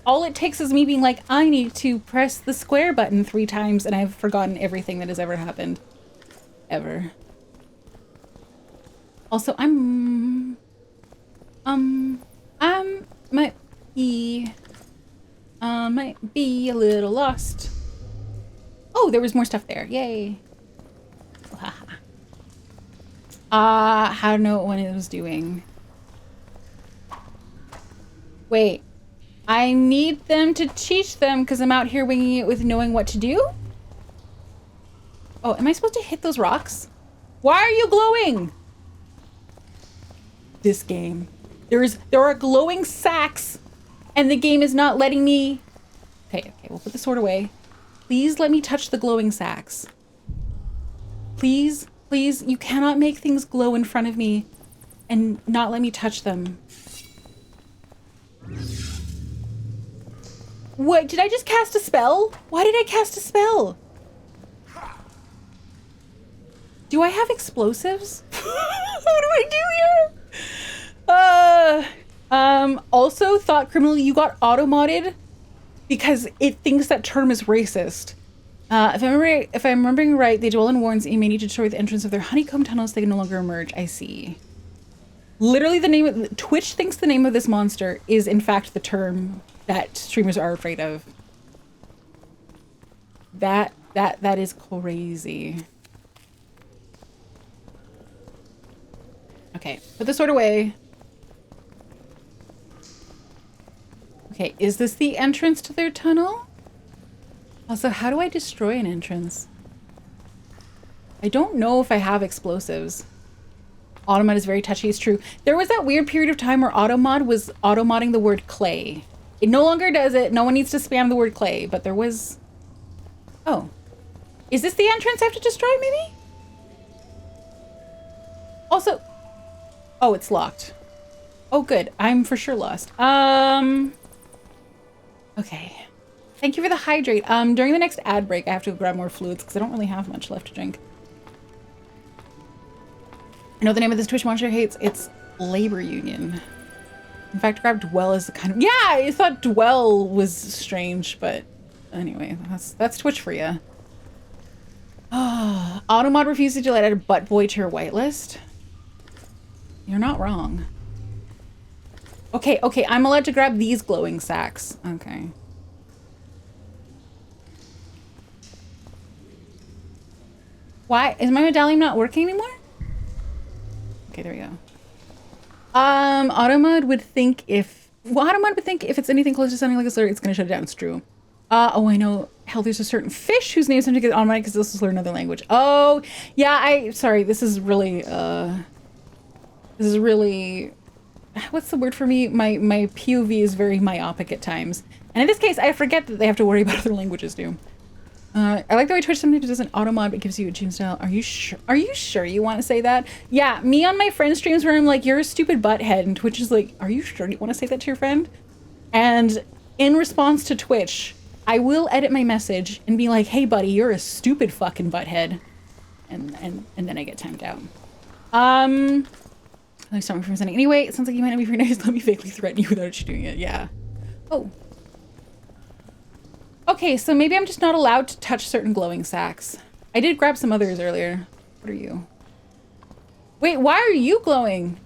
all it takes is me being like, I need to press the square button 3 times and I've forgotten everything that has ever happened. Ever. Also, I might be a little lost. Oh, there was more stuff there. Yay. How to know what it was doing. Wait, I need them to teach them because I'm out here winging it with knowing what to do? Oh, am I supposed to hit those rocks? Why are you glowing? This game. There are glowing sacks and the game is not letting me... Okay, we'll put the sword away. Please let me touch the glowing sacks. Please, you cannot make things glow in front of me and not let me touch them. What, did I just cast a spell? Why did I cast a spell? Do I have explosives? What do I do here? Also thought criminally you got auto-modded because it thinks that term is racist. If I'm remembering right, they dwell in warrens and you may need to destroy the entrance of their honeycomb tunnels so they can no longer emerge. I see. Literally the name of Twitch thinks the name of this monster is in fact the term that streamers are afraid of. That is crazy. Okay, put the sword away. Okay, is this the entrance to their tunnel? Also, how do I destroy an entrance? I don't know if I have explosives. Automod is very touchy, it's true. There was that weird period of time where Automod was auto-modding the word clay. It no longer does it. No one needs to spam the word clay, but there was... Oh. Is this the entrance I have to destroy, maybe? Also... Oh, it's locked. Oh, good. I'm for sure lost. Okay. Thank you for the hydrate. During the next ad break, I have to grab more fluids because I don't really have much left to drink. I know the name of this Twitch monster hates. It's Labor Union. In fact, grab Dwell as the kind of... Yeah, I thought Dwell was strange, but anyway, that's Twitch for you. Automod refuses to let add a butt boy to your whitelist. You're not wrong. Okay, I'm allowed to grab these glowing sacks. Okay. Why? Is my medallion not working anymore? Okay, there we go. Automod would think if... Well, Automod would think if it's anything close to sounding like a slur, it's going to shut it down. It's true. Oh, I know. Hell, there's a certain fish whose name sometimes gets automatic because this will slur another language. Oh, yeah, sorry, this is really, what's the word for me? My POV is very myopic at times. And in this case, I forget that they have to worry about other languages too. I like the way Twitch sometimes doesn't auto-mod but gives you a gym style. Are you sure? Are you sure you want to say that? Yeah, me on my friend streams where I'm like, you're a stupid butthead, and Twitch is like, are you sure you want to say that to your friend? And in response to Twitch, I will edit my message and be like, hey buddy, you're a stupid fucking butthead. And then I get timed out. Let me stop me from sending. Anyway, it sounds like you might not be very nice. Let me vaguely threaten you without you doing it. Yeah. Oh. Okay, so maybe I'm just not allowed to touch certain glowing sacks. I did grab some others earlier. What are you? Wait, why are you glowing?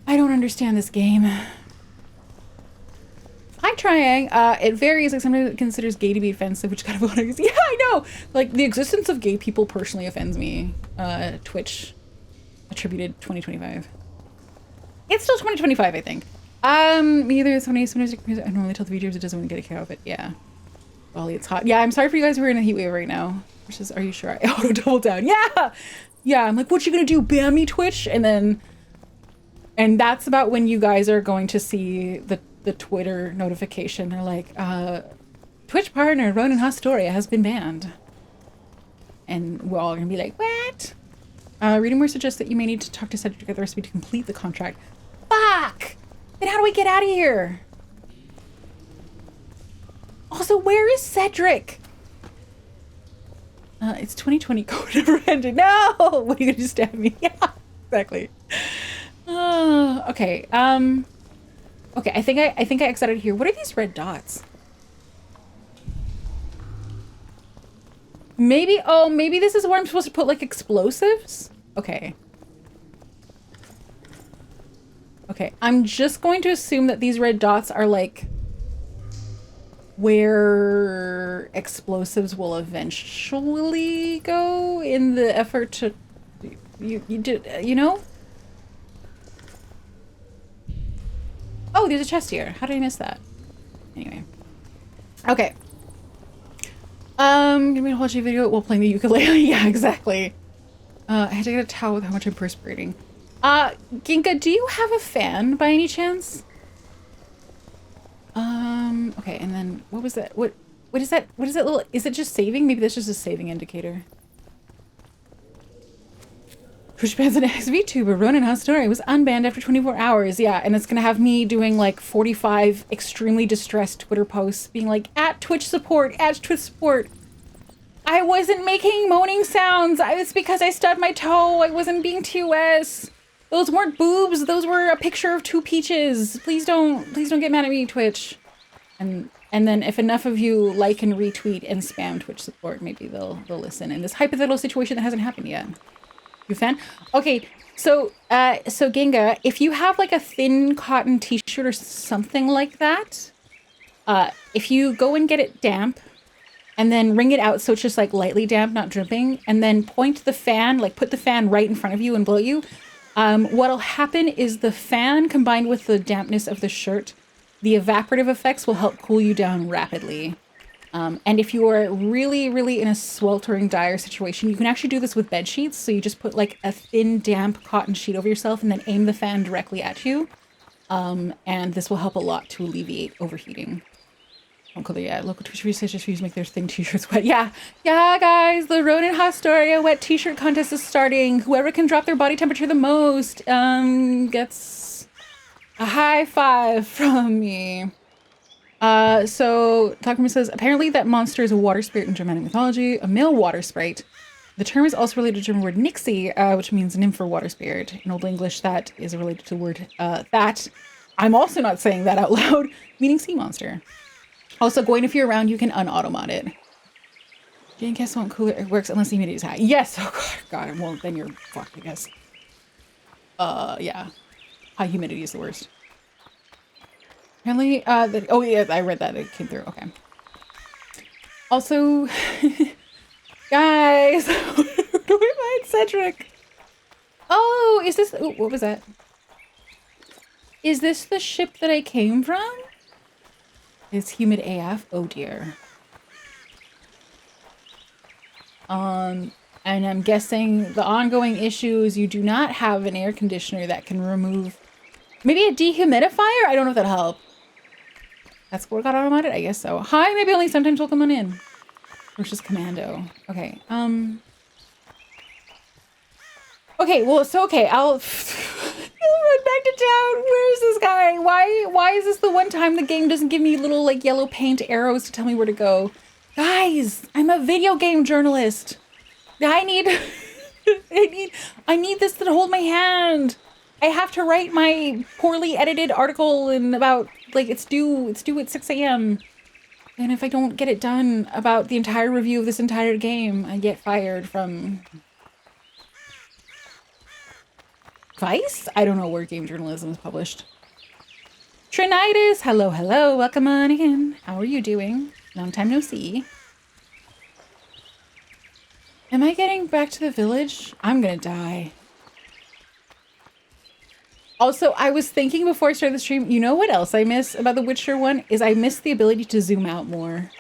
I don't understand this game. trying. It varies. Like sometimes it considers gay to be offensive, which kind of annoys. Yeah, I know. Like the existence of gay people personally offends me. Twitch attributed 2025. It's still 2025, I think. Either sometimes I normally tell the VTubers it doesn't want to get a kick out of it. Yeah. Well, it's hot. Yeah, I'm sorry for you guys who are in a heat wave right now. Versus, are you sure? I auto double down. Yeah. Yeah. I'm like, what you gonna do? Ban me, Twitch? And that's about when you guys are going to see the Twitter notification. They're like, Twitch partner Ronenn Haustoria has been banned. And we're all gonna be like, what? Reading more suggests that you may need to talk to Cedric to get the recipe to complete the contract. Fuck! Then how do we get out of here? Also, where is Cedric? It's 2020 code never ended. No! What are you gonna do, stab me? Yeah, exactly. Okay. Okay, I think I exited here. What are these red dots? Maybe, oh, maybe this is where I'm supposed to put like explosives? Okay. Okay, I'm just going to assume that these red dots are like where explosives will eventually go in the effort to you know? Oh, there's a chest here. How did I miss that? Anyway. Okay. Gonna be watching a video while playing the ukulele. Yeah, exactly. I had to get a towel with how much I'm perspiring. Ginka, do you have a fan by any chance? Okay, and then what was that? What is that? What is that little, is it just saving? Maybe that's just a saving indicator. Twitch bans an ex-VTuber, Ronenn Haustoria, was unbanned after 24 hours. Yeah, and it's gonna have me doing like 45 extremely distressed Twitter posts being like, at Twitch support, at Twitch support. I wasn't making moaning sounds. It's because I stubbed my toe. I wasn't being TOS. Those weren't boobs. Those were a picture of two peaches. Please don't get mad at me, Twitch. And then if enough of you like and retweet and spam Twitch support, maybe they'll listen in this hypothetical situation that hasn't happened yet. You a fan? Okay, so Ginga, if you have like a thin cotton t-shirt or something like that, if you go and get it damp and then wring it out so it's just like lightly damp, not dripping, and then point the fan, like put the fan right in front of you and blow you, what'll happen is the fan combined with the dampness of the shirt, the evaporative effects will help cool you down rapidly. And if you are really, really in a sweltering, dire situation, you can actually do this with bed sheets. So you just put like a thin, damp cotton sheet over yourself and then aim the fan directly at you. And this will help a lot to alleviate overheating. Yeah, local Twitch researchers make their thin t-shirts wet. Yeah, guys, the Ronenn Haustoria wet t-shirt contest is starting. Whoever can drop their body temperature the most gets a high five from me. So Takumi says, apparently that monster is a water spirit in Germanic mythology, a male water sprite. The term is also related to the German word nixie, which means nymph or water spirit. In Old English, that is related to the word that. I'm also not saying that out loud, meaning sea monster. Also, going if you're around, you can un-automod it. Jane Cast won't cooler, it works unless the humidity is high. Yes, oh god, well, then you're fucked, I guess. Yeah. High humidity is the worst. Apparently, oh yeah, I read that. It came through. Okay. Also, guys, where do we find Cedric? Oh, is this? Ooh, what was that? Is this the ship that I came from? It's humid AF. Oh dear. And I'm guessing the ongoing issue is you do not have an air conditioner that can remove. Maybe a dehumidifier? I don't know if that'll help. That's what got automated? I guess so. Hi, maybe only sometimes welcome on in. Versus commando. Okay, okay, well, so okay, I'll run back to town. Where is this guy? Why is this the one time the game doesn't give me little like yellow paint arrows to tell me where to go? Guys, I'm a video game journalist. I need I need this to hold my hand. I have to write my poorly edited article in about, like, it's due at 6 a.m. And if I don't get it done about the entire review of this entire game, I get fired from Vice? I don't know where game journalism is published. Trinitis, hello, hello, welcome on in. How are you doing? Long time no see. Am I getting back to the village? I'm gonna die. Also, I was thinking before I started the stream, you know what else I miss about the Witcher one? Is I miss the ability to zoom out more.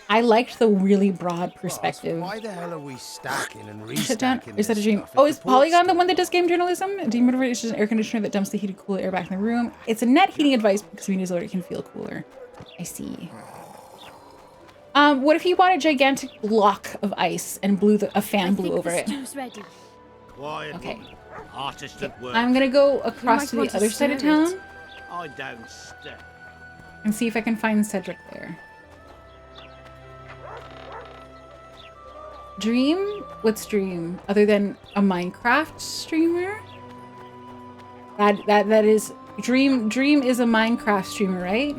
I liked the really broad perspective. Why the hell are we stacking and Shut down. restacking? Is that a dream? Oh, is Polygon the one that does game journalism? Dehumidifier is just an air conditioner that dumps the heated, cool air back in the room. It's a net heating device because we use it can feel cooler. I see. What if you bought a gigantic block of ice and a fan blew over it? Ready. Quiet. Okay. Artist at work. I'm gonna go across to the other side of town I don't step. and see if I can find Cedric there. Dream? What's Dream? Other than a Minecraft streamer? That is Dream is a Minecraft streamer, right?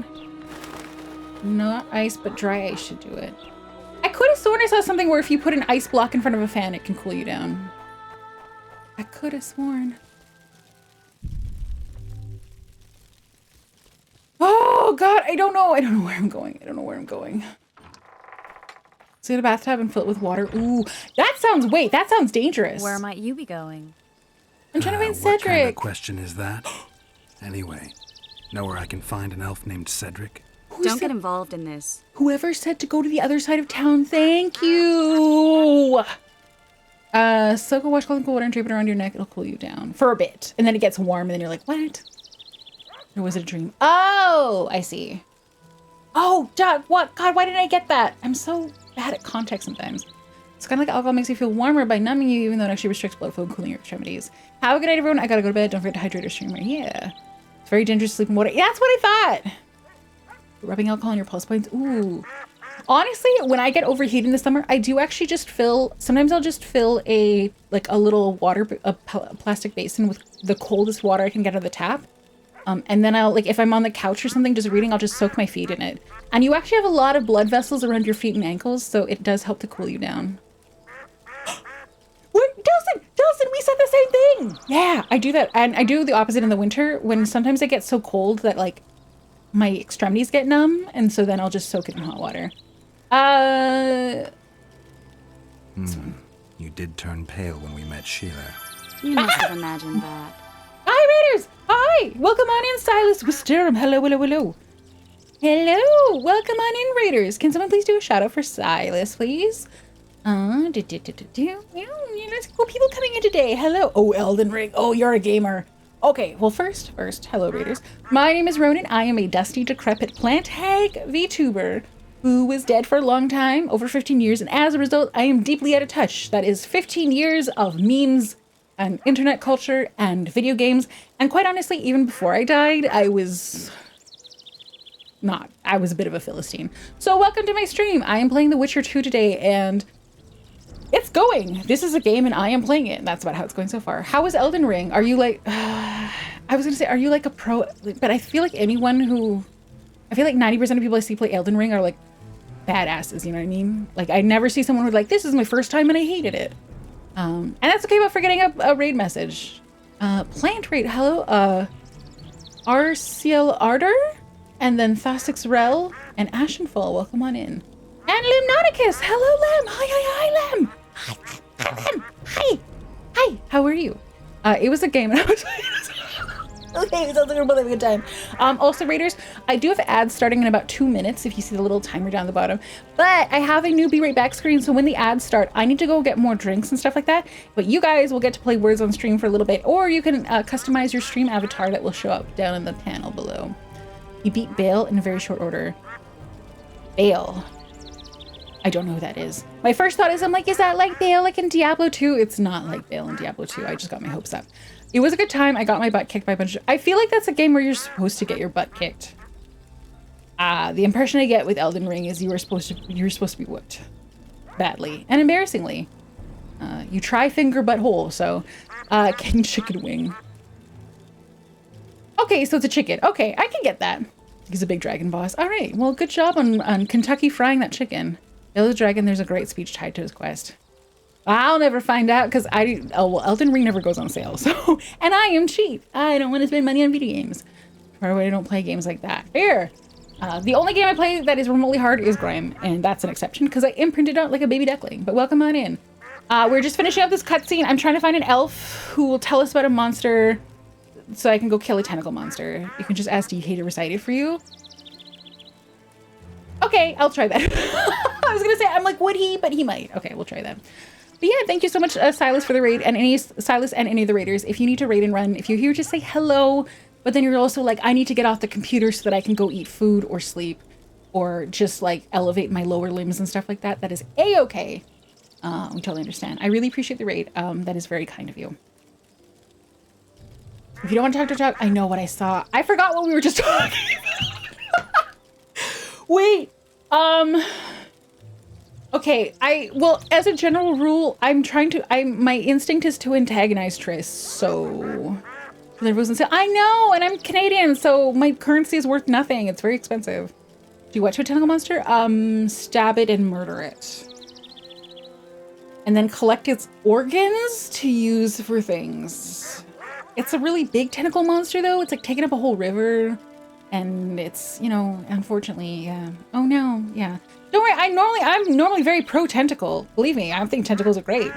Not ice, but dry ice should do it. I could have sworn I saw something where if you put an ice block in front of a fan, it can cool you down. I could have sworn. Oh God, I don't know. I don't know where I'm going. I don't know where I'm going. Let's get a bathtub and fill it with water. Ooh, that sounds dangerous. Where might you be going? I'm trying to find What kind of Cedric. question is that? Anyway, know where I can find an elf named Cedric? Don't get involved in this. Whoever said to go to the other side of town, thank you. Soak a washcloth in cold water and drape it around your neck. It'll cool you down for a bit. And then it gets warm and then you're like, what? Or was it a dream? Oh, I see. Oh, duh, what? God, why didn't I get that? I'm so bad at context sometimes. It's kind of like alcohol makes you feel warmer by numbing you, even though it actually restricts blood flow and cooling your extremities. Have a good night, everyone. I gotta go to bed. Don't forget to hydrate your streamer. Yeah. It's very dangerous to sleep in water. Yeah, that's what I thought. Rubbing alcohol on your pulse points. Ooh. Honestly, when I get overheated in the summer, I do actually just sometimes I'll just fill a little plastic basin with the coldest water I can get out of the tap. And then I'll, if I'm on the couch or something just reading, I'll just soak my feet in it. And you actually have a lot of blood vessels around your feet and ankles, so it does help to cool you down. What? Delson, we said the same thing! Yeah, I do that. And I do the opposite in the winter when sometimes I get so cold that, my extremities get numb, and so then I'll just soak it in hot water. You did turn pale when we met Sheila. You must have imagined that. Hi, Raiders! Hi! Welcome on in, Silas Wisterum. Hello, hello, hello. Hello! Welcome on in, Raiders. Can someone please do a shout out for Silas, please? Let's go. People coming in today. Hello. Oh, Elden Ring. Oh, you're a gamer. Okay, well, first, hello, Raiders. My name is Ronenn. I am a dusty, decrepit plant hag VTuber who was dead for a long time, over 15 years, and as a result, I am deeply out of touch. That is 15 years of memes and internet culture and video games, and quite honestly, even before I died, I was a bit of a Philistine. So welcome to my stream. I am playing The Witcher 2 today, and it's going. This is a game and I am playing it. That's about how it's going so far. How is Elden Ring? Are you I was gonna say, are you like a pro? But I feel like 90% of people I see play Elden Ring are badasses, you know what I mean? I never see someone who's this is my first time and I hated it. And that's okay about forgetting a raid message. Plant raid, hello, RCL Ardor, and then Thasix Rel, and Ashenfall, welcome on in. And Limnoticus, hello Lem, hi Lem. Hi, Lem, hi, how are you? It was a game and I was okay, sounds like we're both having a good time. Also, Raiders, I do have ads starting in about 2 minutes if you see the little timer down the bottom. But I have a new Be Right Back screen, so when the ads start, I need to go get more drinks and stuff like that. But you guys will get to play words on stream for a little bit, or you can customize your stream avatar that will show up down in the panel below. You beat Bale in a very short order. Bale. I don't know who that is. My first thought is, is that like Bale in Diablo 2? It's not like Bale in Diablo 2. I just got my hopes up. It was a good time. I got my butt kicked by a bunch of... I feel like that's a game where you're supposed to get your butt kicked. The impression I get with Elden Ring is you're supposed to be whooped. Badly. And embarrassingly. You try finger butthole, so... King Chicken Wing. Okay, so it's a chicken. Okay, I can get that. He's a big dragon boss. Alright, well, good job on Kentucky frying that chicken. The dragon, there's a great speech tied to his quest. I'll never find out because Elden Ring never goes on sale. So, and I am cheap. I don't want to spend money on video games. Probably I don't play games like that. Here! The only game I play that is remotely hard is Grime, and that's an exception because I imprinted out like a baby duckling. But welcome on in. We're just finishing up this cutscene. I'm trying to find an elf who will tell us about a monster so I can go kill a tentacle monster. You can just ask DK to recite it for you. Okay, I'll try that. I was gonna say, I'm like, would he? But he might. Okay, we'll try that. But yeah, thank you so much, Silas, for the raid, and Silas and any of the raiders. If you need to raid and run, if you're here, just say hello. But then you're also like, I need to get off the computer so that I can go eat food or sleep, or just like elevate my lower limbs and stuff like that. That is a-okay. We totally understand. I really appreciate the raid. That is very kind of you. If you don't want to talk, I know what I saw. I forgot what we were just talking about. Wait. Okay. Well, as a general rule, my instinct is to antagonize Triss. So everyone's say, I know, and I'm Canadian, so my currency is worth nothing. It's very expensive. Do you watch a tentacle monster? Stab it and murder it. And then collect its organs to use for things. It's a really big tentacle monster though. It's like taking up a whole river. And it's, you know, unfortunately, yeah. Oh no, yeah. Don't worry, I'm normally very pro tentacle. Believe me, I think tentacles are great.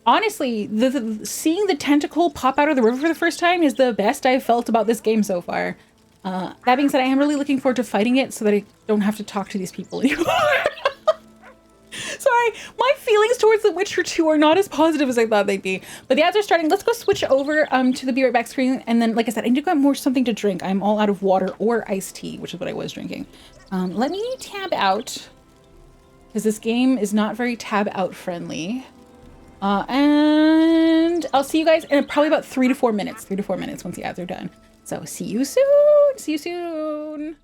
Honestly, seeing the tentacle pop out of the river for the first time is the best I've felt about this game so far. That being said, I am really looking forward to fighting it so that I don't have to talk to these people anymore. Sorry, my feelings towards The Witcher 2 are not as positive as I thought they'd be. But the ads are starting. Let's go switch over to the Be Right Back screen. And then, like I said, I need to get more something to drink. I'm all out of water or iced tea, which is what I was drinking. Let me tab out, because this game is not very tab out friendly. And I'll see you guys in probably about 3 to 4 minutes. 3 to 4 minutes once the ads are done. So see you soon. See you soon.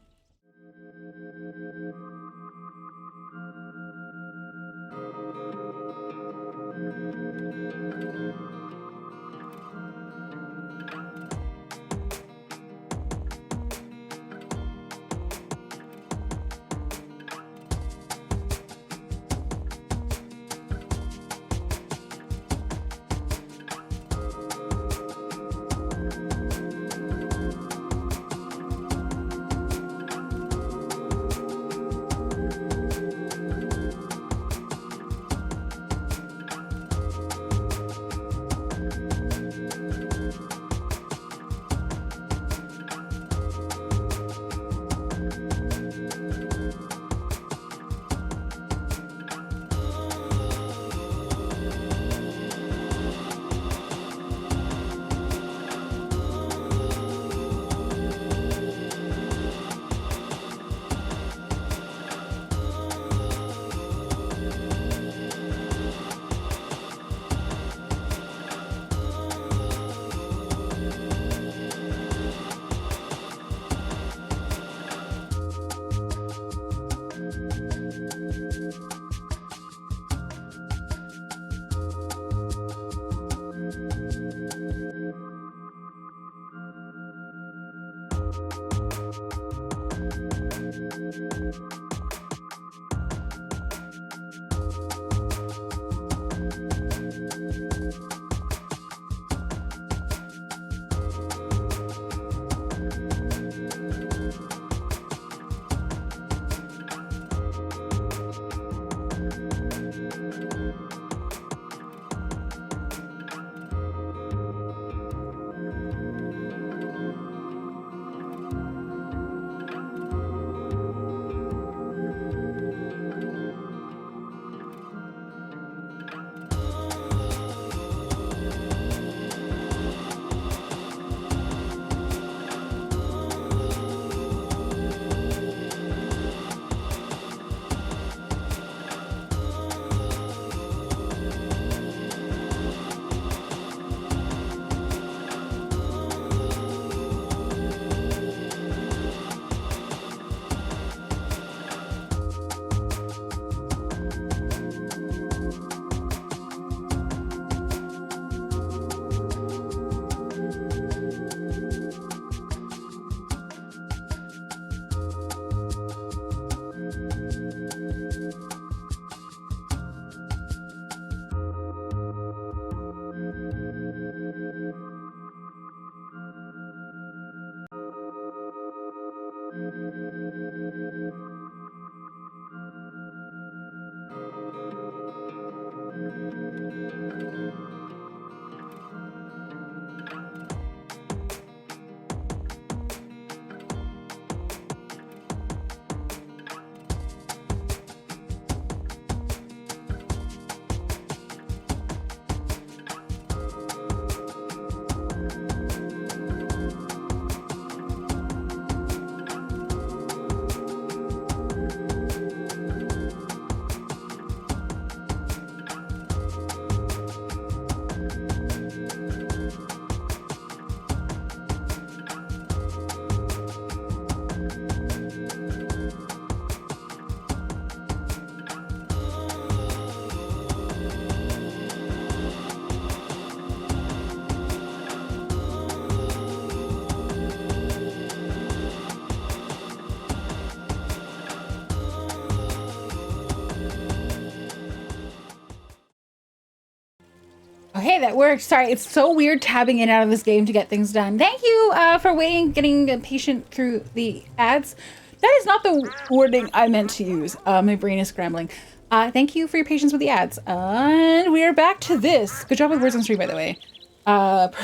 Okay, that worked. Sorry, it's so weird tabbing in and out of this game to get things done. Thank you for waiting, getting patient through the ads. That is not the wording I meant to use. My brain is scrambling. Thank you for your patience with the ads. And we are back to this. Good job with words on stream, by the way.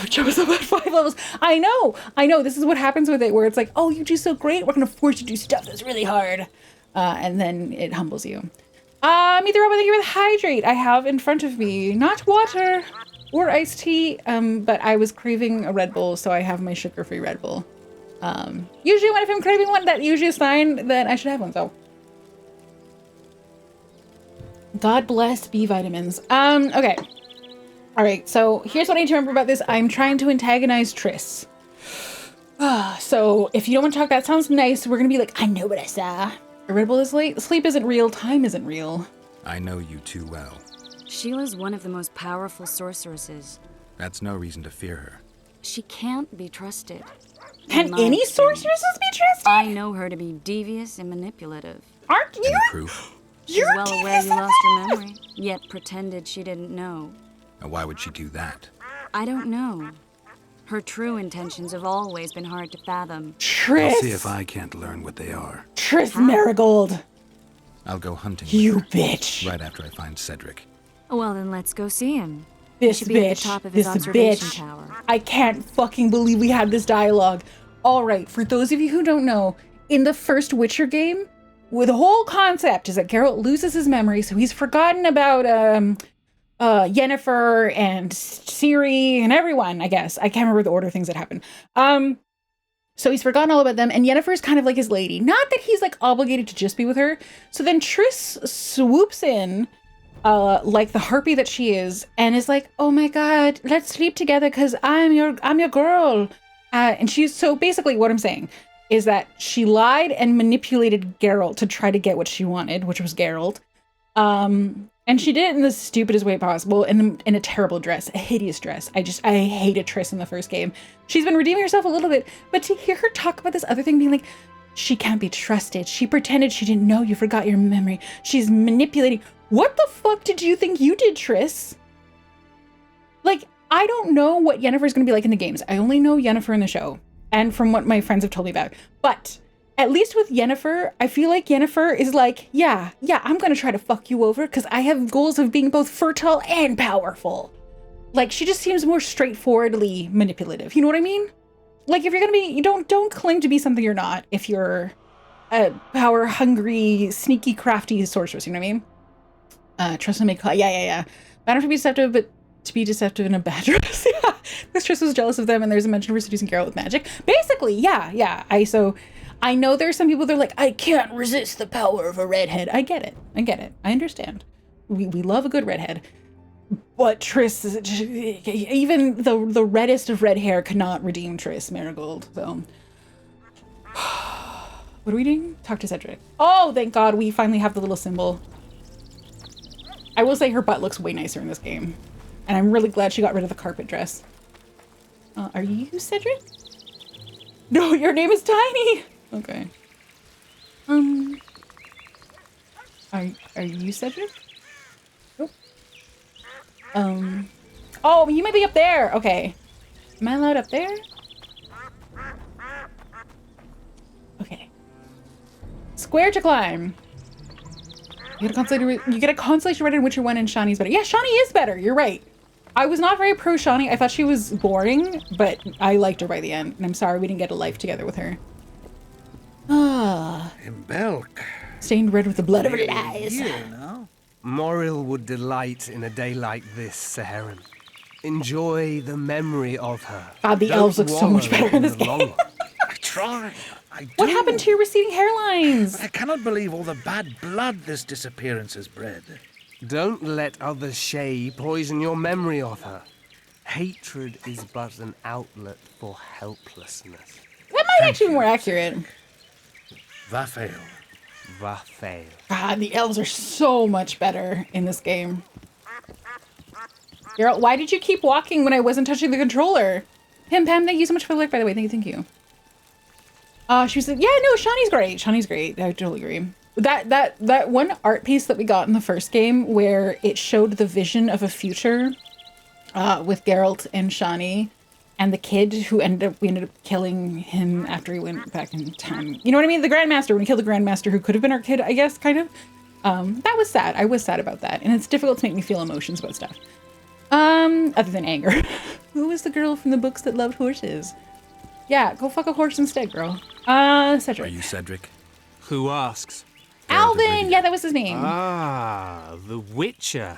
Joe is up at 5 levels. I know. This is what happens with it, where it's like, oh, you do so great. We're going to force you to do stuff that's really hard. And then it humbles you. Meet the robot that you with hydrate. I have in front of me, not water or iced tea, but I was craving a Red Bull, so I have my sugar-free Red Bull. Usually if I'm craving one, that usually is a sign that I should have one, so. God bless B vitamins. Okay. All right, so here's what I need to remember about this. I'm trying to antagonize Triss. So if you don't want to talk, that sounds nice. We're gonna be like, I know what I saw. A Red Bull is late. Sleep isn't real. Time isn't real. I know you too well. Sheila's one of the most powerful sorceresses. That's no reason to fear her. She can't be trusted. Can any sorceresses be trusted? I know her to be devious and manipulative. Aren't you? Any proof? She's well aware you lost her memory, yet pretended she didn't know. And why would she do that? I don't know. Her true intentions have always been hard to fathom. Triss! I'll see if I can't learn what they are. Triss Marigold! I'll go hunting. You bitch! Right after I find Cedric. Well, then let's go see him. This He should be at the bitch. top of his This observation bitch. tower. I can't fucking believe we had this dialogue. All right, for those of you who don't know, in the first Witcher game, the whole concept is that Geralt loses his memory, so he's forgotten about Yennefer and Ciri and everyone, I guess. I can't remember the order of things that happened. So he's forgotten all about them, and Yennefer's kind of like his lady. Not that he's like obligated to just be with her. So then Triss swoops in, like the harpy that she is, and is like, "Oh my god, let's sleep together because I'm your girl." And she's so basically what I'm saying is that she lied and manipulated Geralt to try to get what she wanted, which was Geralt. And she did it in the stupidest way possible, in a terrible dress, a hideous dress. I hated Triss in the first game. She's been redeeming herself a little bit, but to hear her talk about this other thing, being like, she can't be trusted. She pretended she didn't know you forgot your memory. She's manipulating. What the fuck did you think you did, Triss? Like, I don't know what Yennefer's gonna be like in the games. I only know Yennefer in the show, and from what my friends have told me about. But at least with Yennefer, I feel like Yennefer is like, yeah, I'm gonna try to fuck you over because I have goals of being both fertile and powerful. Like, she just seems more straightforwardly manipulative. You know what I mean? Like, if you're gonna be, you don't claim to be something you're not if you're a power-hungry, sneaky, crafty sorceress. You know what I mean? Trust and make, yeah. Better to be deceptive, but to be deceptive in a bad dress. Yeah, because Triss was jealous of them, and there's a mention of her seducing Geralt with magic. Basically, yeah. I know there's some people that are like, I can't resist the power of a redhead. I get it. I understand. We love a good redhead. But Triss, even the reddest of red hair cannot redeem Triss Marigold. So, what are we doing? Talk to Cedric. Oh, thank God we finally have the little symbol. I will say her butt looks way nicer in this game. And I'm really glad she got rid of the carpet dress. Are you Cedric? No, your name is Tiny. Okay. Are you Cedric? Nope. Oh, you might be up there. Okay. Am I allowed up there? Okay. Square to climb. You get a consolation red in Witcher 1 and Shawnee's better. Yeah, Shawnee is better. You're right. I was not very pro Shawnee. I thought she was boring, but I liked her by the end. And I'm sorry we didn't get a life together with her. Ah. Imbelk. Stained red with the blood of her eyes. Moril would delight in a day like this, Saharan. Enjoy the memory of her. God, the elves look so much better in this game. I try. I do. What happened to your receding hairlines? I cannot believe all the bad blood this disappearance has bred. Don't let other Shay poison your memory of her. Hatred is but an outlet for helplessness. That might actually be more accurate. Vafail. Vafail. God, the elves are so much better in this game. Geralt, why did you keep walking when I wasn't touching the controller? Pam, thank you so much for the like, by the way. Thank you. She was like, yeah, no, Shawnee's great. Shawnee's great. I totally agree. That one art piece that we got in the first game where it showed the vision of a future with Geralt and Shawnee and the kid who we ended up killing him after he went back in time. You know what I mean? The Grandmaster, when he killed the Grandmaster who could have been our kid, I guess, kind of. That was sad. I was sad about that. And it's difficult to make me feel emotions about stuff. Other than anger. Who was the girl from the books that loved horses? Yeah, go fuck a horse instead, girl. Cedric. Are you Cedric? Who asks? Alvin! Yeah, that was his name. Ah, the Witcher.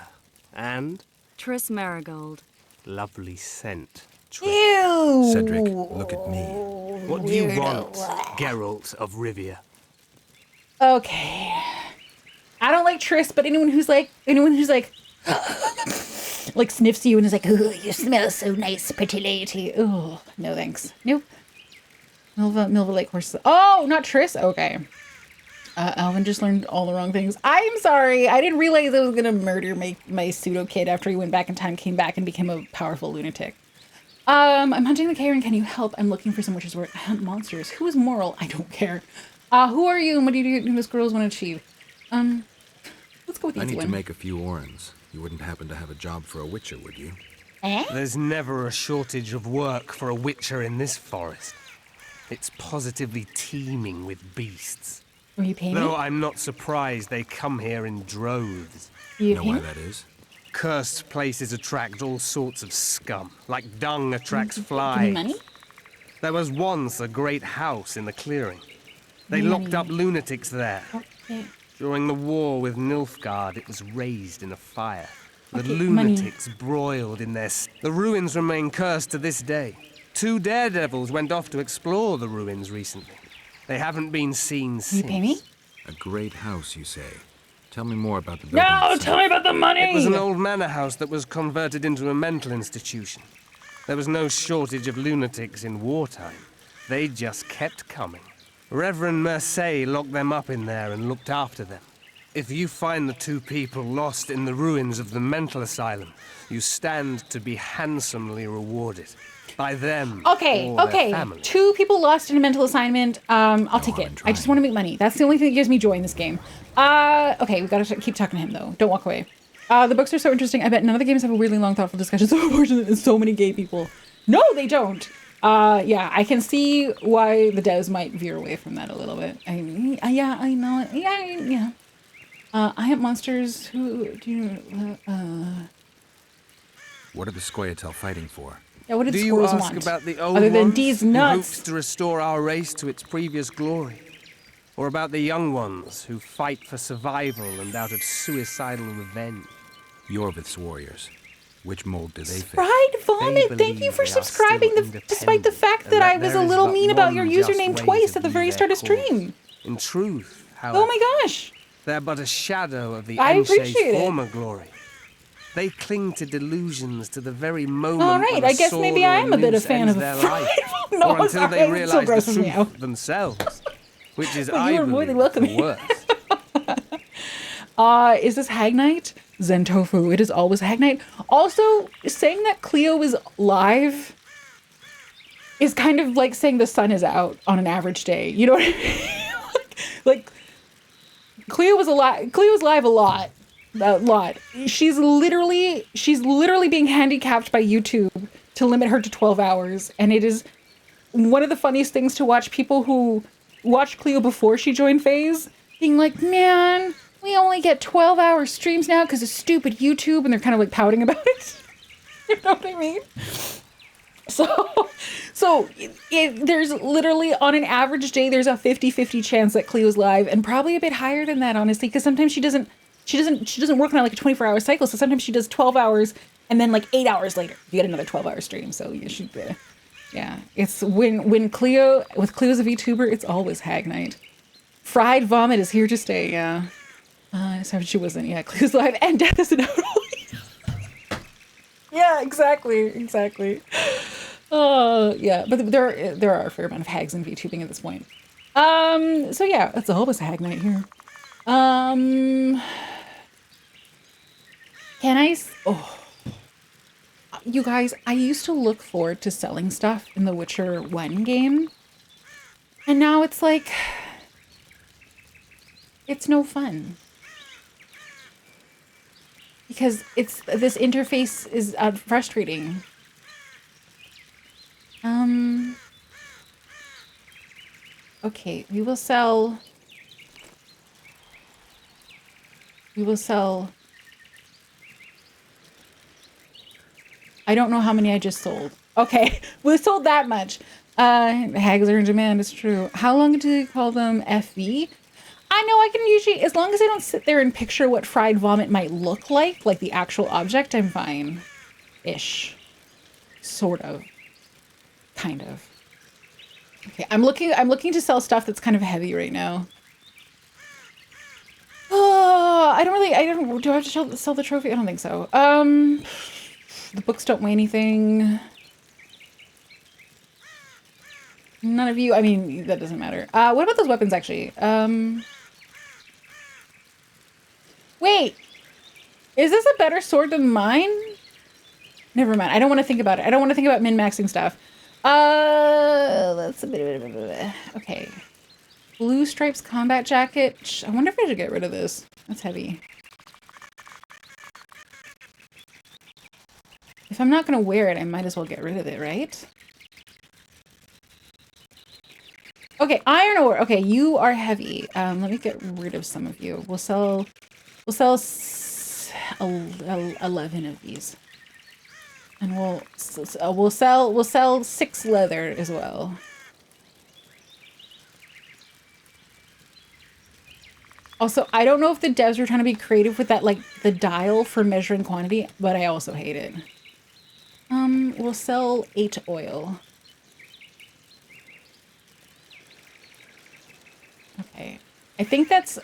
And? Triss Marigold. Lovely scent. Ew! Cedric, look at me. What do you want, Geralt of Rivia? Okay. I don't like Triss, but anyone who's like like sniffs you and is like, "Ooh, you smell so nice, pretty lady." Oh, no thanks. Nope. Milva Lake horses. Oh, not Triss? Okay. Alvin just learned all the wrong things. I'm sorry. I didn't realize I was gonna murder my pseudo kid after he went back in time, came back and became a powerful lunatic. I'm hunting the Karen. Can you help? I'm looking for some witches' work. I hunt monsters. Who is Moral? I don't care. Who are you and what do you do those girls want to achieve? Let's go with the I easy need one. to make a few orans. You wouldn't happen to have a job for a witcher, would you? There's never a shortage of work for a witcher in this forest. It's positively teeming with beasts. Will you pay me? Though I'm not surprised they come here in droves. You know why that is? Cursed places attract all sorts of scum, like dung attracts Give flies. me money? There was once a great house in the clearing. They Money. locked up lunatics there. Okay. During the war with Nilfgaard, it was raised in a fire. The Okay, lunatics broiled in their... The ruins remain cursed to this day. 2 daredevils went off to explore the ruins recently. They haven't been seen since. You pay me? A great house, you say. Tell me more about the building. No, itself. tell me about the money! It was an old manor house that was converted into a mental institution. There was no shortage of lunatics in wartime. They just kept coming. Reverend Merceau locked them up in there and looked after them. If you find the 2 people lost in the ruins of the mental asylum, you stand to be handsomely rewarded. By them Okay, or their okay. family. 2 people lost in a mental assignment. I'll take it. I just want to make money. That's the only thing that gives me joy in this game. Okay, we gotta keep talking to him though. Don't walk away. The books are so interesting. I bet none of the games have a weirdly long, thoughtful discussion. So unfortunate, there's so many gay people. No, they don't. Yeah, I can see why the devs might veer away from that a little bit. Yeah, I know it. Yeah. I have monsters who do you. What are the Scoia'tael fighting for? Yeah, what did Do you squirrels ask want? about the old Other than ones these who nuts. hopes to restore our race to its previous glory? Or about the young ones who fight for survival and out of suicidal revenge? Yorvith's warriors. Which mold do they fit? Fried Vomit, thank you for subscribing, despite the fact that I was a little mean about your username twice at the very start of stream. In truth, however, Oh my gosh. they're but a shadow of the I Enshe's appreciate it. former glory. They cling to delusions to the very moment All right, when a I guess maybe sword or I am a bit a noose fan ends of their Fried life, Vomit. No, or until sorry, they it still realize the grosses me out. truth themselves, which is, Well, I you are more believe, than welcome. the worst. Is this Hag Night? Zen Tofu, it is always Hag Night. Also, saying that Cleo is live is kind of like saying the sun is out on an average day. You know what I mean? like Cleo's live a lot. She's literally being handicapped by YouTube to limit her to 12 hours. And it is one of the funniest things to watch people who watched Cleo before she joined FaZe being like, man, we only get 12-hour streams now because of stupid YouTube, and they're kind of like pouting about it. You know what I mean? So there's literally, on an average day, there's a 50-50 chance that Cleo's live, and probably a bit higher than that, honestly, because sometimes she doesn't work on like a 24-hour cycle, so sometimes she does 12 hours, and then like 8 hours later, you get another 12-hour stream. So yeah, it's when Cleo, with Cleo's a VTuber, it's always hag night. Fried vomit is here to stay, yeah. Sorry, she wasn't, yeah, Cleo's live, and death is inevitable. Yeah, exactly. Yeah, but there are a fair amount of hags in VTubing at this point. So yeah, it's always hag night here. You guys, I used to look forward to selling stuff in the Witcher 1 game, and now it's like, it's no fun. Because this interface is frustrating. Okay, we will sell. I don't know how many I just sold. Okay, we sold that much. Hags are in demand, it's true. How long do they call them FV? I know I can usually, as long as I don't sit there and picture what fried vomit might look like the actual object, I'm fine. Ish. Sort of. Kind of. Okay, I'm looking to sell stuff that's kind of heavy right now. Oh, do I have to sell the trophy? I don't think so. The books don't weigh anything. None of you, I mean, that doesn't matter. What about those weapons, actually? Wait, is this a better sword than mine? Never mind, I don't want to think about it. I don't want to think about min-maxing stuff. That's a bit of okay. Blue stripes combat jacket. I wonder if I should get rid of this. That's heavy. If I'm not going to wear it, I might as well get rid of it, right? Okay, iron ore. Okay, you are heavy. Let me get rid of some of you. We'll sell 11 of these. And we'll sell 6 leather as well. Also, I don't know if the devs were trying to be creative with that, like the dial for measuring quantity, but I also hate it. We'll sell 8 oil. Okay. I think that's,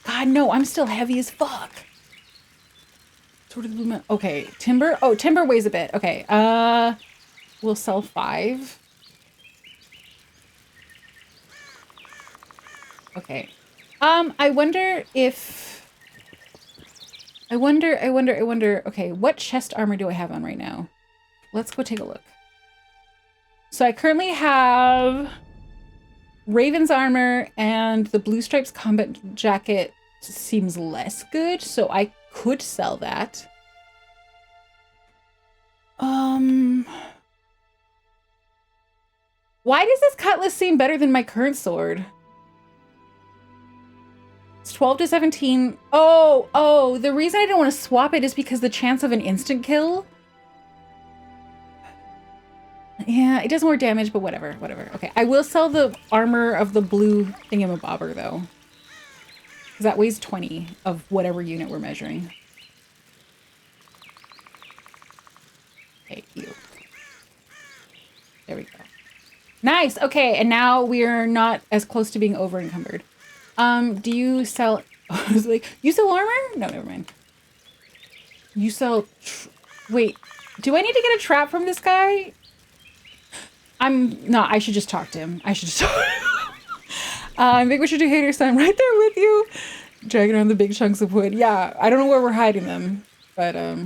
God, no, I'm still heavy as fuck. Sort of blue. Okay, timber. Oh, timber weighs a bit. Okay. We'll sell 5. Okay. I wonder. Okay, what chest armor do I have on right now? Let's go take a look. So I currently have Raven's armor, and the blue stripes combat jacket seems less good, so I could sell that. Why does this cutlass seem better than my current sword? It's 12 to 17. Oh, the reason I didn't want to swap it is because the chance of an instant kill. Yeah, it does more damage, but whatever. Okay, I will sell the armor of the blue thingamabobber, though. Because that weighs 20 of whatever unit we're measuring. Okay, you. There we go. Nice, okay, and now we're not as close to being over encumbered. Do you sell... I was like, you sell armor? No, never mind. You sell... Wait, do I need to get a trap from this guy? No, I should just talk to him. Big Witcher 2 hater, so I'm right there with you. Dragging around the big chunks of wood. Yeah, I don't know where we're hiding them, but I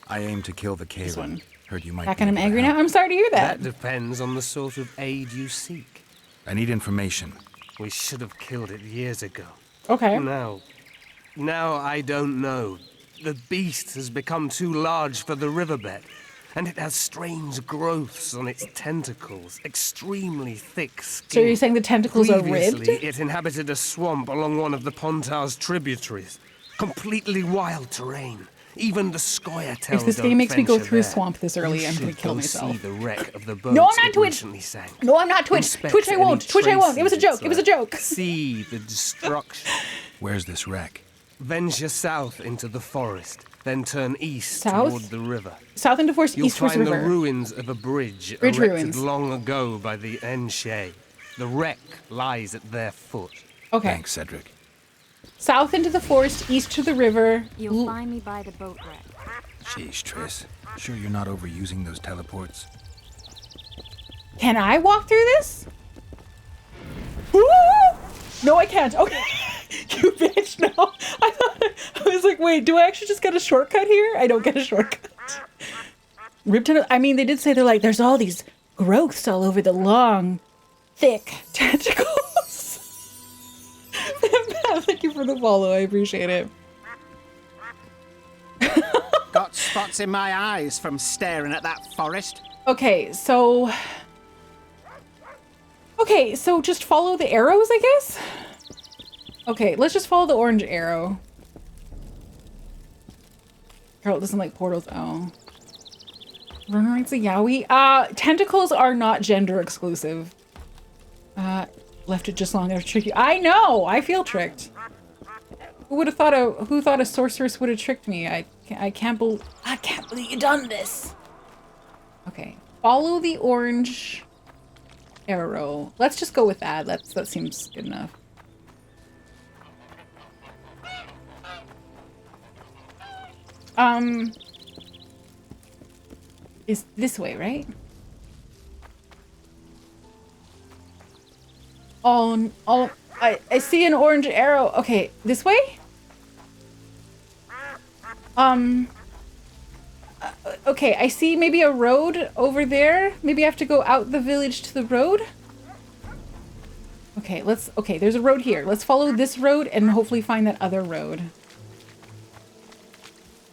aim to kill the Karen. Heard you might back and I'm angry now. I'm sorry to hear that. That depends on the sort of aid you seek. I need information. We should have killed it years ago. Okay. Now I don't know. The beast has become too large for the riverbed. and it has strange growths on its tentacles, extremely thick skin. So you're saying the tentacles are ribbed? Previously, it inhabited a swamp along one of the Pontar's tributaries. Completely wild terrain. Even the Scoia'tael If this game makes me go through a swamp this early, I'm going to kill myself. See the wreck of the boat No, I'm not Twitch! Sank. No, I'm not Twitch! Twitch I won't! Twitch I won't! It was a joke! It was a joke! See the destruction. Where's this wreck? Venture south into the forest, then turn east South? toward the river. South into forest, You'll east towards the find river. the ruins of a bridge Bridge erected ruins. long ago by the Enshe. The wreck lies at their foot. Okay. Thanks, Cedric. South into the forest, east to the river. You'll find me by the boat wreck. Jeez, Triss. Sure you're not overusing those teleports? Can I walk through this? Woo! No, I can't. Okay. You bitch, no. I was like, wait, do I actually just get a shortcut here? I don't get a shortcut. I mean, they did say there's all these growths all over the long, thick tentacles. Thank you for the follow. I appreciate it. Got spots in my eyes from staring at that forest. Okay, so just follow the arrows, I guess? Okay, let's just follow the orange arrow. Carol doesn't like portals. Oh. Ronenn writes a yaoi. Tentacles are not gender exclusive. Left it just long enough to trick you. I know! I feel tricked. Who thought a sorceress would have tricked me? I can't believe you done this. Okay. Follow the orange arrow. Let's just go with that. That seems good enough. Is this way, right? Oh, I see an orange arrow. Okay, this way? Okay, I see maybe a road over there. Maybe I have to go out the village to the road. Okay, there's a road here. Let's follow this road and hopefully find that other road.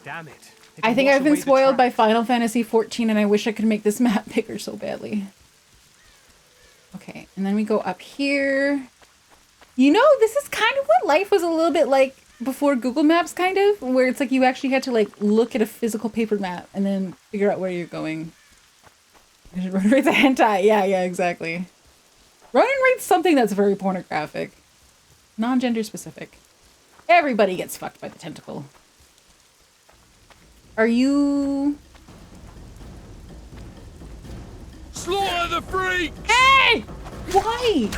Damn it. I think I've been spoiled by Final Fantasy XIV and I wish I could make this map bigger so badly. Okay, and then we go up here. You know, this is kind of what life was a little bit like before Google Maps, kind of, where it's like you actually had to like look at a physical paper map and then figure out where you're going. Ronenn writes a hentai. Yeah, exactly. Ronenn writes something that's very pornographic. Non-gender specific. Everybody gets fucked by the tentacle. Are you... Slaughter the freak! Hey! Why?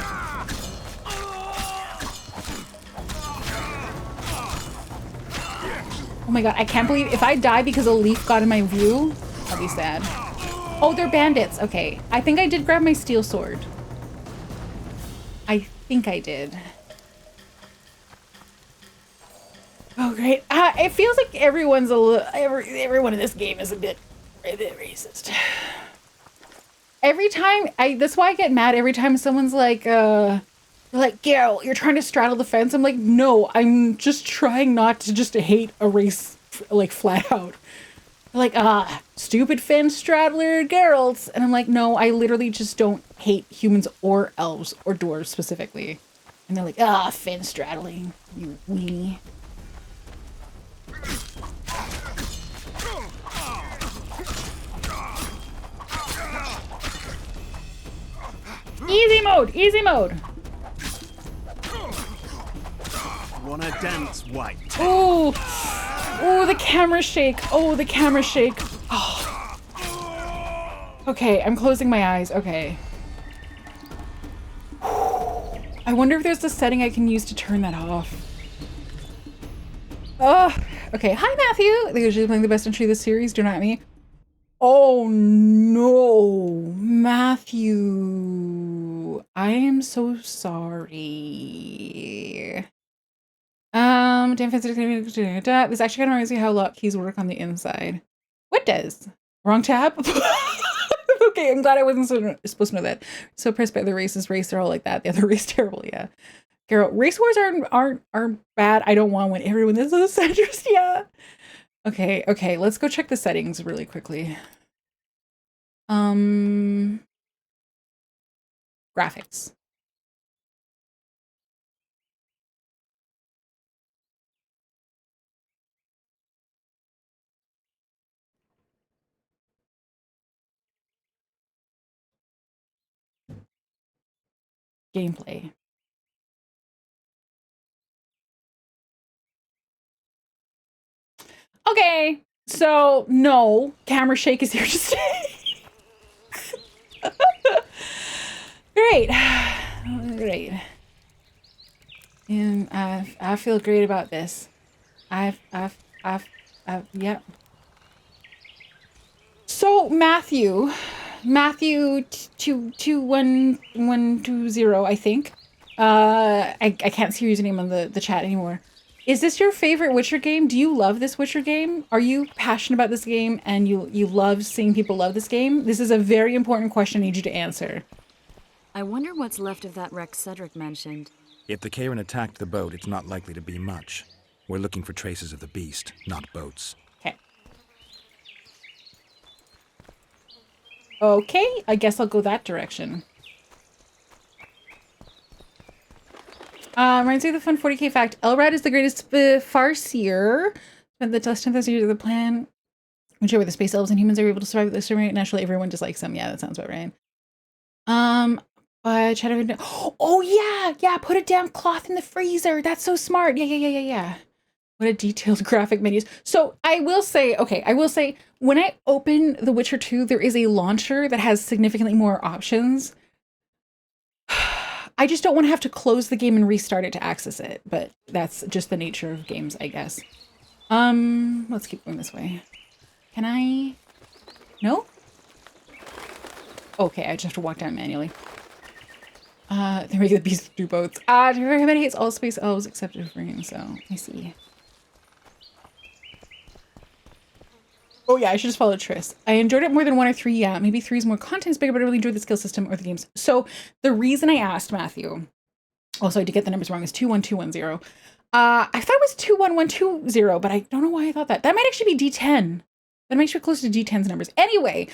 Oh my god, I can't believe if I die because a leaf got in my view, I'll be sad. Oh, they're bandits. Okay. I think I did grab my steel sword. I think I did. Oh, great. It feels like everyone's a little... Everyone in this game is a bit racist. Every time... That's why I get mad every time someone's like, Geralt, you're trying to straddle the fence. I'm like, no, I'm just trying not to just hate a race, like, flat out. Like, stupid fence straddler Geralt. And I'm like, no, I literally just don't hate humans or elves or dwarves specifically. And they're like, fence straddling, you weenie. Easy mode, easy mode. Wanna dance, white? Oh, the camera shake. Oh, the camera shake. Oh. Okay, I'm closing my eyes. Okay. I wonder if there's a setting I can use to turn that off. Oh, okay. Hi, Matthew. They're usually playing the best entry of the series. Do not at me. Oh no, Matthew. I am so sorry. This actually kind of reminds me how lock keys work on the inside. What does? Wrong tab? Okay, I'm glad I wasn't supposed to know that. So pressed by the racist race, they're all like that. The other race terrible, yeah. Geralt, race wars aren't bad. I don't want one. Everyone is a centrist, yeah. Okay, let's go check the settings really quickly. Graphics. Gameplay. Okay, so no, camera shake is here to stay. Great. Great. And I feel great about this. Yep. So Matthew 21120, I think. I can't see your username on the chat anymore. Is this your favorite Witcher game? Do you love this Witcher game? Are you passionate about this game and you love seeing people love this game? This is a very important question I need you to answer. I wonder what's left of that wreck Cedric mentioned. If the Karen attacked the boat, it's not likely to be much. We're looking for traces of the beast, not boats. Okay. Okay, I guess I'll go that direction. Reminds me of the fun 40k fact. Elrad is the greatest farseer. Spent the last 10,000 years of the plan. Which where the space elves and humans are able to survive with this experiment. Naturally, everyone dislikes them. Yeah, that sounds about right. Oh yeah, put a damn cloth in the freezer. That's so smart. Yeah. What a detailed graphic menus. So I will say, when I open The Witcher 2, there is a launcher that has significantly more options. I just don't want to have to close the game and restart it to access it, but that's just the nature of games, I guess. Let's keep going this way. Can I? No? Okay, I just have to walk down manually. They make the beast do boats. Everybody hates all space elves except Ring, so I see. Oh yeah, I should just follow Triss. I enjoyed it more than 1 or 3. Yeah, maybe 3 is more content's bigger, but I really enjoyed the skill system or the games. So the reason I asked Matthew, also I did get the numbers wrong, is 21210. I thought it was 21120, but I don't know why I thought that. That might actually be D10. That makes it close to D10's numbers. Anyway,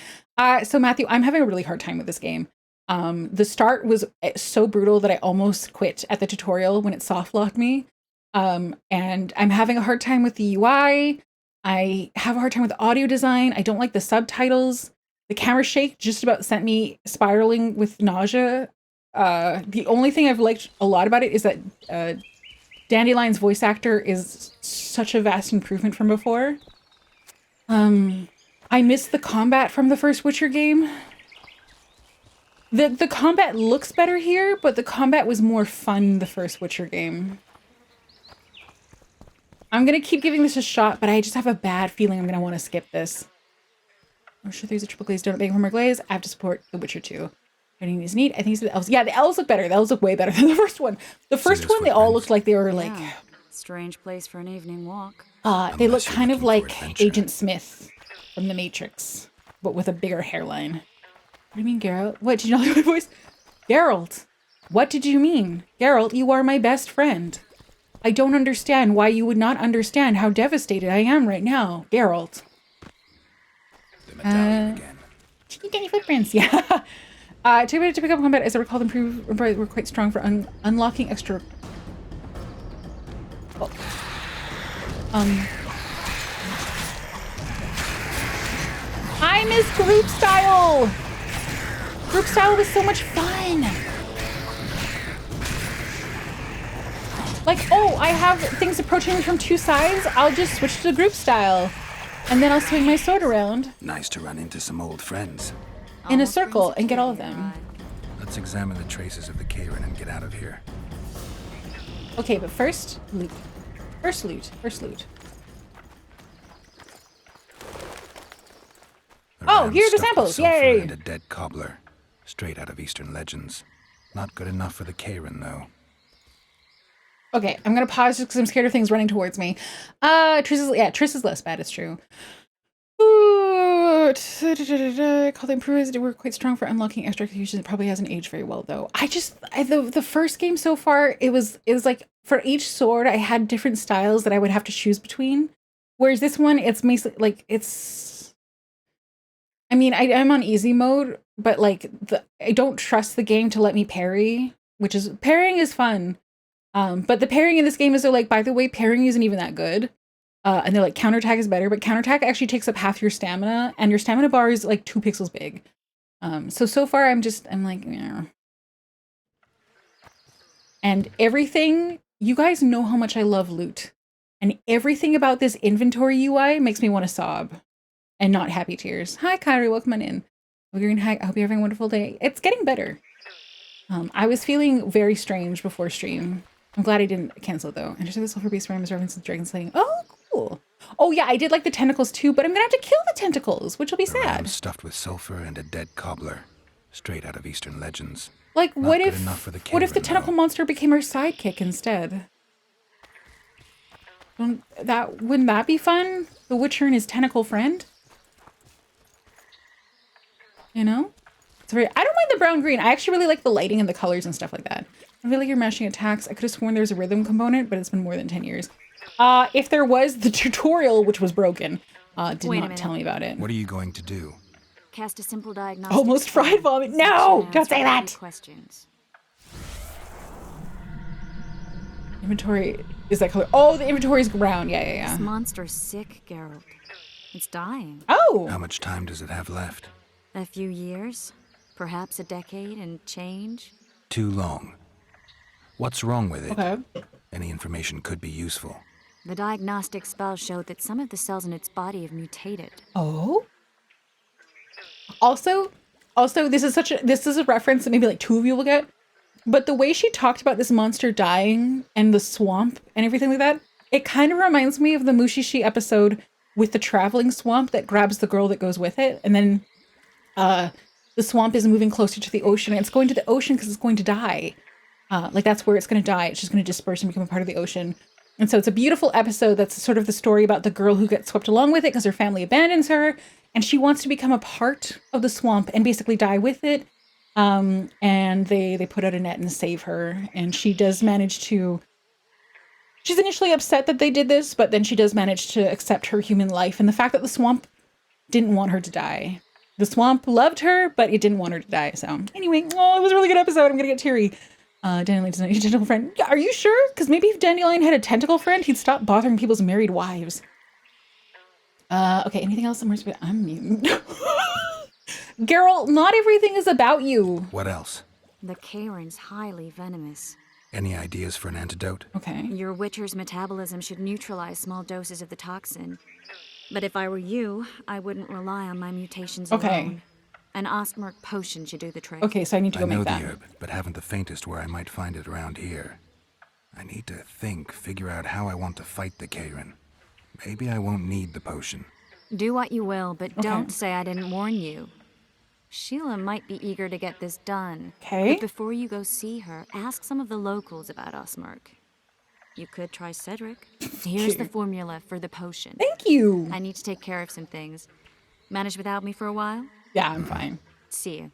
so Matthew, I'm having a really hard time with this game. The start was so brutal that I almost quit at the tutorial when it soft locked me. And I'm having a hard time with the UI. I have a hard time with the audio design. I don't like the subtitles. The camera shake just about sent me spiraling with nausea. The only thing I've liked a lot about it is that Dandelion's voice actor is such a vast improvement from before. I miss the combat from the first Witcher game. The combat looks better here, but the combat was more fun the first Witcher game. I'm gonna keep giving this a shot, but I just have a bad feeling I'm gonna want to skip this. I'm sure there's a triple glazed donut bag from our glaze. I have to support The Witcher 2. Editing is neat. I think it's the elves. Yeah, the elves look better. The elves look way better than the first one. The first one, they all looked like they were like... Strange place for an evening walk. They look kind of like Agent Smith from The Matrix, but with a bigger hairline. What do you mean, Geralt? What, did you not like my voice? Geralt, what did you mean? Geralt, you are my best friend. I don't understand why you would not understand how devastated I am right now, Geralt. The medallion again. Tiny footprints, yeah. To pick up combat, as I recall, were quite strong for unlocking extra. Oh. I miss group style. Group style was so much fun. Like, oh, I have things approaching me from 2 sides. I'll just switch to group style, and then I'll swing my sword around. Nice to run into some old friends. In a circle and get all of them. Let's examine the traces of the Karen and get out of here. Okay, but first, loot. First loot. Oh, here are the samples! Yay! And a dead cobbler, straight out of Eastern legends. Not good enough for the Karen, though. Okay, I'm gonna pause just because I'm scared of things running towards me. Triss is less bad, it's true. Ooh, call the improvers. They were quite strong for unlocking extra executions. It probably hasn't aged very well though. The first game so far, it was like for each sword I had different styles that I would have to choose between. Whereas this one, it's basically like it's I mean, I'm on easy mode, but like I don't trust the game to let me parry, parrying is fun. But the parrying in this game is they're like, by the way, parrying isn't even that good. And they're like, counterattack is better, but counterattack actually takes up half your stamina, and your stamina bar is like 2 pixels big. So far I'm like, yeah. And everything, you guys know how much I love loot. And everything about this inventory UI makes me want to sob. And not happy tears. Hi, Kyrie, welcome on in. I hope you're having a wonderful day. It's getting better. I was feeling very strange before stream. I'm glad I didn't cancel it though. Enter the sulfur base rhymes reference to dragon slaying. Oh, cool. Oh yeah, I did like the tentacles too, but I'm gonna have to kill the tentacles, which will be sad. Stuffed with sulfur and a dead cobbler, straight out of Eastern legends. Like, what Not if good enough for the the tentacle monster became our sidekick instead? Wouldn't that be fun? The Witcher and his tentacle friend? You know? It's I don't mind the brown green. I actually really like the lighting and the colors and stuff like that. I feel like you're mashing attacks. I could have sworn there was a rhythm component, but it's been more than 10 years. If there was, the tutorial, which was broken, did not tell me about it. What are you going to do? Cast a simple diagnostic. Almost fried vomit. No! Don't say that! Questions. Inventory is that color. Oh, the inventory is brown. Yeah. This monster's sick, Geralt. It's dying. Oh! How much time does it have left? A few years. Perhaps a decade and change. Too long. What's wrong with it? Okay. Any information could be useful. The diagnostic spell showed that some of the cells in its body have mutated. Oh? Also, this is a reference that maybe like 2 of you will get. But the way she talked about this monster dying and the swamp and everything like that, it kind of reminds me of the Mushishi episode with the traveling swamp that grabs the girl that goes with it. And then the swamp is moving closer to the ocean. And it's going to the ocean because it's going to die. Like that's where it's going to die. It's just going to disperse and become a part of the ocean. And so it's a beautiful episode that's sort of the story about the girl who gets swept along with it because her family abandons her. And she wants to become a part of the swamp and basically die with it. And they put out a net and save her. And she does manage to... She's initially upset that they did this, but then she does manage to accept her human life. And the fact that the swamp didn't want her to die. The swamp loved her, but it didn't want her to die. So anyway, it was a really good episode. I'm going to get teary. Dandelion does not need a tentacle friend. Yeah, are you sure? Because maybe if Dandelion had a tentacle friend, he'd stop bothering people's married wives. Okay, anything else? I'm mutant. Geralt, not everything is about you. What else? The Kairin's highly venomous. Any ideas for an antidote? Okay. Your Witcher's metabolism should neutralize small doses of the toxin. But if I were you, I wouldn't rely on my mutations alone. An Ostmark potion should do the trick. Okay, so I need to go make that. I know the herb, but haven't the faintest where I might find it around here. I need to figure out how I want to fight the Kairin. Maybe I won't need the potion. Do what you will, but don't say I didn't warn you. Sheila might be eager to get this done. Okay. But before you go see her, ask some of the locals about Ostmark. You could try Cedric. Here's the formula for the potion. Thank you. I need to take care of some things. Manage without me for a while? Yeah, I'm fine. See you.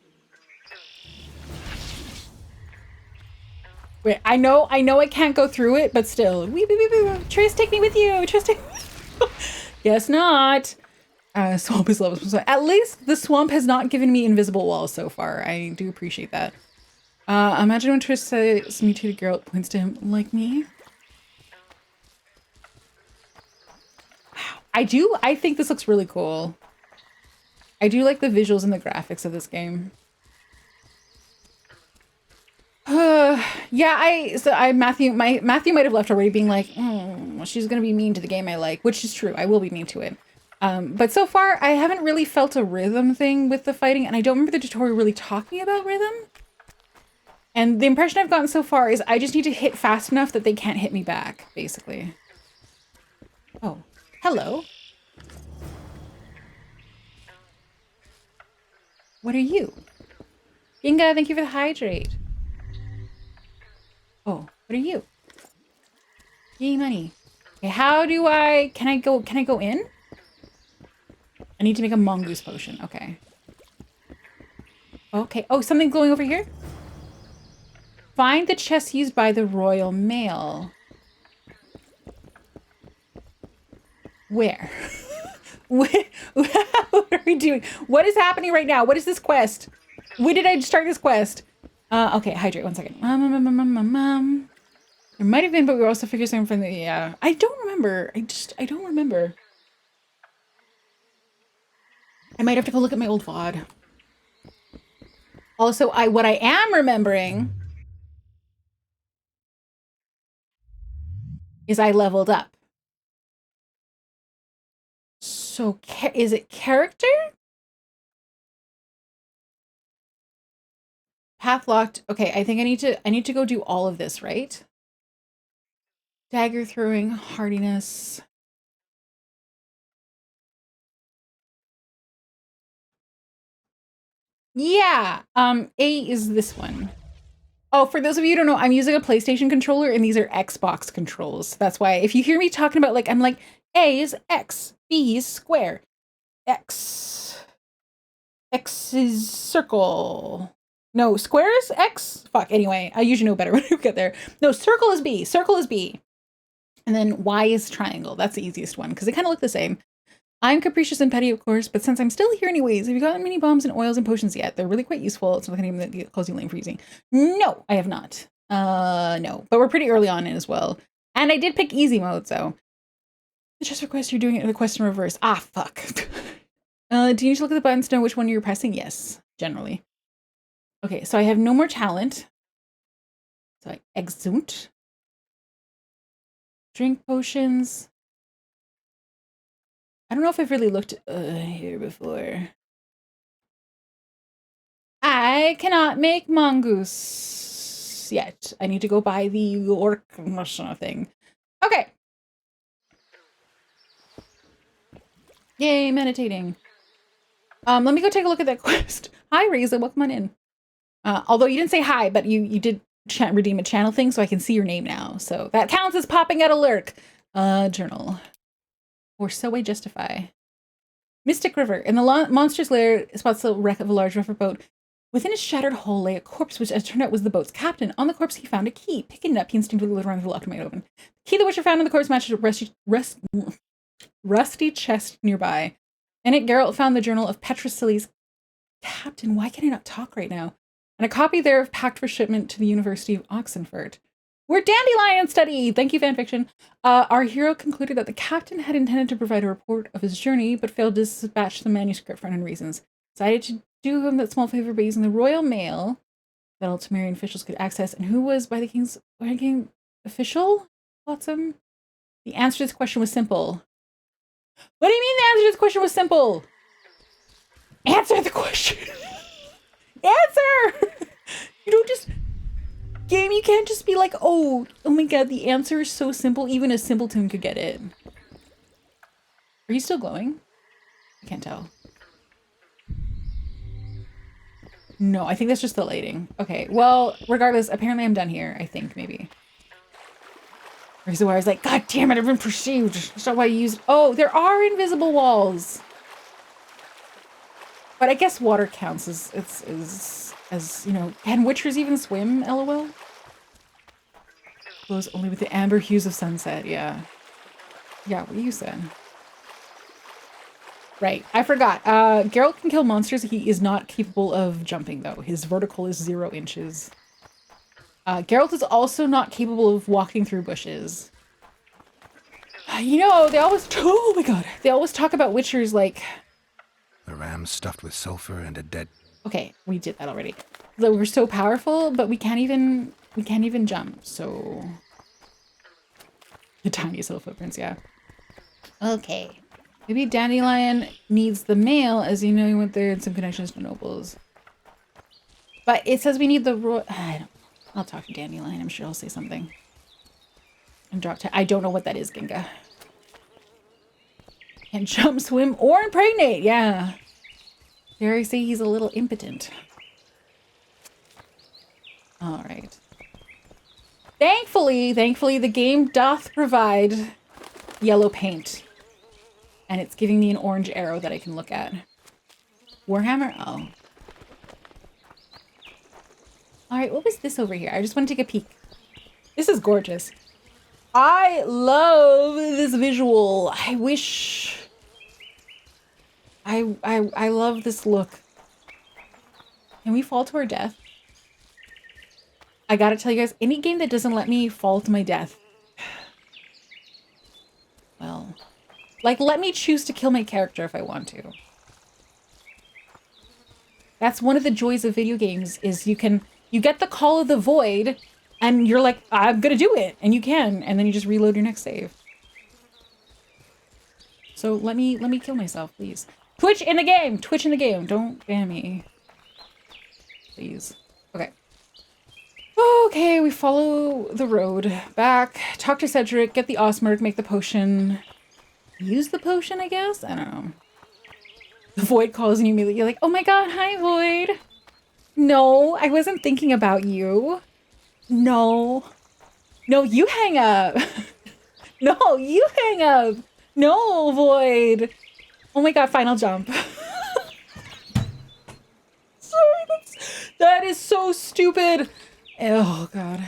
Wait, I know I can't go through it, but still. Trace, take me with you. Trace, take me. Guess not. Swamp is level. At least the swamp has not given me invisible walls so far. I do appreciate that. Imagine when Trish says mutated girl points to him like me. Wow. I think this looks really cool. I do like the visuals and the graphics of this game. Matthew might have left already being like, she's gonna be mean to the game I like, which is true. I will be mean to it. But so far I haven't really felt a rhythm thing with the fighting, and I don't remember the tutorial really talking about rhythm. And the impression I've gotten so far is I just need to hit fast enough that they can't hit me back, basically. Oh, hello. What are you? Inga, thank you for the hydrate. Oh, what are you? Yay, money. Okay, how do can I go in? I need to make a mongoose potion. Okay. Okay. Oh, something glowing over here? Find the chest used by the Royal Mail. Where? What are we doing? What is happening right now? What is this quest? When did I start this quest? Okay, hydrate. 1 second. There might have been, but we were also figuring something from the, yeah. I don't remember. I don't remember. I might have to go look at my old VOD. Also, what I am remembering is I leveled up. So, is it character? Path locked. Okay, I think I need to go do all of this, right? Dagger throwing, hardiness. Yeah, A is this one. Oh, for those of you who don't know, I'm using a PlayStation controller and these are Xbox controls. That's why if you hear me talking about I'm like, A is X, B is square, X is circle. No, square is X? Fuck, anyway, I usually know better when I get there. No, circle is B, And then Y is triangle. That's the easiest one because they kind of look the same. I'm capricious and petty, of course, but since I'm still here anyways, have you gotten many bombs and oils and potions yet? They're really quite useful. It's not the name that calls you lame for using. No, I have not. No, but we're pretty early on in as well. And I did pick easy mode, so. The chest request, you're doing it in the quest in reverse. Ah, fuck. Do you need to look at the buttons to know which one you're pressing? Yes, generally. Okay, so I have no more talent. So I exunt. Drink potions. I don't know if I've really looked here before. I cannot make mongoose yet. I need to go buy the orc thing. Okay. Yay, meditating. Let me go take a look at that quest. Hi, Reza, welcome on in. Although you didn't say hi, but you did redeem a channel thing, so I can see your name now. So that counts as popping out a lurk. Journal. Or so I justify. Mystic River. In the monster's lair spots the wreck of a large river boat. Within a shattered hull lay a corpse, which as it turned out was the boat's captain. On the corpse, he found a key. Picking it up, he instinctively looked around the lock and made it open. The key the Witcher found in the corpse matched a rusty chest nearby. In it, Geralt found the journal of Petrasili's captain. Why can I not talk right now? And a copy thereof packed for shipment to the University of Oxenford. Where Dandelion study! Thank you, fanfiction. Our hero concluded that the captain had intended to provide a report of his journey, but failed to dispatch the manuscript for unknown reasons. Decided to do him that small favor by using the royal mail that Ultimarian officials could access. And who was by the king's ranking official? Flotsam? The answer to this question was simple. What do you mean the answer to this question was simple? Answer the question! Answer! You don't just... Game, you can't just be like, oh my god, the answer is so simple, even a simpleton could get it. Are you still glowing? I can't tell. No, I think that's just the lighting. Okay, well, regardless, apparently I'm done here, I think, maybe. Reason why I was like, god damn it, I've been pursued. That's not why I used... Oh, there are invisible walls. But I guess water counts as, you know, can witchers even swim, LOL? Glows only with the amber hues of sunset, yeah. Yeah, what you said. Right, I forgot. Geralt can kill monsters. He is not capable of jumping, though. His vertical is 0 inches. Geralt is also not capable of walking through bushes. You know, they always... Oh my god. They always talk about witchers like... The ram stuffed with sulfur and a dead... Okay, we did that already. That we're so powerful, but we can't even jump, so... The tiniest little footprints, yeah. Okay. Maybe Dandelion needs the mail, as you know he went there and some connections to nobles. But it says we need the I'll talk to Dandelion, I'm sure he'll say something. And drop I don't know what that is, Ginga. Can't jump, swim, or impregnate, yeah. Dare I say he's a little impotent. Alright. Thankfully, the game doth provide yellow paint. And it's giving me an orange arrow that I can look at. Warhammer? Oh. Alright, what was this over here? I just want to take a peek. This is gorgeous. I love this visual. I wish I love this look. Can we fall to our death? I gotta tell you guys, any game that doesn't let me fall to my death. Well, like, let me choose to kill my character if I want to. That's one of the joys of video games, is you get the call of the void, and you're like, I'm gonna do it, and you can, and then you just reload your next save. So let me kill myself, please. Twitch in the game! Twitch in the game! Don't ban me. Please. Okay. Okay, we follow the road back, talk to Cedric, get the Osmerk, make the potion. Use the potion, I guess? I don't know. The Void calls and you immediately, you're like, oh my god, hi Void! No, I wasn't thinking about you. No. No, you hang up. No, you hang up. No, Void. Oh my god, final jump. Sorry, that is so stupid. Oh god.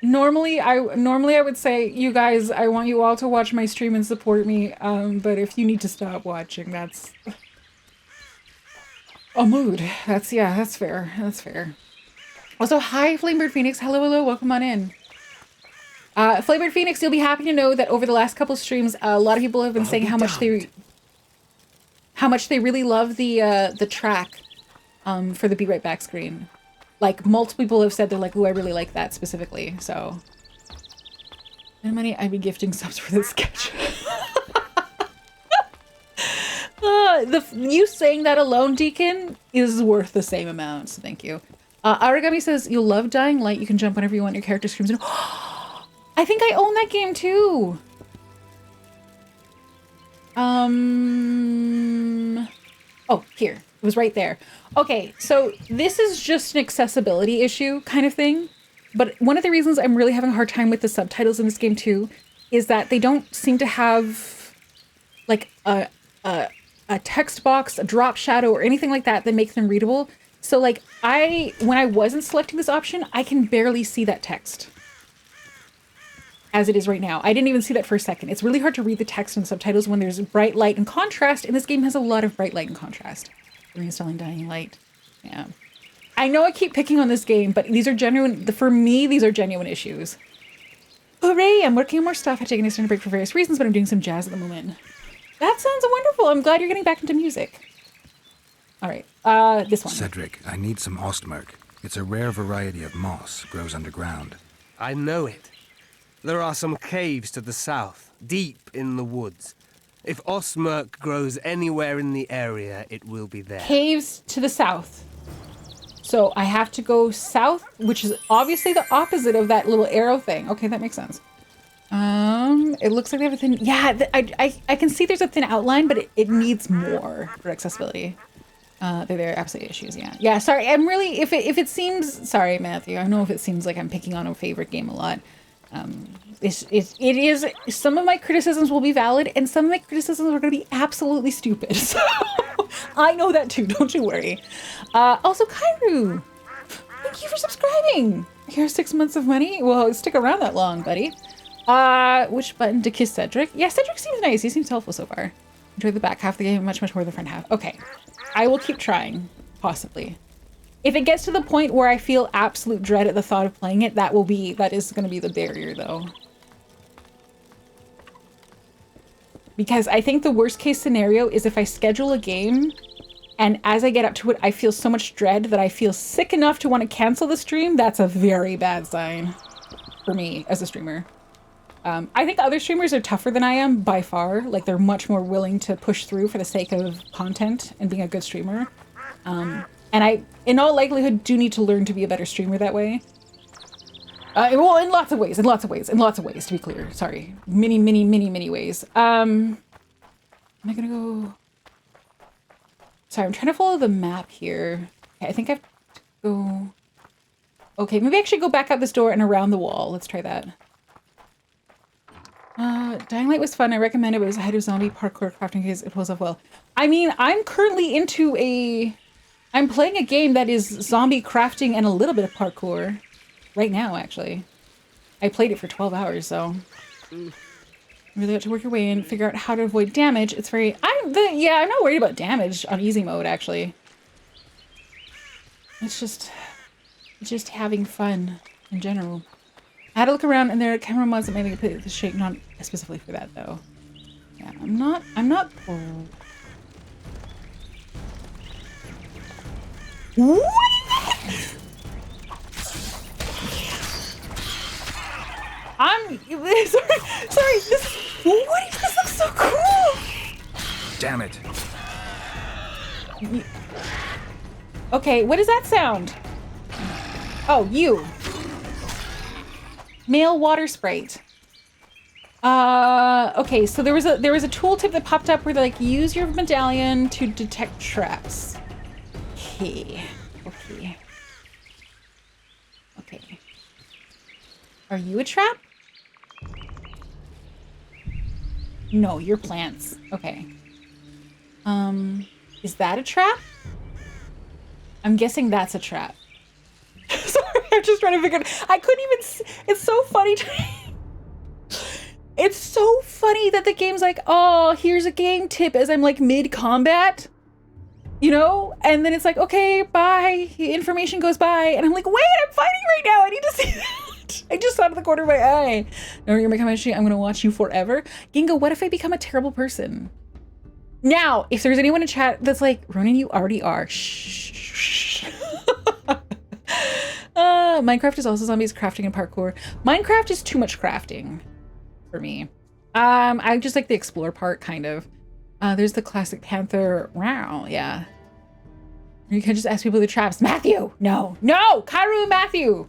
Normally I would say, you guys, I want you all to watch my stream and support me. But if you need to stop watching, that's a mood. That's fair. That's fair. Also, hi, Flamebird Phoenix. Hello, welcome on in. Flamebird Phoenix, you'll be happy to know that over the last couple streams, a lot of people have been saying how much they really love the track for the Be Right Back screen. Like, multiple people have said they're like, ooh, I really like that specifically, so. And money, I'd be gifting subs for this sketch. You saying that alone, Deacon, is worth the same amount, so thank you. Aragami says, you'll love Dying Light, you can jump whenever you want, your character screams. I think I own that game too. Oh, here. It was right there. Okay, so this is just an accessibility issue kind of thing. But one of the reasons I'm really having a hard time with the subtitles in this game too is that they don't seem to have like a text box, a drop shadow, or anything like that that makes them readable. So like when I wasn't selecting this option, I can barely see that text as it is right now. I didn't even see that for a second. It's really hard to read the text and subtitles when there's bright light and contrast, and this game has a lot of bright light and contrast. Reinstalling Dying Light. Yeah. I know I keep picking on this game, but these are genuine, for me, these are genuine issues. Hooray, I'm working on more stuff. I take an extended break for various reasons, but I'm doing some jazz at the moment. That sounds wonderful. I'm glad you're getting back into music. All right, this one. Cedric, I need some Ostmerk. It's a rare variety of moss, grows underground. I know it. There are some caves to the south, deep in the woods. If Ostmerk grows anywhere in the area, it will be there. Caves to the south. So I have to go south, which is obviously the opposite of that little arrow thing. Okay, that makes sense. It looks like they have a thin... Yeah, I can see there's a thin outline, but it needs more for accessibility. There are absolutely issues, yeah. Yeah, sorry, I'm really... If it seems... Sorry, Matthew, I know if it seems like I'm picking on a favorite game a lot. It is, some of my criticisms will be valid, and some of my criticisms are going to be absolutely stupid. So, I know that too, don't you worry. Also, Kairu, thank you for subscribing. Here's 6 months of money. Well, stick around that long, buddy. Which button to kiss Cedric? Yeah, Cedric seems nice. He seems helpful so far. Enjoy the back half of the game much more than the front half. Okay, I will keep trying, possibly. If it gets to the point where I feel absolute dread at the thought of playing it, that is going to be the barrier, though. Because I think the worst case scenario is if I schedule a game and as I get up to it, I feel so much dread that I feel sick enough to want to cancel the stream. That's a very bad sign for me as a streamer. I think other streamers are tougher than I am by far. Like, they're much more willing to push through for the sake of content and being a good streamer. And I, in all likelihood, do need to learn to be a better streamer that way. Well, in lots of ways, to be clear. Sorry. Many ways. Am I gonna go... Sorry, I'm trying to follow the map here. Okay, I think I have to go... Okay, maybe I should go back out this door and around the wall. Let's try that. Dying Light was fun. I recommend it. It was ahead of zombie parkour crafting case. It was as well. I mean, I'm currently into I'm playing a game that is zombie crafting and a little bit of parkour. Right now, actually. I played it for 12 hours, so... You really have to work your way in, figure out how to avoid damage. It's very, I'm not worried about damage on easy mode, actually. It's just having fun in general. I had to look around and there are camera mods that made me put the shape, not specifically for that though. Yeah, I'm not What? Sorry, this looks so cool! Damn it. Okay, what does that sound? Oh, you. Male water sprite. Okay, so there was a tooltip that popped up where they're like, use your medallion to detect traps. Okay. Are you a trap? No, you're plants. Okay. Is that a trap? I'm guessing that's a trap. Sorry, I'm just trying to figure it. I couldn't even. It's so funny to me. It's so funny that the game's like, oh, here's a game tip as I'm like mid-combat, you know? And then it's like, okay, bye. Information goes by. And I'm like, wait, I'm fighting right now. I need to see that. I just saw it in the corner of my eye. No, you're making my shit. I'm going to watch you forever. Gingo, what if I become a terrible person? Now, if there's anyone in chat that's like, Ronenn, you already are. Shh. Minecraft is also zombies, crafting, and parkour. Minecraft is too much crafting for me. I just like the explore part, kind of. There's the classic panther. Wow, yeah. You can just ask people the traps. Matthew! No! Kairu Matthew!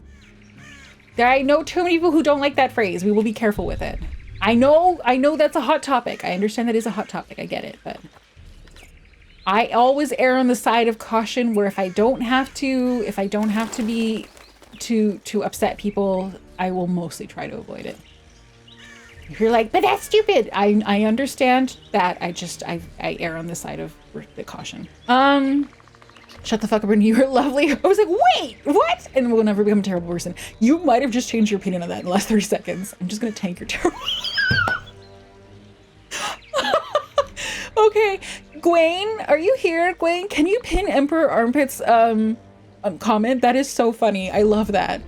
I know too many people who don't like that phrase. We will be careful with it. I know that's a hot topic. I understand that is a hot topic. I get it, but I always err on the side of caution where if I don't have to be to upset people, I will mostly try to avoid it. If you're like, but that's stupid, I understand that. I err on the side of the caution. Shut the fuck up, and you're lovely. I was like, wait, what? And we'll never become a terrible person. You might have just changed your opinion on that in the last 30 seconds. I'm just gonna tank your terrible. Okay, Gwaine, are you here? Gwaine, can you pin Emperor Armpit's comment? That is so funny. I love that.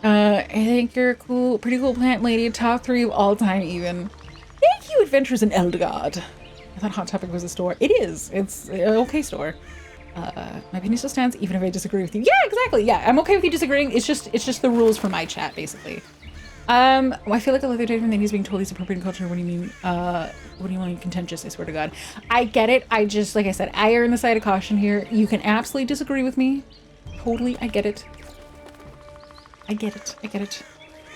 I think you're a pretty cool plant lady. Top 3 of all time even. Thank you, Adventures in Eldgard. I thought Hot Topic was a store. It is. It's an okay store. My opinion still stands even if I disagree with you. Yeah, exactly. Yeah, I'm okay with you disagreeing. It's just the rules for my chat, basically. I feel like a other day from he's being told he's appropriate in culture. What do you mean? What do you mean contentious? I swear to God. I get it. I just, like I said, I err on the side of caution here. You can absolutely disagree with me. Totally, I get it. I get it.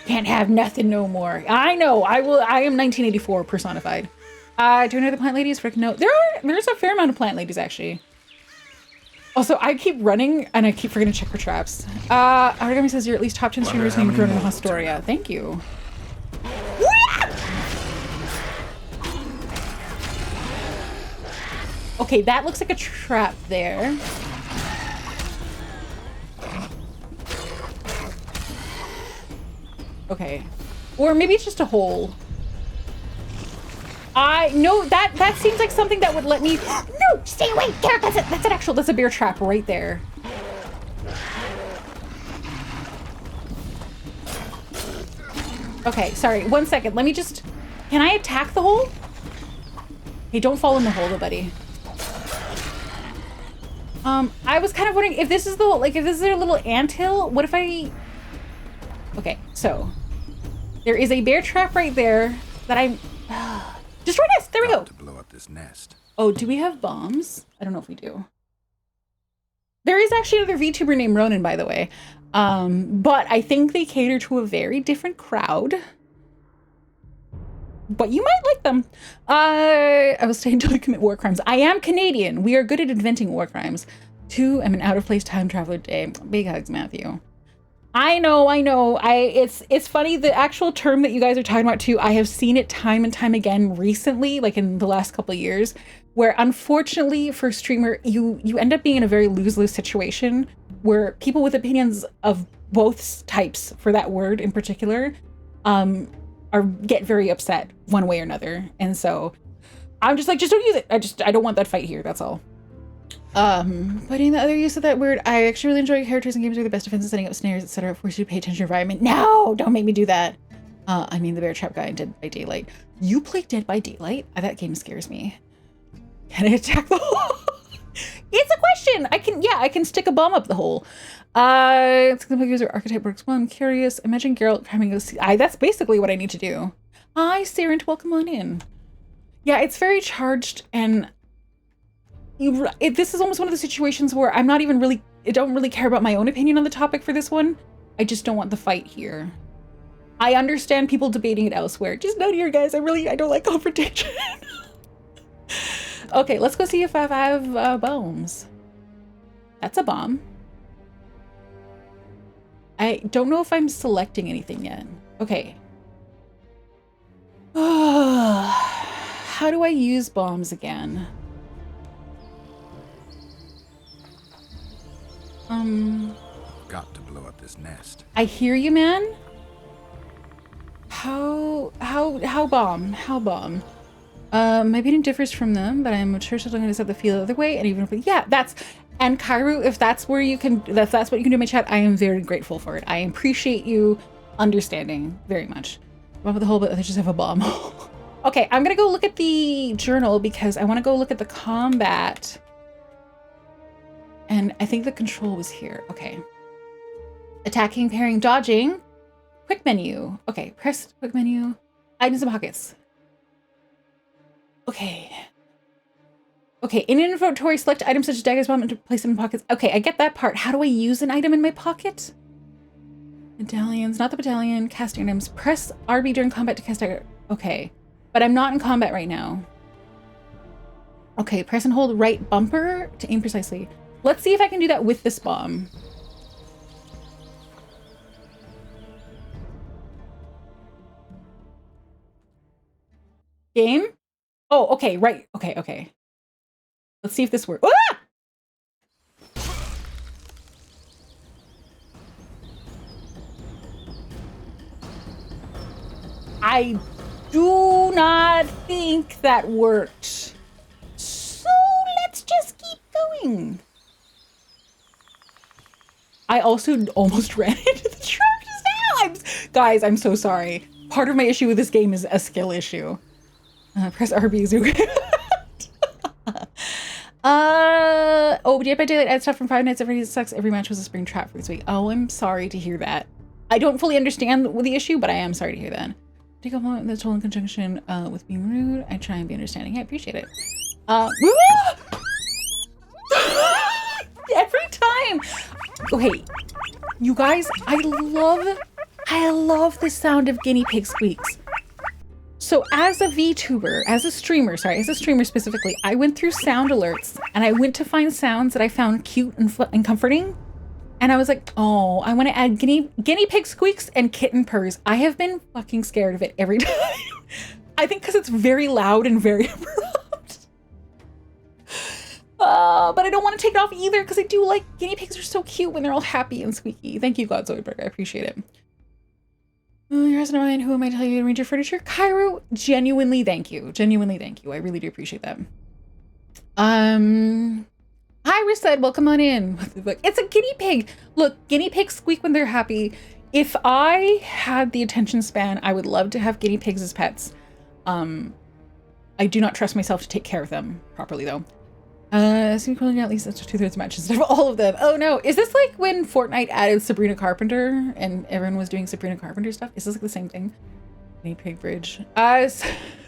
Can't have nothing no more. I know. I am 1984 personified. Do I know the plant ladies? Frick no. There's a fair amount of plant ladies actually. Also, I keep running and I keep forgetting to check for traps. Origami says you're at least top 10 streamers named Ronenn Haustoria. Thank you. Okay, that looks like a trap there. Okay. Or maybe it's just a hole. No, that seems like something that would let me. No, stay away, Garrett. That's a bear trap right there. Okay, sorry. 1 second. Let me just. Can I attack the hole? Hey, don't fall in the hole, though, buddy. I was kind of wondering if this is if this is their little anthill. What if I? Okay, so there is a bear trap right there that I'm. Destroy nest! There we go! To blow up this nest. Oh, do we have bombs? I don't know if we do. There is actually another VTuber named Ronenn, by the way. But I think they cater to a very different crowd. But you might like them. I will stay until I commit war crimes. I am Canadian. We are good at inventing war crimes. 2, I'm an out-of-place time traveler today. Big hugs, Matthew. I know. It's funny, the actual term that you guys are talking about too, I have seen it time and time again recently, like in the last couple of years, where unfortunately for a streamer, you end up being in a very lose-lose situation where people with opinions of both types for that word in particular, get very upset one way or another. And so I'm just like, just don't use it. I don't want that fight here. That's all. Putting the other use of that word, I actually really enjoy characters and games are the best defenses, setting up snares, etc. Force you to pay attention to your environment. No, don't make me do that. I mean the bear trap guy in Dead by Daylight. You play Dead by Daylight? That game scares me. Can I attack the hole? It's a question. I can stick a bomb up the hole. It's gonna play user archetype works well. I'm curious. Imagine Geralt having to see. That's basically what I need to do. Hi, Sarent, welcome on in. Yeah, it's very charged, and this is almost one of the situations where I don't really care about my own opinion on the topic for this one. I just don't want the fight here. I understand people debating it elsewhere. Just not here, guys. I don't like confrontation. Okay, let's go see if I have bombs. That's a bomb. I don't know if I'm selecting anything yet. Okay. How do I use bombs again? Got to blow up this nest. I hear you, man. How bomb? How bomb? My opinion differs from them, but I'm sure she's going to set the feel the other way. And even if, yeah, and Kairu, if that's what you can do in my chat, I am very grateful for it. I appreciate you understanding very much. Bomb with the hole, but they just have a bomb. Okay, I'm gonna go look at the journal because I want to go look at the combat. And I think the control was here. Okay. Attacking, parrying, dodging. Quick menu. Okay, press quick menu. Items and pockets. Okay. Okay, in inventory, select items such as daggers, bomb, and place them in pockets. Okay, I get that part. How do I use an item in my pocket? Medallions, not the battalion. Casting items. Press RB during combat to cast dagger. Okay, but I'm not in combat right now. Okay, press and hold right bumper to aim precisely. Let's see if I can do that with this bomb. Game? Oh, okay, right. Okay. Let's see if this works. Ah! I do not think that worked. So let's just keep going. I also almost ran into the trap just now. Guys, I'm so sorry. Part of my issue with this game is a skill issue. Press RB zoom. Oh, Dead by Daylight adds stuff from 5 nights every sucks. Every match was a spring trap for this week. Oh, I'm sorry to hear that. I don't fully understand the issue, but I am sorry to hear that. Take a moment that's told in conjunction with being rude. I try and be understanding. I appreciate it. Every time. Okay, you guys, I love the sound of guinea pig squeaks. So as a VTuber, as a streamer specifically, I went through sound alerts and I went to find sounds that I found cute and comforting. And I was like, oh, I want to add guinea pig squeaks and kitten purrs. I have been fucking scared of it every time. I think because it's very loud and very abrupt. But I don't want to take it off either because I do like guinea pigs are so cute when they're all happy and squeaky. Thank you, God Zoidberg. I appreciate it. Your husband and I, who am I telling you to arrange your furniture? Kairu, genuinely thank you. Genuinely thank you. I really do appreciate that. Hi, Rised, welcome on in. It's a guinea pig. Look, guinea pigs squeak when they're happy. If I had the attention span, I would love to have guinea pigs as pets. I do not trust myself to take care of them properly though. So you at least that's 2/3 matches instead of all of them. Oh no, is this like when Fortnite added Sabrina Carpenter and everyone was doing Sabrina Carpenter stuff? Is this like the same thing? Guinea pig bridge.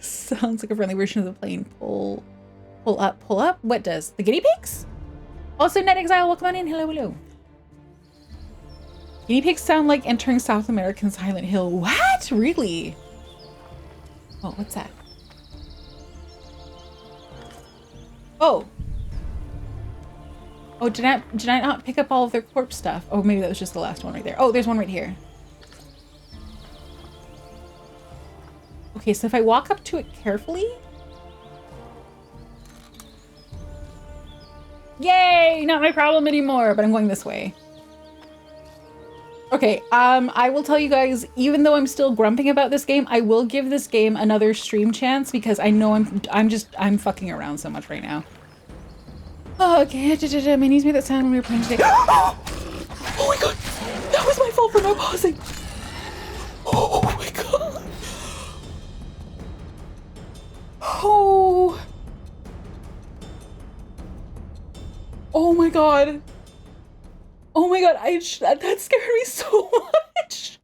Sounds like a friendly version of the plane. Pull up. What does? The guinea pigs? Also, Net Exile, welcome on in. Hello. Guinea pigs sound like entering South American Silent Hill. What? Really? Oh, what's that? Oh, did I not pick up all of their corpse stuff? Oh, maybe that was just the last one right there. Oh, there's one right here. Okay, so if I walk up to it carefully. Yay! Not my problem anymore, but I'm going this way. Okay, I will tell you guys, even though I'm still grumping about this game, I will give this game another stream chance because I know I'm fucking around so much right now. Oh, okay, my knees made that sound when we were playing today. Oh my god, that was my fault for not pausing. Oh my god. Oh. Oh my god. Oh my god, that scared me so much.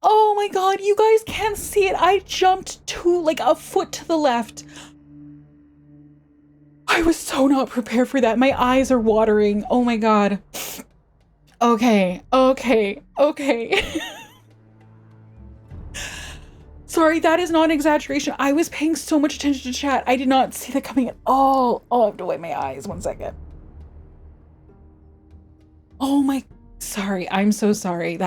Oh my god, you guys can't see it. I jumped like a foot to the left. I was so not prepared for that. My eyes are watering. Oh my god. Okay. Sorry, that is not an exaggeration. I was paying so much attention to chat. I did not see that coming at all. Oh, I have to wipe my eyes. 1 second. Oh my, sorry. I'm so sorry.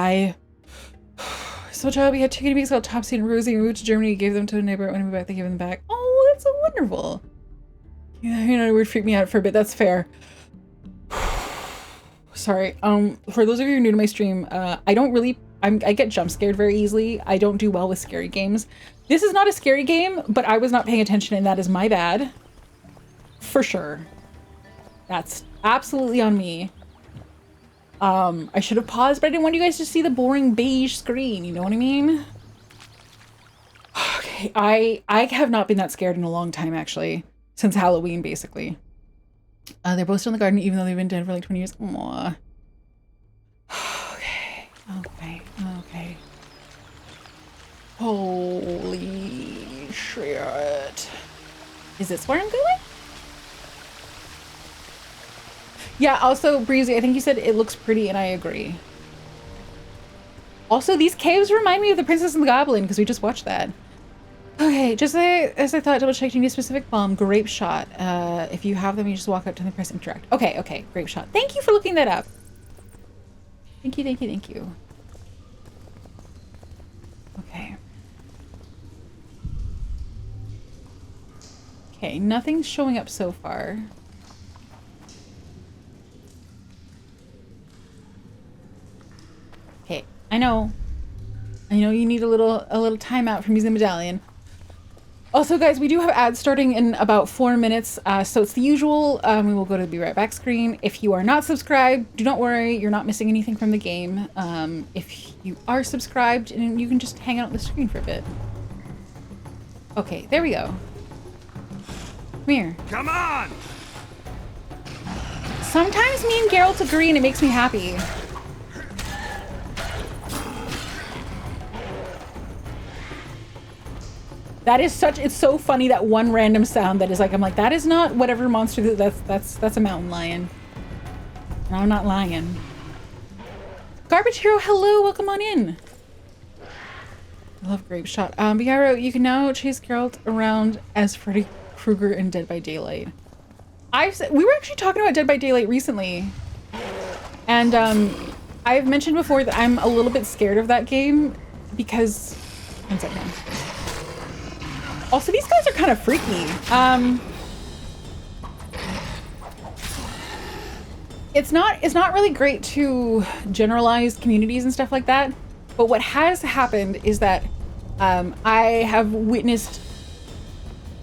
So child, we had 2 guinea pigs called Topsy and Rosie. We moved to Germany, gave them to a neighbor. When we moved back, they gave them back. Oh, that's so wonderful. Yeah, you know, it would freak me out for a bit. That's fair. Sorry. For those of you who are new to my stream, I get jump scared very easily. I don't do well with scary games. This is not a scary game, but I was not paying attention and that is my bad. For sure. That's absolutely on me. I should have paused, but I didn't want you guys to see the boring beige screen, you know what I mean? Okay, I have not been that scared in a long time, actually. Since Halloween, basically. They're both still in the garden, even though they've been dead for like 20 years. Aww. Okay. Holy shit. Is this where I'm going? Yeah, also, Breezy, I think you said it looks pretty, and I agree. Also, these caves remind me of The Princess and the Goblin, because we just watched that. Okay, just as I thought, double-checked, you need a specific bomb, grape shot. If you have them, you just walk up to them and press interact. Okay, grape shot. Thank you for looking that up. Thank you. Okay. Okay, nothing's showing up so far. Okay, I know you need a little timeout from using the medallion. Also, guys, we do have ads starting in about 4 minutes, so it's the usual. We will go to the Be Right Back screen. If you are not subscribed, do not worry, you're not missing anything from the game. If you are subscribed, and you can just hang out on the screen for a bit. Okay, there we go. Come here. Come on! Sometimes me and Geralt agree and it makes me happy. That is it's so funny, that one random sound that is like, I'm like, that is not whatever monster, that's a mountain lion. And I'm not lying. Garbage Hero, hello, welcome on in. I love grape shot. Biaro, you can now chase Geralt around as Freddy Krueger in Dead by Daylight. We were actually talking about Dead by Daylight recently. And I've mentioned before that I'm a little bit scared of that game because, 1 second. Also, these guys are kind of freaky. It's not really great to generalize communities and stuff like that. But what has happened is that I have witnessed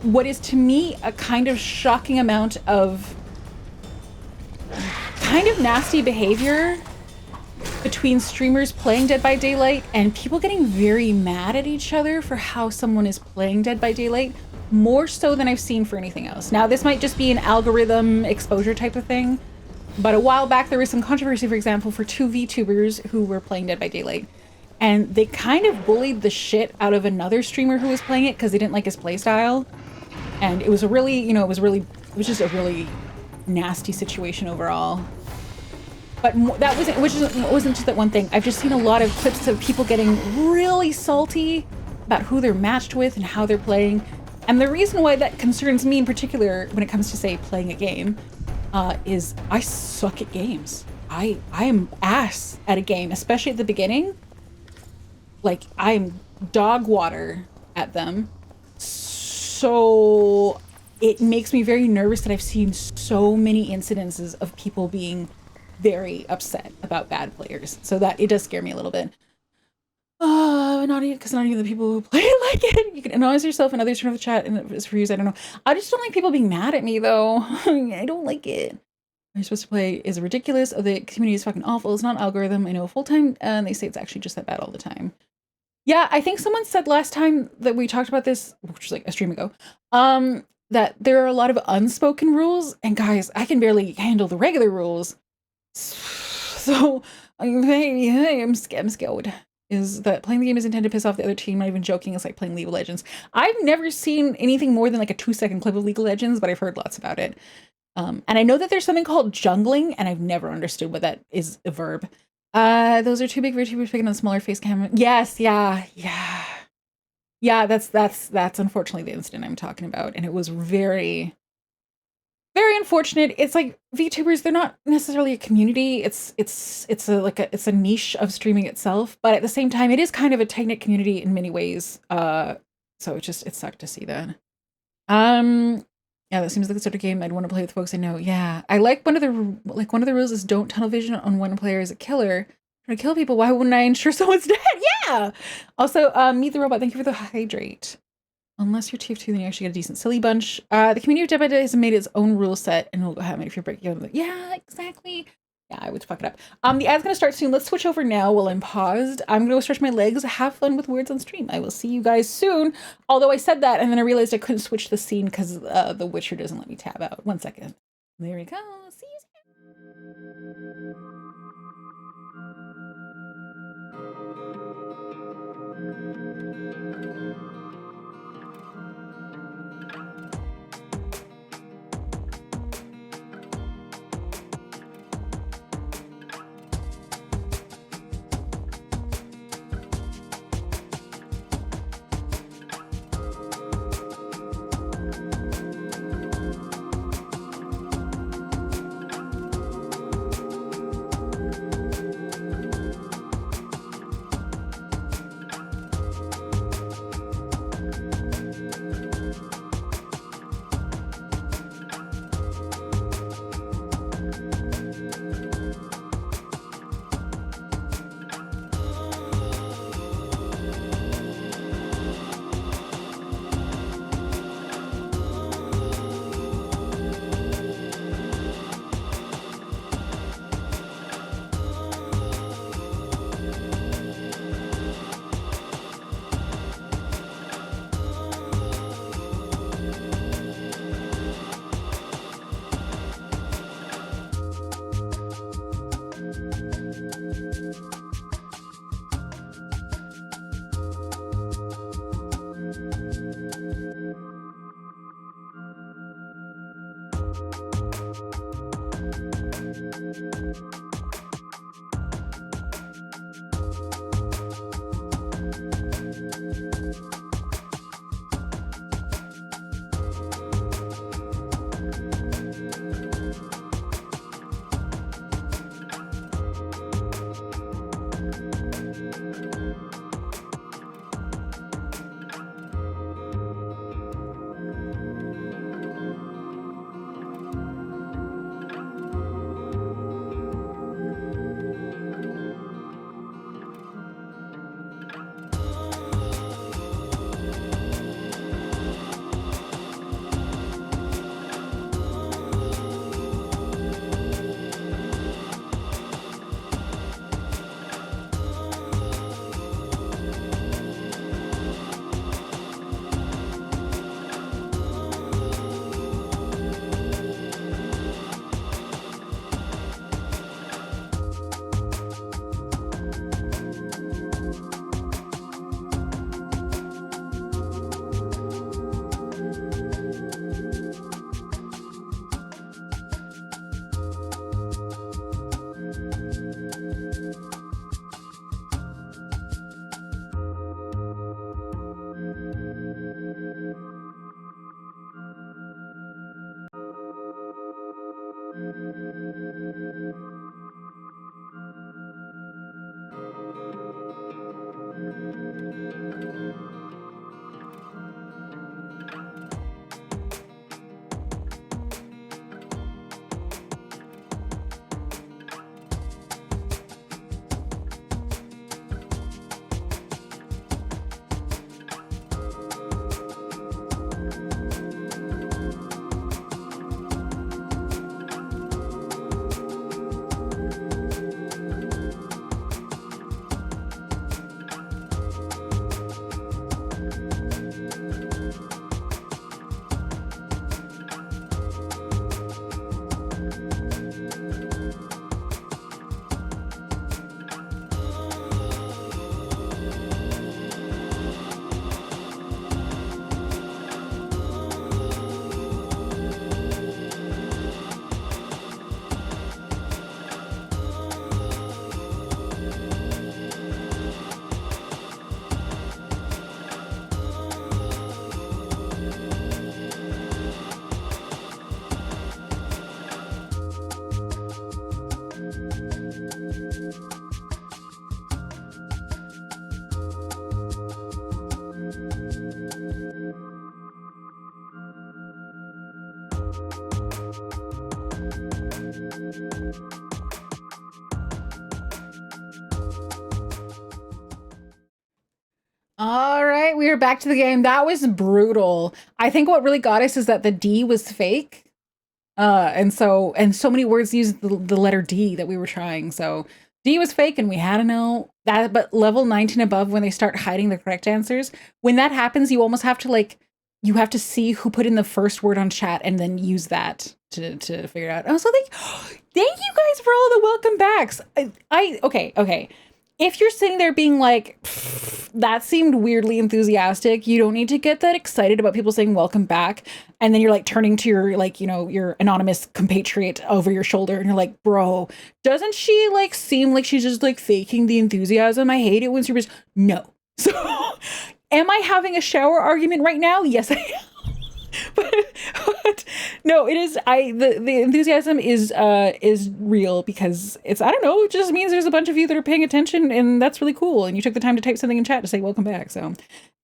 what is to me a kind of shocking amount of kind of nasty behavior between streamers playing Dead by Daylight and people getting very mad at each other for how someone is playing Dead by Daylight, more so than I've seen for anything else. Now, this might just be an algorithm exposure type of thing, but a while back there was some controversy, for example, for 2 VTubers who were playing Dead by Daylight, and they kind of bullied the shit out of another streamer who was playing it because they didn't like his playstyle, and it was a really, it was just a really nasty situation overall. But that wasn't just that one thing. I've just seen a lot of clips of people getting really salty about who they're matched with and how they're playing. And the reason why that concerns me in particular when it comes to, say, playing a game, is I suck at games. I am ass at a game, especially at the beginning. Like, I'm dog water at them. So it makes me very nervous that I've seen so many incidences of people being very upset about bad players. So that it does scare me a little bit. Not even because not even the people who play it like it. You can announce yourself and others turn off the chat and it's for use. I don't know. I just don't like people being mad at me though. I don't like it. You're supposed to play is ridiculous. Oh, the community is fucking awful. It's not an algorithm. I know full time, and they say it's actually just that bad all the time. Yeah, I think someone said last time that we talked about this, which was like a stream ago, that there are a lot of unspoken rules, and guys, I can barely handle the regular rules. So I'm scared. Is that playing the game is intended to piss off the other team? Not even joking. It's like playing League of Legends. I've never seen anything more than like a 2-second clip of League of Legends, but I've heard lots about it. And I know that there's something called jungling, and I've never understood what that is, a verb. Those are too big VTubers picking on smaller face camera. Yes, yeah. That's unfortunately the incident I'm talking about, and it was very, very unfortunate. It's like VTubers, they're not necessarily a community. It's a niche of streaming itself, but at the same time, it is kind of a tight-knit community in many ways. So it sucked to see that. Yeah, that seems like the sort of game I'd want to play with folks I know. Yeah, I like one of the rules is don't tunnel vision on one player as a killer. Trying to kill people. Why wouldn't I ensure someone's dead? Yeah. Also, meet the robot. Thank you for the hydrate. Unless you're TF2, then you actually get a decent silly bunch. The community of Dead by Day has made its own rule set, and it'll go have it if you're breaking. Yeah, exactly. Yeah, I would fuck it up. The ad's gonna start soon. Let's switch over now while I'm paused. I'm gonna go stretch my legs. Have fun with words on stream. I will see you guys soon. Although I said that, and then I realized I couldn't switch the scene because The Witcher doesn't let me tab out. 1 second. There we go. See you soon. All right, we are back to the game. That was brutal. I think what really got us is that the D was fake. And so many words used the letter D that we were trying. So D was fake and we had to know that. But level 19 above, when they start hiding the correct answers, when that happens, you almost have to you have to see who put in the first word on chat and then use that to figure it out. And so thank you guys for all the welcome backs. Okay. If you're sitting there being like, that seemed weirdly enthusiastic, you don't need to get that excited about people saying welcome back. And then you're like turning to your your anonymous compatriot over your shoulder and you're like, bro, doesn't she seem like she's just faking the enthusiasm? I hate it when she's no. So am I having a shower argument right now? Yes, I am. But no, it is. The enthusiasm is real because it's, I don't know, it just means there's a bunch of you that are paying attention and that's really cool. And you took the time to type something in chat to say welcome back. So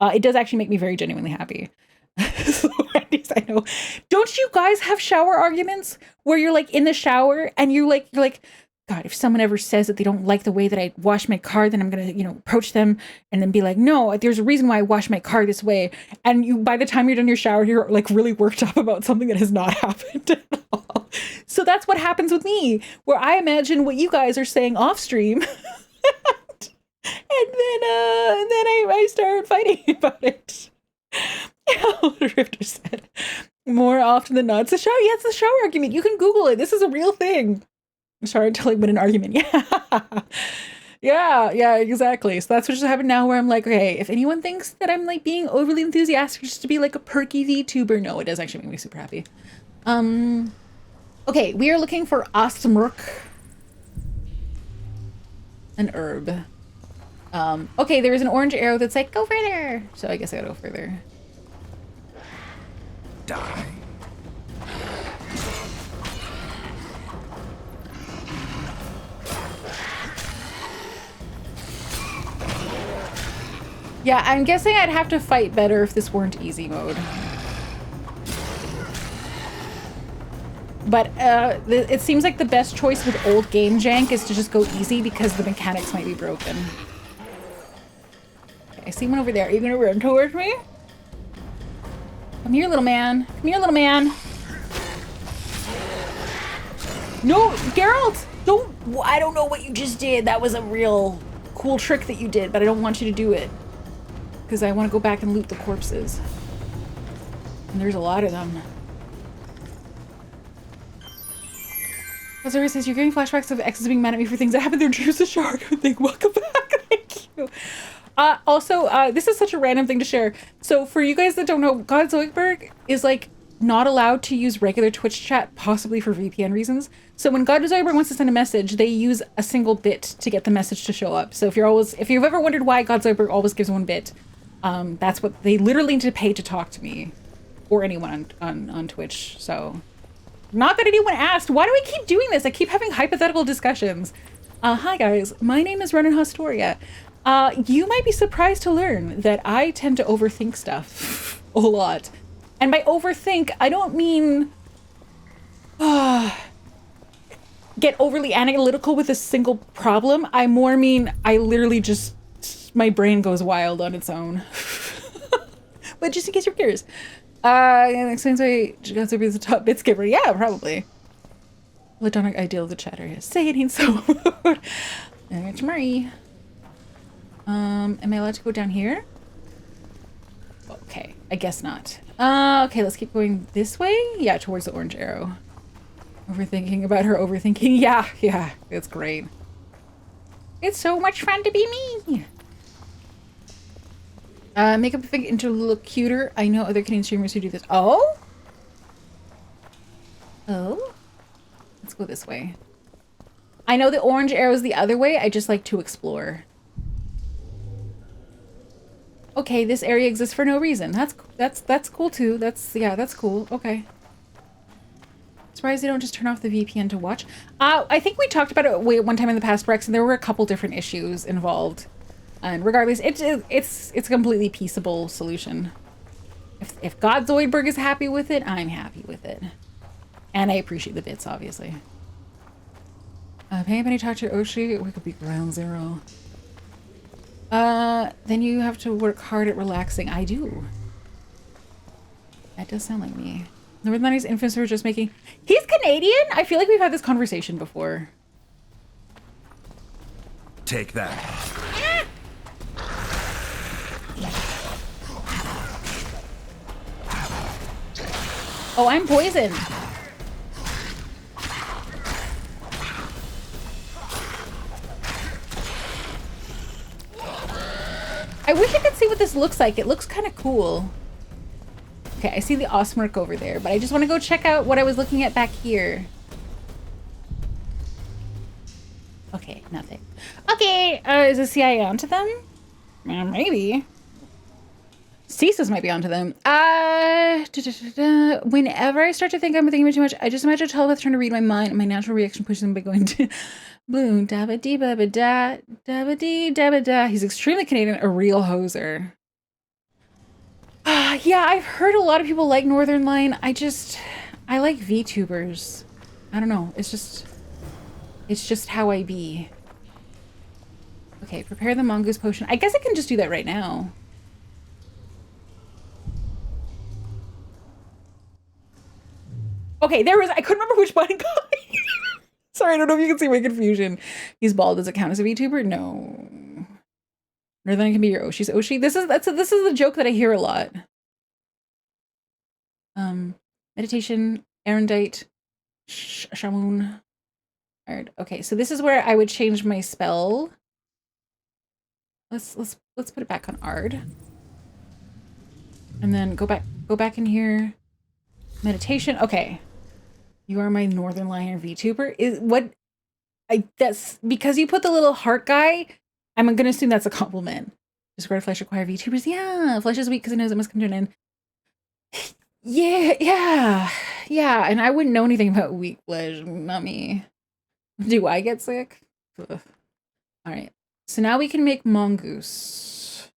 it does actually make me very genuinely happy. So, I know. Don't you guys have shower arguments where you're in the shower and you're like, God, if someone ever says that they don't like the way that I wash my car, then I'm going to, approach them and then be like, no, there's a reason why I wash my car this way. And you, by the time you're done your shower, you're really worked up about something that has not happened at all. So that's what happens with me, where I imagine what you guys are saying off stream. and then I start fighting about it. What Rifter said. More often than not, it's a shower. Yeah, it's a shower argument. You can Google it. This is a real thing. I'm sorry to win an argument. Yeah, exactly. So that's what just happened now, where I'm like, okay, if anyone thinks that I'm being overly enthusiastic just to be a perky VTuber, no, it does actually make me super happy. Okay, we are looking for Osmurk, an herb. Okay, there is an orange arrow that's like, go further. So I guess I gotta go further. Die. Yeah, I'm guessing I'd have to fight better if this weren't easy mode. But it seems like the best choice with old game jank is to just go easy because the mechanics might be broken. Okay, I see one over there. Are you gonna run towards me? Come here, little man. Come here, little man. No, Geralt! Don't. I don't know what you just did. That was a real cool trick that you did, but I don't want you to do it. Because I want to go back and loot the corpses. And there's a lot of them. Azura says, you're getting flashbacks of exes being mad at me for things that happened. Their dreams a shark. Think, welcome back. Thank you. Also, this is such a random thing to share. So for you guys that don't know, God Zoidberg is not allowed to use regular Twitch chat, possibly for VPN reasons. So when God Zoidberg wants to send a message, they use a single bit to get the message to show up. So if you've ever wondered why God Zoidberg always gives one bit, that's what they literally need to pay to talk to me or anyone on Twitch. So not that anyone asked, why do we keep doing this? I keep having hypothetical discussions. Hi guys, my name is Ronenn Haustoria. You might be surprised to learn that I tend to overthink stuff a lot. And by overthink, I don't mean get overly analytical with a single problem. I more mean I literally just, my brain goes wild on its own. But just in case you're curious. And explains why God's over the top bits giver. Yeah, probably. Platonic ideal of the chatter. Yes. Say it ain't so. It's Marie. Am I allowed to go down here? Okay, I guess not. Okay, let's keep going this way. Yeah, towards the orange arrow. Overthinking about her overthinking. Yeah, it's great. It's so much fun to be me. Make up a thing into a little cuter. I know other Canadian streamers who do this. Oh? Let's go this way. I know the orange arrow is the other way. I just like to explore. Okay, this area exists for no reason. That's cool too. That's cool. Okay. Surprised they don't just turn off the VPN to watch. I think we talked about it one time in the past, Rex, and there were a couple different issues involved. And regardless, it's a completely peaceable solution. If God Zoidberg is happy with it, I'm happy with it. And I appreciate the bits, obviously. Pay money, talk to Oshi. We could be ground zero. Then you have to work hard at relaxing. I do. That does sound like me. Northern Lights influencer were just making... He's Canadian? I feel like we've had this conversation before. Take that. Oh, I'm poisoned. I wish I could see what this looks like. It looks kind of cool. Okay, I see the Osmerk over there, but I just want to go check out what I was looking at back here. Okay, nothing. Okay, is the CIA onto them? Maybe. CISAs might be onto them. Whenever I start to think I'm thinking too much, I just imagine a telepath trying to read my mind, and my natural reaction pushes them by going to blue, dabba dee babba da, dabba dee dabba da. He's extremely Canadian, a real hoser. Yeah, I've heard a lot of people like Northern Line. I like VTubers. I don't know. It's just how I be. Okay, prepare the mongoose potion. I guess I can just do that right now. Okay, I couldn't remember which button got me. Sorry, I don't know if you can see my confusion. He's bald. Does it count as a VTuber? No. Northern can be your Oshi's Oshi. This is the joke that I hear a lot. Meditation, erendite, shamoon. Alright, okay, so this is where I would change my spell. Let's put it back on Ard. And then go back in here. Meditation. Okay. You are my Northern Liner VTuber. That's because you put the little heart guy, I'm gonna assume that's a compliment. Discard flesh require VTubers. Yeah, flesh is weak because it knows it must come to an end. Yeah, and I wouldn't know anything about weak flesh, not me. Do I get sick? Ugh. All right, so now we can make mongoose.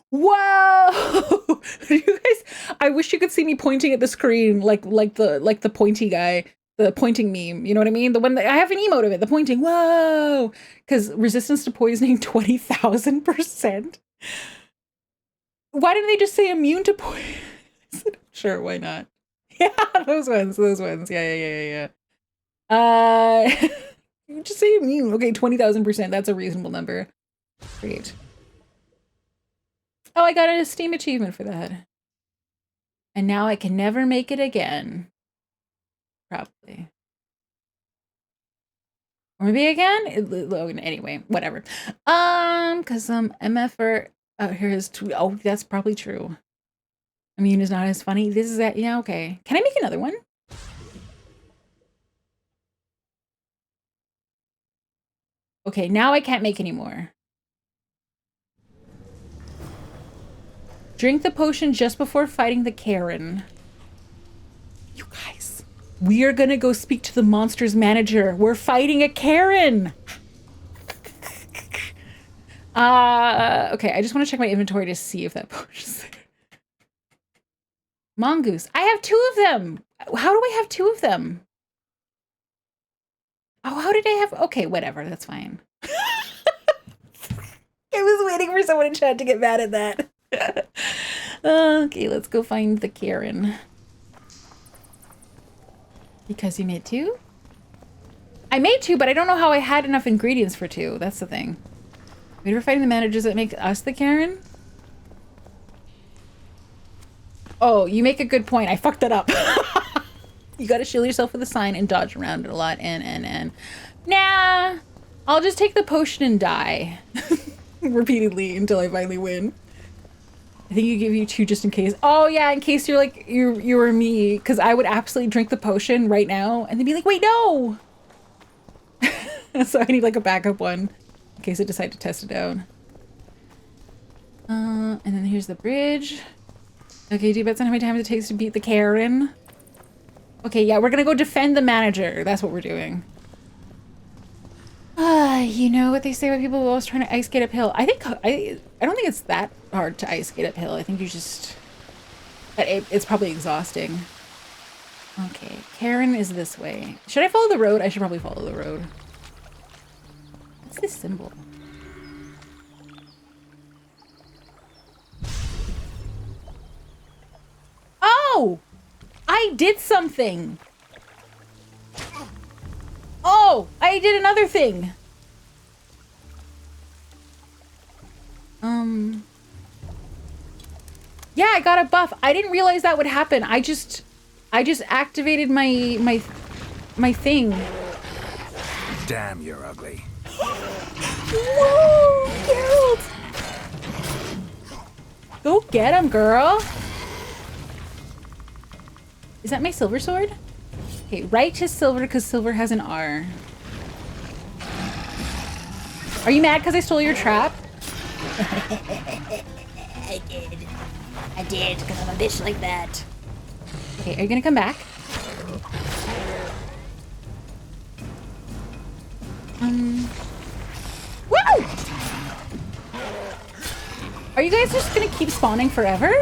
Whoa! You guys, I wish you could see me pointing at the screen like the pointy guy, the pointing meme. You know what I mean? The one that I have an emote of it, the pointing. Whoa! Because resistance to poisoning 20,000%. Why didn't they just say immune to poison? Sure, why not? Yeah, those ones. Yeah. Just say immune. Okay, 20,000%. That's a reasonable number. Great. Oh, I got a Steam achievement for that. And now I can never make it again. Probably. Or maybe again? Anyway, whatever. Because MF here is two. Oh, that's probably true. Immune is not as funny. This is that. Yeah, okay. Can I make another one? Okay, now I can't make any more. Drink the potion just before fighting the Karen. You guys, we are gonna go speak to the monster's manager. We're fighting a Karen. Okay, I just want to check my inventory to see if that potion's there. Mongoose. I have 2 of them. How do I have 2 of them? Oh, how did I have... Okay, whatever. That's fine. I was waiting for someone in chat to get mad at that. Okay, let's go find the Karen. Because you made 2? I made 2, but I don't know how I had enough ingredients for 2. That's the thing. Wait, we're fighting the managers that make us the Karen? Oh, you make a good point. I fucked that up. You gotta shield yourself with a sign and dodge around it a lot. And. Nah. I'll just take the potion and die. Repeatedly until I finally win. I think you give you 2 just in case. Oh yeah, in case you're like, you were me. Because I would absolutely drink the potion right now. And then be like, wait, no! So I need like a backup one. In case I decide to test it out. And then here's the bridge. Okay, do you bet on how many times it takes to beat the Karen? Okay, yeah, we're gonna go defend the manager. That's what we're doing. You know what they say about people always trying to ice skate uphill. I don't think it's that hard to ice skate uphill. I think you just... It's probably exhausting. Okay, Karen is this way. Should I follow the road? I should probably follow the road. What's this symbol? No! I did something! Oh! I did another thing! Yeah, I got a buff. I didn't realize that would happen. I just activated my thing. Damn, you're ugly. Whoa, Geralt! Go get him, girl. Is that my silver sword? Okay, right to silver because silver has an R. Are you mad because I stole your trap? I did. I did, because I'm a bitch like that. Okay, are you gonna come back? Woo! Are you guys just gonna keep spawning forever?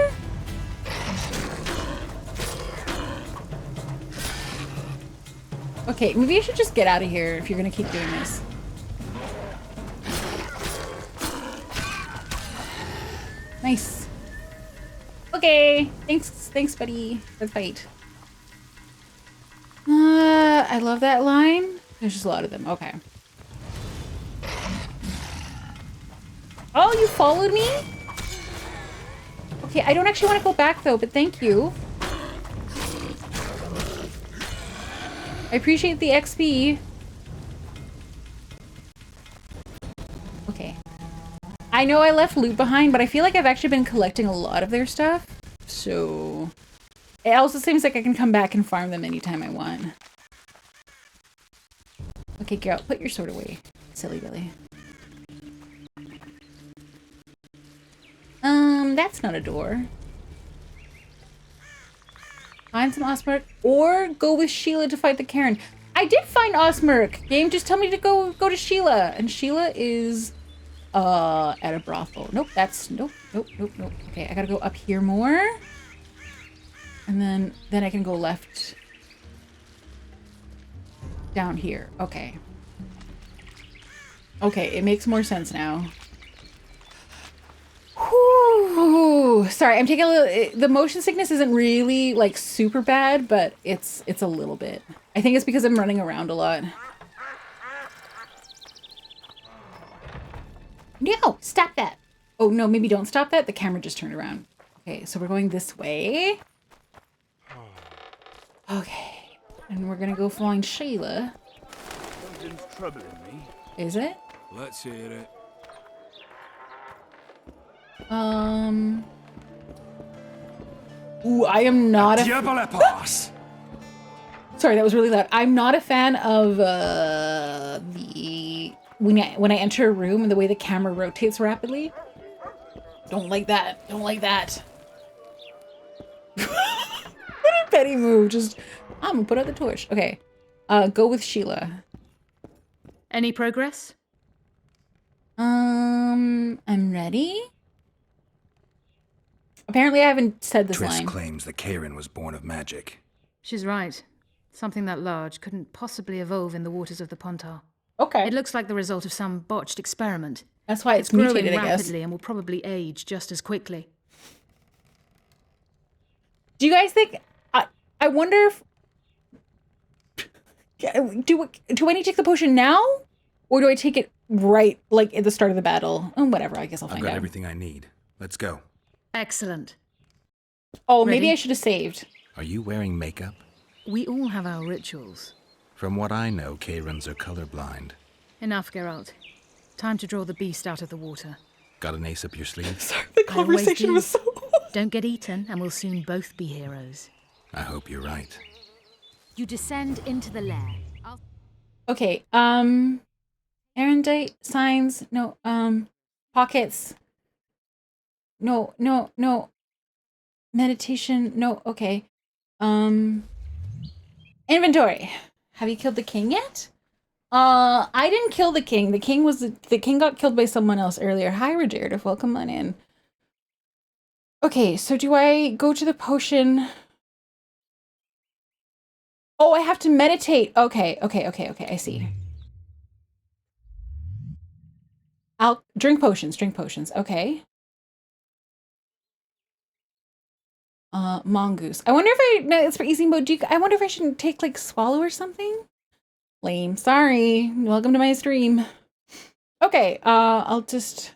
Okay, maybe I should just get out of here if you're gonna keep doing this. Nice. Okay, thanks, buddy, for the fight. I love that line. There's just a lot of them. Okay. Oh, you followed me? Okay, I don't actually want to go back though, but thank you. I appreciate the XP. Okay. I know I left loot behind, but I feel like I've actually been collecting a lot of their stuff. So it also seems like I can come back and farm them anytime I want. Okay, Geralt, put your sword away, silly Billy. That's not a door. Find some Osmerk or go with Sheila to fight the Karen. I did find Osmerk. Game just tell me to go to Sheila, and Sheila is at a brothel. Nope, that's nope. Okay, I gotta go up here more, and then I can go left down here. Okay. Okay, it makes more sense now. Whew. Sorry, I'm taking a little. The motion sickness isn't really like super bad, but it's a little bit. I think it's because I'm running around a lot. No, stop that. Oh no, maybe don't stop that. The camera just turned around. Okay, so we're going this way. Okay, and we're gonna go find Sheila. Something's troubling me. Is it? Let's hear it. Ooh, I am not a. Sorry, that was really loud. I'm not a fan of the when I enter a room and the way the camera rotates rapidly. Don't like that. Don't like that. What a petty move. Just I'm gonna put out the torch. Okay. Go with Sheila. Any progress? I'm ready. Apparently I haven't said this Triss line. claims the Karen was born of magic. She's right. Something that large couldn't possibly evolve in the waters of the Pontar. Okay. It looks like the result of some botched experiment. That's why it's growing mutated, I guess. rapidly and will probably age just as quickly. Do you guys think? I wonder if. Do I need to take the potion now, or do I take it right, like at the start of the battle? Oh, whatever. I guess I'll I've find got out. everything I need. Let's go. Excellent. Oh, Ready? maybe I should have saved. Are you wearing makeup? We all have our rituals. From what I know, Karens are colorblind. Enough, Geralt. Time to draw the beast out of the water. Got an ace up your sleeve? Sorry, the conversation was so. Don't get eaten, and we'll soon both be heroes. I hope you're right. You descend into the lair. Okay. Erendite signs. No. Pockets. No. Meditation. No. Okay. Inventory. Have you killed the king yet? I didn't kill the king. The king got killed by someone else earlier. Hi, Regenerative. Welcome on in. Okay, so do I go to the potion? Oh, I have to meditate. Okay. I see. I'll drink potions. Okay. Mongoose. I wonder if no, it's for easy mode. I wonder if I shouldn't take like swallow or something? Lame. Sorry. Welcome to my stream. Okay, I'll just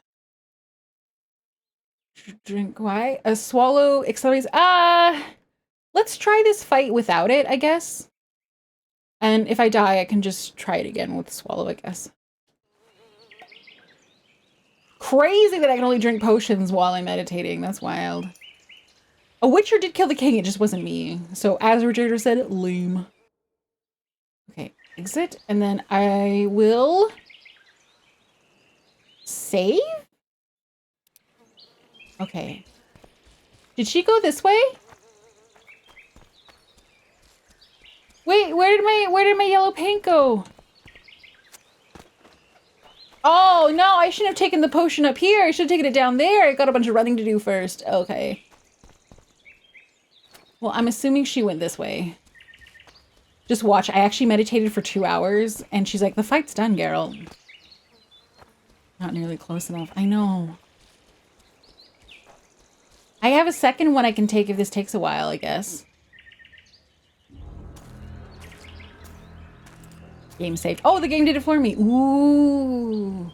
drink. Why? A swallow accelerates. Let's try this fight without it, I guess. And if I die, I can just try it again with swallow, I guess. Crazy that I can only drink potions while I'm meditating. That's wild. A Witcher did kill the king, it just wasn't me. So as Roger said, lame. Okay, exit, and then I will save? Okay. Did she go this way? Wait, where did my yellow paint go? Oh no, I shouldn't have taken the potion up here. I should have taken it down there. I got a bunch of running to do first. Okay. Well, I'm assuming she went this way. Just watch. I actually meditated for 2 hours, and she's like, the fight's done, Geralt. Not nearly close enough. I know. I have a second one I can take if this takes a while, I guess. Game saved. Oh, the game did it for me. Ooh.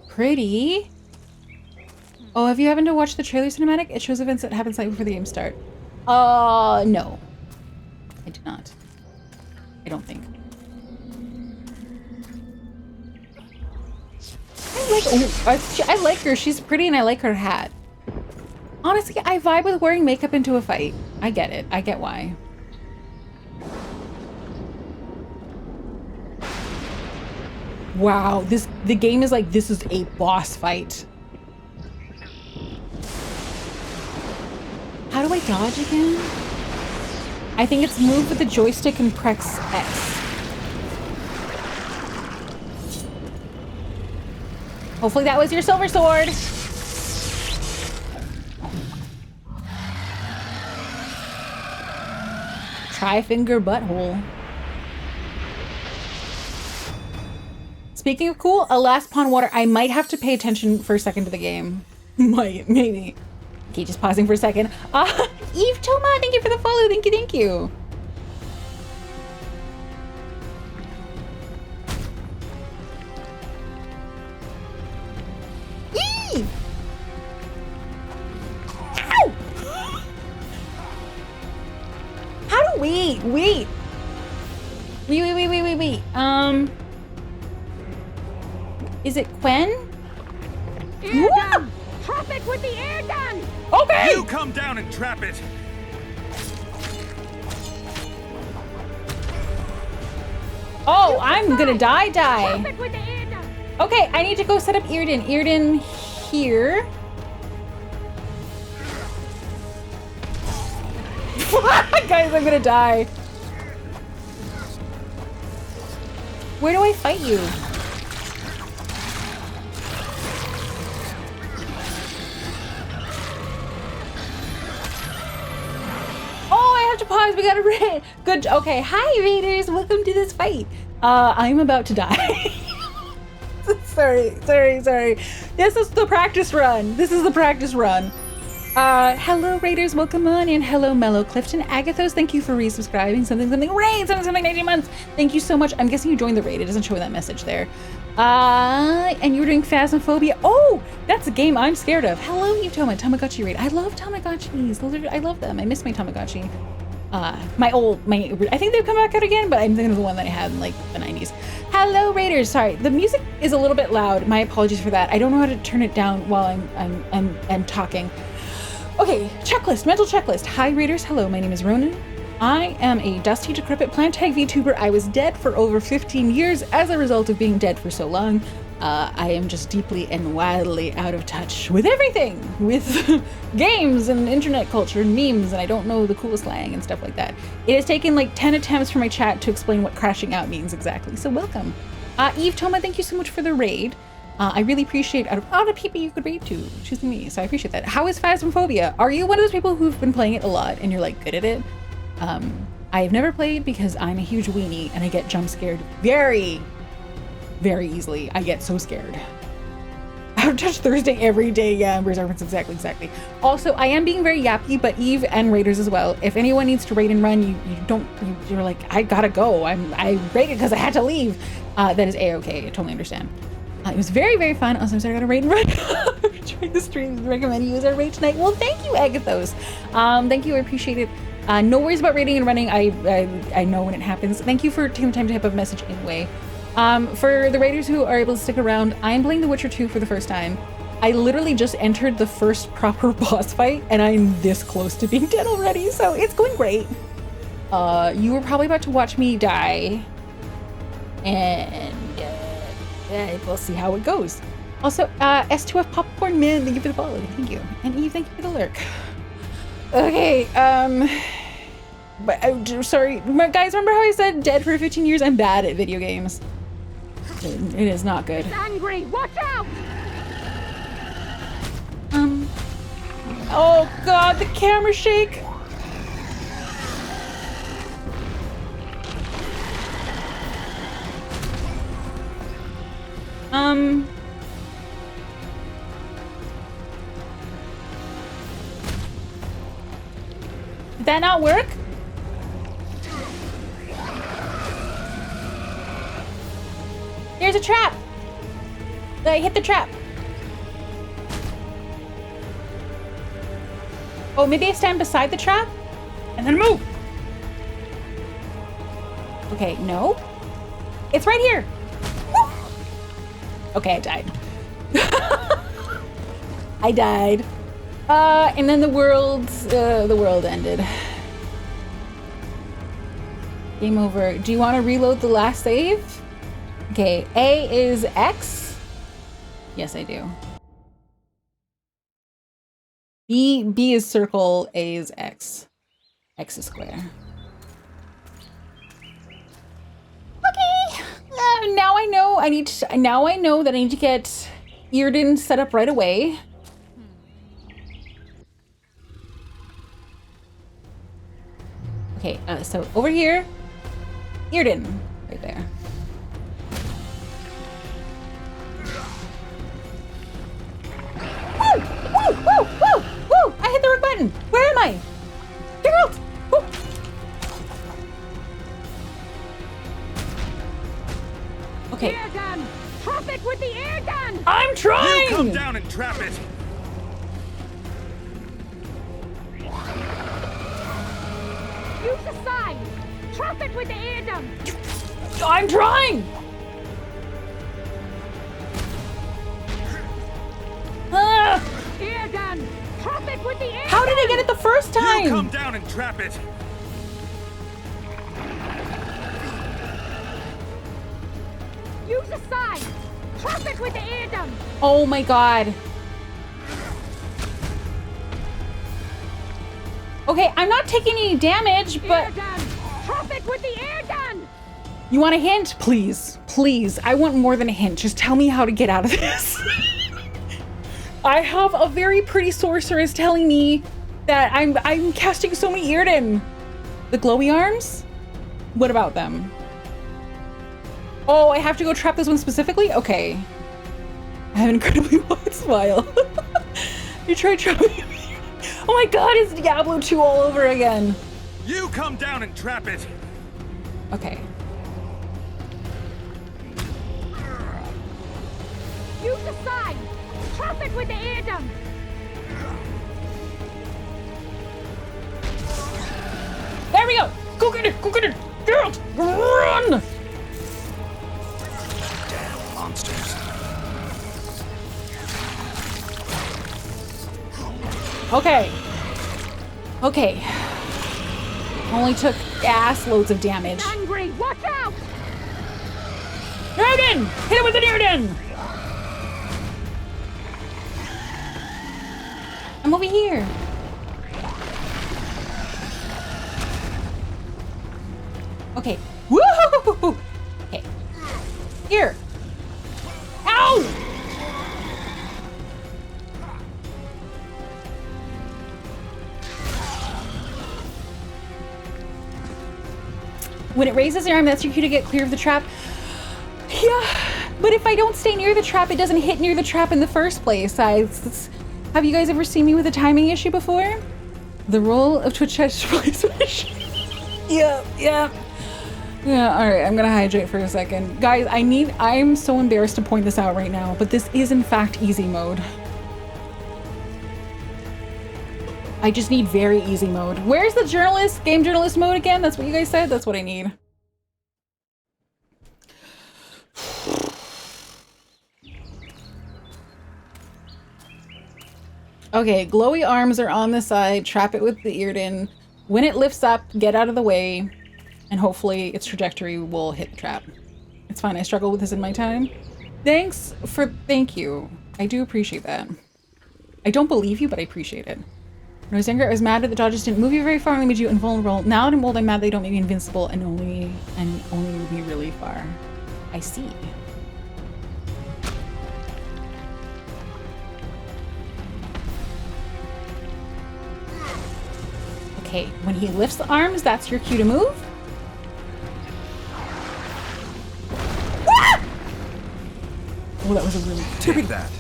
Pretty. Oh, have you happened to watch the trailer cinematic? It shows events that happen slightly before the game start. No. I did not. I don't think. I like her. She's pretty and I like her hat. Honestly, I vibe with wearing makeup into a fight. I get it. I get why. Wow, the game is like, this is a boss fight. How do I dodge again? I think it's move with the joystick and press X. Hopefully that was your silver sword. Tri-finger butthole. Speaking of cool, a last pond water. I might have to pay attention for a second to the game. Maybe. Okay, just pausing for a second. Eve Toma, thank you for the follow. Thank you, thank you. Eve! Ow! How do wait. Wait. Is it Quen? Air gun! Trap it with the air gun! Okay! You come down and trap it! Oh, I'm gonna die. Trap it with the air gun! Okay, I need to go set up Earden. Earden here. Guys, I'm gonna die. Where do I fight you? To pause, we got a raid. Good. Okay, hi raiders, welcome to this fight. I'm about to die. sorry. This is the practice run. Hello raiders, welcome on, and hello Mellow Clifton. Agathos, thank you for resubscribing. Something raid, something 19 months. Thank you so much. I'm guessing you joined the raid. It doesn't show that message there. And you were doing Phasmophobia. Oh, that's a game I'm scared of. Hello Utoma, Tamagotchi raid. I love Tamagotchis. I love them. I miss my Tamagotchi. I think they've come back out again, but I'm thinking of the one that I had in like the 90s. Hello raiders. Sorry, the music is a little bit loud. My apologies for that. I don't know how to turn it down while I'm talking. Okay, checklist, mental checklist. Hi raiders, hello, my name is Ronenn. I am a dusty, decrepit plant tag VTuber. I was dead for over 15 years as a result of being dead for so long. I am just deeply and wildly out of touch with everything, with games and internet culture and memes, and I don't know the cool slang and stuff like that. It has taken like 10 attempts for my chat to explain what crashing out means exactly, so welcome. Eve Toma, thank you so much for the raid. I really appreciate out of all the people you could raid to, choosing me, so I appreciate that. How is Phasmophobia? Are you one of those people who've been playing it a lot and you're like good at it? I have never played because I'm a huge weenie and I get jump scared very, very easily. I get so scared. Out touch Thursday every day. Yeah, Ember's reference, exactly. Also, I am being very yappy, but Eve and Raiders as well. If anyone needs to raid and run, you're like, I gotta go. I raided because I had to leave. That is A-okay. I totally understand. It was very, very fun. Also, I gotta raid and run. Trying the stream, recommend you use our raid tonight. Well, thank you, Agathos. Thank you, I appreciate it. No worries about raiding and running. I know when it happens. Thank you for taking the time to type a message anyway. For the raiders who are able to stick around, I'm playing The Witcher 2 for the first time. I literally just entered the first proper boss fight, and I'm this close to being dead already, so it's going great. You were probably about to watch me die, and we'll see how it goes. Also, S2F Popcorn Man, thank you for the follow. Thank you. And Eve, thank you for the lurk. Okay, but sorry, guys, remember how I said dead for 15 years? I'm bad at video games. It is not good. It's angry, watch out! Oh god, the camera shake! Did that not work? Here's a trap! I hit the trap. Oh, maybe I stand beside the trap? And then move! Okay, no. It's right here! Woo! Okay, I died. I died. And then the world ended. Game over. Do you want to reload the last save? Okay, A is X. Yes, I do. B is circle, A is X. X is square. Okay. Now I know now I know that I need to get Earden set up right away. Okay, so over here, Earden, right there. Woo! Woo! Woo! Woo! Woo! I hit the wrong button. Where am I? Geralt! Woo! Okay. Air gun! Trap it with the air gun! I'm trying! You come down and trap it! Use the side! Trap it with the air gun! I'm trying! Air gun! Trap it with the air How did I get it the first time? You come down and trap it! Use the side! Trap it with the air gun! Oh my god. Okay, I'm not taking any damage, but... Air gun! Trap it with the air gun! You want a hint? Please. Please. I want more than a hint. Just tell me how to get out of this. I have a very pretty sorceress telling me that I'm casting so many Earden. The glowy arms? What about them? Oh, I have to go trap this one specifically? Okay. I have an incredibly wide smile. You tried trapping me. Oh my god, it's Diablo 2 all over again. You come down and trap it. Okay. Use the side! Trap it with the air gun! There we go! Go get it! Go get it! Geralt! Run! Damn monsters. Okay. Okay. Only took ass loads of damage. Angry! Watch out! Earden! Hit it with an Earden! I'm over here. Okay. Woo! Okay. Here. Ow! When it raises your arm, that's your cue to get clear of the trap. Yeah, but but if I don't stay near the trap, it doesn't hit near the trap in the first place. Have you guys ever seen me with a timing issue before? The role of Twitch chat Yeah, all right, I'm gonna hydrate for a second. Guys, I'm so embarrassed to point this out right now, but this is in fact easy mode. I just need very easy mode. Where's the game journalist mode again? That's what you guys said? That's what I need. Okay, glowy arms are on the side. Trap it with the Earden. When it lifts up, get out of the way, and hopefully its trajectory will hit the trap. It's fine, I struggled with this in my time. Thank you. I do appreciate that. I don't believe you, but I appreciate it. When I was younger, I was mad that the dodges didn't move you very far and made you invulnerable. Now that I'm old, I'm mad they don't make me invincible and only move me really far. I see. Okay, when he lifts the arms, that's your cue to move. Ah! Oh, that was a really... Take that.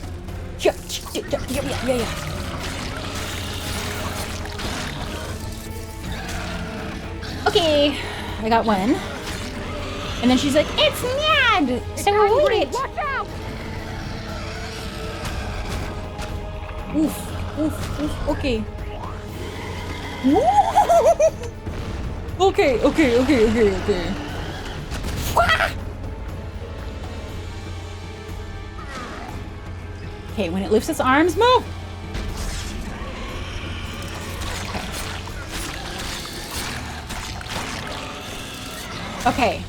Yeah. Okay, I got one. And then she's like, it's mad! So avoid it! Watch out! Oof, okay. Okay. Okay, when it lifts its arms, move! Okay,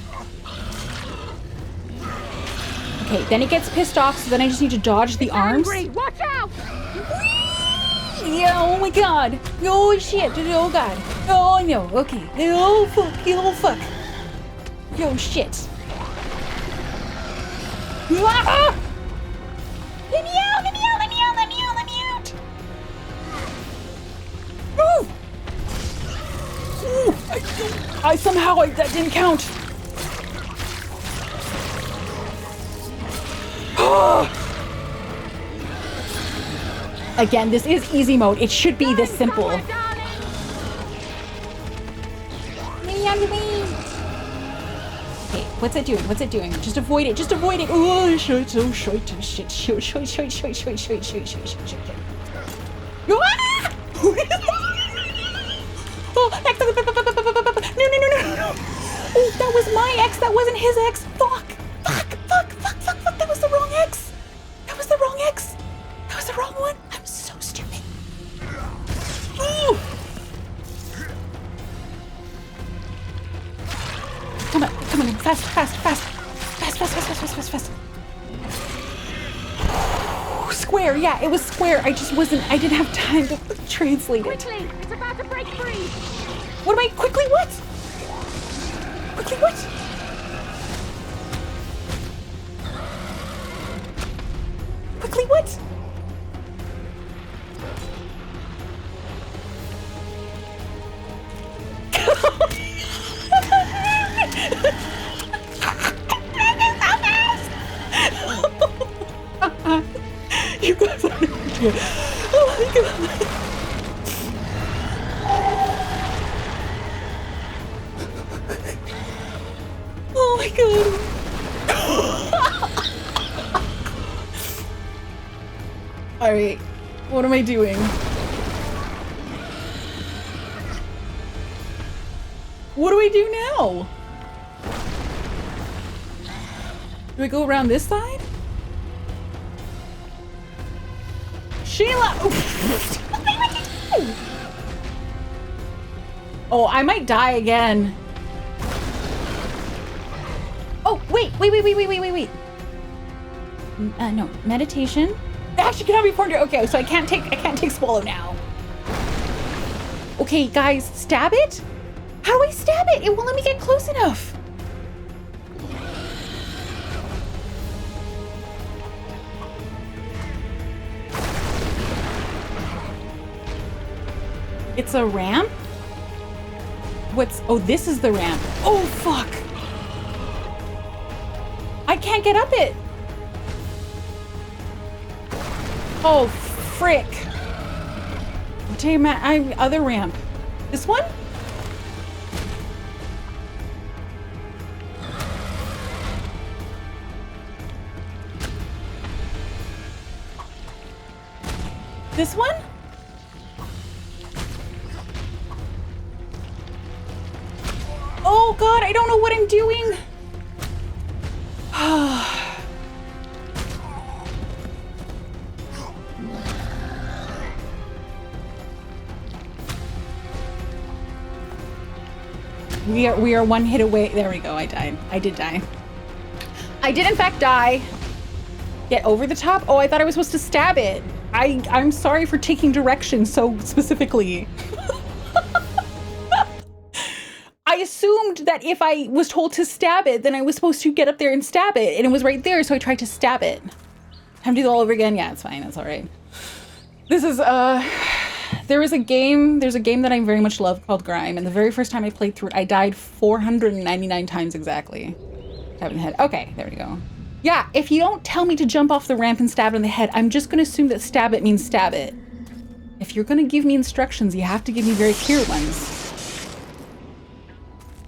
then it gets pissed off, so then I just need to dodge the arms. Watch out! Yeah, oh my god. Oh shit. Oh god. Oh no. Okay. Oh fuck. Oh fuck. Yo shit. Ah! Let me out. Move! Ooh, that didn't count. Again, this is easy mode. It should be this simple. Okay, what's it doing? Just avoid it. Oh, shit. Oh, X. No. Oh, that was my X. That wasn't his X. Fuck. That was the wrong X. That was the wrong one. I'm so stupid. Ooh. Come on. Fast. Square, yeah, it was square. I didn't have time to translate it. Quickly, it's about to break free. Quickly what? You guys are oh my god. Oh my god. Alright, what am I doing? What do I do now? Do I go around this side? Sheila! Oh, I might die again. Oh, wait. No, meditation. Actually, cannot be formed. Okay, so I can't take swallow now. Okay, guys, stab it? How do I stab it? It won't let me get close enough. It's a ramp? Oh, this is the ramp. Oh, fuck. I can't get up it. Oh, frick. Damn it, other ramp. This one? This one? Oh God, I don't know what I'm doing. We are one hit away. There we go. I died. I did die. I did in fact die. Get over the top. Oh, I thought I was supposed to stab it. I'm sorry for taking directions so specifically. I assumed that if I was told to stab it, then I was supposed to get up there and stab it, and it was right there, so I tried to stab it. Time to do it all over again? Yeah, it's fine. It's all right. This is there's a game that I very much love called Grime, and the very first time I played through it, I died 499 times exactly. Stabbing the head. Okay, there we go. Yeah, if you don't tell me to jump off the ramp and stab it in the head, I'm just gonna assume that stab it means stab it. If you're gonna give me instructions, you have to give me very clear ones.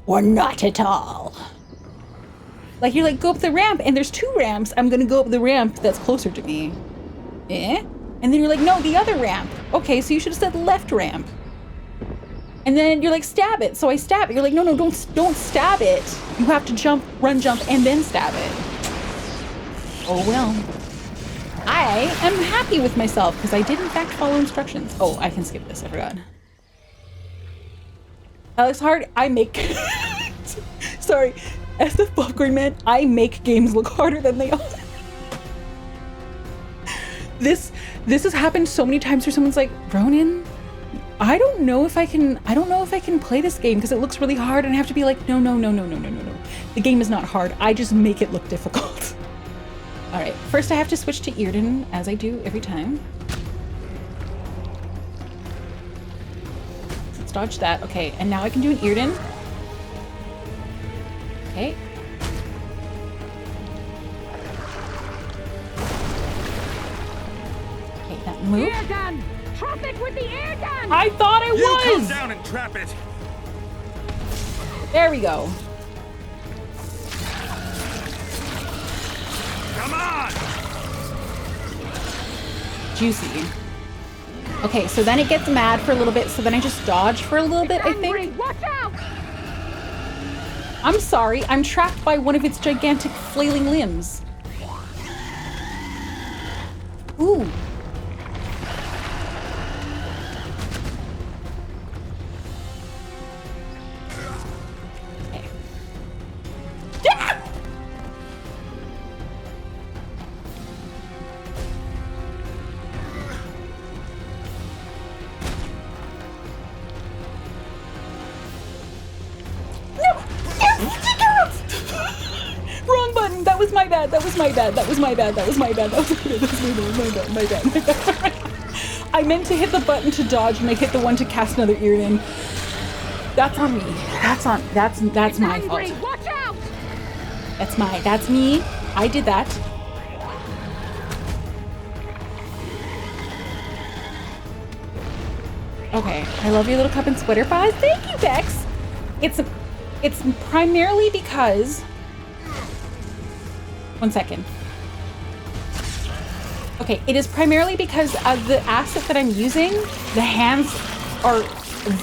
Or not at all. Like, you're like, go up the ramp, and there's 2 ramps. I'm gonna go up the ramp that's closer to me. Eh? And then you're like, no, the other ramp. Okay, so you should have said left ramp. And then you're like, stab it. So I stab it. You're like, no, don't stab it. You have to jump, run, jump, and then stab it. Oh, well. I am happy with myself because I did in fact follow instructions. Oh, I can skip this. I forgot. That looks hard. I make... Sorry. As the popcorn man, I make games look harder than they are. This has happened so many times where someone's like, Ronenn, I don't know if I can play this game because it looks really hard, and I have to be like, no. The game is not hard. I just make it look difficult. All right, first I have to switch to Earden, as I do every time. Let's dodge that. Okay, and now I can do an Earden. Okay. Okay, that move. Ear gun! Trap it with the ear gun! I thought I was! You come down and trap it! There we go. Come on! Juicy. Okay, so then it gets mad for a little bit, so then I just dodge for a little bit, I think. Watch out! I'm sorry, I'm trapped by one of its gigantic flailing limbs. Ooh. Okay. Yeah! Wrong button. That was my bad. I meant to hit the button to dodge, and I hit the one to cast another Earden. That's on me. That's my fault. Watch out! That's me. I did that. Okay. I love your little cup and sweater paws. Thank you, Bex. It's primarily because... One second. Okay, it is primarily because of the asset that I'm using. The hands are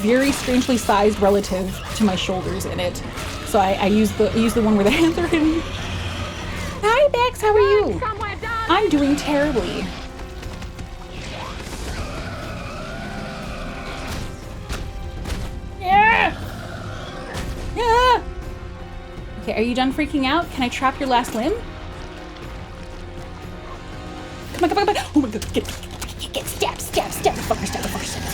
very strangely sized relative to my shoulders in it. So I use the one where the hands are hidden. Hi, Bex, how are you? I'm doing terribly. Yeah! Yeah! Okay, are you done freaking out? Can I trap your last limb? Come on. Oh my god, get stab the fucker, stab the fucker, stab in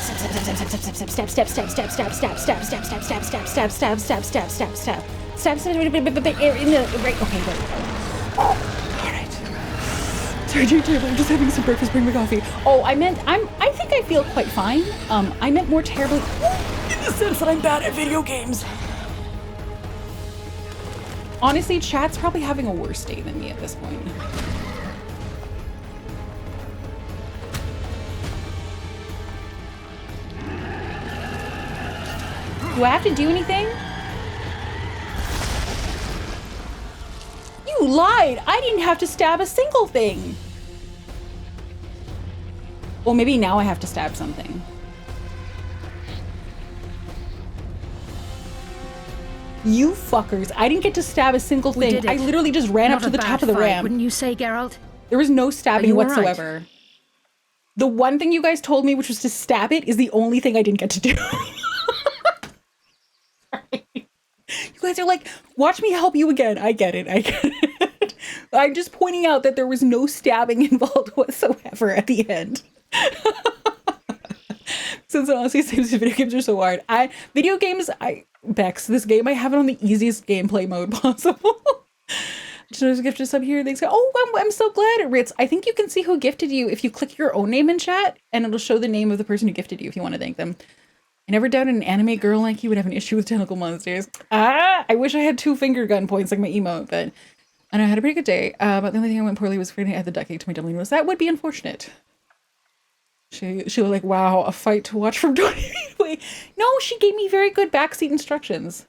the right. Okay, there we go. Alright. Sorry, I'm just having some breakfast, bring me coffee. Oh, I think I feel quite fine. I meant more terribly in the sense that I'm bad at video games. Honestly, chat's probably having a worse day than me at this point. Do I have to do anything? You lied! I didn't have to stab a single thing! Well, maybe now I have to stab something. You fuckers. I didn't get to stab a single thing. I literally just ran up to the top of the ramp. Wouldn't you say, Geralt? There was no stabbing all right? whatsoever. The one thing you guys told me, which was to stab it, is the only thing I didn't get to do. You guys are like, watch me help you again. I get it. I get it. I'm just pointing out that there was no stabbing involved whatsoever at the end. Since honestly, video games are so hard. Bex, this game, I have it on the easiest gameplay mode possible. There's a gifted sub here. They say, oh, I'm so glad, Ritz. I think you can see who gifted you if you click your own name in chat, and it'll show the name of the person who gifted you if you want to thank them. I never doubted an anime girl like you would have an issue with tentacle monsters. I wish I had 2 finger gun points like my emote, but I had a pretty good day. But the only thing I went poorly was afraid I had the duck egg to my dumpling nose. That would be unfortunate. She was like, wow, a fight to watch from 20 feet away. No, she gave me very good backseat instructions.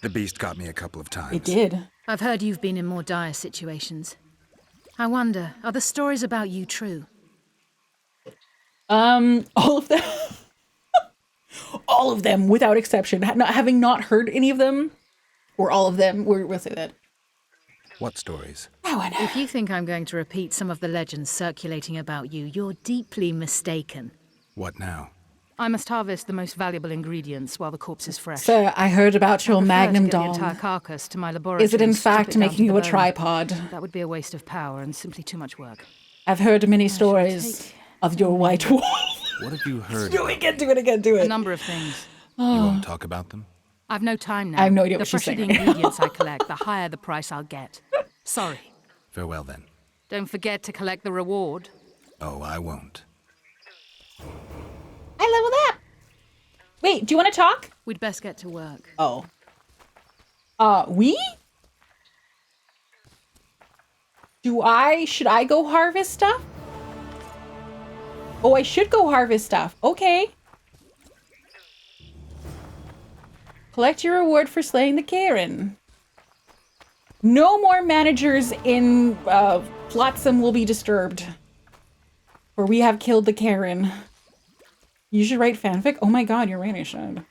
The beast got me a couple of times. It did. I've heard you've been in more dire situations. I wonder, are the stories about you true? All of them. All of them, without exception. Having not heard any of them, or all of them, we'll say that. What stories? If you think I'm going to repeat some of the legends circulating about you, you're deeply mistaken. What now? I must harvest the most valuable ingredients while the corpse is fresh. Sir, I heard about your magnum the dong. entire carcass to my laboratory. Is it in and strip fact it down making to you the a bone. tripod? That would be a waste of power and simply too much work. I've heard many stories of your white wolf. What have you heard? Do it again, do it. A number of things. You won't talk about them? I've no time now. I have no idea the what she's fresher saying. the ingredients I collect, the higher the price I'll get. Sorry. Farewell then. Don't forget to collect the reward. Oh, I won't. I leveled up. Wait, do you want to talk? We'd best get to work. Oh. We? Should I go harvest stuff? Oh, I should go harvest stuff. Okay. Collect your reward for slaying the Karen. No more managers in Flotsam will be disturbed. For we have killed the Karen. You should write fanfic? Oh my god, you're right, I should.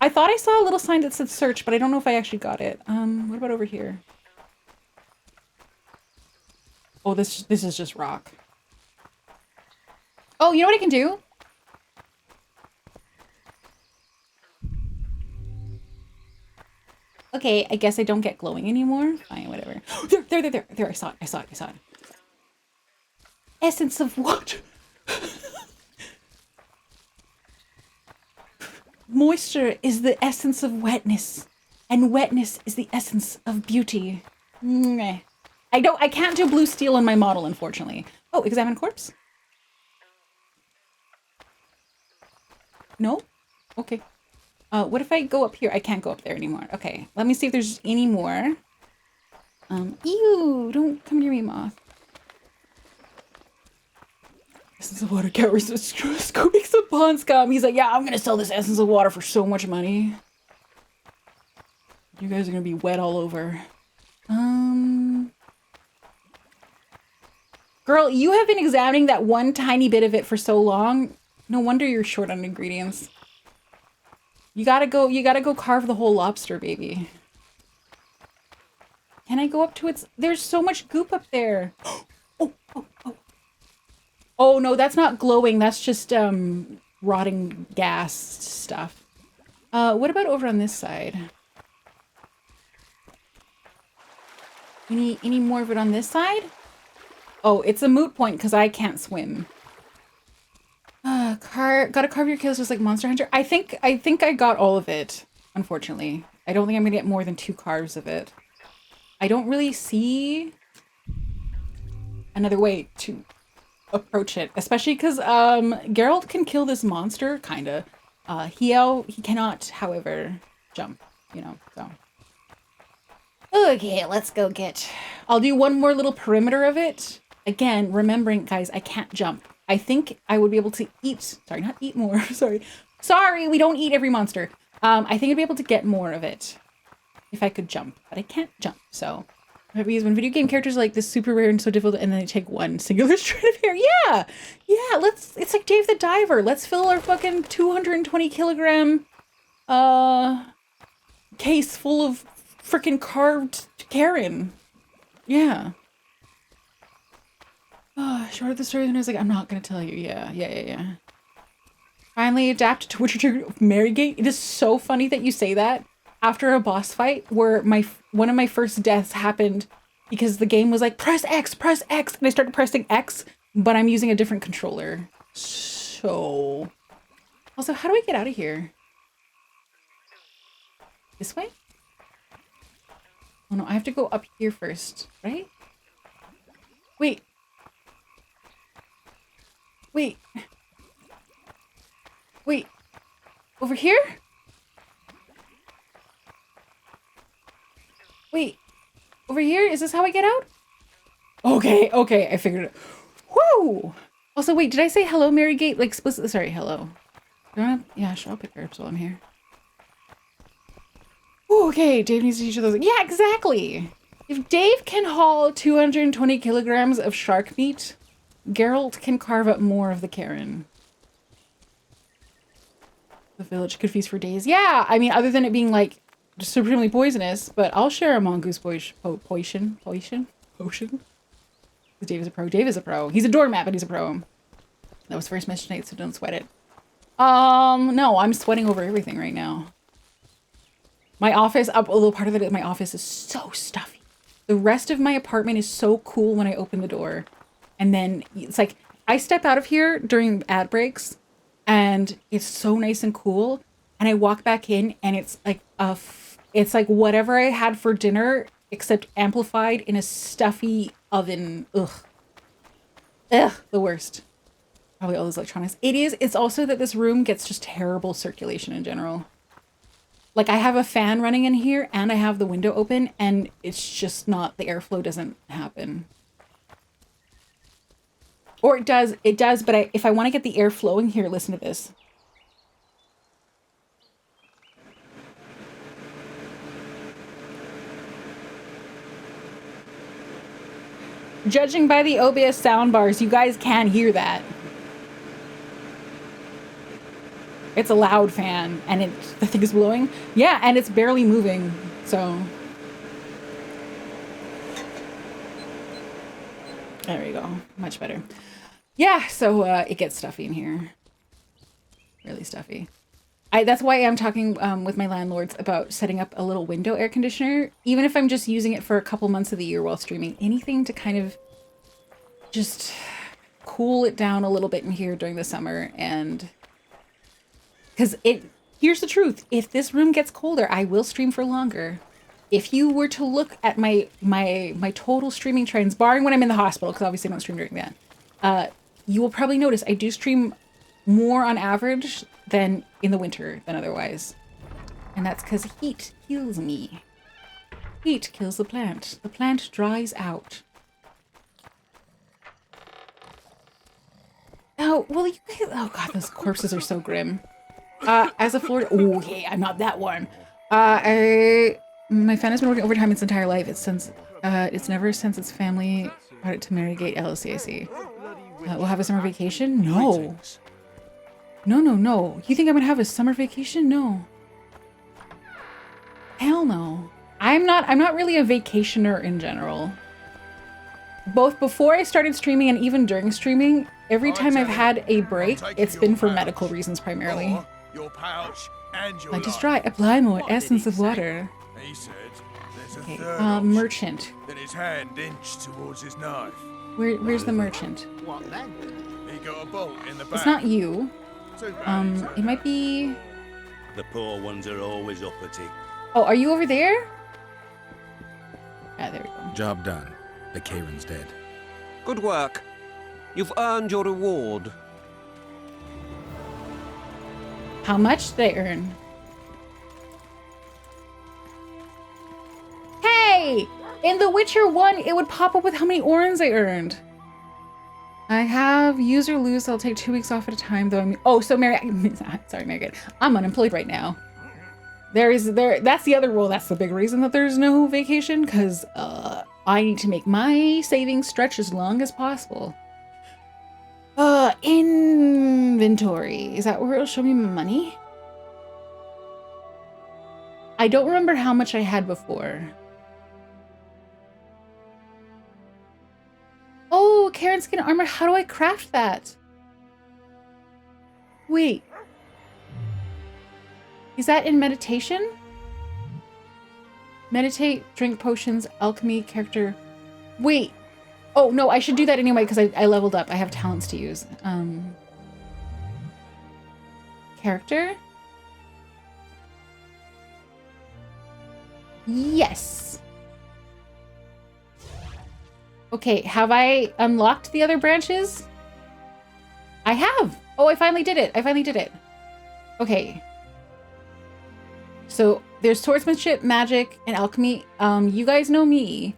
I thought I saw a little sign that said search, but I don't know if I actually got it. What about over here? Oh, this is just rock. Oh, you know what I can do? Okay, I guess I don't get glowing anymore. Fine, whatever. There, I saw it. Essence of what? Moisture is the essence of wetness, and wetness is the essence of beauty. I can't do blue steel on my model, unfortunately. Oh, examine corpse? No? Okay. What if I go up here? I can't go up there anymore. Okay, let me see if there's any more. Ew, don't come near me, moth. Essence of water cowers scooping some pond scum. He's like, yeah, I'm gonna sell this essence of water for so much money. You guys are gonna be wet all over. Girl, you have been examining that one tiny bit of it for so long. No wonder you're short on ingredients. You gotta go carve the whole lobster, baby. Can I go up to its... There's so much goop up there. Oh no, that's not glowing. That's just rotting gas stuff. What about over on this side? Any more of it on this side? Oh, it's a moot point because I can't swim. Gotta carve your kills just like Monster Hunter. I think I got all of it, unfortunately. I don't think I'm gonna get more than 2 carves of it. I don't really see another way to approach it, especially because Geralt can kill this monster, kinda. He cannot, however, jump, you know, so. Okay, let's go get... I'll do one more little perimeter of it. Again, remembering, guys, I can't jump. I think I would be able to eat... Sorry, not eat more. Sorry. Sorry, we don't eat every monster. I think I'd be able to get more of it if I could jump, but I can't jump, so. Because when video game characters are like this super rare and so difficult, and then they take one singular strand of hair. Yeah, it's like Dave the Diver. Let's fill our fucking 220 kilogram case full of freaking carved Karen. Yeah. Short of the story, and I was like, I'm not gonna tell you. Yeah. Finally adapted to Witcher 2 Marygate. It is so funny that you say that after a boss fight where one of my first deaths happened because the game was like, press X, and I started pressing X, but I'm using a different controller. So, also, how do I get out of here? This way? Oh no, I have to go up here first, right? Wait. Over here? Wait, over here? Is this how I get out? Okay, I figured it. Woo! Also, wait, did I say hello, Marygate? Like, explicitly? Sorry, hello. Yeah, sure, I'll pick her up while I'm here. Ooh, okay, Dave needs to teach you those. Yeah, exactly! If Dave can haul 220 kilograms of shark meat, Geralt can carve up more of the Karen. The village could feast for days. Yeah, I mean, other than it being, like, supremely poisonous, but I'll share a mongoose potion. Dave is a pro. Dave is a pro. He's a doormat, but he's a pro. That was first mentioned tonight, so don't sweat it. No, I'm sweating over everything right now. My office, a little part of it, my office is so stuffy. The rest of my apartment is so cool when I open the door. And then it's like, I step out of here during ad breaks and it's so nice and cool. And I walk back in and it's like it's like whatever I had for dinner, except amplified in a stuffy oven. Ugh, the worst. Probably all those electronics. It's also that this room gets just terrible circulation in general. Like I have a fan running in here and I have the window open and it's just not, the airflow doesn't happen. Or it does, but if I want to get the air flowing here, listen to this. Judging by the OBS soundbars, you guys can hear that. It's a loud fan, and the thing is blowing. Yeah, and it's barely moving, so. There we go, much better. Yeah, so it gets stuffy in here. Really stuffy. That's why I'm talking with my landlords about setting up a little window air conditioner, even if I'm just using it for a couple months of the year while streaming. Anything to kind of just cool it down a little bit in here during the summer. And because here's the truth, if this room gets colder, I will stream for longer. If you were to look at my total streaming trends, barring when I'm in the hospital, because obviously I don't stream during that, you will probably notice I do stream more on average than in the winter than otherwise. And that's because heat heals me. Heat kills the plant. The plant dries out. Oh, well, you guys, oh god, those corpses are so grim. As a Florida, oh, okay, I'm not that warm. My fan has been working overtime its entire life. It's never since its family brought it to Marygate LLCAC. We'll have a summer vacation? No. No. You think I'm gonna have a summer vacation? No. Hell no. I'm not really a vacationer in general. Both before I started streaming and even during streaming, every time I've had a break, it's been for medical reasons primarily. Your pouch and your Light is dry. Apply more essence of water. He said there's a Okay, third merchant. Then his hand inched towards his knife. Where's the merchant? What then? He got a bolt in the back. It's not you. It might be... The poor ones are always uppity. Oh, are you over there? Ah, there we go. Job done. The Karen's dead. Good work. You've earned your reward. How much did I earn? Hey! In The Witcher 1, it would pop up with how many orans I earned. I have use or lose. I'll take 2 weeks off at a time, though. Oh, so Mary, sorry, Megan. I'm unemployed right now. That's the other rule. That's the big reason that there's no vacation, because I need to make my savings stretch as long as possible. Inventory. Is that where it'll show me my money? I don't remember how much I had before. Oh, Karen skin armor. How do I craft that? Wait. Is that in meditation? Meditate, drink potions, alchemy, character. Wait. Oh, no, I should do that anyway because I leveled up. I have talents to use. Character? Yes. Okay, have I unlocked the other branches? I have. Oh, I finally did it. I finally did it. Okay. So there's swordsmanship, magic, and alchemy. You guys know me.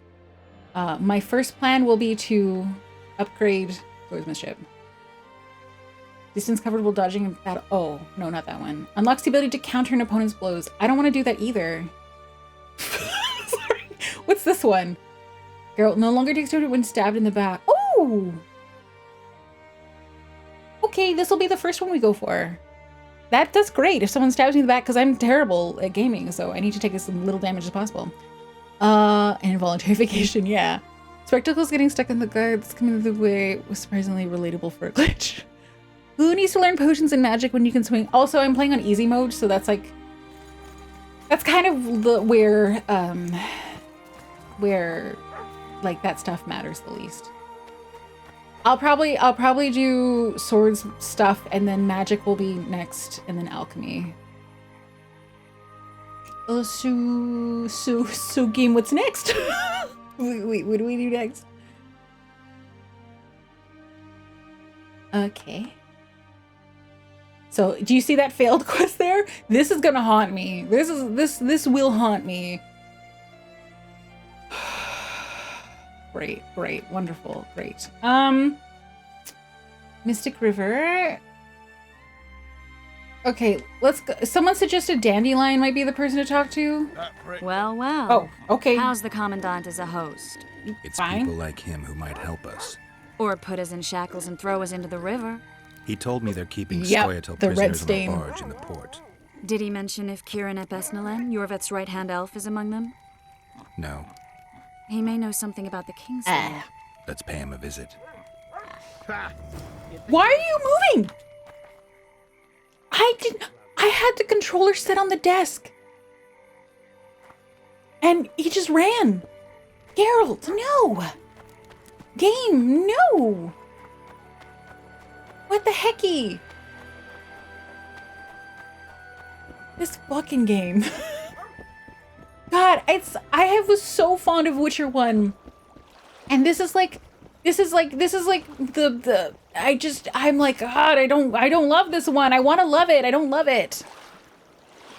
My first plan will be to upgrade swordsmanship. Distance covered while dodging in battle. Oh, no, not that one. Unlocks the ability to counter an opponent's blows. I don't want to do that either. Sorry. What's this one? Girl no longer takes damage when stabbed in the back. Oh! Okay, this will be the first one we go for. That's great if someone stabs me in the back, because I'm terrible at gaming, so I need to take as little damage as possible. Involuntary vacation, yeah. Spectacles getting stuck in the guards coming the way was surprisingly relatable for a glitch. Who needs to learn potions and magic when you can swing? Also, I'm playing on easy mode, so that's like... That's kind of the where like that stuff matters the least. I'll probably do swords stuff, and then magic will be next, and then alchemy. Oh, so game, what's next? Wait, what do we do next? Okay. So, do you see that failed quest there? This is gonna haunt me. This will haunt me. Great, wonderful, great. Mystic River. Okay, let's go. Someone suggested Dandelion might be the person to talk to. Well. Oh, okay. How's the Commandant as a host? It's Fine. people like him who might help us. Or put us in shackles and throw us into the river. He told me they're keeping Yep, Skoyatel the red prisoners on stain. a barge in the port. Did he mention if Kieran Epesnalen, Yorvet's right-hand elf, is among them? No, He may know something about the Kingsman. let's pay him a visit. Why are you moving? I had the controller set on the desk. And he just ran. Geralt, no. Game, no. What the hecky? This fucking game. God, I was so fond of Witcher 1. And this is like the I'm like, God, I don't love this one. I want to love it. I don't love it.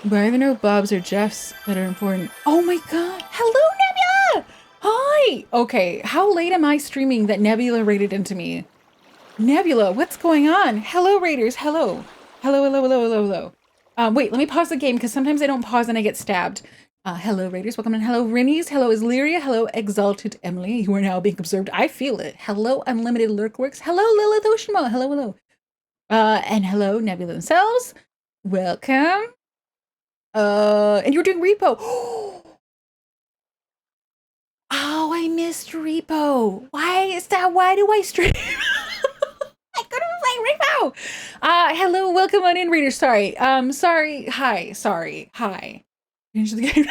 But I even know Bob's or Jeff's that are important. Oh my God. Hello, Nebula. Hi. Okay. How late am I streaming that Nebula raided into me? Nebula, what's going on? Hello, Raiders. Hello. Hello. Wait, let me pause the game because sometimes I don't pause and I get stabbed. Hello, Raiders. Welcome in. Hello, Rinnies. Hello, Islyria. Hello, Exalted Emily. You are now being observed. I feel it. Hello, Unlimited Lurkworks. Hello, Lilith Oshima. Hello. And hello, Nebula themselves. Welcome. And you're doing Repo. Oh, I missed Repo. Why is that? Why do I stream? I couldn't play Repo. Hello, welcome on in, Raiders. Sorry. Sorry. Hi. Sorry. Hi. Change the game.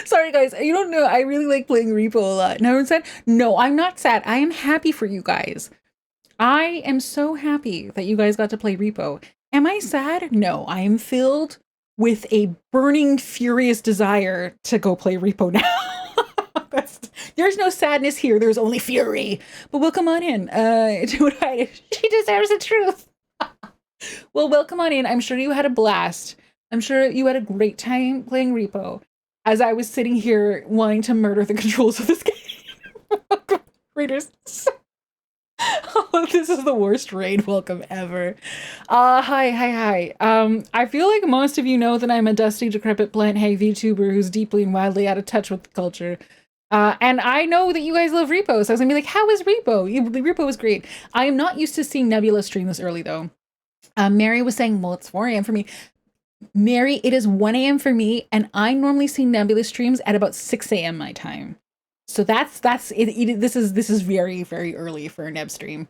Sorry, guys. You don't know. I really like playing Repo a lot. No one said, no, I'm not sad. I am happy for you guys. I am so happy that you guys got to play Repo. Am I sad? No, I am filled with a burning, furious desire to go play Repo now. There's no sadness here. There's only fury. But welcome on in. She deserves the truth. Well, welcome on in. I'm sure you had a blast. I'm sure you had a great time playing Repo as I was sitting here wanting to murder the controls of this game. Readers. Oh, this is the worst raid welcome ever. Hi. I feel like most of you know that I'm a dusty, decrepit plant hay VTuber who's deeply and wildly out of touch with the culture. And I know that you guys love Repo, so I was gonna be like, how is Repo? Repo was great. I am not used to seeing Nebula stream this early though. Mary was saying, well, it's 4 a.m. for me. Mary, it is 1 a.m. for me, and I normally see Nebula streams at about 6 a.m. my time. So that's it. This is very, very early for a Neb stream.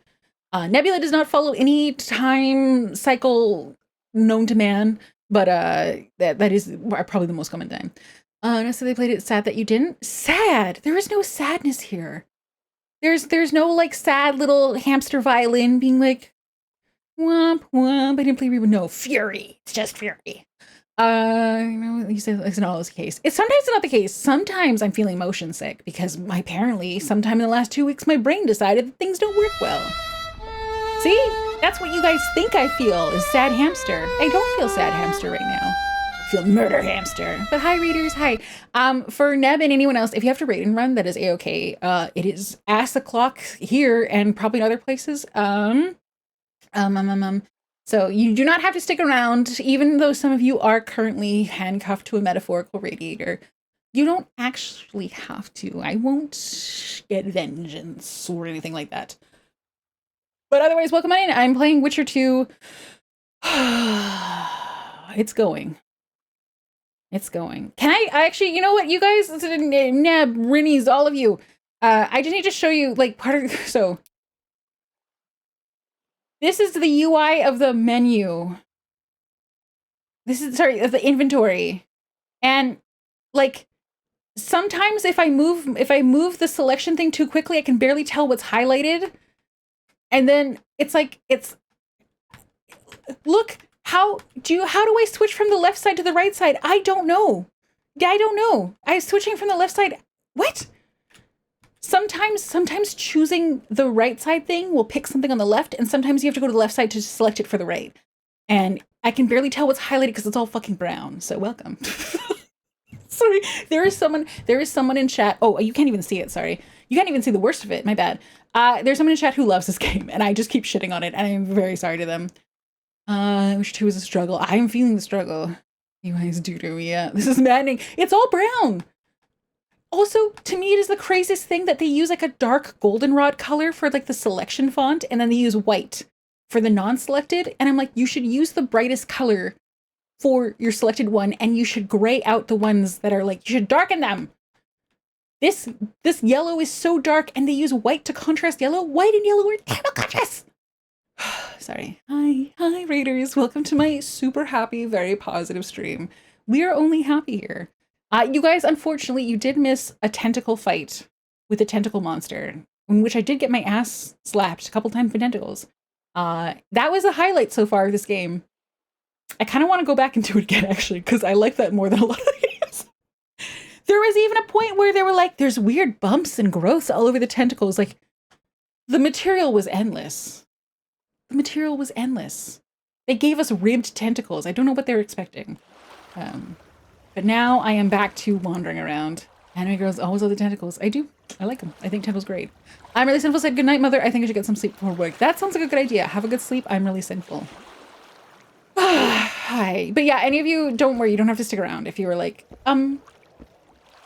Nebula does not follow any time cycle known to man, but that is probably the most common time. So they played it. Sad that you didn't. Sad. There is no sadness here. There's no like sad little hamster violin being like womp womp. I didn't play Reba. No, fury. It's just fury. You said it's not always the case. It's sometimes not the case. Sometimes I'm feeling motion sick because apparently sometime in the last 2 weeks my brain decided that things don't work well. See? That's what you guys think I feel is sad hamster. I don't feel sad hamster right now. I feel murder hamster. But hi readers, hi. For Neb and anyone else, if you have to raid and run, that is a-okay. It is ass o'clock here and probably in other places. So you do not have to stick around, even though some of you are currently handcuffed to a metaphorical radiator. You don't actually have to. I won't get vengeance or anything like that. But otherwise, welcome on in. I'm playing Witcher 2. It's going. It's going. Can I actually, you know what, you guys, Neb, Rinnies, all of you, I just need to show you like part of, so. This is the UI of the menu. This is, sorry, of the inventory. And like, sometimes if I move the selection thing too quickly, I can barely tell what's highlighted. And then it's like, look, how do I switch from the left side to the right side? I don't know. Yeah, I don't know. I'm switching from the left side. What? Sometimes choosing the right side thing will pick something on the left, and sometimes you have to go to the left side to select it for the right. And I can barely tell what's highlighted because it's all fucking brown. So welcome. Sorry, there is someone in chat. Oh, you can't even see it. Sorry, you can't even see the worst of it. My bad. There's someone in chat who loves this game, and I just keep shitting on it, and I'm very sorry to them. Witcher 2 is a struggle. I am feeling the struggle. You guys do, yeah. This is maddening. It's all brown. Also, to me, it is the craziest thing that they use like a dark goldenrod color for like the selection font, and then they use white for the non-selected. And I'm like, you should use the brightest color for your selected one, and you should gray out the ones that are like, you should darken them. This yellow is so dark, and they use white to contrast yellow. White and yellow are terrible contrast. Sorry. Hi, raiders. Welcome to my super happy, very positive stream. We are only happy here. You guys, unfortunately, you did miss a tentacle fight with a tentacle monster, in which I did get my ass slapped a couple times with tentacles. That was the highlight so far of this game. I kind of want to go back and do it again, actually, because I like that more than a lot of games. There was even a point where they were like, there's weird bumps and growths all over the tentacles. Like, the material was endless. The material was endless. They gave us ribbed tentacles. I don't know what they were expecting. But now I am back to wandering around. Anime girls always love the tentacles. I do. I like them. I think tentacles great. I'm really sinful said, good night, mother. I think I should get some sleep before work. That sounds like a good idea. Have a good sleep. I'm really sinful. Hi. But yeah, any of you, don't worry. You don't have to stick around. If you were like,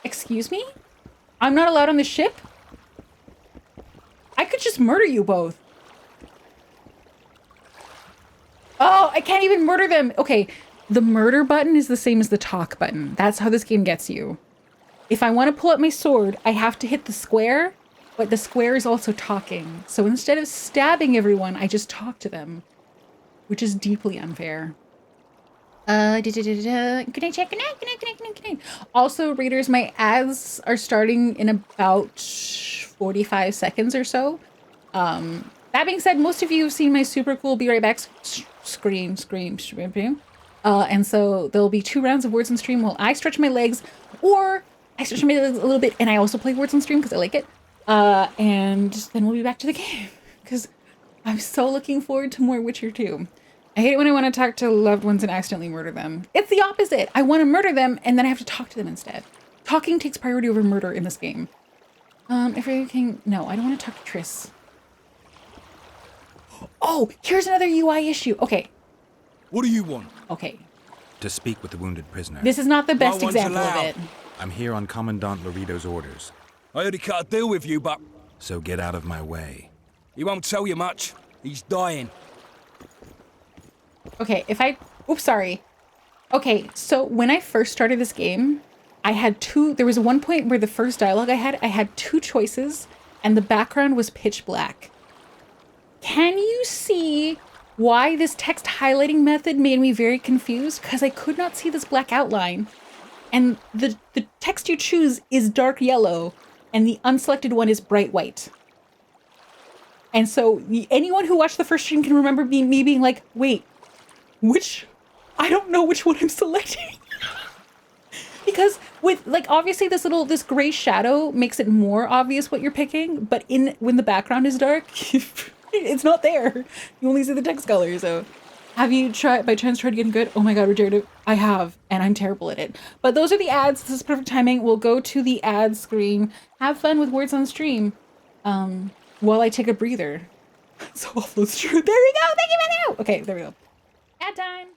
excuse me? I'm not allowed on the ship? I could just murder you both. Oh, I can't even murder them. Okay. The murder button is the same as the talk button. That's how this game gets you. If I want to pull out my sword, I have to hit the square, but the square is also talking. So instead of stabbing everyone, I just talk to them, which is deeply unfair. Good night, check. Good night. Also, readers, my ads are starting in about 45 seconds or so. That being said, most of you have seen my super cool Be Right Back scream. And so there'll be 2 rounds of words on stream while I stretch my legs, or I stretch my legs a little bit and I also play words on stream because I like it. And then we'll be back to the game because I'm so looking forward to more Witcher 2. I hate it when I want to talk to loved ones and accidentally murder them. It's the opposite. I want to murder them and then I have to talk to them instead. Talking takes priority over murder in this game. If you're king, no, I don't want to talk to Triss. Oh, here's another UI issue. Okay. What do you want? Okay. To speak with the wounded prisoner. This is not the best No one's example of allowed. it. I'm here on Commandant Laredo's orders. I already cut a deal with you, but So get out of my way. he won't tell you much. He's dying. Okay, oops, sorry. Okay, so when I first started this game, there was one point where the first dialogue I had two choices, and the background was pitch black. Can you see why this text highlighting method made me very confused? Because I could not see this black outline. And the text you choose is dark yellow, and the unselected one is bright white. And so anyone who watched the first stream can remember me being like, wait, I don't know which one I'm selecting. Because with, like, obviously this gray shadow makes it more obvious what you're picking, but when the background is dark, it's not there. You only see the text color, so. Have you by chance tried getting good? Oh my god, Rogerio, I have, and I'm terrible at it. But those are the ads. This is perfect timing. We'll go to the ad screen. Have fun with words on stream while I take a breather. So all flows true. There we go. Thank you, Manu. Okay, there we go. Ad time.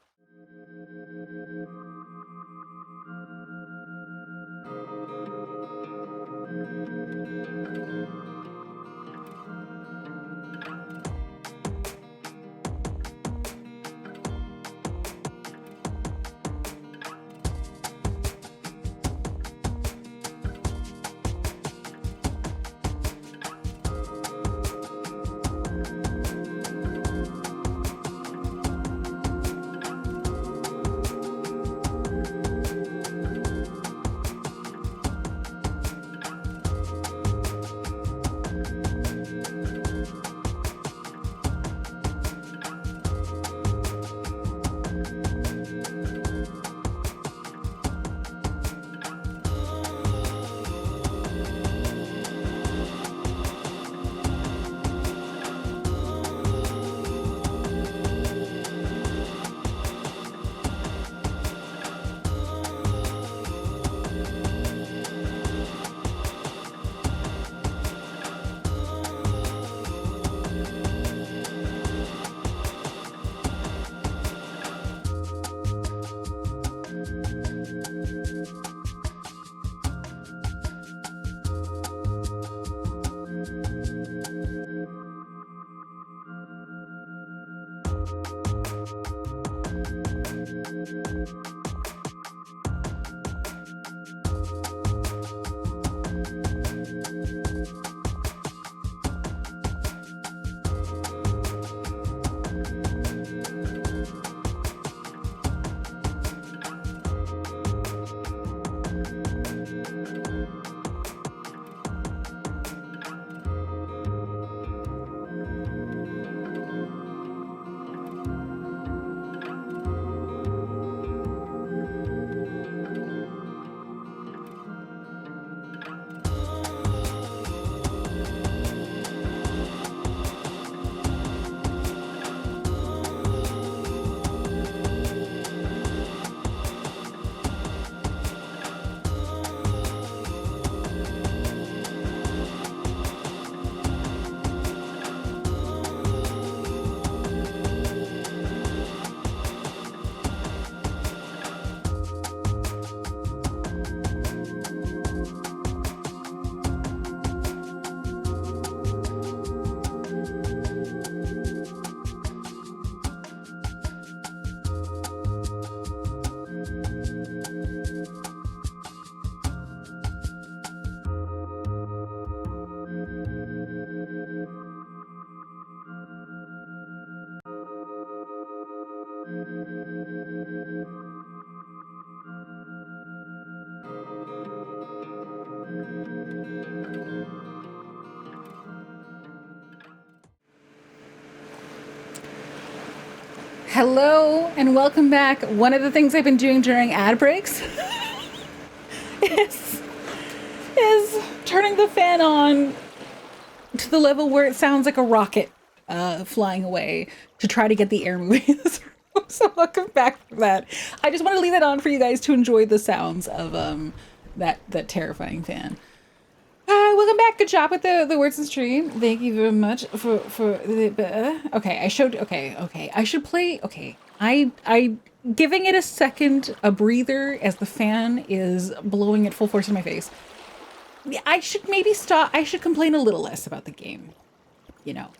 Hello and welcome back. One of the things I've been doing during ad breaks is turning the fan on to the level where it sounds like a rocket flying away to try to get the air moving in this room. So welcome back for that. I just want to leave it on for you guys to enjoy the sounds of that terrifying fan. welcome back. Good job with the words and stream. Thank you very much for the. Okay, I showed. Okay. I should play. Okay, I giving it a second, a breather, as the fan is blowing at full force in my face. I should maybe stop. I should complain a little less about the game. You know,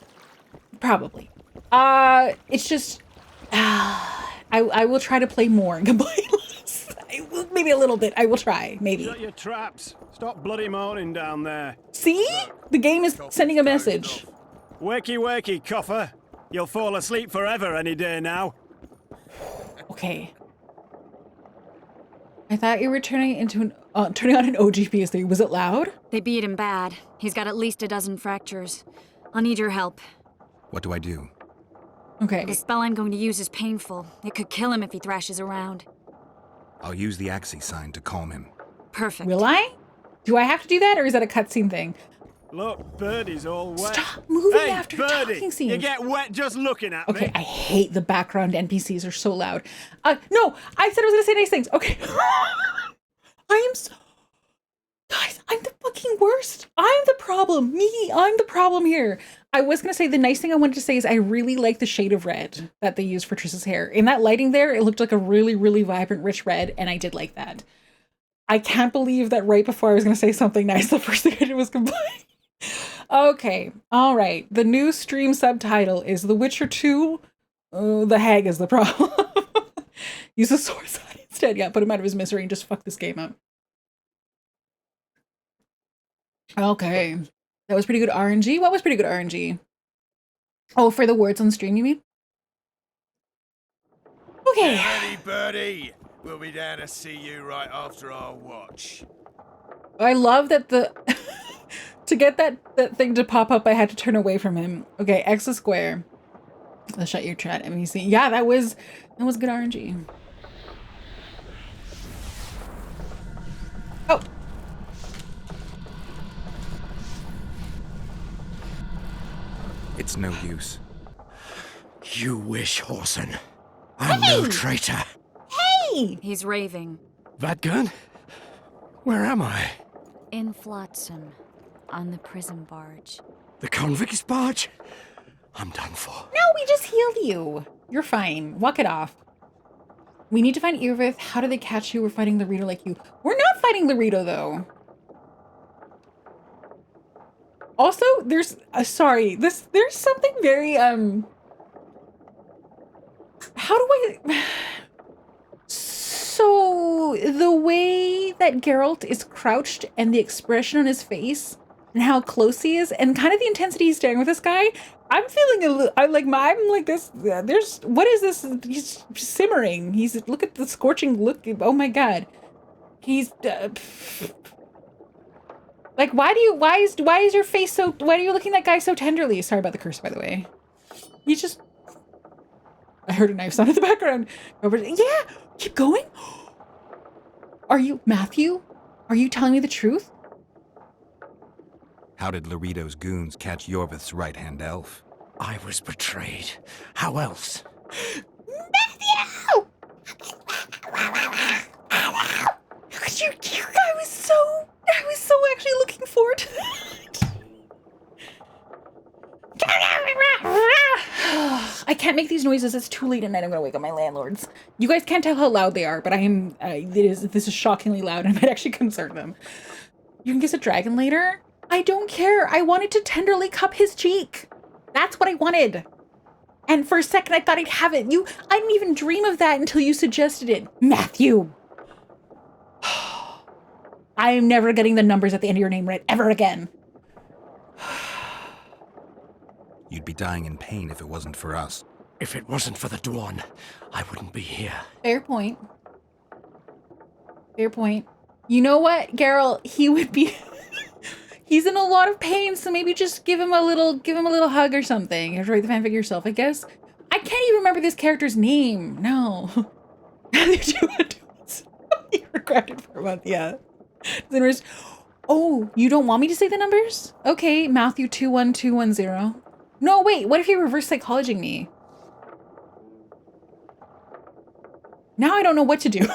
probably. It's just. I will try to play more and complain less. Maybe a little bit. I will try. Maybe. Shut your traps. Stop bloody moaning down there. See? The game is sending a message. Wakey, wakey, coffer. You'll fall asleep forever any day now. Okay. I thought you were turning on an OG PS3. Was it loud? They beat him bad. He's got at least a dozen fractures. I'll need your help. What do I do? Okay. The spell I'm going to use is painful. It could kill him if he thrashes around. I'll use the Axie sign to calm him. Perfect. Will I? Do I have to do that, or is that a cutscene thing? Look, Birdie's all wet. Stop moving hey, after Birdie, talking scenes. You get wet just looking at me. Okay, I hate the background NPCs are so loud. No, I said I was gonna say nice things. Okay. I am so... Guys, I'm the fucking worst. I'm the problem. I'm the problem here. I was gonna say the nice thing I wanted to say is I really like the shade of red that they used for Triss's hair. In that lighting there, it looked like a really, really vibrant, rich red, and I did like that. I can't believe that right before I was gonna say something nice, the first thing I did was complain. Okay, all right. The new stream subtitle is The Witcher 2, The Hag is the problem. Use a sword side instead. Yeah, put him out of his misery and just fuck this game up. Okay. That was pretty good RNG. What was pretty good RNG? Oh, for the words on stream, you mean? Okay. Get ready, Birdie. We'll be down to see you right after our watch. I love that to get that thing to pop up, I had to turn away from him. Okay, X is square. Let's shut your chat, MEC. Yeah, that was good RNG. Oh. It's no use. You wish, Horson. I'm no traitor. Hey! He's raving. That gun? Where am I? In Flotsam, on the prison barge. The convict's barge? I'm done for. No, we just healed you. You're fine. Walk it off. We need to find Irvith. How do they catch you? We're fighting Laredo like you. We're not fighting Laredo, though. Also, there's... sorry. There's something very, How do I... So, the way that Geralt is crouched and the expression on his face and how close he is and kind of the intensity he's staring with this guy, I'm feeling a little... I'm like this... there's... What is this? He's simmering. Look at the scorching look. Oh my god. He's... like, why is your face so... Why are you looking at that guy so tenderly? Sorry about the curse, by the way. He just... I heard a knife sound in the background. Yeah, keep going. Are you... Matthew? Are you telling me the truth? How did Laredo's goons catch Yorvith's right-hand elf? I was betrayed. How else? Matthew! I was so actually looking forward to that. I can't make these noises. It's too late at night. I'm gonna wake up my landlords. You guys can't tell how loud they are, but this is shockingly loud and it might actually concern them. You can kiss a dragon later? I don't care. I wanted to tenderly cup his cheek. That's what I wanted. And for a second I thought I'd have it. I didn't even dream of that until you suggested it. Matthew. I am never getting the numbers at the end of your name right ever again. You'd be dying in pain if it wasn't for us. If it wasn't for the Dwarn, I wouldn't be here. Fair point. Fair point. You know what, Geralt? He would be... He's in a lot of pain, so maybe just give him a little hug or something. You have to write the fanfic yourself, I guess. I can't even remember this character's name. No. You regret it for a month, yeah. Oh, you don't want me to say the numbers? Okay, Matthew 21210. No, wait, what if you're reverse psychologing me? Now I don't know what to do.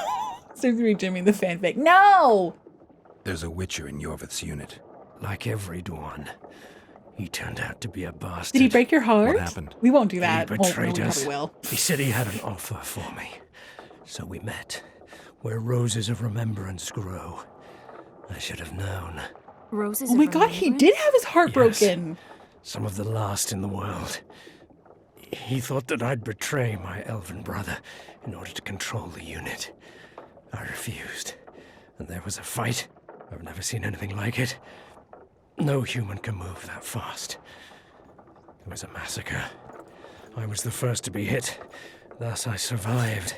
So read Jimmy the fanfic. No! There's a Witcher in Yorvith's unit. Like every Dwan, he turned out to be a bastard. Did he break your heart? What happened? We won't do that. He betrayed we us. probably will. He said he had an offer for me. So we met, where roses of remembrance grow. I should have known. Roses Oh my god, he did have his heart broken. Some of the last in the world. He thought that I'd betray my elven brother in order to control the unit. I refused, and there was a fight. I've never seen anything like it. No human can move that fast. It was a massacre. I was the first to be hit, thus I survived.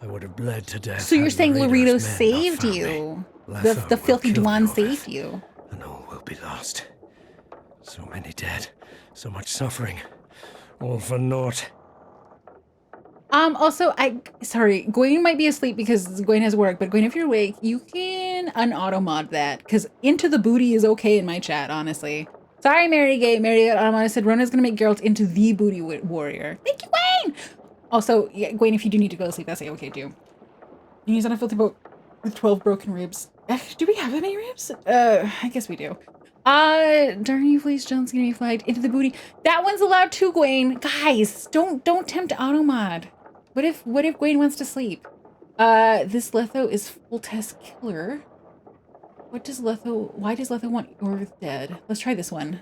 I would have bled to death. So you're saying Laredo Laredo's men saved not found me. you? Letho The will filthy kill Dwan the saved you? And all will be lost. So many dead, so much suffering, all for naught. Also, sorry, Gwen might be asleep because Gwen has work, but Gwen, if you're awake, you can un-auto-mod that, because into the booty is okay in my chat, honestly. Sorry, Mary got auto-mod. I said Ronen's gonna make Geralt into the booty warrior. Thank you, Gwen! Also, yeah, Gwen, if you do need to go to sleep, that's okay too. He's on a filthy boat with 12 broken ribs. Do we have any ribs? I guess we do. Darn you, Fleece Jones gonna be flagged into the booty. That one's allowed too, Gwen. Guys, don't tempt auto-mod. What if Gwen wants to sleep? This Letho is full test killer. Why does Letho want Orvith dead? Let's try this one.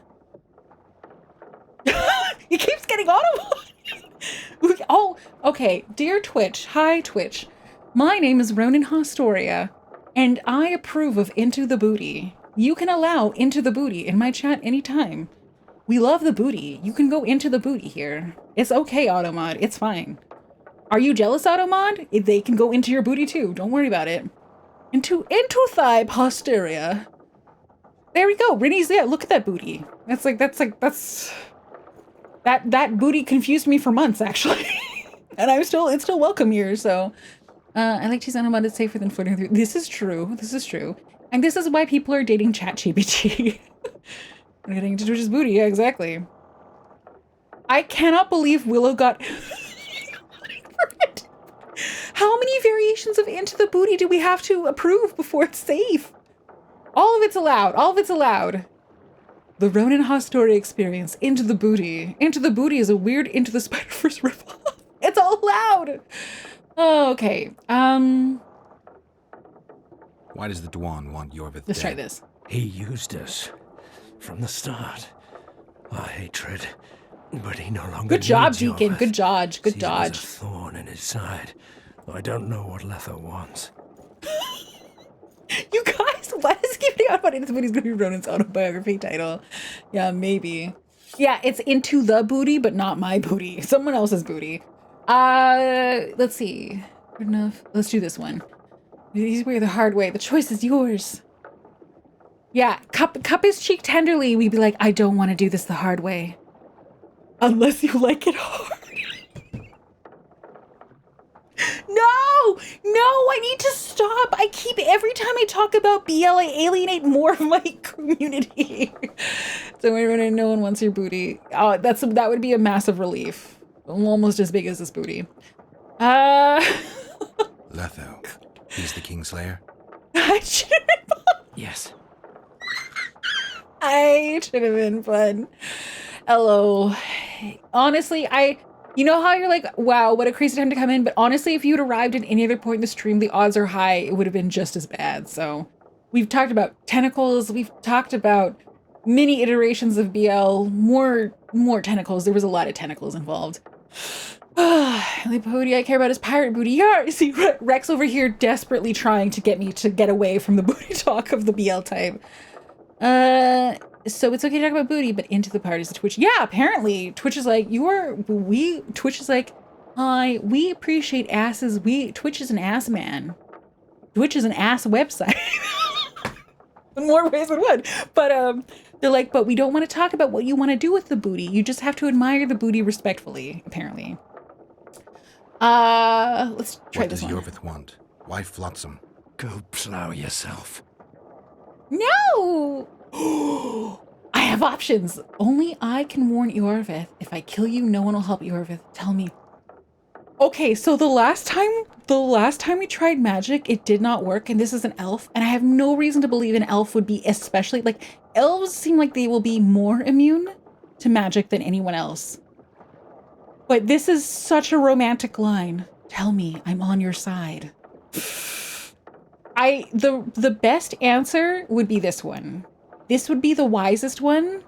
He keeps getting auto. Oh, okay. Dear Twitch, hi Twitch. My name is Ronenn Haustoria, and I approve of Into the Booty. You can allow Into the Booty in my chat anytime. We love the booty. You can go into the booty here. It's okay, Automod. It's fine. Are you jealous, Automod? They can go into your booty too. Don't worry about it. Into thigh posterior. There we go. Rennie's there. Look at that booty. That booty confused me for months, actually. And it's still welcome here, so. I like cheese Automod. It's safer than flirting through. This is true. This is true. And this is why people are dating ChatGPT. We're getting into Twitch's booty. Yeah, exactly. I cannot believe Willow got... How many variations of Into the Booty do we have to approve before it's safe? All of it's allowed. All of it's allowed. The Ronenn Haustoria experience. Into the Booty. Into the Booty is a weird Into the Spider-Verse ripoff. It's all allowed. Oh, okay. Why does the Dwan want Yorvith Let's dead? try this. He used us from the start. Our hatred. But he no longer Good job, needs Deacon. Yorvith. Good dodge. Good Sees it as dodge. a thorn in his side. I don't know what Letho wants. You guys, why is he giving out about Into the Booty? It's gonna be Ronen's autobiography title. Yeah, maybe. Yeah, it's Into the Booty, but not my booty. Someone else's booty. Let's see. Good enough. Let's do this one. Easy way or the hard way. The choice is yours. Yeah, cup his cheek tenderly. We'd be like, I don't want to do this the hard way. Unless you like it hard. No, I need to stop. Every time I talk about BL, I alienate more of my community. So when no one wants your booty. Oh, that would be a massive relief. Almost as big as this booty. Letho. He's the Kingslayer? I should have been fun. Yes. I should have been fun. Hello. Honestly, you know how you're like, wow, what a crazy time to come in, but honestly, if you'd arrived at any other point in the stream, the odds are high it would have been just as bad. So we've talked about tentacles, we've talked about many iterations of BL, more tentacles. There was a lot of tentacles involved. The booty I care about is pirate booty. Yeah, see Rex over here desperately trying to get me to get away from the booty talk of the BL type. So it's okay to talk about booty, but Into the Party is Twitch. Yeah, apparently Twitch is like, Twitch is like, hi, we appreciate asses. Twitch is an ass man. Twitch is an ass website. In more ways than one. But they're like, but we don't want to talk about what you want to do with the booty. You just have to admire the booty respectfully, apparently. Let's try this one. What does Yorvith want? Why flotsam? Go plow yourself. No! I have options. Only I can warn Yorvith. If I kill you, no one will help Yorvith. Tell me. Okay, so the last time we tried magic, it did not work, and this is an elf, and I have no reason to believe an elf would be especially, like, elves seem like they will be more immune to magic than anyone else. But this is such a romantic line. Tell me I'm on your side. The best answer would be this one. This would be the wisest one.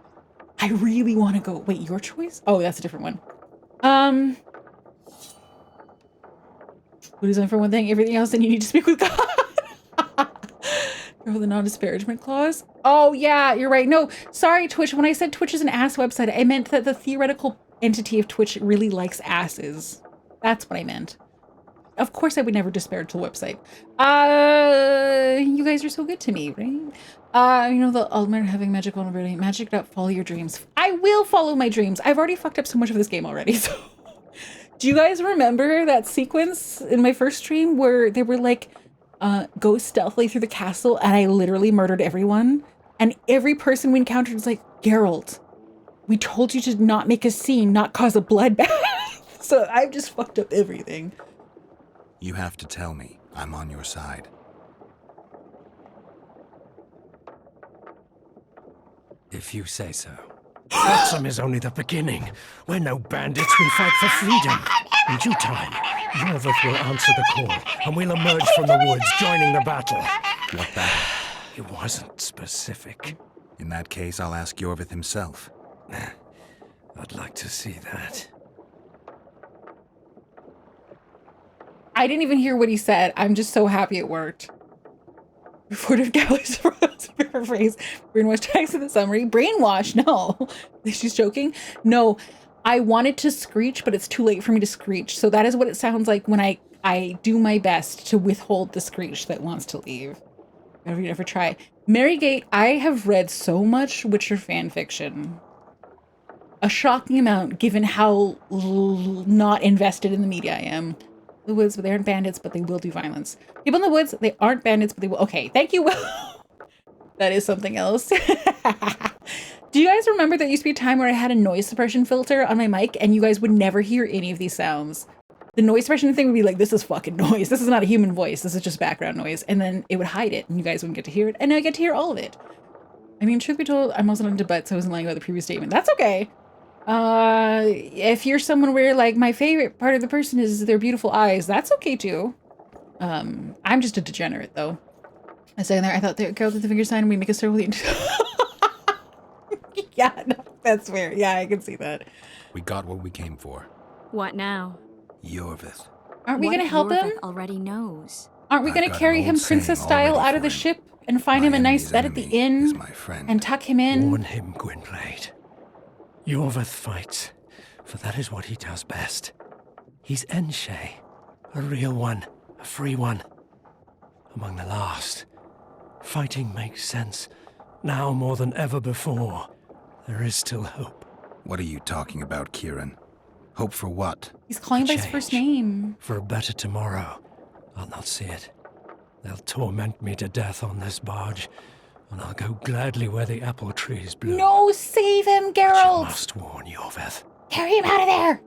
I really want to go. Wait, your choice? Oh, that's a different one. What is on for one thing? Everything else, then you need to speak with God. For the non-disparagement clause. Oh yeah, you're right. No, sorry, Twitch. When I said Twitch is an ass website, I meant that the theoretical entity of Twitch really likes asses. That's what I meant. Of course, I would never disparage the website. You guys are so good to me, right? You know, the ultimate having magic vulnerability. Magic up, follow your dreams. I will follow my dreams. I've already fucked up so much of this game already, so. Do you guys remember that sequence in my first stream where they were like, go stealthily through the castle, and I literally murdered everyone? And every person we encountered was like, Geralt, we told you to not make a scene, not cause a bloodbath. So I've just fucked up everything. You have to tell me I'm on your side. If you say so. Flotsam is only the beginning. We're no bandits, we fight for freedom. In due time, Yorvith will answer the call, and we'll emerge from the woods, joining the battle. What battle? It wasn't specific. In that case, I'll ask Yorvith himself. I'd like to see that. I didn't even hear what he said. I'm just so happy it worked. Report of Gallows paraphrase. Brainwash tags in the summary. Brainwash? No. She's joking. No, I wanted to screech, but it's too late for me to screech. So that is what it sounds like when I do my best to withhold the screech that wants to leave. Never you ever try. Marygate, I have read so much Witcher fan fiction. A shocking amount given how not invested in the media I am. The woods, but they aren't bandits, but they will do violence. People in the woods, they aren't bandits, but they will. Okay, thank you. That is something else. Do you guys remember there used to be a time where I had a noise suppression filter on my mic and you guys would never hear any of these sounds? The noise suppression thing would be like, this is fucking noise. This is not a human voice. This is just background noise. And then it would hide it and you guys wouldn't get to hear it. And now I get to hear all of it. I mean, truth be told, I'm also not into butts, so I wasn't lying about the previous statement. That's okay. If you're someone where like my favorite part of the person is their beautiful eyes, that's okay too. I'm just a degenerate though. I say in there, I thought the girl did the finger sign and we make a circle. Yeah, no, that's fair. Yeah, I can see that. We got what we came for. What now? Yorvith. Aren't we gonna help him? Already knows. Aren't we gonna carry him princess style out of the ship and find him a nice bed at the inn and tuck him in? Warn him, Gwynblade. Yorvith fights, for that is what he does best. He's Enshe, a real one, a free one. Among the last. Fighting makes sense. Now more than ever before, there is still hope. What are you talking about, Kieran? Hope for what? He's calling by his first name. For a better tomorrow. I'll not see it. They'll torment me to death on this barge, and I'll go gladly where the apple trees bloom. No, save him, Geralt! You must warn Yorvith. Carry him out of there!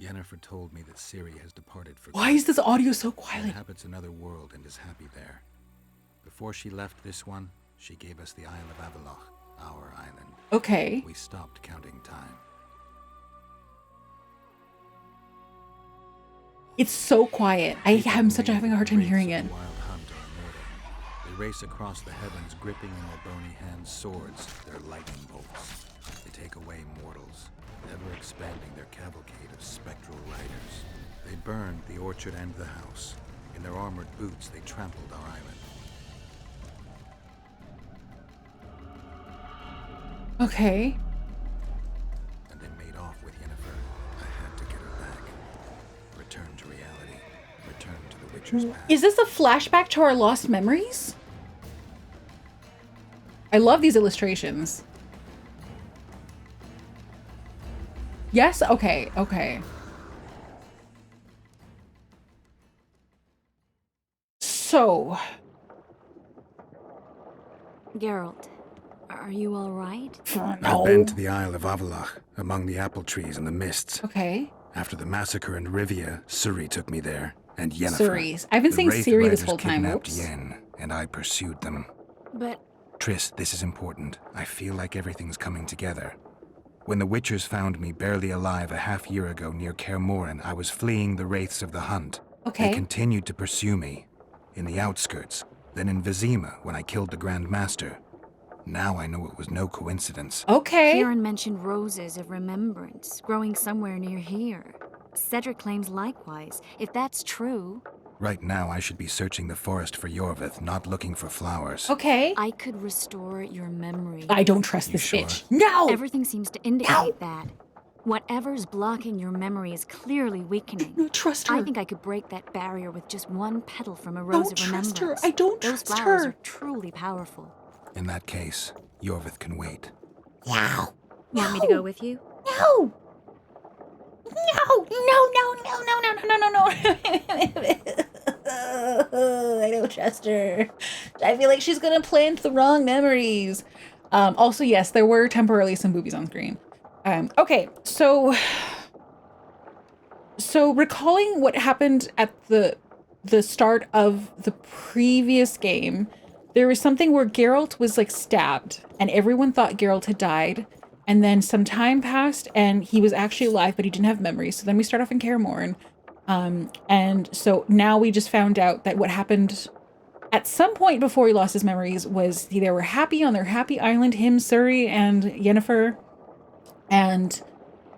Yennefer told me that Ciri has departed for Why is this audio so quiet? She inhabits another world and is happy there. Before she left this one, she gave us the Isle of Avalok, our island. Okay. We stopped counting time. It's so quiet. I'm having a hard time hearing it. Wild hunt are immortal. They race across the heavens, gripping in their bony hands swords, their lightning bolts. They take away mortals, ever expanding their cavalcade of spectral riders. They burned the orchard and the house. In their armored boots, they trampled our island. Okay. And they made off with Yennefer. I had to get her back. Return to reality. Return to the Witcher's path. Is this a flashback to our lost memories? I love these illustrations. Yes? Okay, okay. So. Geralt, Are you all right? I've been to the Isle of Avalach, among the apple trees and the mists. Okay. After the massacre in Rivia, Suri took me there, and Yennefer. Suri's. I've been saying Siri this whole time. Kidnapped Whoops. Yen, and I pursued them. But... Triss, this is important. I feel like everything's coming together. When the Witchers found me barely alive a half-year ago near Kaer Morhen, I was fleeing the wraiths of the hunt. Okay. They continued to pursue me. In the outskirts, then in Vizima when I killed the Grand Master. Now I know it was no coincidence. Okay. Kieran mentioned roses of remembrance growing somewhere near here. Cedric claims likewise. If that's true... Right now I should be searching the forest for Yorvith, not looking for flowers. Okay. I could restore your memory. I don't trust this bitch. No! Everything seems to indicate that. Whatever's blocking your memory is clearly weakening. I don't trust her. I think I could break that barrier with just one petal from a rose of remembrance. Don't trust her. I don't Those trust flowers her. are truly powerful. In that case, Yorvith can wait. Wow. Want me to go with you? No! No. I don't trust her. I feel like she's gonna plant the wrong memories. Also, yes, there were temporarily some boobies on screen. Okay, so recalling what happened at the start of the previous game, there was something where Geralt was like stabbed and everyone thought Geralt had died. And then some time passed and he was actually alive, but he didn't have memories. So then we start off in Kaer Morhen. And so now we just found out that what happened at some point before he lost his memories was they were happy on their happy island, him, Suri, and Yennefer. And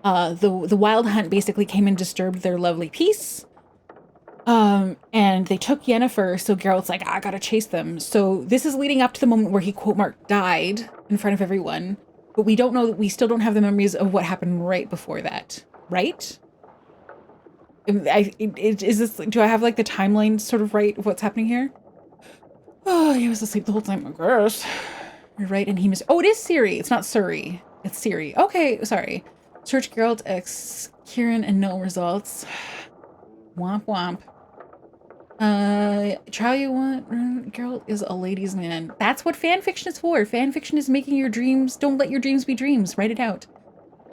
the Wild Hunt basically came and disturbed their lovely peace. And they took Yennefer, so Geralt's like, I gotta chase them. So this is leading up to the moment where he, quote mark, died in front of everyone. But we don't know that we still don't have the memories of what happened right before that, right? Is this, do I have like the timeline sort of right of what's happening here? Oh, he was asleep the whole time, I guess. You're right, and he missed. Oh, it is Ciri. It's not Suri. It's Ciri. Okay, sorry. Search Geralt X Kieran and no results. Womp womp. Try you want. Geralt is a ladies' man. That's what fan fiction is for. Fan fiction is making your dreams. Don't let your dreams be dreams. Write it out.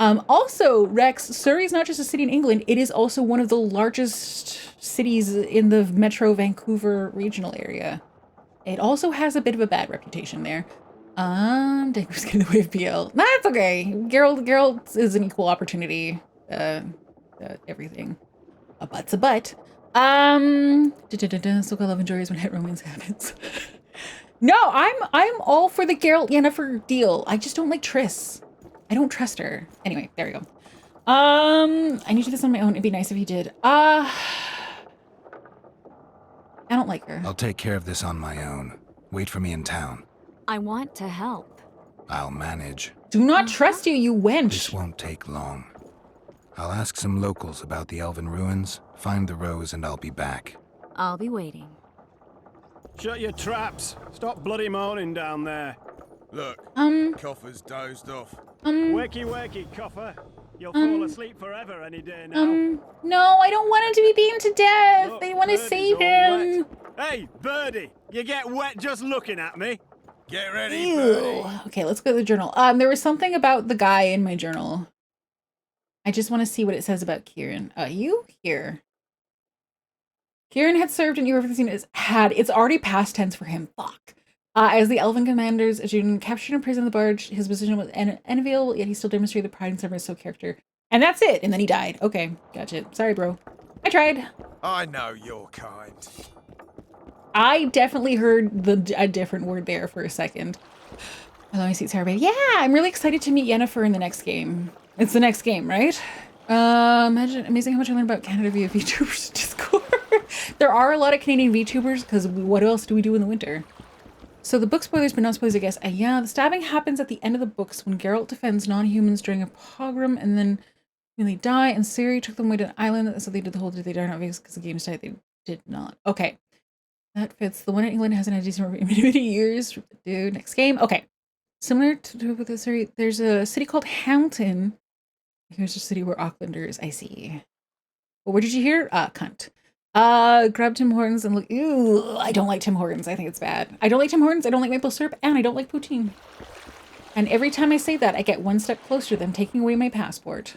Also, Rex, Surrey is not just a city in England. It is also one of the largest cities in the Metro Vancouver regional area. It also has a bit of a bad reputation there. Dangerous getting away with PL. That's okay. Geralt is an equal opportunity. Everything. A butt's a butt. So-called love and joy is when hit romance happens. No, I'm all for the Geralt Yennefer deal. I just don't like Triss. I don't trust her. Anyway, there we go. I need to do this on my own. It'd be nice if you did. I don't like her. I'll take care of this on my own. Wait for me in town. I want to help. I'll manage. Do not trust you, you wench. This won't take long. I'll ask some locals about the elven ruins, find the rose, and I'll be back. I'll be waiting. Shut your traps. Stop bloody moaning down there. Look, Coffer's dozed off. Wakey, Coffer. You'll fall asleep forever any day now. No, I don't want him to be beaten to death. Look, they want to Birdie's save all him. wet. Hey, Birdie, you get wet just looking at me. Get ready, Ew. Birdie. Okay, let's go to the journal. There was something about the guy in my journal. I just want to see what it says about Kieran. You here. Kieran had served in Yorvith scene it's already past tense for him. Fuck. As the Elven commander's adjutant, captured and imprisoned the barge, his position was unavailable, yet he still demonstrated the pride and service of character. And that's it. And then he died. Okay, gotcha. Sorry, bro. I tried. I know you're kind. I definitely heard a different word there for a second. Let me see, Sarah. Yeah, I'm really excited to meet Yennefer in the next game. It's the next game, right? Imagine amazing how much I learned about Canada via VTubers Discord. There are a lot of Canadian VTubers because what else do we do in the winter? So the book spoilers, but not spoilers, I guess. Yeah, the stabbing happens at the end of the books when Geralt defends non-humans during a pogrom, and then when they die, and Ciri took them away to an island, so they did the whole. Did they die not because the game died? They did not. Okay, that fits. The one in England hasn't had decent many years. Dude, next game. Okay, similar to with the Ciri, there's a city called Hampton. Here's a city where Aucklanders. I see. Well, what did you hear? Cunt. Grab Tim Hortons and look. Ew, I don't like Tim Hortons. I think it's bad. I don't like Tim Hortons. I don't like maple syrup, and I don't like poutine. And every time I say that, I get one step closer to them taking away my passport.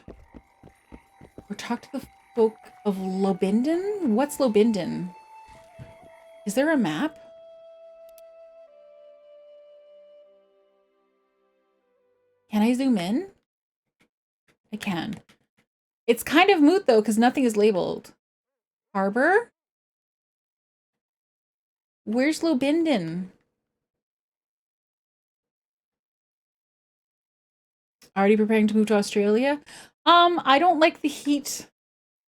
Or talk to the folk of Lobinden? What's Lobinden? Is there a map? Can I zoom in? I can. It's kind of moot though, because nothing is labeled. Harbor? Where's Lobinden? Already preparing to move to Australia? I don't like the heat,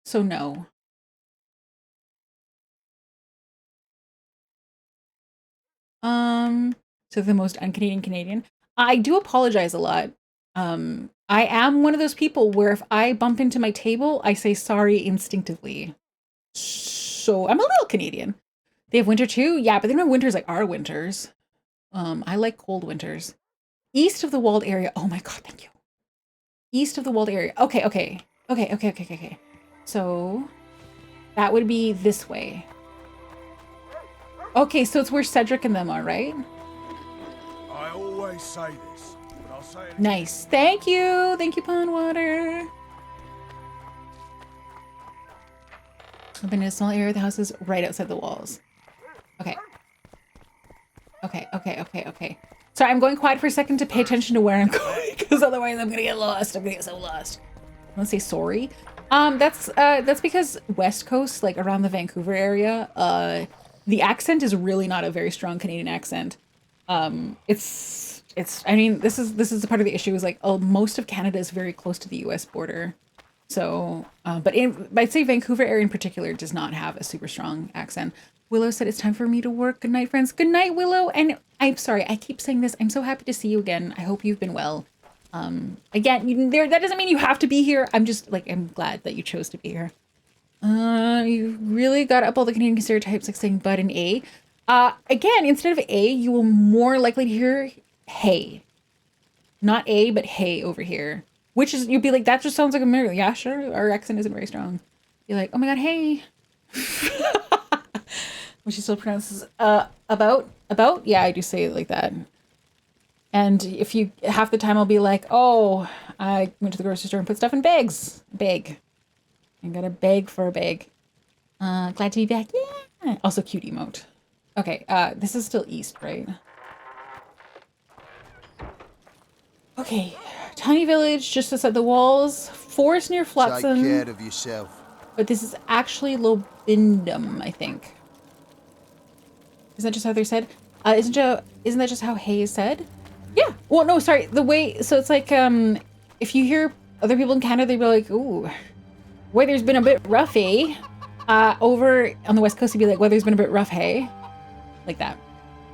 so no. So the most un-Canadian Canadian. I do apologize a lot. I am one of those people where if I bump into my table, I say sorry instinctively. So I'm a little Canadian. They have winter too? Yeah, but they don't have winters like our winters. I like cold winters. East of the walled area. Oh my god, thank you. East of the walled area. Okay. So that would be this way. Okay, so it's where Cedric and them are, right? I always say this, but I'll say it. Nice. Thank you, Pondwater. I've been in a small area of the houses right outside the walls. Okay. Sorry, I'm going quiet for a second to pay attention to where I'm going, because otherwise I'm gonna get lost. I'm gonna get so lost. I want to say sorry. That's because West Coast, like around the Vancouver area, the accent is really not a very strong Canadian accent. I mean, this is a part of the issue is like, most of Canada is very close to the US border. So, but I'd say Vancouver area in particular does not have a super strong accent. Willow said it's time for me to work. Good night, friends. Good night, Willow. And I'm sorry, I keep saying this. I'm so happy to see you again. I hope you've been well. Again, that doesn't mean you have to be here. I'm just like, I'm glad that you chose to be here. You really got up all the Canadian stereotypes like saying bud and a. Again, instead of a, you will more likely to hear hey. Not a, but hey over here. Which is, you'd be like, that just sounds like American. Yeah, sure. Our accent isn't very strong. You're like, oh my god, hey. Which she still pronounces about. Yeah, I do say it like that. And if you, half the time I'll be like, oh, I went to the grocery store and put stuff in bags. Bag. I got a bag for a bag. Glad to be back. Yeah. Also cute emote. Okay, this is still east, right? Okay, tiny village just outside the walls. Forest near Flotsam. Take care of yourself. But this is actually Lobindum, I think. Isn't that just how they're said? Isn't that just how hay is said? Yeah. Well, no, sorry. The way, so it's like, if you hear other people in Canada, they'd be like, ooh, weather's been a bit rough, eh? Over on the West Coast, you'd be like, weather's been a bit rough, hey? Like that.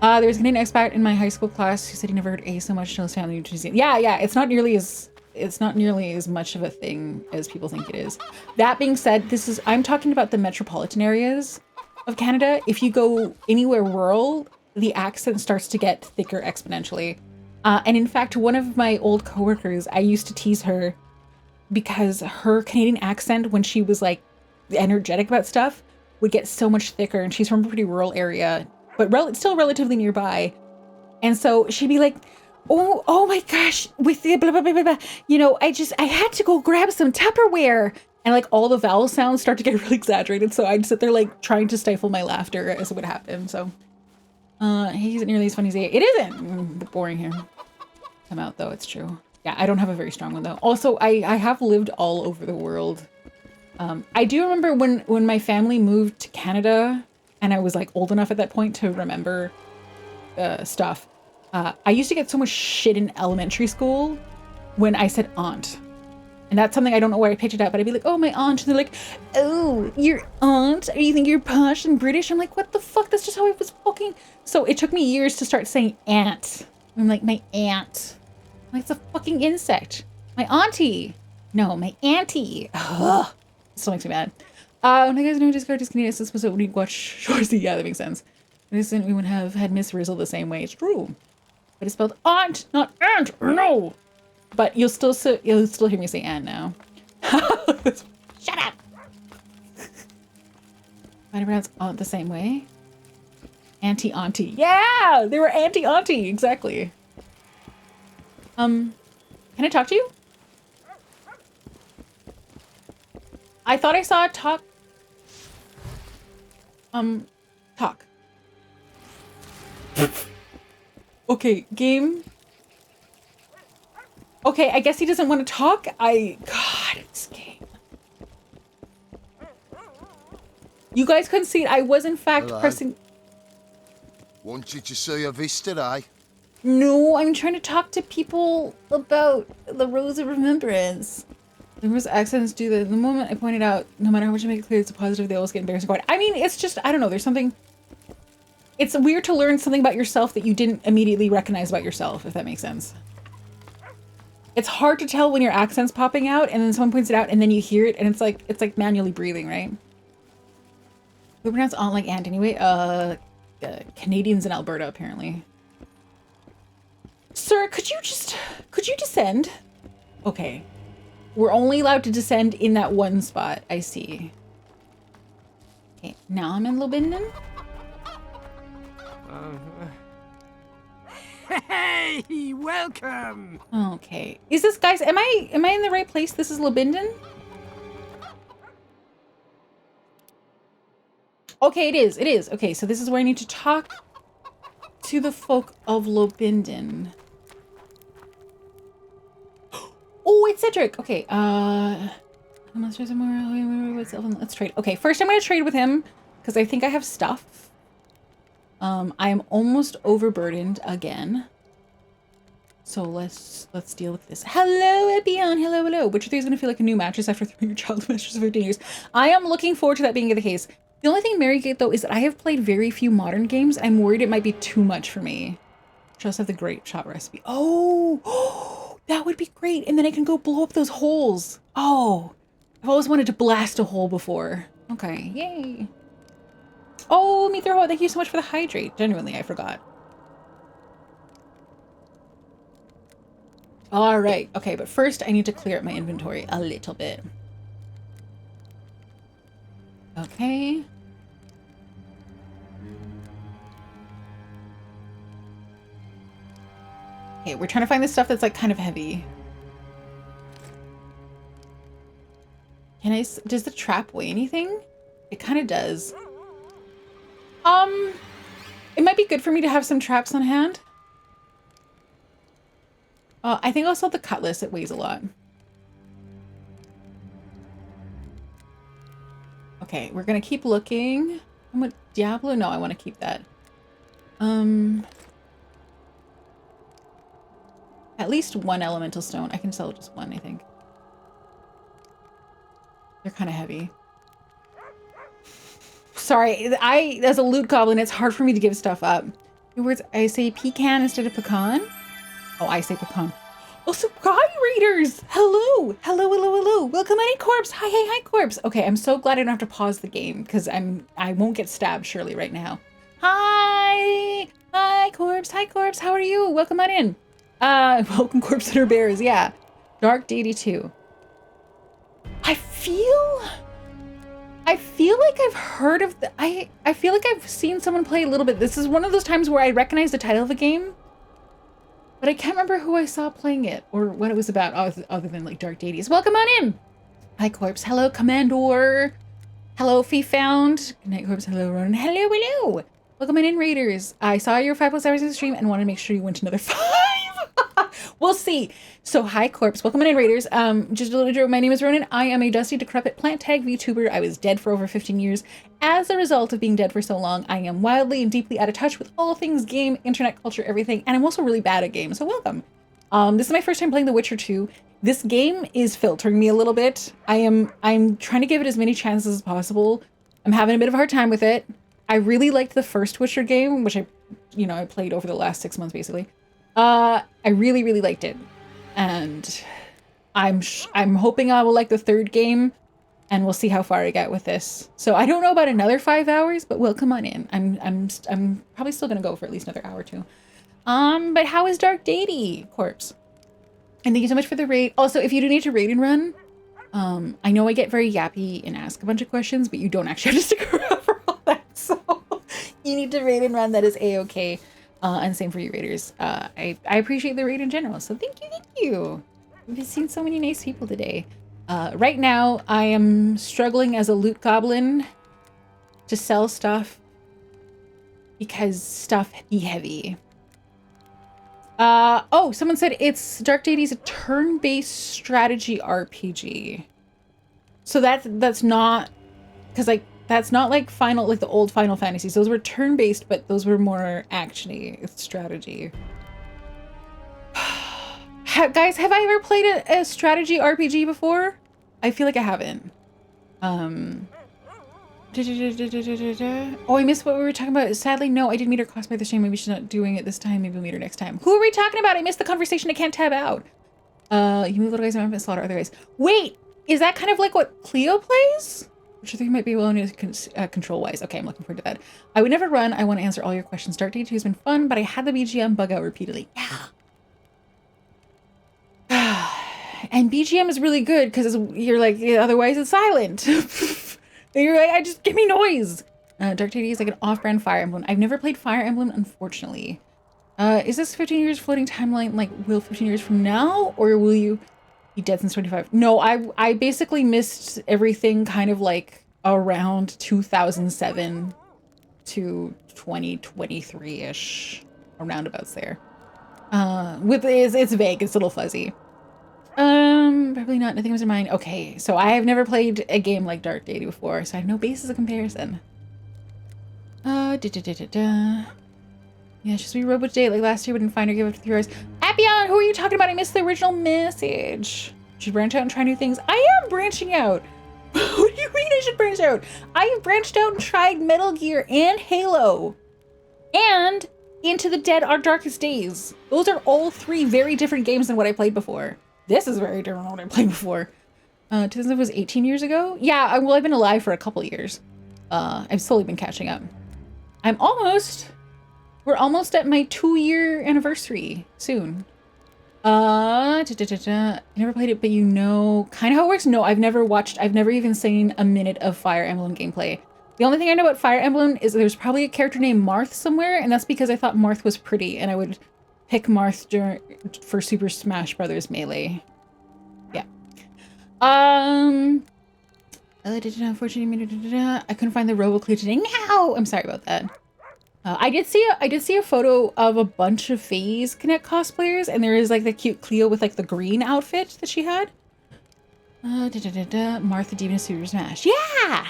There was a Canadian expat in my high school class who said he never heard A so much until his family moved to New Zealand. Yeah, it's not nearly as much of a thing as people think it is. That being said, I'm talking about the metropolitan areas of Canada. If you go anywhere rural, the accent starts to get thicker exponentially. And in fact, one of my old coworkers, I used to tease her because her Canadian accent, when she was like energetic about stuff, would get so much thicker. And she's from a pretty rural area, but still relatively nearby. And so she'd be like, oh my gosh, with the blah, blah, blah, blah, blah. You know, I had to go grab some Tupperware. And like all the vowel sounds start to get really exaggerated. So I'd sit there like trying to stifle my laughter as it would happen. So he isn't nearly as funny as A. It isn't. Boring here. Come out though, it's true. Yeah, I don't have a very strong one though. Also, I have lived all over the world. I do remember when my family moved to Canada and I was like old enough at that point to remember stuff. I used to get so much shit in elementary school when I said aunt. And that's something I don't know where I picked it up, but I'd be like, oh, my aunt. And they're like, oh, your aunt? You think you're posh and British? I'm like, what the fuck? That's just how I was fucking. So it took me years to start saying aunt. I'm like, my aunt. I'm like, it's a fucking insect. My auntie. No, my auntie. Ugh. It still makes me mad. When I guys know Discard is Canadian, this was what we'd watch Shorzy. Yeah, that makes sense. Innocent, we would have had Miss Rizzle the same way. It's true. But it's spelled aunt, not aunt. No. But you'll still hear me say "and" now. Shut up. Might have pronounced aunt the same way. Auntie. Yeah, they were auntie. Exactly. Can I talk to you? I thought I saw a talk. Talk. Okay, game. Okay, I guess he doesn't want to talk. God, this game. You guys couldn't see it. I was in fact Hello. pressing. Wanted to see a visitor, eh? No, I'm trying to talk to people about the Rose of Remembrance. Numerous accidents do that. The moment I pointed out, no matter how much I make it clear it's a positive, they always get embarrassed about it. I mean, it's just, I don't know, there's something... It's weird to learn something about yourself that you didn't immediately recognize about yourself, if that makes sense. It's hard to tell when your accent's popping out and then someone points it out and then you hear it and it's like manually breathing, right? We pronounce aunt like aunt anyway. Canadians in Alberta, apparently. Sir, could you descend? Okay. We're only allowed to descend in that one spot. I see. Okay, now I'm in Lobinden. Hey, welcome. Okay. Is this, guys, am I in the right place? This is Lobinden? Okay, it is. Okay, so this is where I need to talk to the folk of Lobinden. Oh, it's Cedric. Okay, let's trade. Okay, first I'm gonna trade with him because I think I have stuff. I am almost overburdened again. So let's deal with this. Hello, Ebion. Hello. Witcher 3 is gonna feel like a new mattress after throwing your child mattress for 15 years. I am looking forward to that being the case. The only thing Marygate though is that I have played very few modern games. I'm worried it might be too much for me. Just have the great shot recipe. Oh, that would be great. And then I can go blow up those holes. Oh, I've always wanted to blast a hole before. Okay, yay. Oh, Mitherho, thank you so much for the hydrate. Genuinely, I forgot. All right, okay, but first I need to clear up my inventory a little bit. Okay. Okay, we're trying to find the stuff that's like kind of heavy. Does the trap weigh anything? It kind of does. It might be good for me to have some traps on hand. I think I'll sell the cutlass. It weighs a lot. Okay, we're gonna keep looking. Diablo? No, I want to keep that. At least one elemental stone. I can sell just one, I think. They're kind of heavy. Sorry, as a loot goblin, it's hard for me to give stuff up. In words, I say pecan instead of pecan. Oh, I say pecan. Also, hi, readers! Hello! Hello! Welcome, any corpse! Hi, corpse! Okay, I'm so glad I don't have to pause the game, because I won't get stabbed, surely, right now. Hi! Hi, corpse! How are you? Welcome on in. Welcome, corpse and her bears, yeah. Dark Deity 2. I feel like I've heard of I feel like I've seen someone play a little bit. This is one of those times where I recognize the title of a game, but I can't remember who I saw playing it or what it was about other than like Dark Deities. Welcome on in. Hi, corpse. Hello, Commandor. Hello, Fee Found. Good night, corpse. Hello, Ronenn. Hello. Welcome on in, raiders. I saw your 5+ hours in the stream and want to make sure you went another 5. We'll see. So, hi, corpse. Welcome in, raiders. Just a little intro. My name is Ronenn. I am a dusty, decrepit plant tag VTuber. I was dead for over 15 years. As a result of being dead for so long, I am wildly and deeply out of touch with all things game, internet culture, everything, and I'm also really bad at games. So, welcome. This is my first time playing The Witcher 2. This game is filtering me a little bit. I'm trying to give it as many chances as possible. I'm having a bit of a hard time with it. I really liked the first Witcher game, which I played over the last 6 months, basically. I really liked it, and I'm hoping I will like the third game, and we'll see how far I get with this. So I don't know about another 5 hours, but welcome on in. I'm probably still gonna go for at least another hour or two. But how is Dark Deity, corpse? And thank you so much for the raid. Also, if you do need to raid and run, I know I get very yappy and ask a bunch of questions, but you don't actually have to stick around for all that. So you need to raid and run. That is a-okay. And same for you raiders. I appreciate the raid in general, so thank you. We've seen so many nice people today. Right now, I am struggling as a loot goblin to sell stuff because stuff be heavy. Oh, someone said it's Dark Deity's a turn-based strategy RPG. So that's not, because like that's not like the old Final Fantasies. Those were turn-based, but those were more actiony. It's strategy. Guys, have I ever played a strategy RPG before? I feel like I haven't. Oh, I missed what we were talking about. Sadly, no, I didn't meet her cosplay this time. Maybe she's not doing it this time. Maybe we'll meet her next time. Who are we talking about? I missed the conversation. I can't tab out. You move little guys around and slaughter other guys. Wait, is that kind of like what Cleo plays? Which I think might be willing to control-wise. Okay, I'm looking forward to that. I would never run. I want to answer all your questions. Dark Day 2 has been fun, but I had the BGM bug out repeatedly. Yeah. And BGM is really good because you're like, otherwise it's silent. And you're like, just give me noise. Dark Day is like an off-brand Fire Emblem. I've never played Fire Emblem, unfortunately. Is this 15 years floating timeline like will 15 years from now, or will you be dead since 25? No, I basically missed everything kind of like around 2007 to 2023-ish, roundabouts there. It's vague, it's a little fuzzy. Probably not, nothing was in mind. Okay, so I have never played a game like Dark Deity before, so I have no basis of comparison. Yeah, she's be robot date like last year, but didn't find her, give up to 3 hours. Appion, who are you talking about? I missed the original message. Should branch out and try new things. I am branching out. What do you mean I should branch out? I have branched out and tried Metal Gear and Halo. And Into the Dead Our Darkest Days. Those are all 3 very different games than what I played before. This is very different than what I played before. 2000 was 18 years ago? Yeah, well, I've been alive for a couple years. I've slowly been catching up. We're almost at my 2-year anniversary soon. I never played it, but you know kind of how it works? No, I've never even seen a minute of Fire Emblem gameplay. The only thing I know about Fire Emblem is there's probably a character named Marth somewhere, and that's because I thought Marth was pretty, and I would pick Marth for Super Smash Brothers Melee. Yeah. Unfortunately, I couldn't find the RoboClue today. No! I'm sorry about that. I did see a photo of a bunch of FaZe Connect cosplayers, and there is like the cute Cleo with like the green outfit that she had. Martha Demon of Super Smash. Yeah!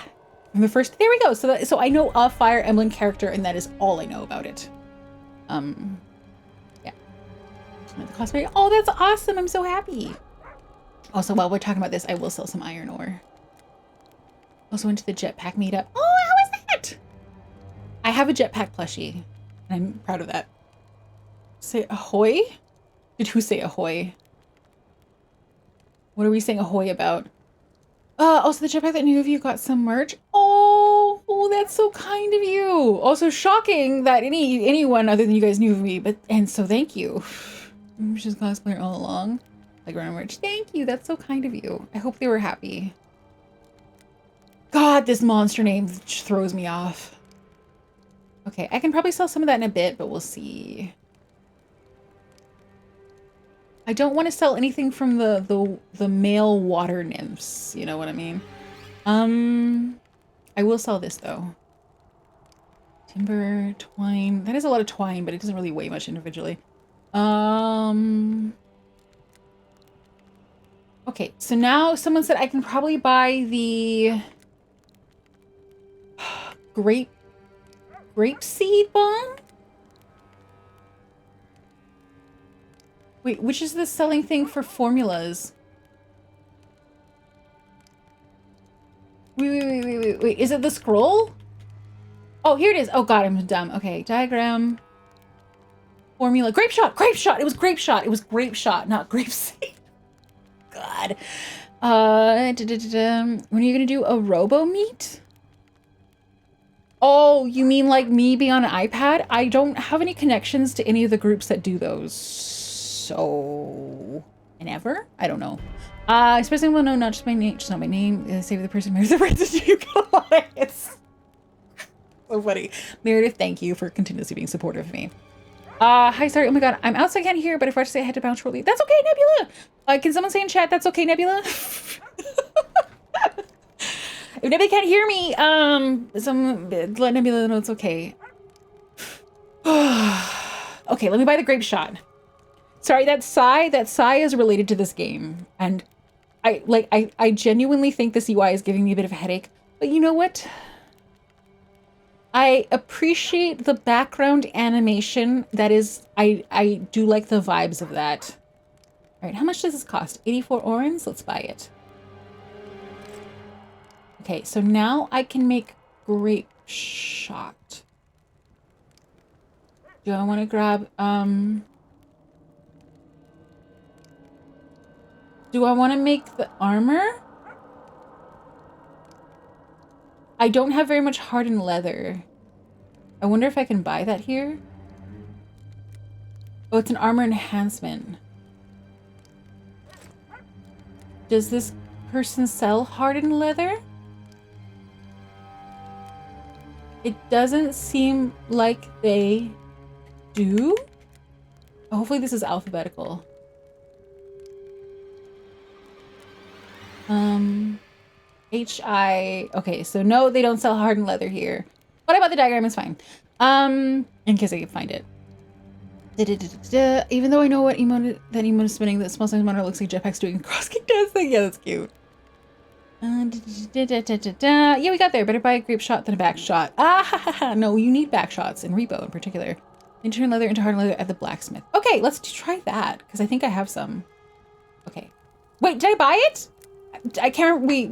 From the first, there we go. So I know a Fire Emblem character, and that is all I know about it. Yeah. The cosplay. Oh, that's awesome! I'm so happy. Also, while we're talking about this, I will sell some iron ore. Also went to the jetpack meetup. Oh, how is that? I have a jetpack plushie, and I'm proud of that. Say ahoy? Did who say ahoy? What are we saying ahoy about? Also the jetpack that knew of you got some merch. Oh, that's so kind of you. Also shocking that anyone other than you guys knew of me, and so thank you. I'm just cosplayer all along. Like around merch. Thank you. That's so kind of you. I hope they were happy. God, this monster name throws me off. Okay, I can probably sell some of that in a bit, but we'll see. I don't want to sell anything from the male water nymphs. You know what I mean? I will sell this though. Timber, twine. That is a lot of twine, but it doesn't really weigh much individually. Okay, so now someone said I can probably buy the grapeseed bomb? Wait, which is the selling thing for formulas? Wait. Is it the scroll? Oh, here it is. Oh god, I'm dumb. Okay, diagram. Formula. Grape shot! Grape shot! It was grape shot! It was grape shot, not grapeseed. God. When are you gonna do a robo meet? Oh, you mean like me being on an iPad? I don't have any connections to any of the groups that do those. So... never? I don't know. Especially when no, not just my name, just not my name. Save the person, Meredith, the right to you. It's so funny. Meredith, thank you for continuously being supportive of me. Hi, sorry. Oh my god, I'm out so I can't hear, but if I say I had to bounce shortly, that's okay, Nebula. Can someone say in chat that's okay, Nebula? If Nebula can't hear me, let Nebula know it's okay. Okay, let me buy the grape shot. Sorry, that sigh is related to this game, and I genuinely think this UI is giving me a bit of a headache. But you know what? I appreciate the background animation. That is, I do like the vibes of that. All right, how much does this cost? 84 orange? Let's buy it. Okay, so now I can make grape shot. Do I want to grab, do I want to make the armor? I don't have very much hardened leather. I wonder if I can buy that here. Oh, it's an armor enhancement. Does this person sell hardened leather? It doesn't seem like they do. Oh, hopefully this is alphabetical. H-I... Okay, so no, they don't sell hardened leather here. What about the diagram? It's fine. In case I can find it. Even though I know what emote that emote is spinning, that small size monitor looks like Jetpack's doing a cross-kick dance thing. Yeah, that's cute. Yeah, we got there. Better buy a grape shot than a back shot. No, you need back shots in Repo in particular. And turn leather into hardened leather at the blacksmith. Okay, let's try that, because I think I have some. Okay. Wait, did I buy it? I can't. Wait.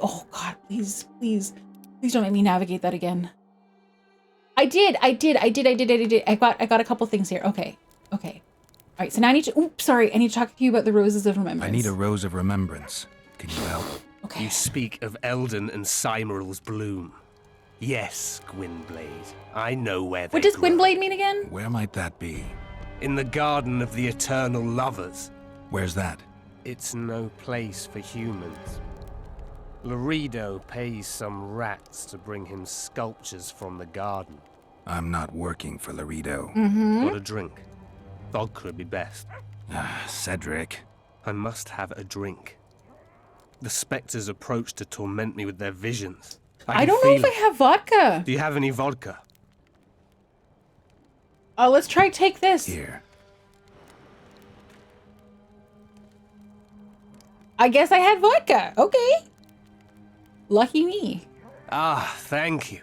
Oh God, please don't make me navigate that again. I did. I got a couple things here. Okay. All right. So now I need to. Oops, sorry. I need to talk to you about the roses of remembrance. I need a rose of remembrance. Can you help? Okay. You speak of Eldon and Cymeral's bloom. Yes, Gwynblade. I know where they What does grow. Gwynblade mean again? Where might that be? In the Garden of the Eternal Lovers. Where's that? It's no place for humans. Laredo pays some rats to bring him sculptures from the garden. I'm not working for Laredo. Got a drink? Vodka'd be best. Cedric. I must have a drink. The specters approach to torment me with their visions. I don't know if I have vodka. Do you have any vodka? Let's try take this. Here. I guess I had vodka. Okay. Lucky me. Ah, thank you.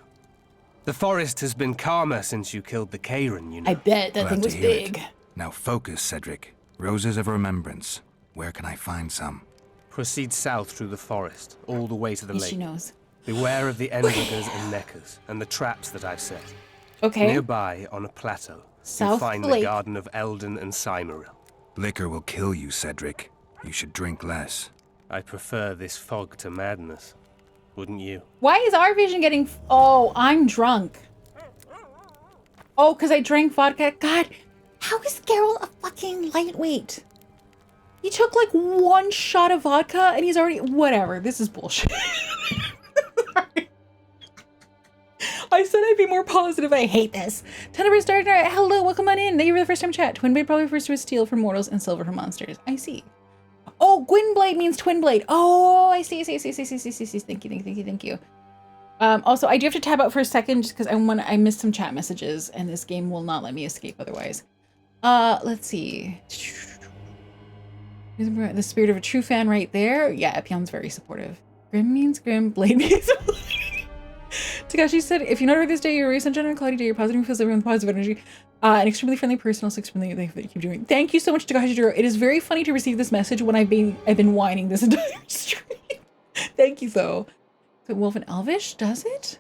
The forest has been calmer since you killed the Karen, you know. I bet that thing was big. Now focus, Cedric. Roses of remembrance. Where can I find some? Proceed south through the forest, all the way to the Yes, lake. she knows. Beware of the Endigers and Neckers, and the traps that I've set. Okay. Nearby, on a plateau, South you'll find the the lake. Garden of Eldon and Cymeril. Liquor will kill you, Cedric. You should drink less. I prefer this fog to madness. Wouldn't you? Why is our vision getting... Oh, I'm drunk. Oh, because I drank vodka. God, how is Geralt a fucking lightweight? He took like one shot of vodka and he's already... Whatever, this is bullshit. I said I'd be more positive. I hate this. Tenebris Dark Knight, hello, welcome on in. Thank you for the first time chat. Twinblade probably refers to steel for mortals and silver for monsters. I see. Oh, Gwynblade means twin blade. Oh, I see. Thank you. Also, I do have to tab out for a second just because I missed some chat messages and this game will not let me escape otherwise. Let's see. The spirit of a true fan right there. Yeah, Epion's very supportive. Grim means grim, blade means blade. Takashi said, if you notice this day, you're a sunshine and cloudy day, you're positive, feels everyone with positive energy, an extremely friendly person, also extremely thankful that you keep doing. Thank you so much, Takashi Jiro. It is very funny to receive this message when I've been whining this entire stream. Thank you, though. So Wolf and Elvish, does it?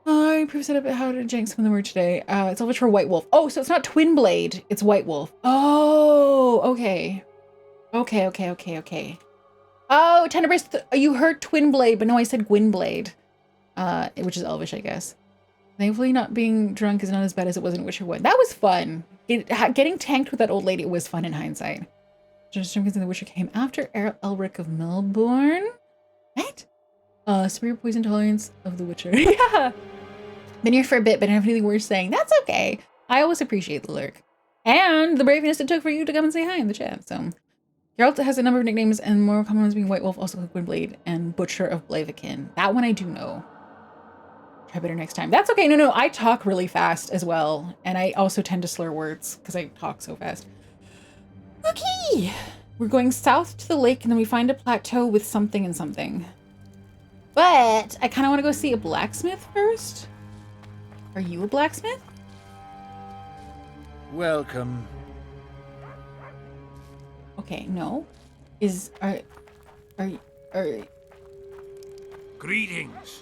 I improved setup how to jank some of the word today. It's Elvish for White Wolf. Oh, so it's not Twin Blade, it's White Wolf. Oh, okay. Okay. Oh, Tenebris, you heard Twin Blade, but no, I said Gwynblade. Which is Elvish, I guess. Thankfully, not being drunk is not as bad as it was in Witcher 1. That was fun. Getting tanked with that old lady was fun in hindsight. Just because the Witcher came after Elric of Melbourne. What? Severe poison tolerance of the Witcher. Yeah. Been here for a bit, but I don't have anything worth saying. That's okay. I always appreciate the lurk. And the braveness it took for you to come and say hi in the chat. So, Geralt has a number of nicknames, and more common ones being White Wolf, also Gwynblade, and Butcher of Blaviken. That one I do know. Try better next time. That's okay. No, I talk really fast as well. And I also tend to slur words because I talk so fast. Okay. We're going south to the lake, and then we find a plateau with something and something. But I kind of want to go see a blacksmith first. Are you a blacksmith? Welcome. Okay, no. Are Greetings.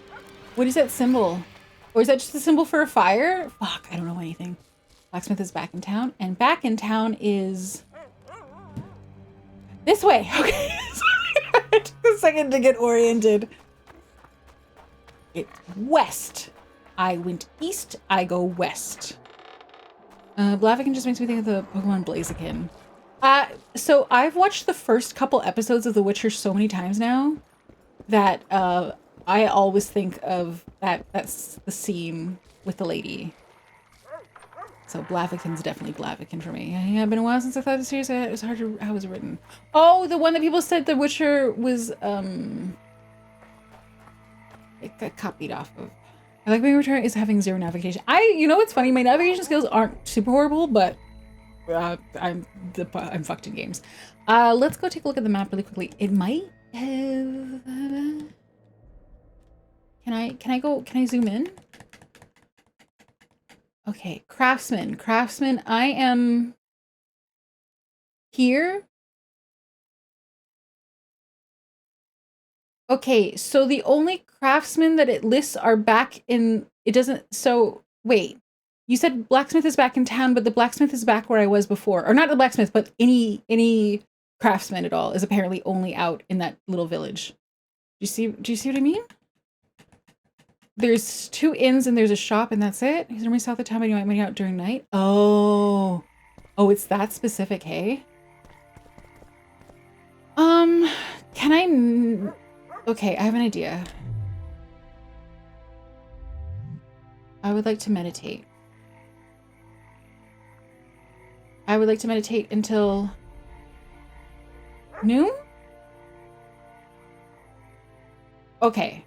What is that symbol? Or is that just a symbol for a fire? Fuck, I don't know anything. Blacksmith is back in town, and back in town is this way. Okay. Sorry, it took a second to get oriented. It's west. I went east, I go west. Blaviken just makes me think of the Pokemon Blaziken. So I've watched the first couple episodes of The Witcher so many times now that I always think of that's the scene with the lady. So Blaviken's definitely Blaviken for me. Yeah, it's been a while since I thought the series it was hard to how was it written. Oh, the one that people said The Witcher was it got copied off of. I like being returned is having zero navigation. You know what's funny? My navigation skills aren't super horrible, but I'm fucked in games. Let's go take a look at the map really quickly. It might have. Can I zoom in? Okay, craftsman. I am here. Okay, so the only craftsmen that it lists are back in, it doesn't, so wait, you said blacksmith is back in town, but the blacksmith is back where I was before, or not the blacksmith, but any craftsman at all is apparently only out in that little village. Do you see what I mean? There's 2 inns and there's a shop and that's it. He's normally south of town, but you might be out during night. Oh, it's that specific, hey? Okay, I have an idea. I would like to meditate. I would like to meditate until noon? Okay.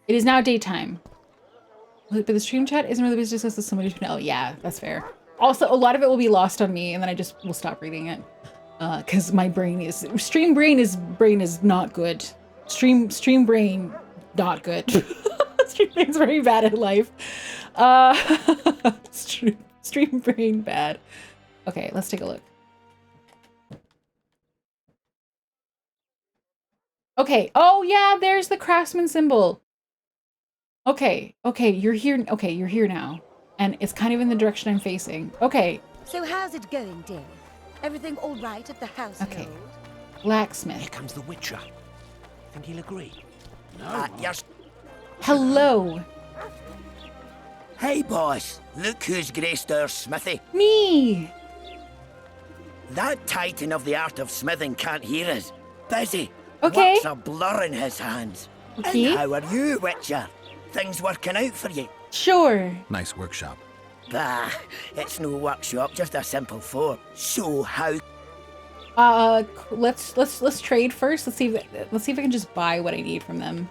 It is now daytime. But the stream chat isn't really business as somebody to know. Yeah, that's fair. Also, a lot of it will be lost on me and then I just will stop reading it. Because my brain is brain is not good. Stream brain not good. Stream brain's very bad at life. Stream brain bad. Okay, let's take a look. Okay. Oh yeah, there's the craftsman symbol. Okay, you're here. Okay, you're here now. And it's kind of in the direction I'm facing. Okay. So how's it going, dear? Everything all right at the household? Okay. Blacksmith. Here comes the Witcher. Think he'll agree? No. Yes. Hello. Hey, boss. Look who's graced our smithy. Me. That titan of the art of smithing can't hear us. Busy. Okay. Work's a blur in his hands. Okay. And how are you, Witcher? Things working out for you? Sure. Nice workshop. Bah, it's no workshop, just a simple form. So how? Let's trade first. Let's see if I can just buy what I need from them.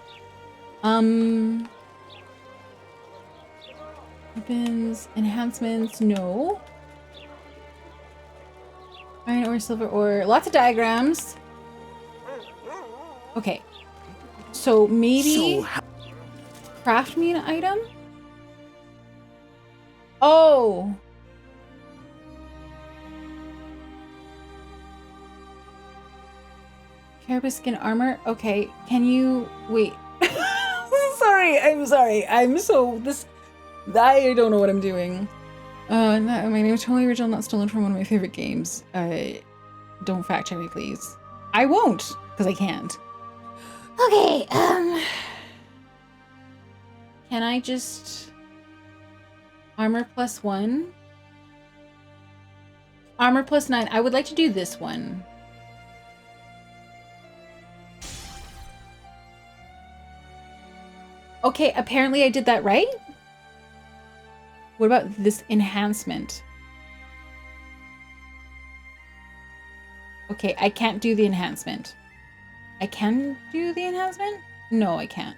Weapons, enhancements, no. Iron ore, silver ore, lots of diagrams. Okay. So maybe craft me an item? Oh. Carapace skin armor? Okay, can you wait? I'm sorry. I don't know what I'm doing. My name is totally original, not stolen from one of my favorite games. Don't fact check me, please. I won't, because I can't. Okay, can I just armor +1? Armor +9. I would like to do this one. Okay, apparently I did that right. What about this enhancement? Okay, I can't do the enhancement. I can do the enhancement? No, I can't.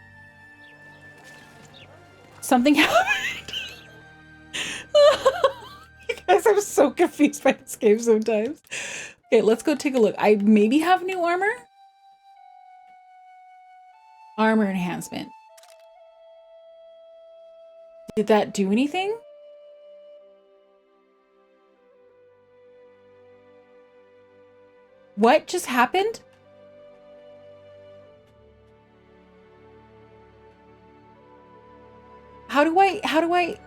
Something happened. You guys, I'm so confused by this game sometimes. Okay, let's go take a look. I maybe have new armor? Armor enhancement. Did that do anything? What just happened? How do I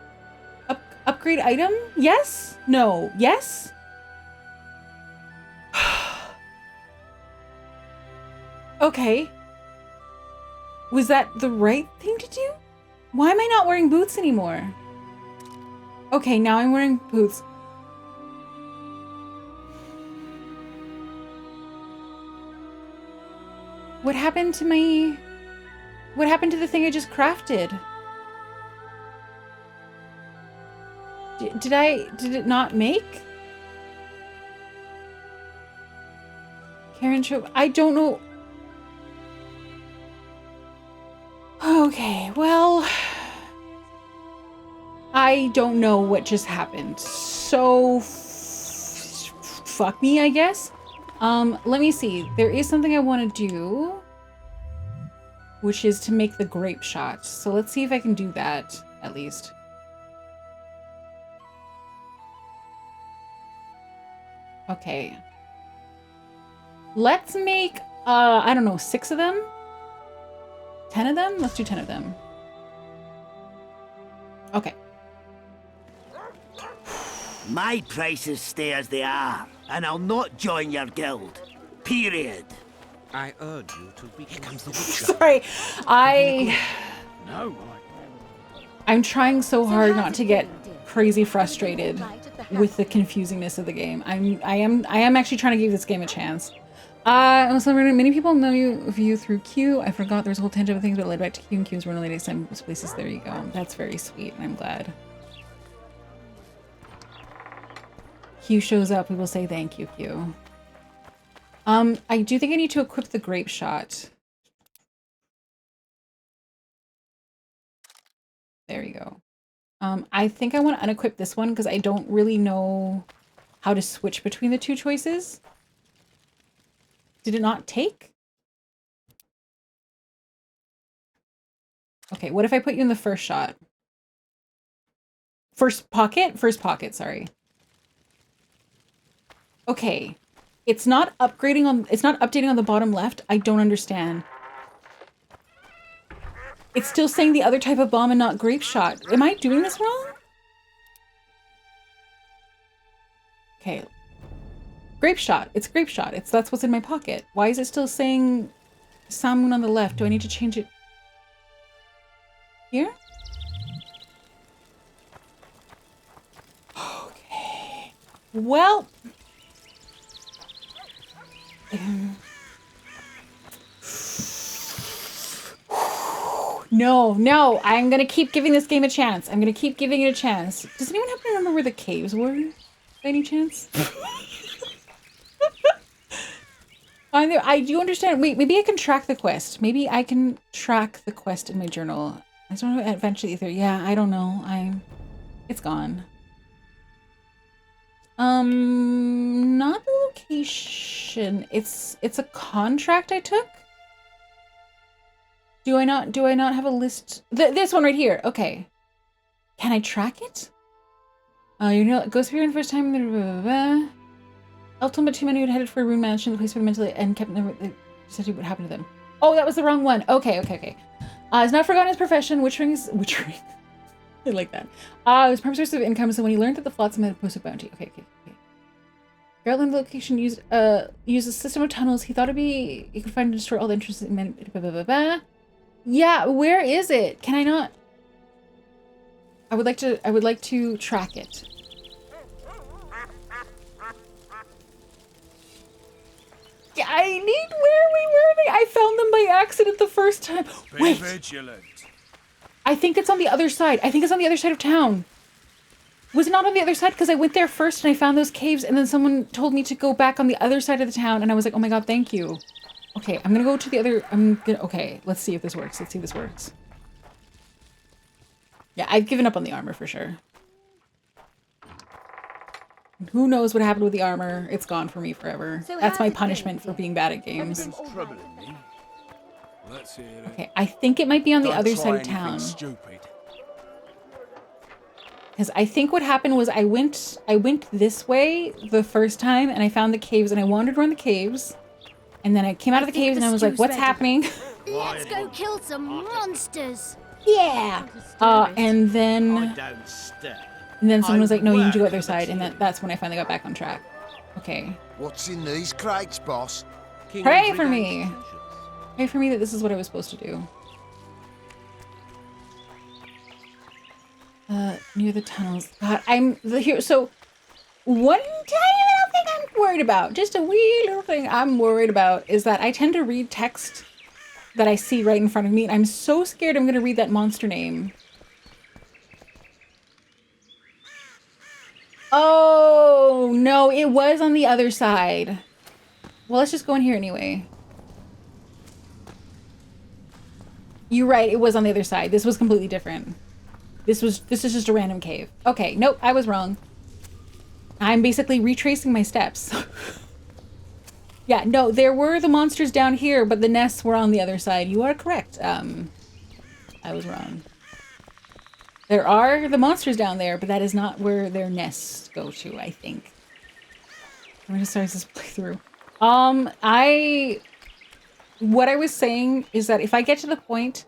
upgrade item? Yes? No. Yes? Okay. Was that the right thing to do? Why am I not wearing boots anymore? Okay, now I'm wearing boots. What happened to my... What happened to the thing I just crafted? Did it not make? Karen Trope, I don't know. Okay, well, I don't know what just happened. So, fuck me, I guess. Let me see. There is something I want to do, which is to make the grape shot. So let's see if I can do that, at least. Okay. Let's make, I don't know, 6 of them? 10 of them? Let's do 10 of them. Okay. My prices stay as they are, and I'll not join your guild. Period. I urge you to become the Sorry, I'm trying so hard not to get crazy frustrated with the confusingness of the game. I am actually trying to give this game a chance. Also, many people know you through Q. I forgot there's a whole tangent of things, but led back to Q, and Q is one of the latest time places. There you go. That's very sweet, and I'm glad. Q shows up, we will say thank you, Q. I do think I need to equip the grape shot. There we go. I think I want to unequip this one because I don't really know how to switch between the two choices. Did it not take? Okay, what if I put you in the first shot? First pocket? First pocket, sorry. Okay. It's not upgrading on, it's not updating on the bottom left. I don't understand. It's still saying the other type of bomb and not grape shot. Am I doing this wrong? Okay. Grape shot. It's grape shot. That's what's in my pocket. Why is it still saying Samun on the left? Do I need to change it here? Okay. Well. No, I'm gonna keep giving this game a chance. I'm gonna keep giving it a chance. Does anyone happen to remember where the caves were? By any chance? I do understand. Wait, maybe I can track the quest. Maybe I can track the quest in my journal. I don't know, eventually either. Yeah, I don't know. It's gone. Not the location. It's a contract I took. Do I not have a list? This one right here. Okay. Can I track it? You know, it goes here in the first time. Elf told my 2 men who had headed for a rune mansion, the place for the mentally, and kept never said what happened to them. Oh, that was the wrong one. Okay. He's not forgotten his profession. Witch ring. I like that. It was primary source of income, so when he learned that the flotsam had posted bounty. Okay. Garland location used a system of tunnels. He thought he could find and destroy all the entrances in men. Yeah, where is it? Can I not? I would like to track it. Yeah, I need where are they? I found them by accident the first time. Be vigilant. I think it's on the other side. I think it's on the other side of town. Was it not on the other side? Because I went there first and I found those caves, and then someone told me to go back on the other side of the town, and I was like, oh my god, thank you. Okay, I'm gonna go to the other... Okay, let's see if this works. Let's see if this works. Yeah, I've given up on the armor for sure. Who knows what happened with the armor? It's gone for me forever. So That's my how's it punishment been? for being bad at games. Let's hear it. Okay, I think it might be on the Don't other try side of anything town. Stupid. Because I think what happened was I went this way the first time and I found the caves and I wandered around the caves. And then I came out of the caves and I was like, what's happening? Let's go kill some monsters. Yeah. And then someone was like, no, you need to go other side. And that's when I finally got back on track. Okay. What's in these crates, boss? Pray for me. Pray for me that this is what I was supposed to do. Near the tunnels. God, so one tiny little thing I'm worried about, just a wee little thing I'm worried about, is that I tend to read text that I see right in front of me, and I'm so scared I'm gonna read that monster name. Oh no, it was on the other side. Well, let's just go in here anyway. You're right, it was on the other side. This was completely different. This is just a random cave. Okay, nope, I was wrong. I'm basically retracing my steps. Yeah, no, there were the monsters down here, but the nests were on the other side. You are correct. I was wrong. There are the monsters down there, but that is not where their nests go to, I think. I'm gonna start this playthrough. What I was saying is that if I get to the point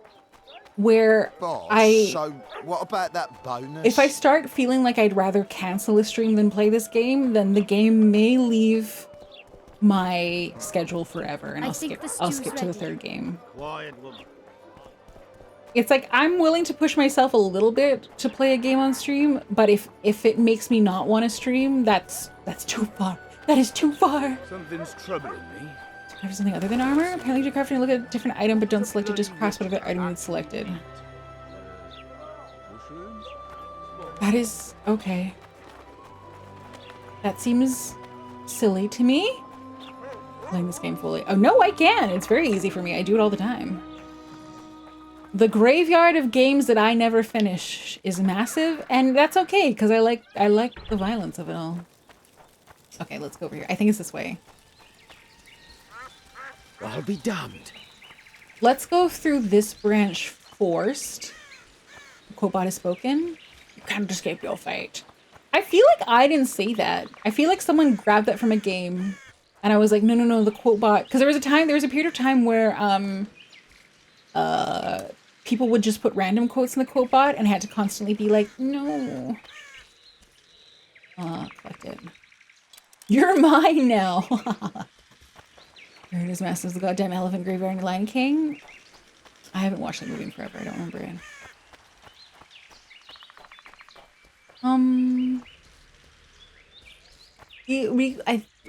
where So, what about that bonus? if I start feeling like I'd rather cancel a stream than play this game, then the game may leave my schedule forever, and I'll skip to the third game. Quiet woman. It's like I'm willing to push myself a little bit to play a game on stream, but if it makes me not want to stream, that's too far. That is too far. Something's troubling me. Have something other than armor? Apparently to craft and look at a different item, but don't select it, just cross whatever item is selected. That is okay. That seems silly to me. Playing this game fully. Oh no, I can! It's very easy for me. I do it all the time. The graveyard of games that I never finish is massive, and that's okay, because I like the violence of it all. Okay, let's go over here. I think it's this way. I'll be damned. Let's go through this branch first. The quotebot has spoken. You can't escape your fate. I feel like I didn't say that. I feel like someone grabbed that from a game, and I was like, no, the quotebot. Because there was a period of time where people would just put random quotes in the quotebot, and I had to constantly be like, no. Collect it. You're mine now. There it is, Masters of the Goddamn Elephant Graveyard and Lion King. I haven't watched that movie in forever. I don't remember it.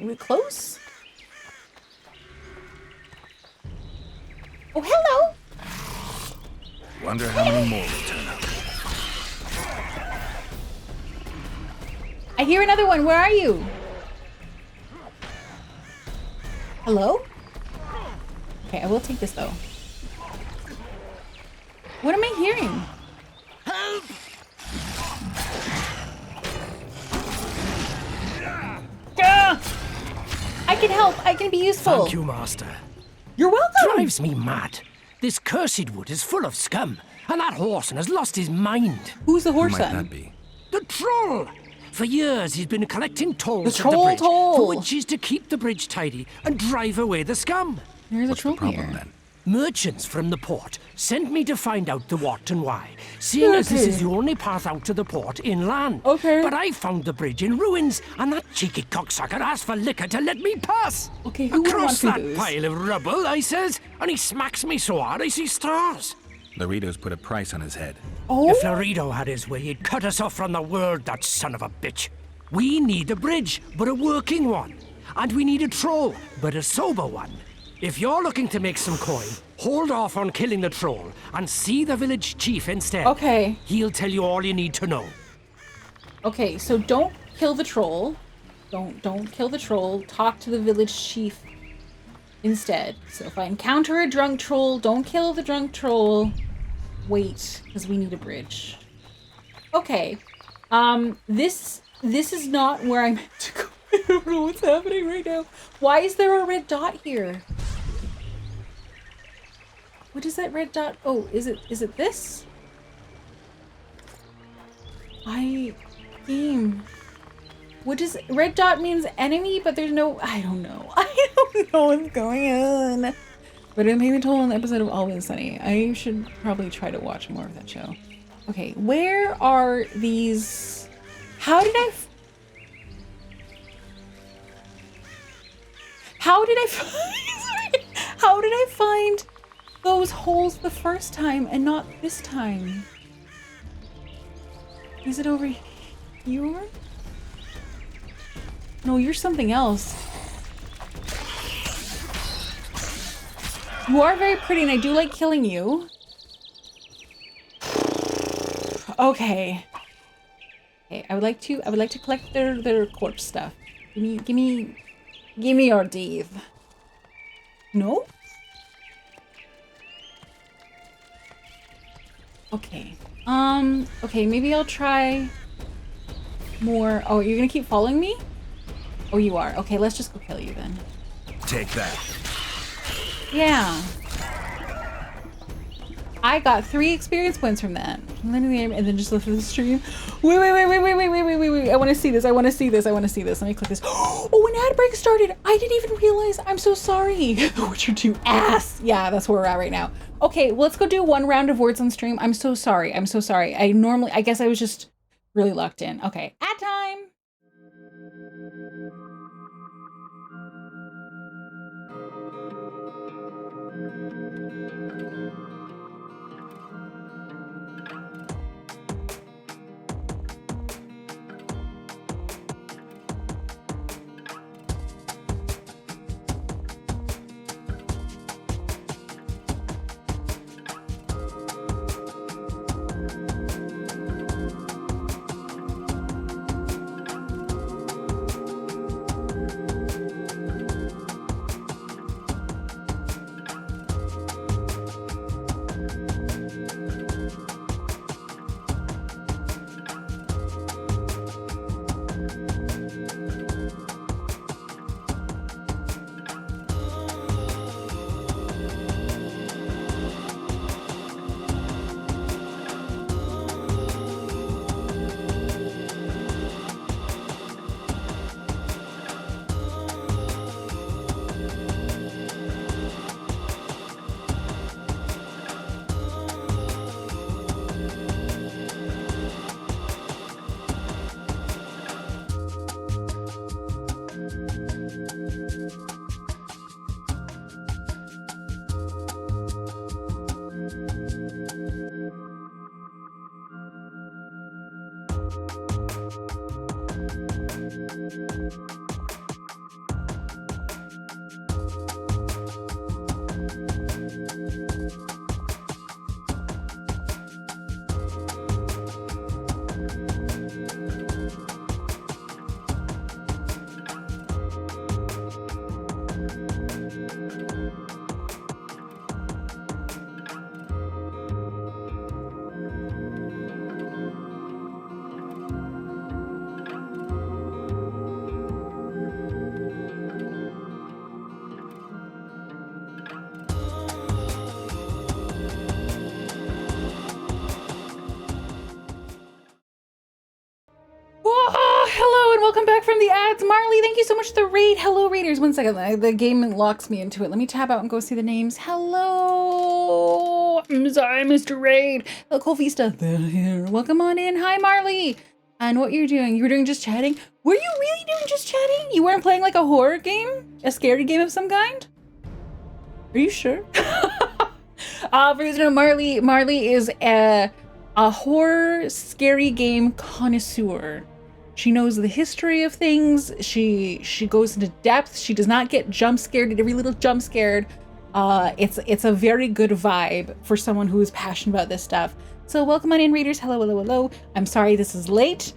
We close? Oh, hello! Wonder how many more will turn up. I hear another one. Where are you? Hello? Okay, I will take this though. What am I hearing? Help! I can help. I can be useful. Thank you, Master. You're welcome. Drives me mad. This cursed wood is full of scum, and that horseman has lost his mind. Who's the horse Who might then? that be? The troll! For years, he's been collecting tolls The at the troll bridge, toll. for which is to keep the bridge tidy and drive away the scum. There's What's the problem then? Merchants from the port sent me to find out the what and why, seeing as this is the only path out to the port inland. Okay. But I found the bridge in ruins, and that cheeky cocksucker asked for liquor to let me pass. Okay, who would want Across to that lose? pile of rubble, I says, and he smacks me so hard I see stars. Laredo's put a price on his head. Oh? If Laredo had his way, he'd cut us off from the world, that son of a bitch. We need a bridge, but a working one. And we need a troll, but a sober one. If you're looking to make some coin, hold off on killing the troll and see the village chief instead. Okay. He'll tell you all you need to know. Okay, so don't kill the troll. Don't kill the troll. Talk to the village chief instead. So if I encounter a drunk troll, don't kill the drunk troll. Wait, because we need a bridge. Okay. This is not where I'm meant to go. I don't know what's happening right now. Why is there a red dot here? What is that red dot? Oh, is it this? Game. What does red dot means enemy, but there's no, I don't know. I don't know what's going on. But it made me told an episode of Always Sunny. I should probably try to watch more of that show. Okay, where are these? How did I find those holes the first time and not this time? Is it over here? No, you're something else. You are very pretty and I do like killing you. Okay. Okay, I would like to collect their corpse stuff. Give me your teeth. No? Okay. Okay, maybe I'll try more. Oh, you're gonna keep following me? Oh, you are. Okay, let's just go kill you then. Take that. Yeah. I got 3 experience points from that. And then just look at the stream. Wait. I want to see this. Let me click this. Oh, an ad break started. I didn't even realize. I'm so sorry. Witcher 2 ass. Yeah, that's where we're at right now. Okay, well, let's go do 1 round of words on stream. I'm so sorry. I guess I was just really locked in. Okay, ad time. Hello and welcome back from the ads. Marley, thank you so much for the raid. Hello, raiders. 1 second. The game locks me into it. Let me tab out and go see the names. Hello. I'm sorry, Mr. Raid. El Colvista. They're here. Welcome on in. Hi, Marley. And what you're doing? You were doing just chatting? Were you really doing just chatting? You weren't playing like a horror game? A scary game of some kind? Are you sure? For those who know, Marley is a horror scary game connoisseur. She knows the history of things. She goes into depth. She does not get jump scared at every little jump scared. It's a very good vibe for someone who is passionate about this stuff. So welcome on in, readers. Hello. I'm sorry this is late.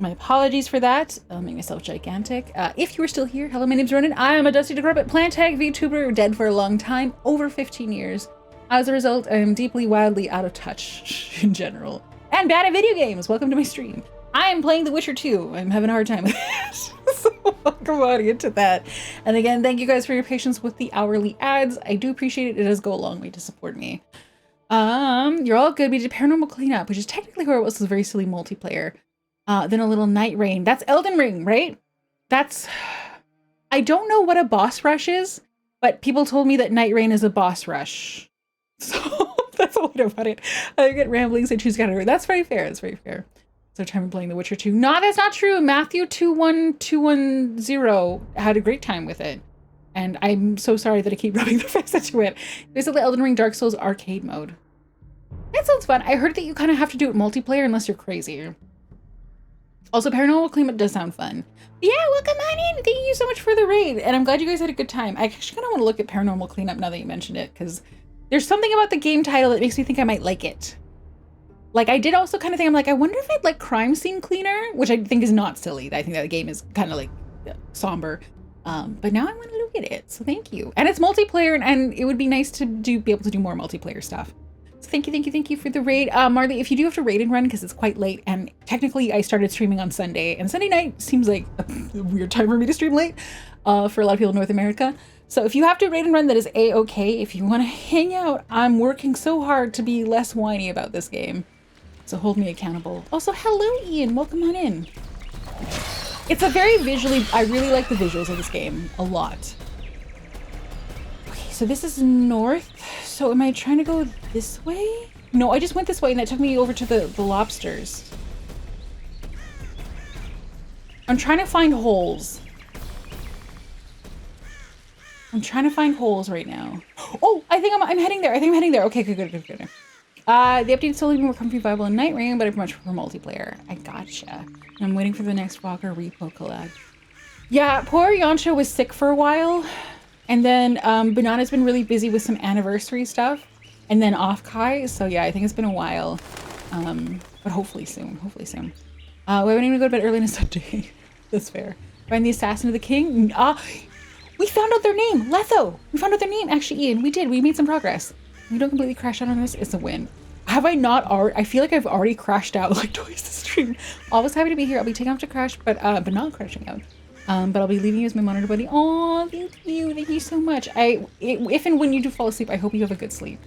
My apologies for that. I'll make myself gigantic. If you are still here, hello, my name's Ronenn. I am a dusty, decrepit plant tag VTuber, dead for a long time, over 15 years. As a result, I am deeply, wildly out of touch in general. And bad at video games. Welcome to my stream. I am playing The Witcher 2. I'm having a hard time with it. So welcome on into that. And again, thank you guys for your patience with the hourly ads. I do appreciate it. It does go a long way to support me. You're all good. We did Paranormal Cleanup, which is technically where it was a very silly multiplayer. Then a little Night Rain. That's Elden Ring, right? That's... I don't know what a boss rush is, but people told me that Night Rain is a boss rush. So that's all I know about it. I get ramblings and choose category. That's very fair. That's very fair. So time playing The Witcher 2. No, that's not true. Matthew 21210 had a great time with it. And I'm so sorry that I keep rubbing the face into it. Basically, Elden Ring Dark Souls arcade mode. That sounds fun. I heard that you kind of have to do it multiplayer unless you're crazy. Also, Paranormal Cleanup does sound fun. But yeah, welcome on in. Thank you so much for the raid. And I'm glad you guys had a good time. I actually kind of want to look at Paranormal Cleanup now that you mentioned it, because there's something about the game title that makes me think I might like it. Like, I did also kind of think, I'm like, I wonder if I'd like Crime Scene Cleaner, which I think is not silly. I think that the game is kind of like somber. But now I want to look at it. So thank you. And it's multiplayer, and it would be nice to be able to do more multiplayer stuff. So thank you for the raid. Marley, if you do have to raid and run, because it's quite late, and technically I started streaming on Sunday, and Sunday night seems like a weird time for me to stream late for a lot of people in North America. So if you have to raid and run, that is a-okay. If you want to hang out, I'm working so hard to be less whiny about this game. So hold me accountable. Also, hello, Ian. Welcome on in. It's a very visually... I really like the visuals of this game a lot. Okay, so this is north. So am I trying to go this way? No, I just went this way and that took me over to the lobsters. I'm trying to find holes. I'm trying to find holes right now. Oh, I think I'm heading there. I think I'm heading there. Okay, good. The update's totally more comfy, viable in Night Rain, but I much prefer multiplayer. I gotcha. I'm waiting for the next Walker repo collab. Yeah, poor Yansha was sick for a while. And then Banana's been really busy with some anniversary stuff. And then off Kai. So yeah, I think it's been a while. But hopefully soon. We haven't even go to bed early on a Sunday. That's fair. Find the assassin of the king. We found out their name. Letho. We found out their name. Actually, Ian, we did. We made some progress. We don't completely crash out on this. It's a win. Have I not already? I feel like I've already crashed out like twice this stream. Always happy to be here. I'll be taking off to crash, but not crashing out. But I'll be leaving you as my monitor buddy. Oh, thank you so much. If and when you do fall asleep, I hope you have a good sleep.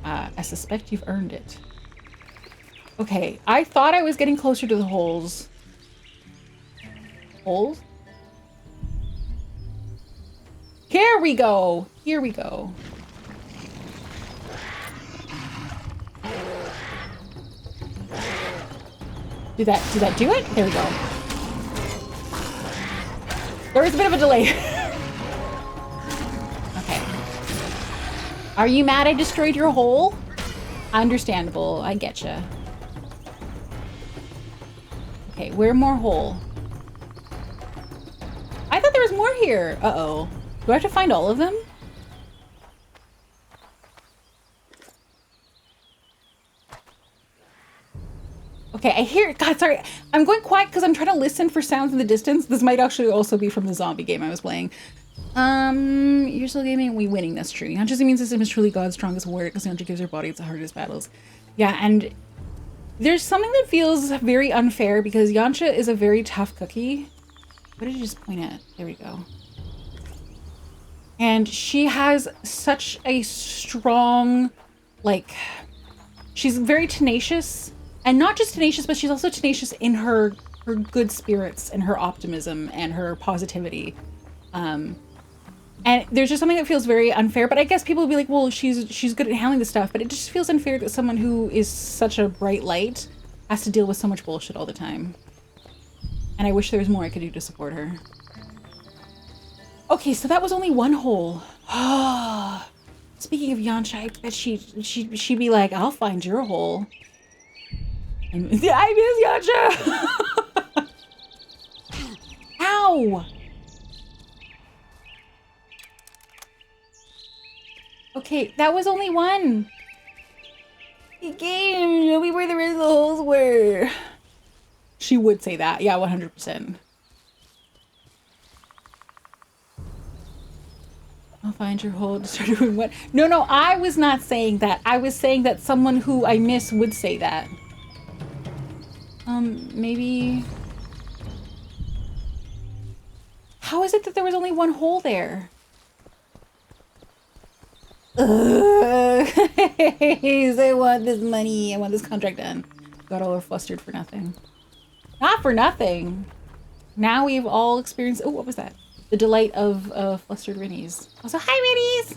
I suspect you've earned it. Okay, I thought I was getting closer to the holes. Holes? Here we go. Did that do it? There we go. There was a bit of a delay. Okay. Are you mad I destroyed your hole? Understandable. I getcha. Okay, where more hole? I thought there was more here. Uh-oh. Do I have to find all of them? Okay, I hear it. God, sorry. I'm going quiet because I'm trying to listen for sounds in the distance. This might actually also be from the zombie game I was playing. You're still gaming. We winning. That's true. Yancha's immune system is truly God's strongest warrior because Yancha gives her body its hardest battles. Yeah, and there's something that feels very unfair because Yancha is a very tough cookie. What did you just point at? There we go. And she has such a strong, like, she's very tenacious. And not just tenacious, but she's also tenacious in her good spirits and her optimism and her positivity. And there's just something that feels very unfair. But I guess people will be like, well, she's good at handling this stuff. But it just feels unfair that someone who is such a bright light has to deal with so much bullshit all the time. And I wish there was more I could do to support her. Okay, so that was only one hole. Speaking of Yancha, I bet she'd be like, I'll find your hole. And I miss Yancha! Ow! Okay, that was only one. The game, show me where the rest of the holes were. She would say that. Yeah, 100%. I'll find your hole to start doing what? No, I was not saying that. I was saying that someone who I miss would say that. Maybe... How is it that there was only one hole there? I want this money. I want this contract done. Got all flustered for nothing. Not for nothing. Now we've all experienced... Oh, what was that? The delight of flustered Rinnies. Also, hi, Rinnies!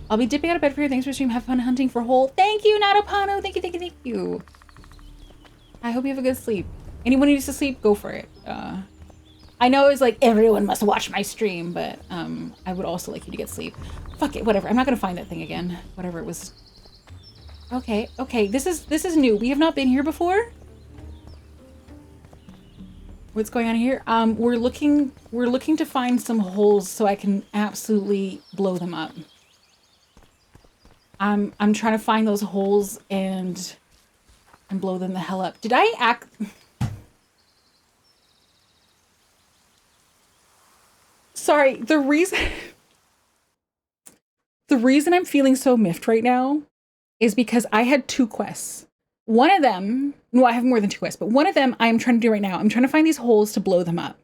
I'll be dipping out of bed for you. Thanks for stream. Have fun hunting for hole. Thank you, Natapano. Thank you, thank you, thank you. I hope you have a good sleep. Anyone who needs to sleep, go for it. I know it's like everyone must watch my stream, but I would also like you to get sleep. Fuck it, whatever. I'm not gonna find that thing again. Whatever it was. Okay, this is new. We have not been here before. What's going on here? We're looking to find some holes so I can absolutely blow them up. I'm trying to find those holes and blow them the hell up. Did I act? Sorry, the reason I'm feeling so miffed right now is because I had 2 quests. One of them, no, I have more than 2 quests, but one of them I'm trying to do right now. I'm trying to find these holes to blow them up.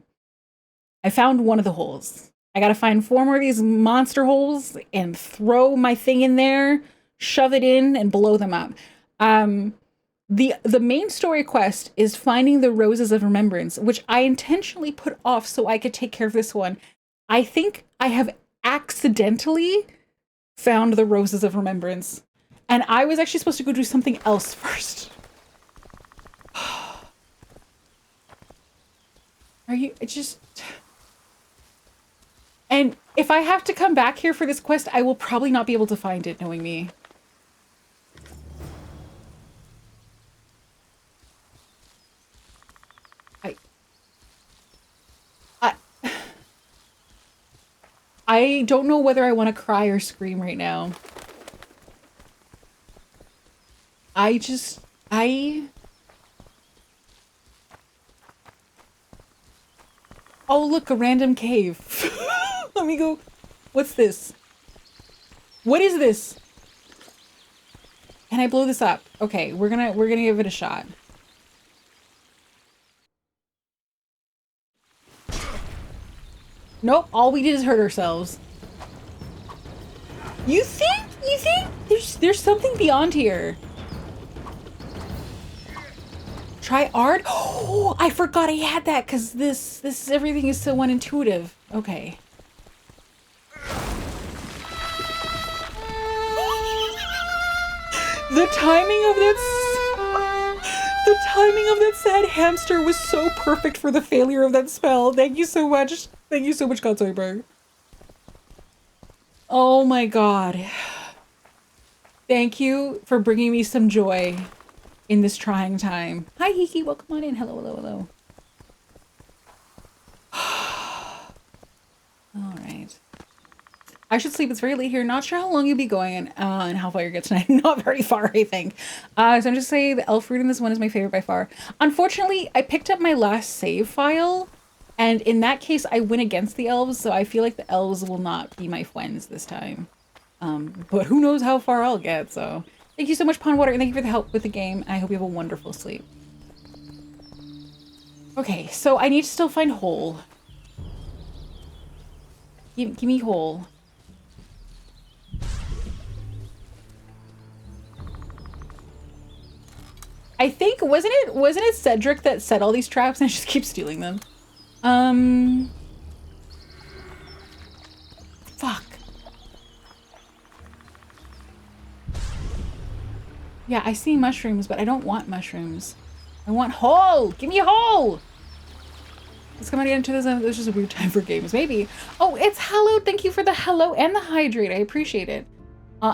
I found one of the holes. I gotta find 4 more of these monster holes and throw my thing in there, shove it in, and blow them up. The main story quest is finding the Roses of Remembrance, which I intentionally put off so I could take care of this one. I think I have accidentally found the Roses of Remembrance, and I was actually supposed to go do something else first. Are you just... And if I have to come back here for this quest, I will probably not be able to find it, knowing me. I don't know whether I want to cry or scream right now. Oh, look, a random cave. Let me go. What's this? What is this? Can I blow this up? Okay, we're gonna give it a shot. Nope, all we did is hurt ourselves. You think? There's something beyond here. Try art? Oh, I forgot I had that because this everything is so unintuitive. Okay. The timing of that sad hamster was so perfect for the failure of that spell. Thank you so much. Thank you so much, Godsoyberg. Oh my god. Thank you for bringing me some joy in this trying time. Hi, Hiki. Welcome on in. Hello, hello, hello. All right. I should sleep. It's very late here. Not sure how long you'll be going and how far you get tonight. Not very far, I think. So I'm just saying the elf fruit in this one is my favorite by far. Unfortunately, I picked up my last save file, and in that case, I went against the elves, so I feel like the elves will not be my friends this time. But who knows how far I'll get, so... Thank you so much, Pondwater, and thank you for the help with the game. I hope you have a wonderful sleep. Okay, so I need to still find hole. Give me hole. I think, wasn't it Cedric that set all these traps and I just keep stealing them? Fuck. Yeah, I see mushrooms, but I don't want mushrooms. I want hole! Give me a hole! Let's come out into this. This is a weird time for games, maybe. Oh, it's hallowed. Thank you for the hello and the hydrate. I appreciate it.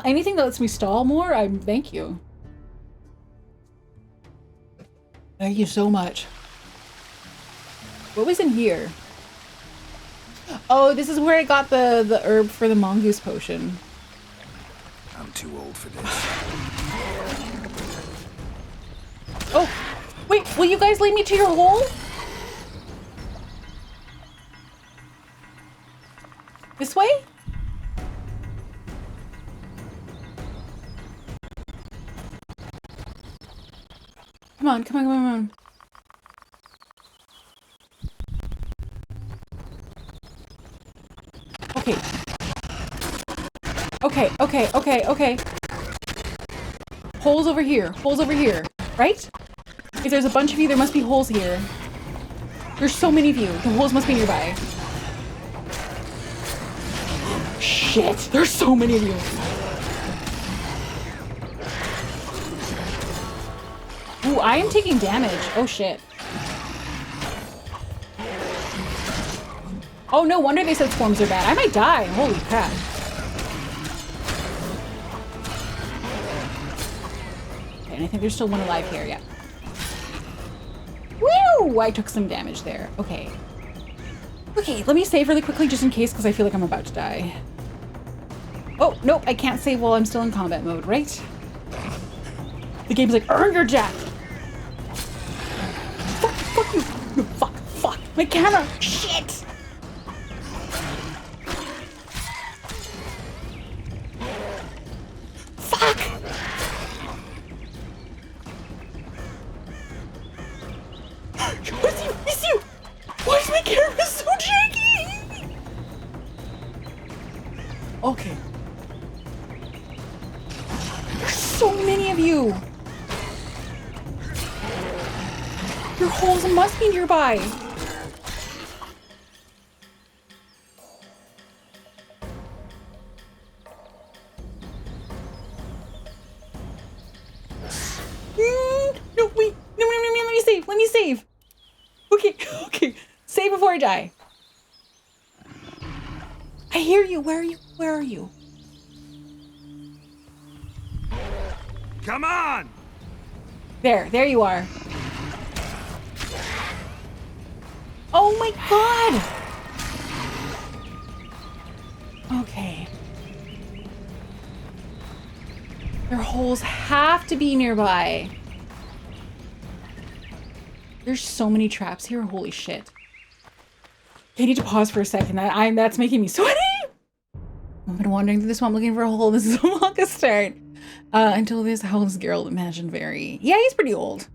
Anything that lets me stall more, thank you. Thank you so much. What was in here? Oh, this is where I got the herb for the mongoose potion. I'm too old for this. Oh! Wait, will you guys lead me to your hole? This way? Come on, come on, come on, come on. Okay. Okay, okay, okay, okay. Holes over here. Holes over here. Right? If there's a bunch of you, there must be holes here. There's so many of you. The holes must be nearby. Shit! There's so many of you. Ooh, I am taking damage. Oh shit. Oh, no wonder they said swarms are bad. I might die. Holy crap. Okay, and I think there's still one alive here. Yeah. Woo! I took some damage there. Okay. Okay, let me save really quickly just in case because I feel like I'm about to die. Oh, nope, I can't save while I'm still in combat mode, right? The game's like, earn your jack! Fuck you! No, fuck! My camera! Shit! Fuck! Miss you! Why is my camera so janky? Okay. There's so many of you! Your holes must be nearby! No, wait! No, let me save! Let me save! Okay, okay. Save before I die. I hear you. Where are you? Where are you? Come on! There you are. Oh my god! Okay. Their holes have to be nearby. There's so many traps here. Holy shit. I need to pause for a second. That's making me sweaty. I've been wandering through the swamp looking for a hole. This is a longest start. Until this, how does Geralt imagine vary? Yeah, he's pretty old.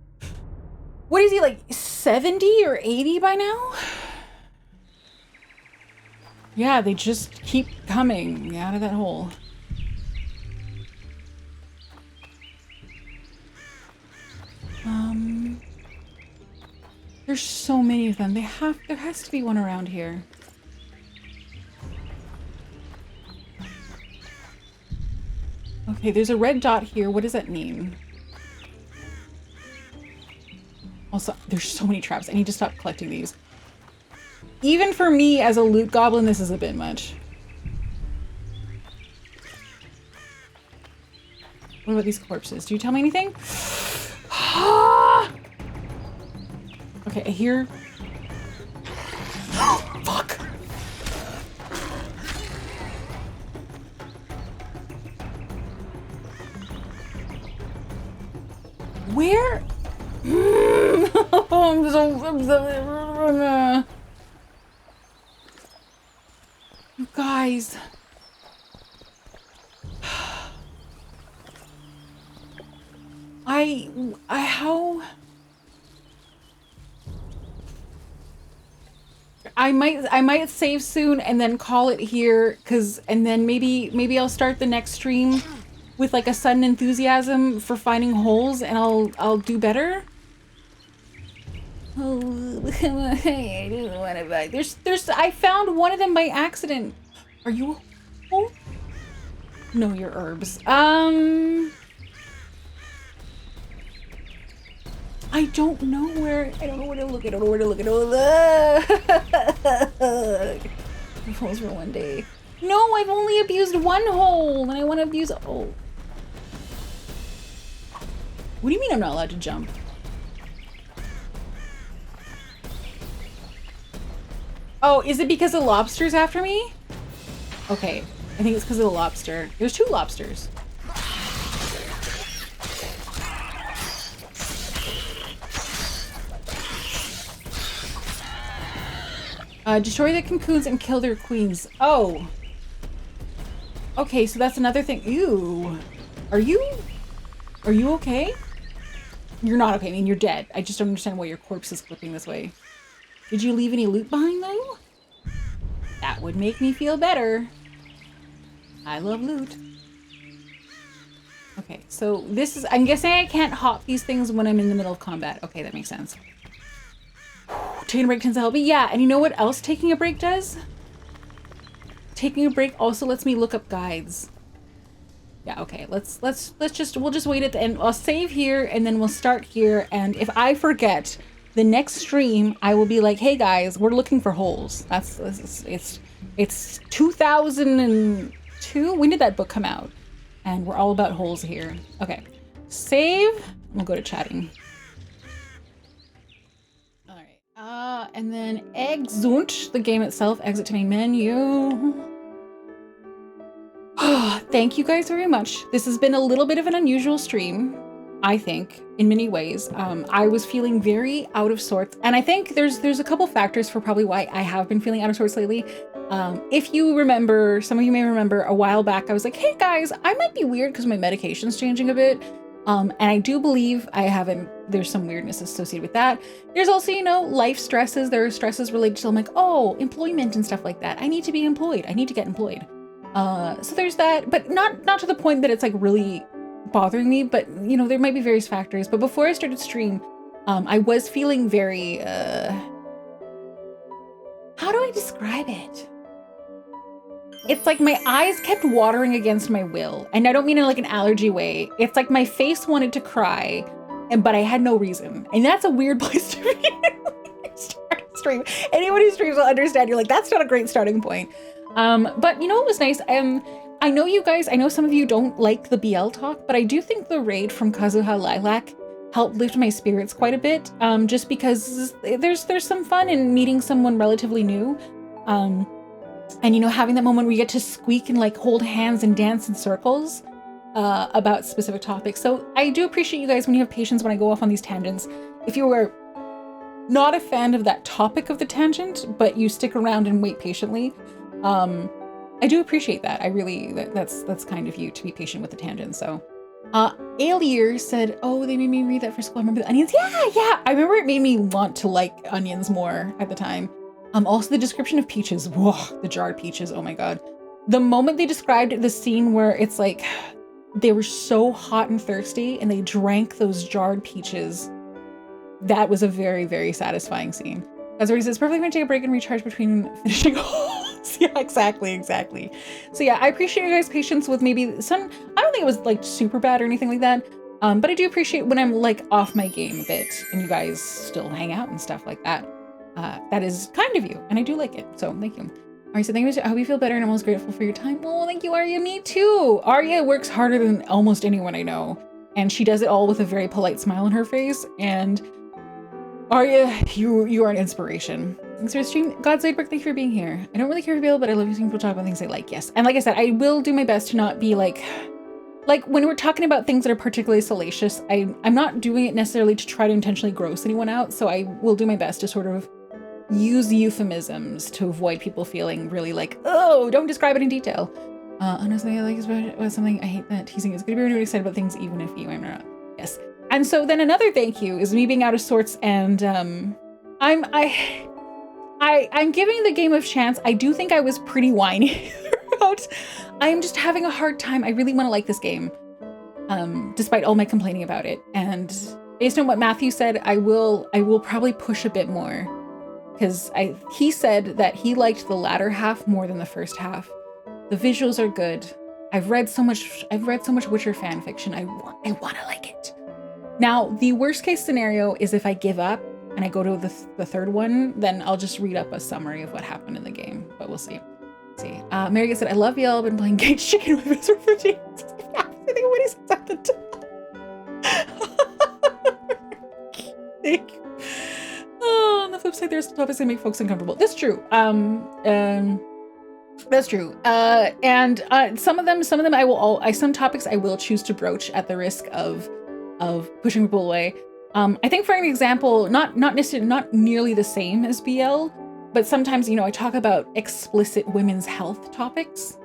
What is he, like 70 or 80 by now? Yeah, they just keep coming out of that hole. There's so many of them. There has to be one around here. Okay, there's a red dot here. What does that mean? Also, there's so many traps. I need to stop collecting these. Even for me as a loot goblin, this is a bit much. What about these corpses? Do you tell me anything? Okay, I hear... Fuck! Where? You guys. How? I might save soon and then call it here, and then maybe I'll start the next stream with like a sudden enthusiasm for finding holes, and I'll do better. Oh, I didn't want to buy. I found one of them by accident. Are you a hole? No, you're herbs. I don't know where to look. Holes for one day. No, I've only abused one hole, and I want to abuse a hole. What do you mean I'm not allowed to jump? Oh, is it because the lobster's after me? Okay, I think it's because of the lobster. There's two lobsters. Destroy the cocoons and kill their queens. Oh. Okay, so that's another thing. Ew. Are you okay? You're not okay. I mean, you're dead. I just don't understand why your corpse is flipping this way. Did you leave any loot behind, though? That would make me feel better. I love loot. Okay, so this is... I'm guessing I can't hop these things when I'm in the middle of combat. Okay, that makes sense. Taking a break tends to help me. Yeah, and you know what else taking a break does? Taking a break also lets me look up guides. Yeah, okay, we'll just wait at the end. I'll save here and then we'll start here. And if I forget, the next stream, I will be like, hey guys, we're looking for holes. It's 2002. When did that book come out? And we're all about holes here. Okay, save. We'll go to chatting. All right, and then exit the game itself. Exit to main menu. Thank you guys very much. This has been a little bit of an unusual stream, I think, in many ways. I was feeling very out of sorts, and I think there's a couple factors for probably why I have been feeling out of sorts lately. If you remember, some of you may remember a while back, I was like, hey guys, I might be weird because my medication's changing a bit. And I do believe there's some weirdness associated with that. There's also, you know, life stresses. There are stresses related to, I'm like, oh, employment and stuff like that. I need to be employed. I need to get employed. So there's that, but not to the point that it's like really bothering me, but you know, there might be various factors. But before I started stream, I was feeling very, how do I describe it? It's like my eyes kept watering against my will. And I don't mean in like an allergy way. It's like my face wanted to cry, but I had no reason. And that's a weird place to be start a stream. Anyone who streams will understand. You're like, that's not a great starting point. But you know what was nice? I know you guys, I know some of you don't like the BL talk, but I do think the raid from Kazuha Lilac helped lift my spirits quite a bit. Just because there's some fun in meeting someone relatively new. And you know, having that moment where you get to squeak and like hold hands and dance in circles about specific topics. So I do appreciate you guys when you have patience when I go off on these tangents. If you were not a fan of that topic of the tangent, but you stick around and wait patiently, I do appreciate that. I really, that's kind of you to be patient with the tangent. So Alier said, oh, they made me read that for school. I remember the onions. Yeah. I remember it made me want to like onions more at the time. Also the description of peaches. Whoa, the jarred peaches. Oh my God. The moment they described the scene where it's like, they were so hot and thirsty and they drank those jarred peaches. That was a very, very satisfying scene. That's where he says, perfectly going to take a break and recharge between finishing holes. Yeah, exactly. So yeah, I appreciate you guys' patience with maybe some, I don't think it was like super bad or anything like that. But I do appreciate when I'm like off my game a bit and you guys still hang out and stuff like that. That is kind of you, and I do like it, so thank you. Arya said, thank you. I hope you feel better, and I'm most grateful for your time. Oh, thank you, Arya. Me too. Arya works harder than almost anyone I know, and she does it all with a very polite smile on her face. And Arya, you are an inspiration. Thanks for the stream. God's Lightbrick, thank you for being here. I don't really care for people, but I love seeing people talk about things I like. Yes, and like I said, I will do my best to not be like when we're talking about things that are particularly salacious. I'm not doing it necessarily to try to intentionally gross anyone out. So I will do my best to sort of use euphemisms to avoid people feeling really like, oh, don't describe it in detail. Honestly, I like about something I hate that teasing is good to be really excited about things even if you am not. Yes. And so then another thank you is me being out of sorts, and I'm giving the game a chance. I do think I was pretty whiny throughout. I'm just having a hard time. I really want to like this game, despite all my complaining about it. And based on what Matthew said, I will probably push a bit more. Because he said that he liked the latter half more than the first half. The visuals are good. I've read so much Witcher fan fiction. I want to like it. Now, the worst case scenario is if I give up and I go to the third one, then I'll just read up a summary of what happened in the game. But we'll see. Mary said, I love y'all. I've been playing Gate Chicken with Mr. Fujin. I think what he said at the time. Thank you. Oh, on the flip side, there's topics that make folks uncomfortable. That's true. That's true. And some of them some topics I will choose to broach at the risk of pushing people away. I think for an example, not necessarily, not nearly the same as BL, but sometimes, you know, I talk about explicit women's health topics.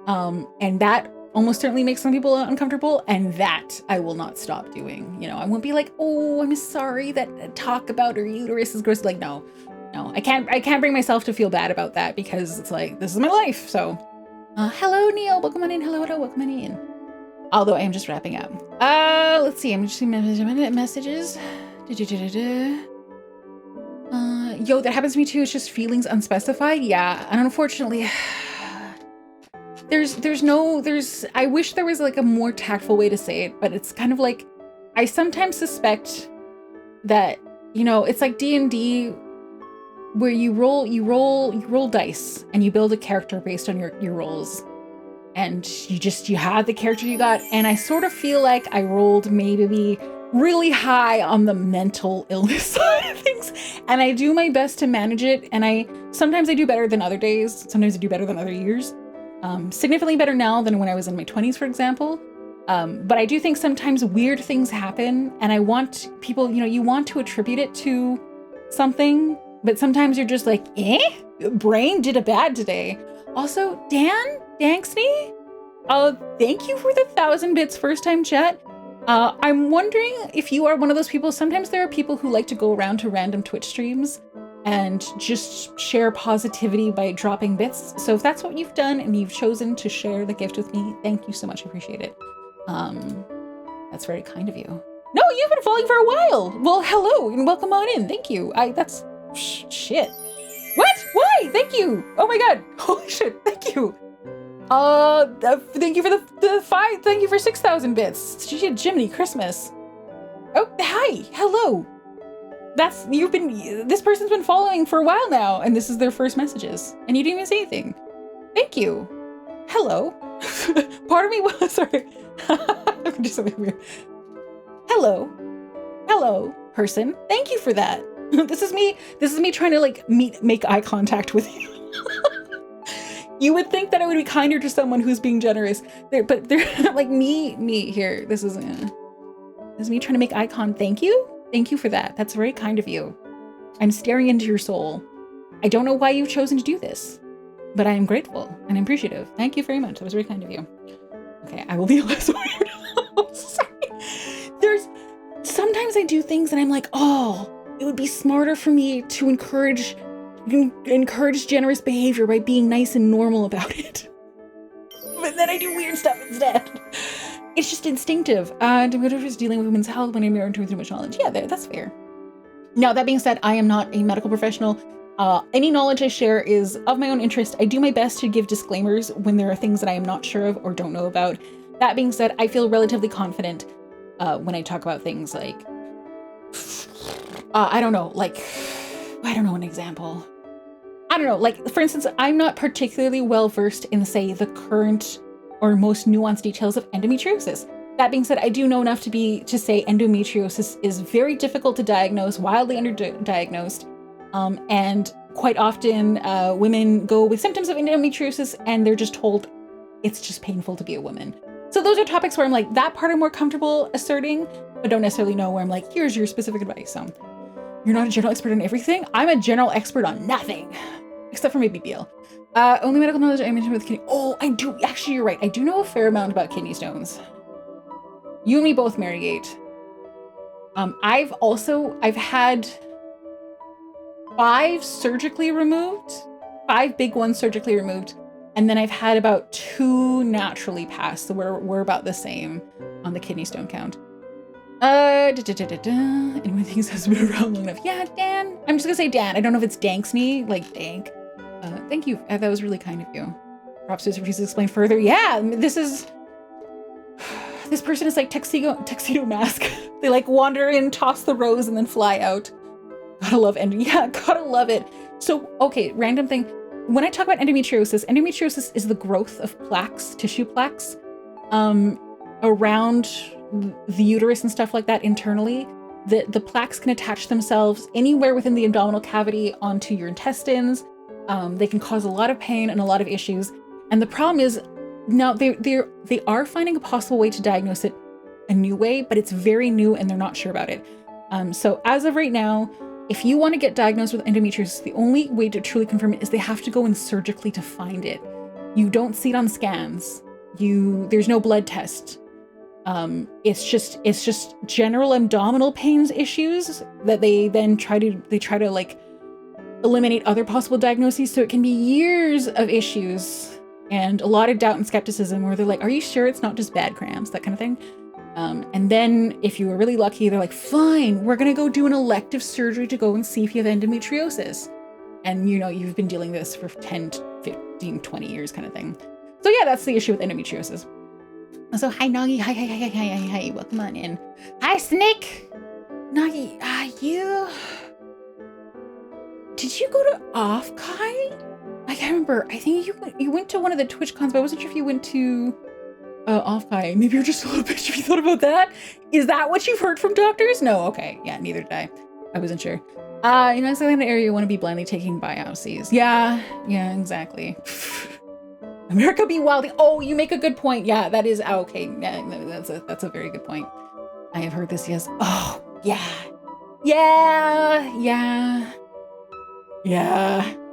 And that almost certainly makes some people uncomfortable, and that I will not stop doing. You know, I won't be like, oh, I'm sorry that talk about her uterus is gross. Like, no, I can't bring myself to feel bad about that, because it's like, this is my life. So, hello, Neil, welcome on in. Hello, welcome on in. Although I am just wrapping up. Let's see, I'm just seeing messages. Yo, that happens to me too. It's just feelings unspecified. Yeah, and unfortunately, I wish there was like a more tactful way to say it, but it's kind of like, I sometimes suspect that, you know, it's like D&D where you roll dice and you build a character based on your rolls. And you had the character you got. And I sort of feel like I rolled maybe really high on the mental illness side of things. And I do my best to manage it. And sometimes I do better than other days. Sometimes I do better than other years. Significantly better now than when I was in my 20s, for example. But I do think sometimes weird things happen, and I want people, you know, you want to attribute it to something, but sometimes you're just like, brain did a bad today. Also, Dan Danksney, thank you for the 1,000 bits first time chat. I'm wondering if you are one of those people. Sometimes there are people who like to go around to random Twitch streams and just share positivity by dropping bits. So if that's what you've done and you've chosen to share the gift with me, thank you so much. I appreciate it. That's very kind of you. No, you've been following for a while. Well, hello and welcome on in. Thank you. That's shit. What? Why? Thank you. Oh my God. Holy shit. Thank you. Thank you for the 5. Thank you for 6,000 bits. Jiminy Christmas. Oh, hi. Hello. This person's been following for a while now, and this is their first messages, and you didn't even say anything. Thank you. Hello. Part of me was, sorry. I'm just something weird. Hello, person. Thank you for that. This is me trying to like make eye contact with you. You would think that I would be kinder to someone who's being generous, but they're like me here. This is me trying to make eye contact. Thank you for that. That's very kind of you. I'm staring into your soul. I don't know why you've chosen to do this, but I am grateful and appreciative. Thank you very much. That was very kind of you. Okay, I will be less weird. Sorry. Sometimes I do things and I'm like, oh, it would be smarter for me to encourage generous behavior by being nice and normal about it. But then I do weird stuff instead. It's just instinctive. Whatever is dealing with women's health when I'm married to too much knowledge. Yeah, that's fair. Now, that being said, I am not a medical professional. Any knowledge I share is of my own interest. I do my best to give disclaimers when there are things that I am not sure of or don't know about. That being said, I feel relatively confident when I talk about things like, I don't know an example. I don't know, like, for instance, I'm not particularly well versed in, say, the current or most nuanced details of endometriosis. That being said, I do know enough to say endometriosis is very difficult to diagnose, wildly underdiagnosed, and quite often women go with symptoms of endometriosis and they're just told it's just painful to be a woman. So those are topics where I'm like, that part I'm more comfortable asserting, but don't necessarily know where I'm like, here's your specific advice. So you're not a general expert on everything. I'm a general expert on nothing, except for maybe BL. Only medical knowledge I mentioned with kidney. Oh, I do. Actually, you're right. I do know a fair amount about kidney stones. You and me both, Marygate. I've had 5 surgically removed, 5 big ones surgically removed, and then I've had about 2 naturally passed. So we're about the same on the kidney stone count. Anyone thinks has been around long enough? Yeah, Dan. I'm just gonna say Dan. I don't know if it's Danksney, like Dank. Thank you. That was really kind of you. Props to refuse to explain further. Yeah, this person is like tuxedo mask. They like wander in, toss the rose, and then fly out. Gotta love yeah, gotta love it. So, okay, random thing. When I talk about endometriosis is the growth of plaques, tissue plaques, around the uterus and stuff like that internally. The plaques can attach themselves anywhere within the abdominal cavity onto your intestines. They can cause a lot of pain and a lot of issues. And the problem is now they are finding a possible way to diagnose it a new way, but it's very new and they're not sure about it. So as of right now, if you want to get diagnosed with endometriosis, the only way to truly confirm it is they have to go in surgically to find it. You don't see it on scans. There's no blood test. It's just general abdominal pains issues that they then try to like eliminate other possible diagnoses. So it can be years of issues and a lot of doubt and skepticism where they're like, are you sure it's not just bad cramps, that kind of thing. And then if you were really lucky, they're like, fine, we're going to go do an elective surgery to go and see if you have endometriosis. And you know, you've been dealing with this for 10, 15, 20 years kind of thing. So yeah, that's the issue with endometriosis. So hi, Nagi. Hi. Welcome on in. Hi, Snake. Nagi, did you go to Off-Kai? I can't remember. I think you went to one of the Twitch cons, but I wasn't sure if you went to Off-Kai. Maybe you're just a little bitch if you thought about that. Is that what you've heard from doctors? No, okay. Yeah, neither did I. I wasn't sure. In an Atlanta area, you want to be blindly taking biopsies. Yeah, exactly. America be wild. Oh, you make a good point. Yeah, that is okay. Yeah, that's a very good point. I have heard this. Yes. Oh, yeah.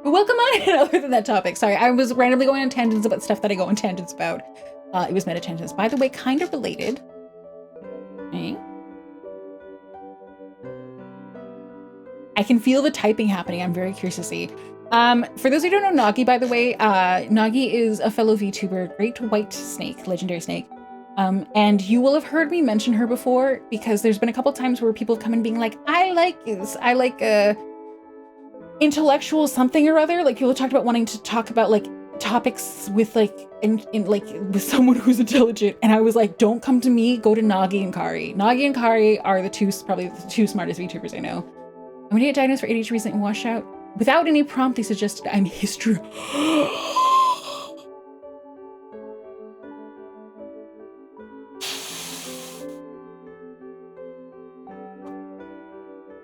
But welcome on in other than that topic. Sorry, I was randomly going on tangents about stuff that I go on tangents about. It was meta tangents. By the way, kind of related. Okay. I can feel the typing happening. I'm very curious to see. For those who don't know Nagi, by the way, Nagi is a fellow VTuber, great white snake, legendary snake. And you will have heard me mention her before because there's been a couple times where people come in being like, I like intellectual something or other. Like people talked about wanting to talk about like topics with like with someone who's intelligent. And I was like, don't come to me, go to Nagi and Kari. Nagi and Kari are probably the two smartest VTubers I know. I'm gonna get diagnosed for ADHD recently washout. Without any prompt, they suggested I'm history.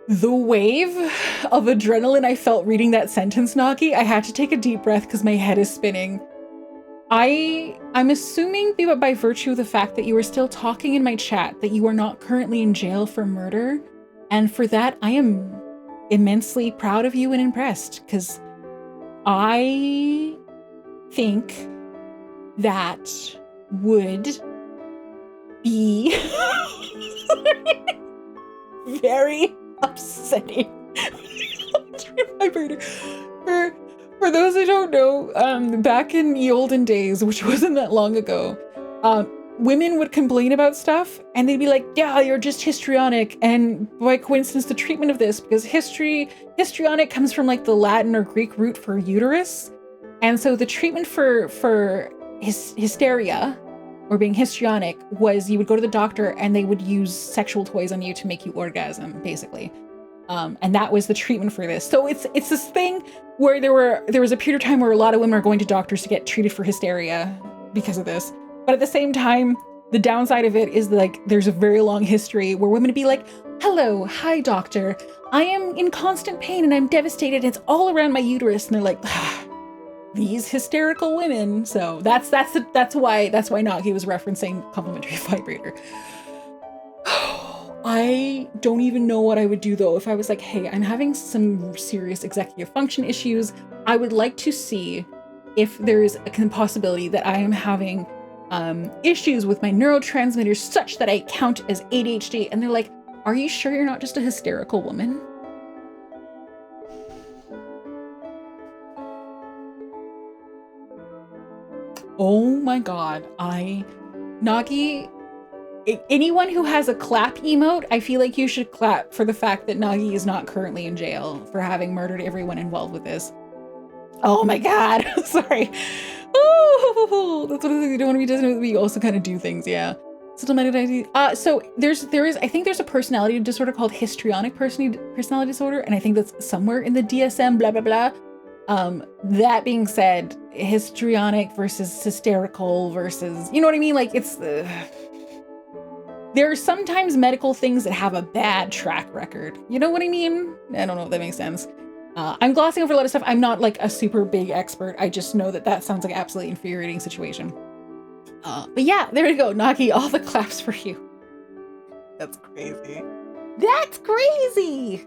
The wave of adrenaline I felt reading that sentence, Nagi, I had to take a deep breath because my head is spinning. I'm assuming by virtue of the fact that you were still talking in my chat that you are not currently in jail for murder. And for that, I am immensely proud of you and impressed because I think that would be very upsetting. For those who don't know, back in the olden days, which wasn't that long ago, women would complain about stuff and they'd be like, yeah, you're just histrionic. And by coincidence, the treatment of this, because histrionic comes from like the Latin or Greek root for uterus. And so the treatment for hysteria or being histrionic was you would go to the doctor and they would use sexual toys on you to make you orgasm, basically. And that was the treatment for this. So it's this thing where there was a period of time where a lot of women are going to doctors to get treated for hysteria because of this. But at the same time, the downside of it is like there's a very long history where women would be like, hello, hi doctor, I am in constant pain and I'm devastated. It's all around my uterus. And they're like, these hysterical women. So that's why Nagi was referencing complimentary vibrator. I don't even know what I would do though if I was like, hey, I'm having some serious executive function issues. I would like to see if there's a possibility that I am having issues with my neurotransmitters such that I count as ADHD. And they're like, are you sure you're not just a hysterical woman? Oh my God, Nagi, anyone who has a clap emote, I feel like you should clap for the fact that Nagi is not currently in jail for having murdered everyone involved with this. Oh my God, sorry. Oh, that's one of the things you don't want to be doing with me. You also kind of do things, yeah. So I think there's a personality disorder called histrionic personality disorder, and I think that's somewhere in the DSM, blah, blah, blah. That being said, histrionic versus hysterical versus, you know what I mean? Like there are sometimes medical things that have a bad track record. You know what I mean? I don't know if that makes sense. I'm glossing over a lot of stuff. I'm not like a super big expert. I just know that sounds like an absolutely infuriating situation. But yeah, there we go. Nagi, all the claps for you. That's crazy. That's crazy.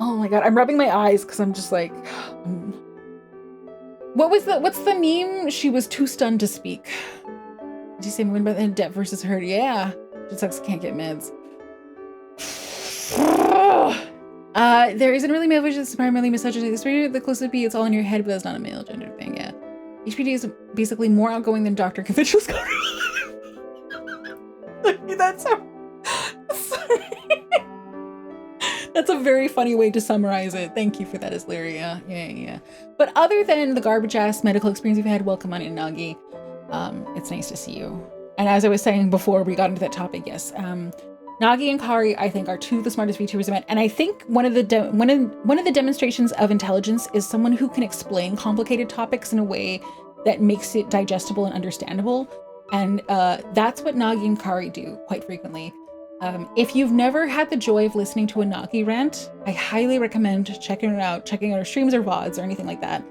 Oh my god, I'm rubbing my eyes because I'm just like, what's the meme? She was too stunned to speak. Did you say win by the debt versus hurt? Yeah. Just sucks, can't get meds. There isn't really male vision, it's primarily misogyny. The closer to be, it's all in your head, but that's not a male gender thing, yeah. HPD is basically more outgoing than Dr. Conventional Scholar. That's sorry. That's a very funny way to summarize it. Thank you for that, Isleria. Yeah. But other than the garbage ass medical experience you've had, welcome on in, Nagi. It's nice to see you. And as I was saying before we got into that topic, yes, Nagi and Kari, I think, are two of the smartest VTubers I've met. And I think one of the demonstrations of intelligence is someone who can explain complicated topics in a way that makes it digestible and understandable. And that's what Nagi and Kari do quite frequently. If you've never had the joy of listening to a Nagi rant, I highly recommend checking out our streams or VODs or anything like that.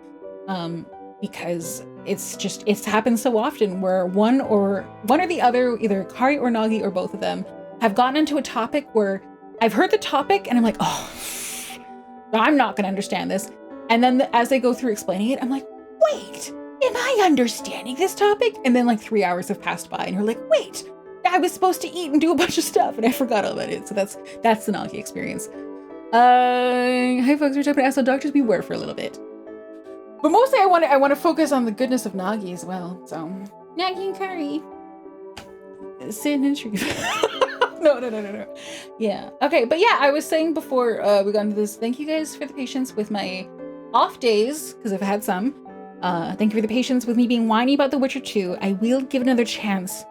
Because it's happened so often where one or the other, either Kari or Nagi or both of them, have gotten into a topic where I've heard the topic and I'm like, oh, I'm not going to understand this. And then as they go through explaining it, I'm like, wait, am I understanding this topic? And then like 3 hours have passed by and you're like, wait, I was supposed to eat and do a bunch of stuff and I forgot all about it. So that's the Nagi experience. Hi folks, we're talking to so doctors beware for a little bit. But mostly I want to focus on the goodness of Nagi as well. So Nagi and Kari. Sitting in trees. No. Yeah. Okay, but yeah, I was saying before we got into this, thank you guys for the patience with my off days, because I've had some. Thank you for the patience with me being whiny about The Witcher 2. I will give it another chance.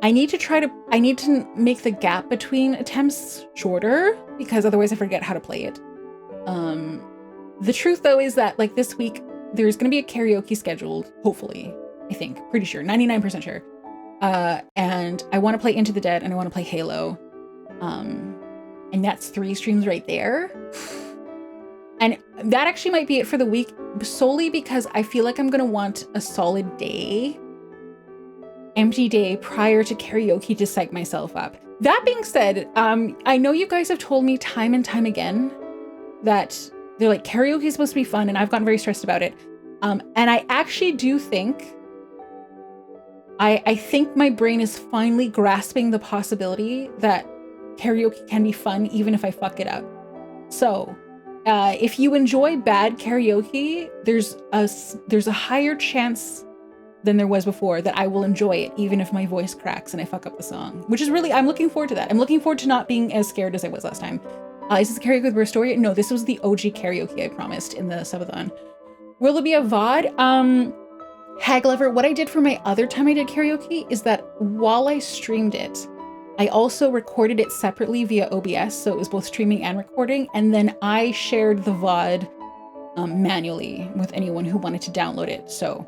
I need to make the gap between attempts shorter, because otherwise I forget how to play it. The truth though is that like this week, there's going to be a karaoke scheduled, hopefully, I think, pretty sure, 99% sure. And I want to play Into the Dead and I want to play Halo. And that's 3 streams right there. And that actually might be it for the week, solely because I feel like I'm going to want a solid day, empty day prior to karaoke to psych myself up. That being said, I know you guys have told me time and time again that they're like, karaoke is supposed to be fun, and I've gotten very stressed about it. And I actually do think, I think my brain is finally grasping the possibility that karaoke can be fun even if I fuck it up. So if you enjoy bad karaoke, there's a higher chance than there was before that I will enjoy it even if my voice cracks and I fuck up the song, which is really, I'm looking forward to that. I'm looking forward to not being as scared as I was last time. Is this karaoke with Haustoria? No, this was the OG karaoke I promised in the subathon. Will there be a VOD? Haglover, what I did for my other time I did karaoke is that while I streamed it, I also recorded it separately via OBS, so it was both streaming and recording, and then I shared the VOD manually with anyone who wanted to download it. So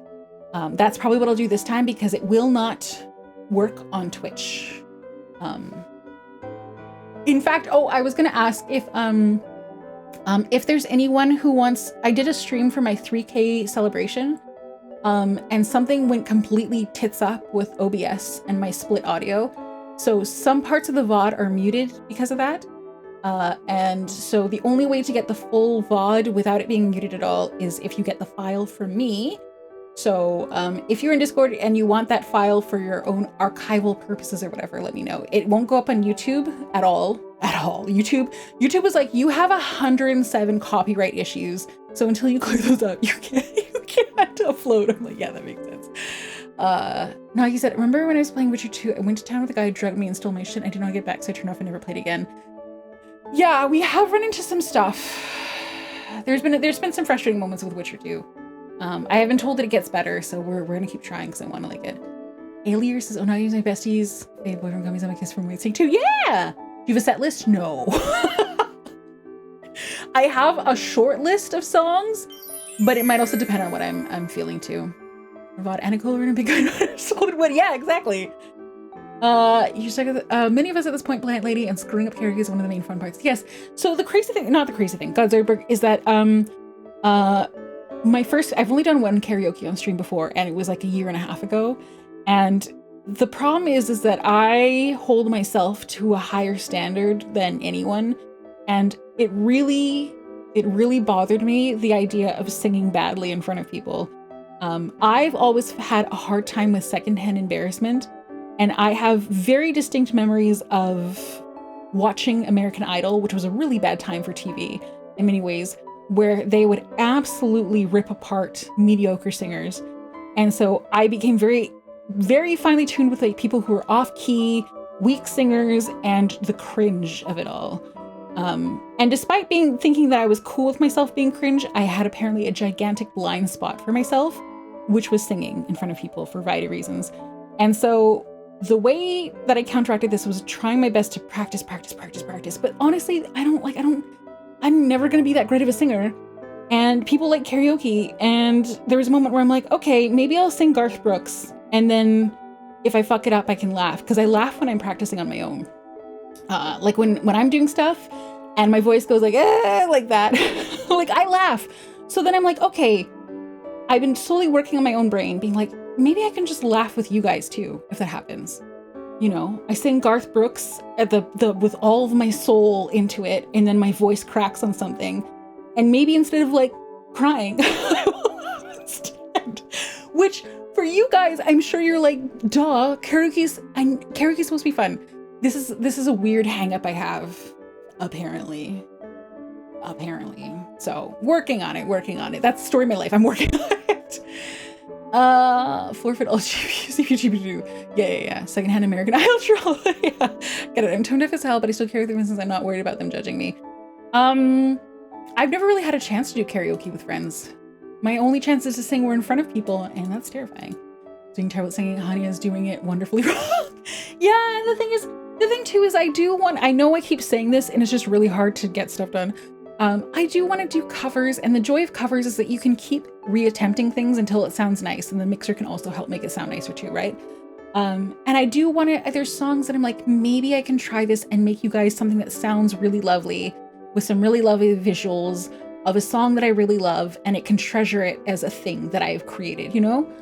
that's probably what I'll do this time, because it will not work on Twitch. In fact, I was gonna ask if there's anyone who wants, I did a stream for my 3K celebration, and something went completely tits up with OBS and my split audio. So some parts of the VOD are muted because of that. And so the only way to get the full VOD without it being muted at all is if you get the file from me. So if you're in Discord and you want that file for your own archival purposes or whatever, let me know. It won't go up on YouTube at all. YouTube was like, you have 107 copyright issues. So until you clear those up, you can't upload. I'm like, yeah, that makes sense. Nagi said, remember when I was playing Witcher 2, I went to town with a guy who drugged me and stole my shit. I did not get back, so I turned off and never played again. Yeah, we have run into some stuff. There's been some frustrating moments with Witcher 2. I have been told that it gets better, so we're gonna keep trying because I want to like it. Alier says, oh, Nagi's my besties. Hey, boyfriend gummies on my kiss from Wait Sing 2. Yeah! Do you have a set list? No. I have a short list of songs, but it might also depend on what I'm feeling too. Ravad and Nicole are in a big solid wood. Yeah, exactly. You check many of us at this point, Plant Lady, and screwing up karaoke is one of the main fun parts. Yes. So the crazy thing, not the crazy thing, Godzerberg, is that I've only done one karaoke on stream before, and it was like a year and a half ago. And the problem is that I hold myself to a higher standard than anyone. And it really it really bothered me, the idea of singing badly in front of people. I've always had a hard time with secondhand embarrassment, and I have very distinct memories of watching American Idol, which was a really bad time for TV in many ways, where they would absolutely rip apart mediocre singers. And so I became very, very finely tuned with like people who were off key, weak singers, and the cringe of it all. And despite thinking that I was cool with myself being cringe, I had apparently a gigantic blind spot for myself, which was singing in front of people for a variety of reasons. And so the way that I counteracted this was trying my best to practice. But honestly, I'm never going to be that great of a singer. And people like karaoke. And there was a moment where I'm like, okay, maybe I'll sing Garth Brooks. And then if I fuck it up, I can laugh. Because I laugh when I'm practicing on my own. Like when I'm doing stuff and my voice goes like that, like I laugh. So then I'm like, okay, I've been slowly working on my own brain, being like, maybe I can just laugh with you guys too, if that happens. You know, I sing Garth Brooks at the with all of my soul into it, and then my voice cracks on something, and maybe instead of like crying, I will instead. Which for you guys, I'm sure you're like, duh, karaoke's supposed to be fun. This is a weird hang up I have, apparently. So working on it. That's the story of my life. I'm working on it. Forfeit all GPU. Yeah. Secondhand American Idol troll. Yeah. Get it. I'm tone deaf as hell, but I still carry them since I'm not worried about them judging me. I've never really had a chance to do karaoke with friends. My only chance is to sing we're in front of people, and that's terrifying. Doing terrible singing, Hania is doing it wonderfully wrong. Yeah, and the thing too is I know I keep saying this and it's just really hard to get stuff done. I do want to do covers, and the joy of covers is that you can keep reattempting things until it sounds nice, and the mixer can also help make it sound nicer too, right? And I do want to, there's songs that I'm like, maybe I can try this and make you guys something that sounds really lovely with some really lovely visuals of a song that I really love, and it can treasure it as a thing that I've created, you know?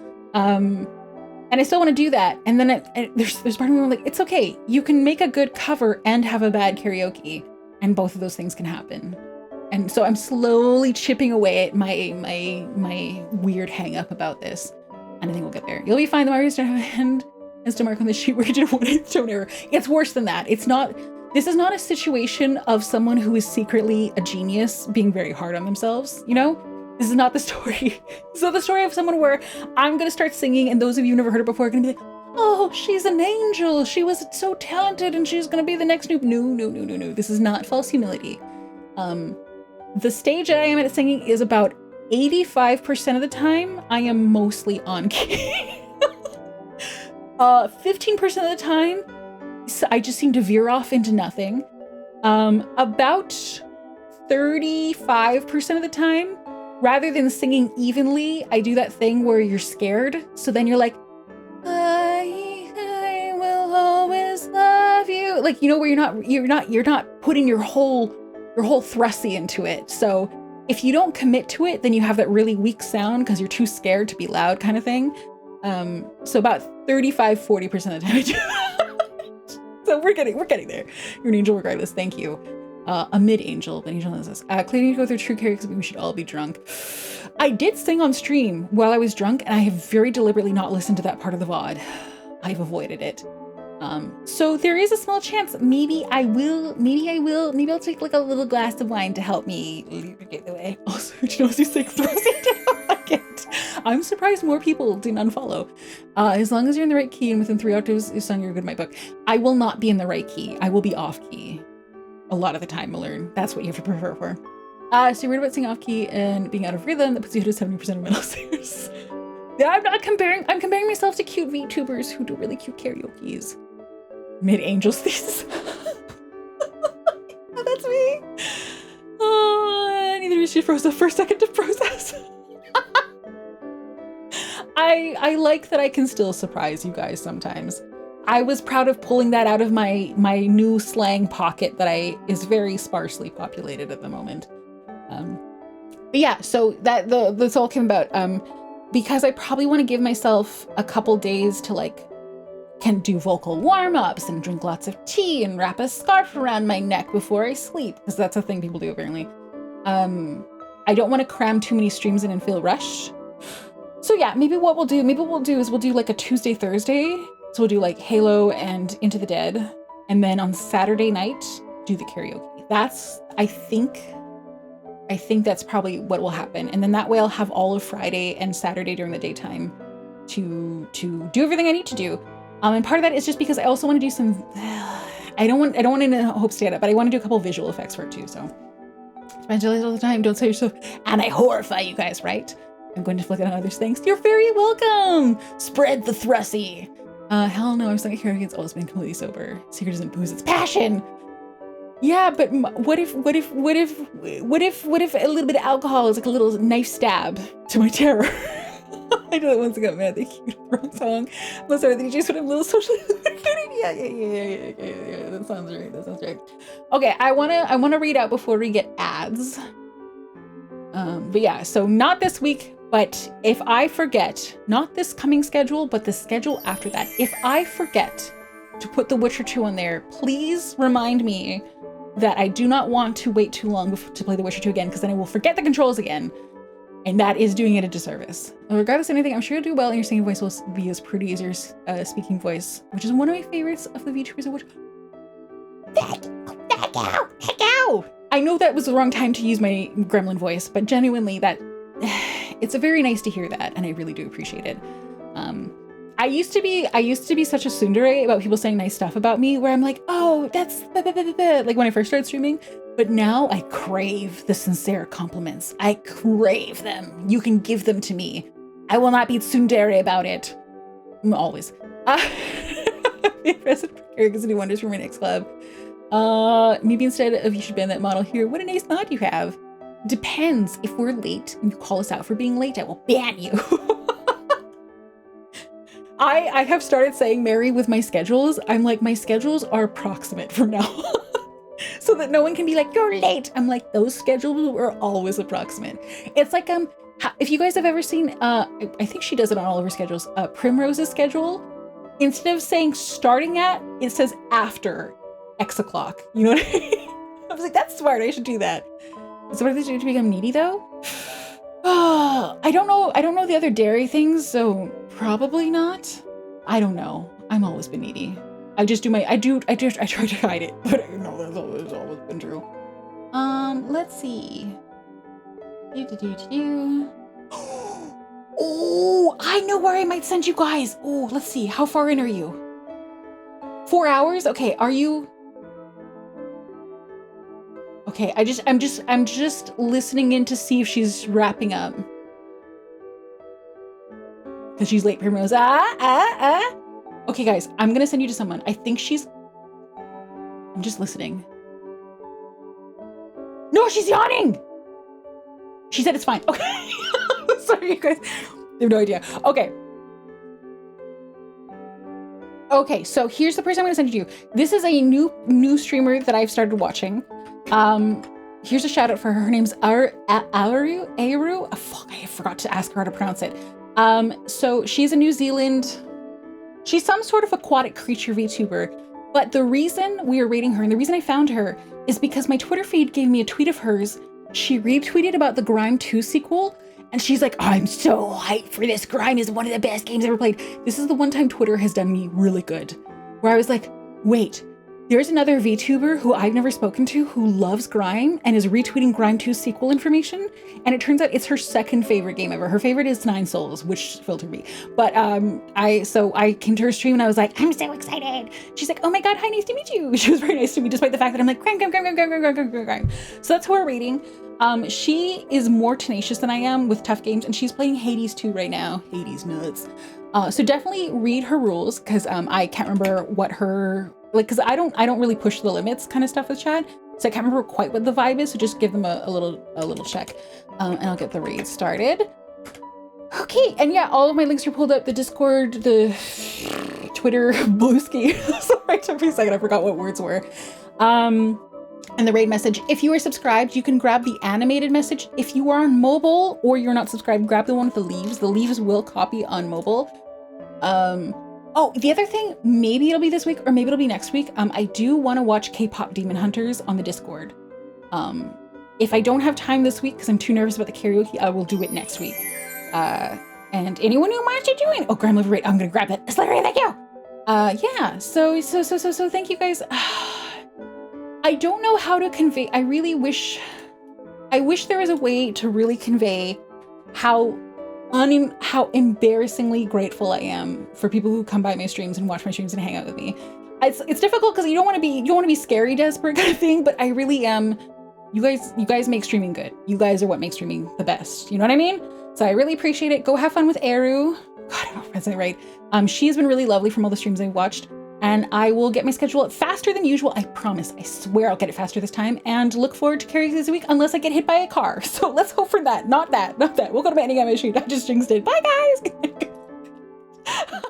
And I still want to do that. And then there's part of me where I'm like, it's okay. You can make a good cover and have a bad karaoke, and both of those things can happen. And so I'm slowly chipping away at my weird hang up about this. And I think we'll get there. You'll be fine. The Mario's don't have a hand as to mark on the sheet where you did a 1/8 tone error. It's worse than that. This is not a situation of someone who is secretly a genius being very hard on themselves, you know? This is not the story. So the story of someone where I'm going to start singing, and those of you who never heard it before are going to be like, oh, she's an angel. She was so talented and she's going to be the next noob. No. This is not false humility. The stage that I am at singing is about 85% of the time, I am mostly on key. 15% of the time, I just seem to veer off into nothing. About 35% of the time, rather than singing evenly, I do that thing where you're scared. So then you're like, I will always love you. Like, you know, where you're not putting your whole thrusty into it. So if you don't commit to it, then you have that really weak sound because you're too scared to be loud kind of thing. So about 35-40% of the time I do that. So we're getting there. You're an angel regardless. Thank you. A mid-angel, but angel knows this. Clearly to go through true karaoke, we should all be drunk. I did sing on stream while I was drunk, and I have very deliberately not listened to that part of the VOD. I've avoided it. So there is a small chance maybe I'll take like a little glass of wine to help me get the way. Also, you know, these things like it. I'm surprised more people didn't unfollow. As long as you're in the right key and within 3 octaves, you sung, you're good in my book. I will not be in the right key. I will be off key. A lot of the time, Malern. That's what you have to prepare for. So you're worried about singing off key and being out of rhythm. That puts you to 70% of metal singers. Yeah, I'm comparing myself to cute VTubers who do really cute karaoke's. Mid-angels thesis. Oh, that's me. Oh, neither of you froze up for a second to process. I like that I can still surprise you guys sometimes. I was proud of pulling that out of my new slang pocket that is very sparsely populated at the moment. But yeah, so this all came about because I probably want to give myself a couple days to can do vocal warm-ups and drink lots of tea and wrap a scarf around my neck before I sleep, because that's a thing people do apparently. I don't want to cram too many streams in and feel rushed. So yeah, maybe what we'll do is we'll do like a Tuesday, Thursday. So we'll do like Halo and Into the Dead. And then on Saturday night, do the karaoke. That's, I think that's probably what will happen. And then that way I'll have all of Friday and Saturday during the daytime to do everything I need to do. And part of that is just because I also want to do some, I don't want to hope stand up, but I want to do a couple visual effects for it too. So spend all the time, don't say yourself, and I horrify you guys, right? I'm going to flick it on others. Thanks. You're very welcome. Spread the thrusy. Hell no, I'm stuck at karaoke. It's always been completely sober. Secret isn't booze, it's passion. Yeah, but what if a little bit of alcohol is like a little knife stab to my terror? I know that once I got mad, they cute wrong song. I'm sorry, they just put a little socially. Yeah. That sounds right. Okay, I wanna read out before we get ads. But yeah, so not this week, but if I forget, not this coming schedule, but the schedule after that, if I forget to put The Witcher 2 on there, please remind me that I do not want to wait too long to play The Witcher 2 again, because then I will forget the controls again. And that is doing it a disservice. Regardless of anything, I'm sure you'll do well, and your singing voice will be as pretty as your speaking voice, which is one of my favorites of the VTubers. Heck ow! I know that was the wrong time to use my gremlin voice, but genuinely, it's very nice to hear that, and I really do appreciate it. I used to be such a tsundere about people saying nice stuff about me, where I'm like, oh, that's like when I first started streaming. But now I crave the sincere compliments. I crave them. You can give them to me. I will not be tsundere about it. Always. President Eric is do wonders for my next club. Maybe instead of you should ban that model here. What a nice thought you have. Depends. If we're late and you call us out for being late, I will ban you. I have started saying Mary with my schedules. I'm like, my schedules are approximate from now on. So that no one can be like, you're late. I'm like, those schedules were always approximate. It's like, if you guys have ever seen, I think she does it on all of her schedules, Primrose's schedule, instead of saying starting at, it says after X o'clock. You know what I mean? I was like, that's smart. I should do that. So what are they doing to become needy though? I don't know the other dairy things, so probably not. I don't know. I'm always been needy. I try to hide it, but I know that's always been true. Let's see. Oh, I know where I might send you guys. Oh, let's see. How far in are you? 4 hours? Okay, are you? Okay, I'm just listening in to see if she's wrapping up. Cause she's late, Primrose. Okay, guys, I'm gonna send you to someone. I think I'm just listening. No, she's yawning! She said it's fine. Okay. Sorry, you guys. I have no idea. Okay. Okay, so here's the person I'm gonna send you to. This is a new streamer that I've started watching. Here's a shout out for her. Her name's Aru. Fuck, I forgot to ask her how to pronounce it. So she's a New Zealand. She's some sort of aquatic creature VTuber, but the reason we are rating her and the reason I found her is because my Twitter feed gave me a tweet of hers. She retweeted about the Grime 2 sequel, and she's like, I'm so hyped for this. Grime is one of the best games ever played. This is the one time Twitter has done me really good, where I was like, wait, there's another VTuber who I've never spoken to who loves Grime and is retweeting Grime 2 sequel information. And it turns out it's her second favorite game ever. Her favorite is 9 Souls, which filtered me. But I came to her stream and I was like, I'm so excited. She's like, oh my God, hi, nice to meet you. She was very nice to me, despite the fact that I'm like, Grime. So that's who we're rating. She is more tenacious than I am with tough games, and she's playing Hades 2 right now. Hades nuts. So definitely read her rules, because I can't remember what her, because I don't really push the limits kind of stuff with chat, so I can't remember quite what the vibe is. So just give them a little check, and I'll get the raid started. Okay, and yeah, all of my links are pulled up: the Discord, the Twitter, Bluesky. Sorry, it took me a second. I forgot what words were. And the raid message. If you are subscribed, you can grab the animated message. If you are on mobile or you're not subscribed, grab the one with the leaves. The leaves will copy on mobile. Oh, the other thing, maybe it'll be this week or maybe it'll be next week. I do want to watch K-pop Demon Hunters on the Discord. If I don't have time this week because I'm too nervous about the karaoke, I will do it next week. And anyone who wants to join, oh, Graham Liverate, I'm gonna grab that. Slippery, thank you. Yeah. So thank you guys. I don't know how to convey. I wish there was a way to really convey how embarrassingly grateful I am for people who come by my streams and watch my streams and hang out with me. It's difficult because you don't want to be scary desperate kind of thing, but I really am. You guys make streaming good. You guys are what makes streaming the best. You know what I mean? So I really appreciate it. Go have fun with Eru. God, I don't know if I'm saying it right. She's been really lovely from all the streams I've watched, and I will get my schedule up faster than usual. I promise. I swear I'll get it faster this time, and look forward to karaoke this week unless I get hit by a car. So let's hope for that. Not that. We'll go to bed and get my shoot. I just jinxed it. Bye, guys.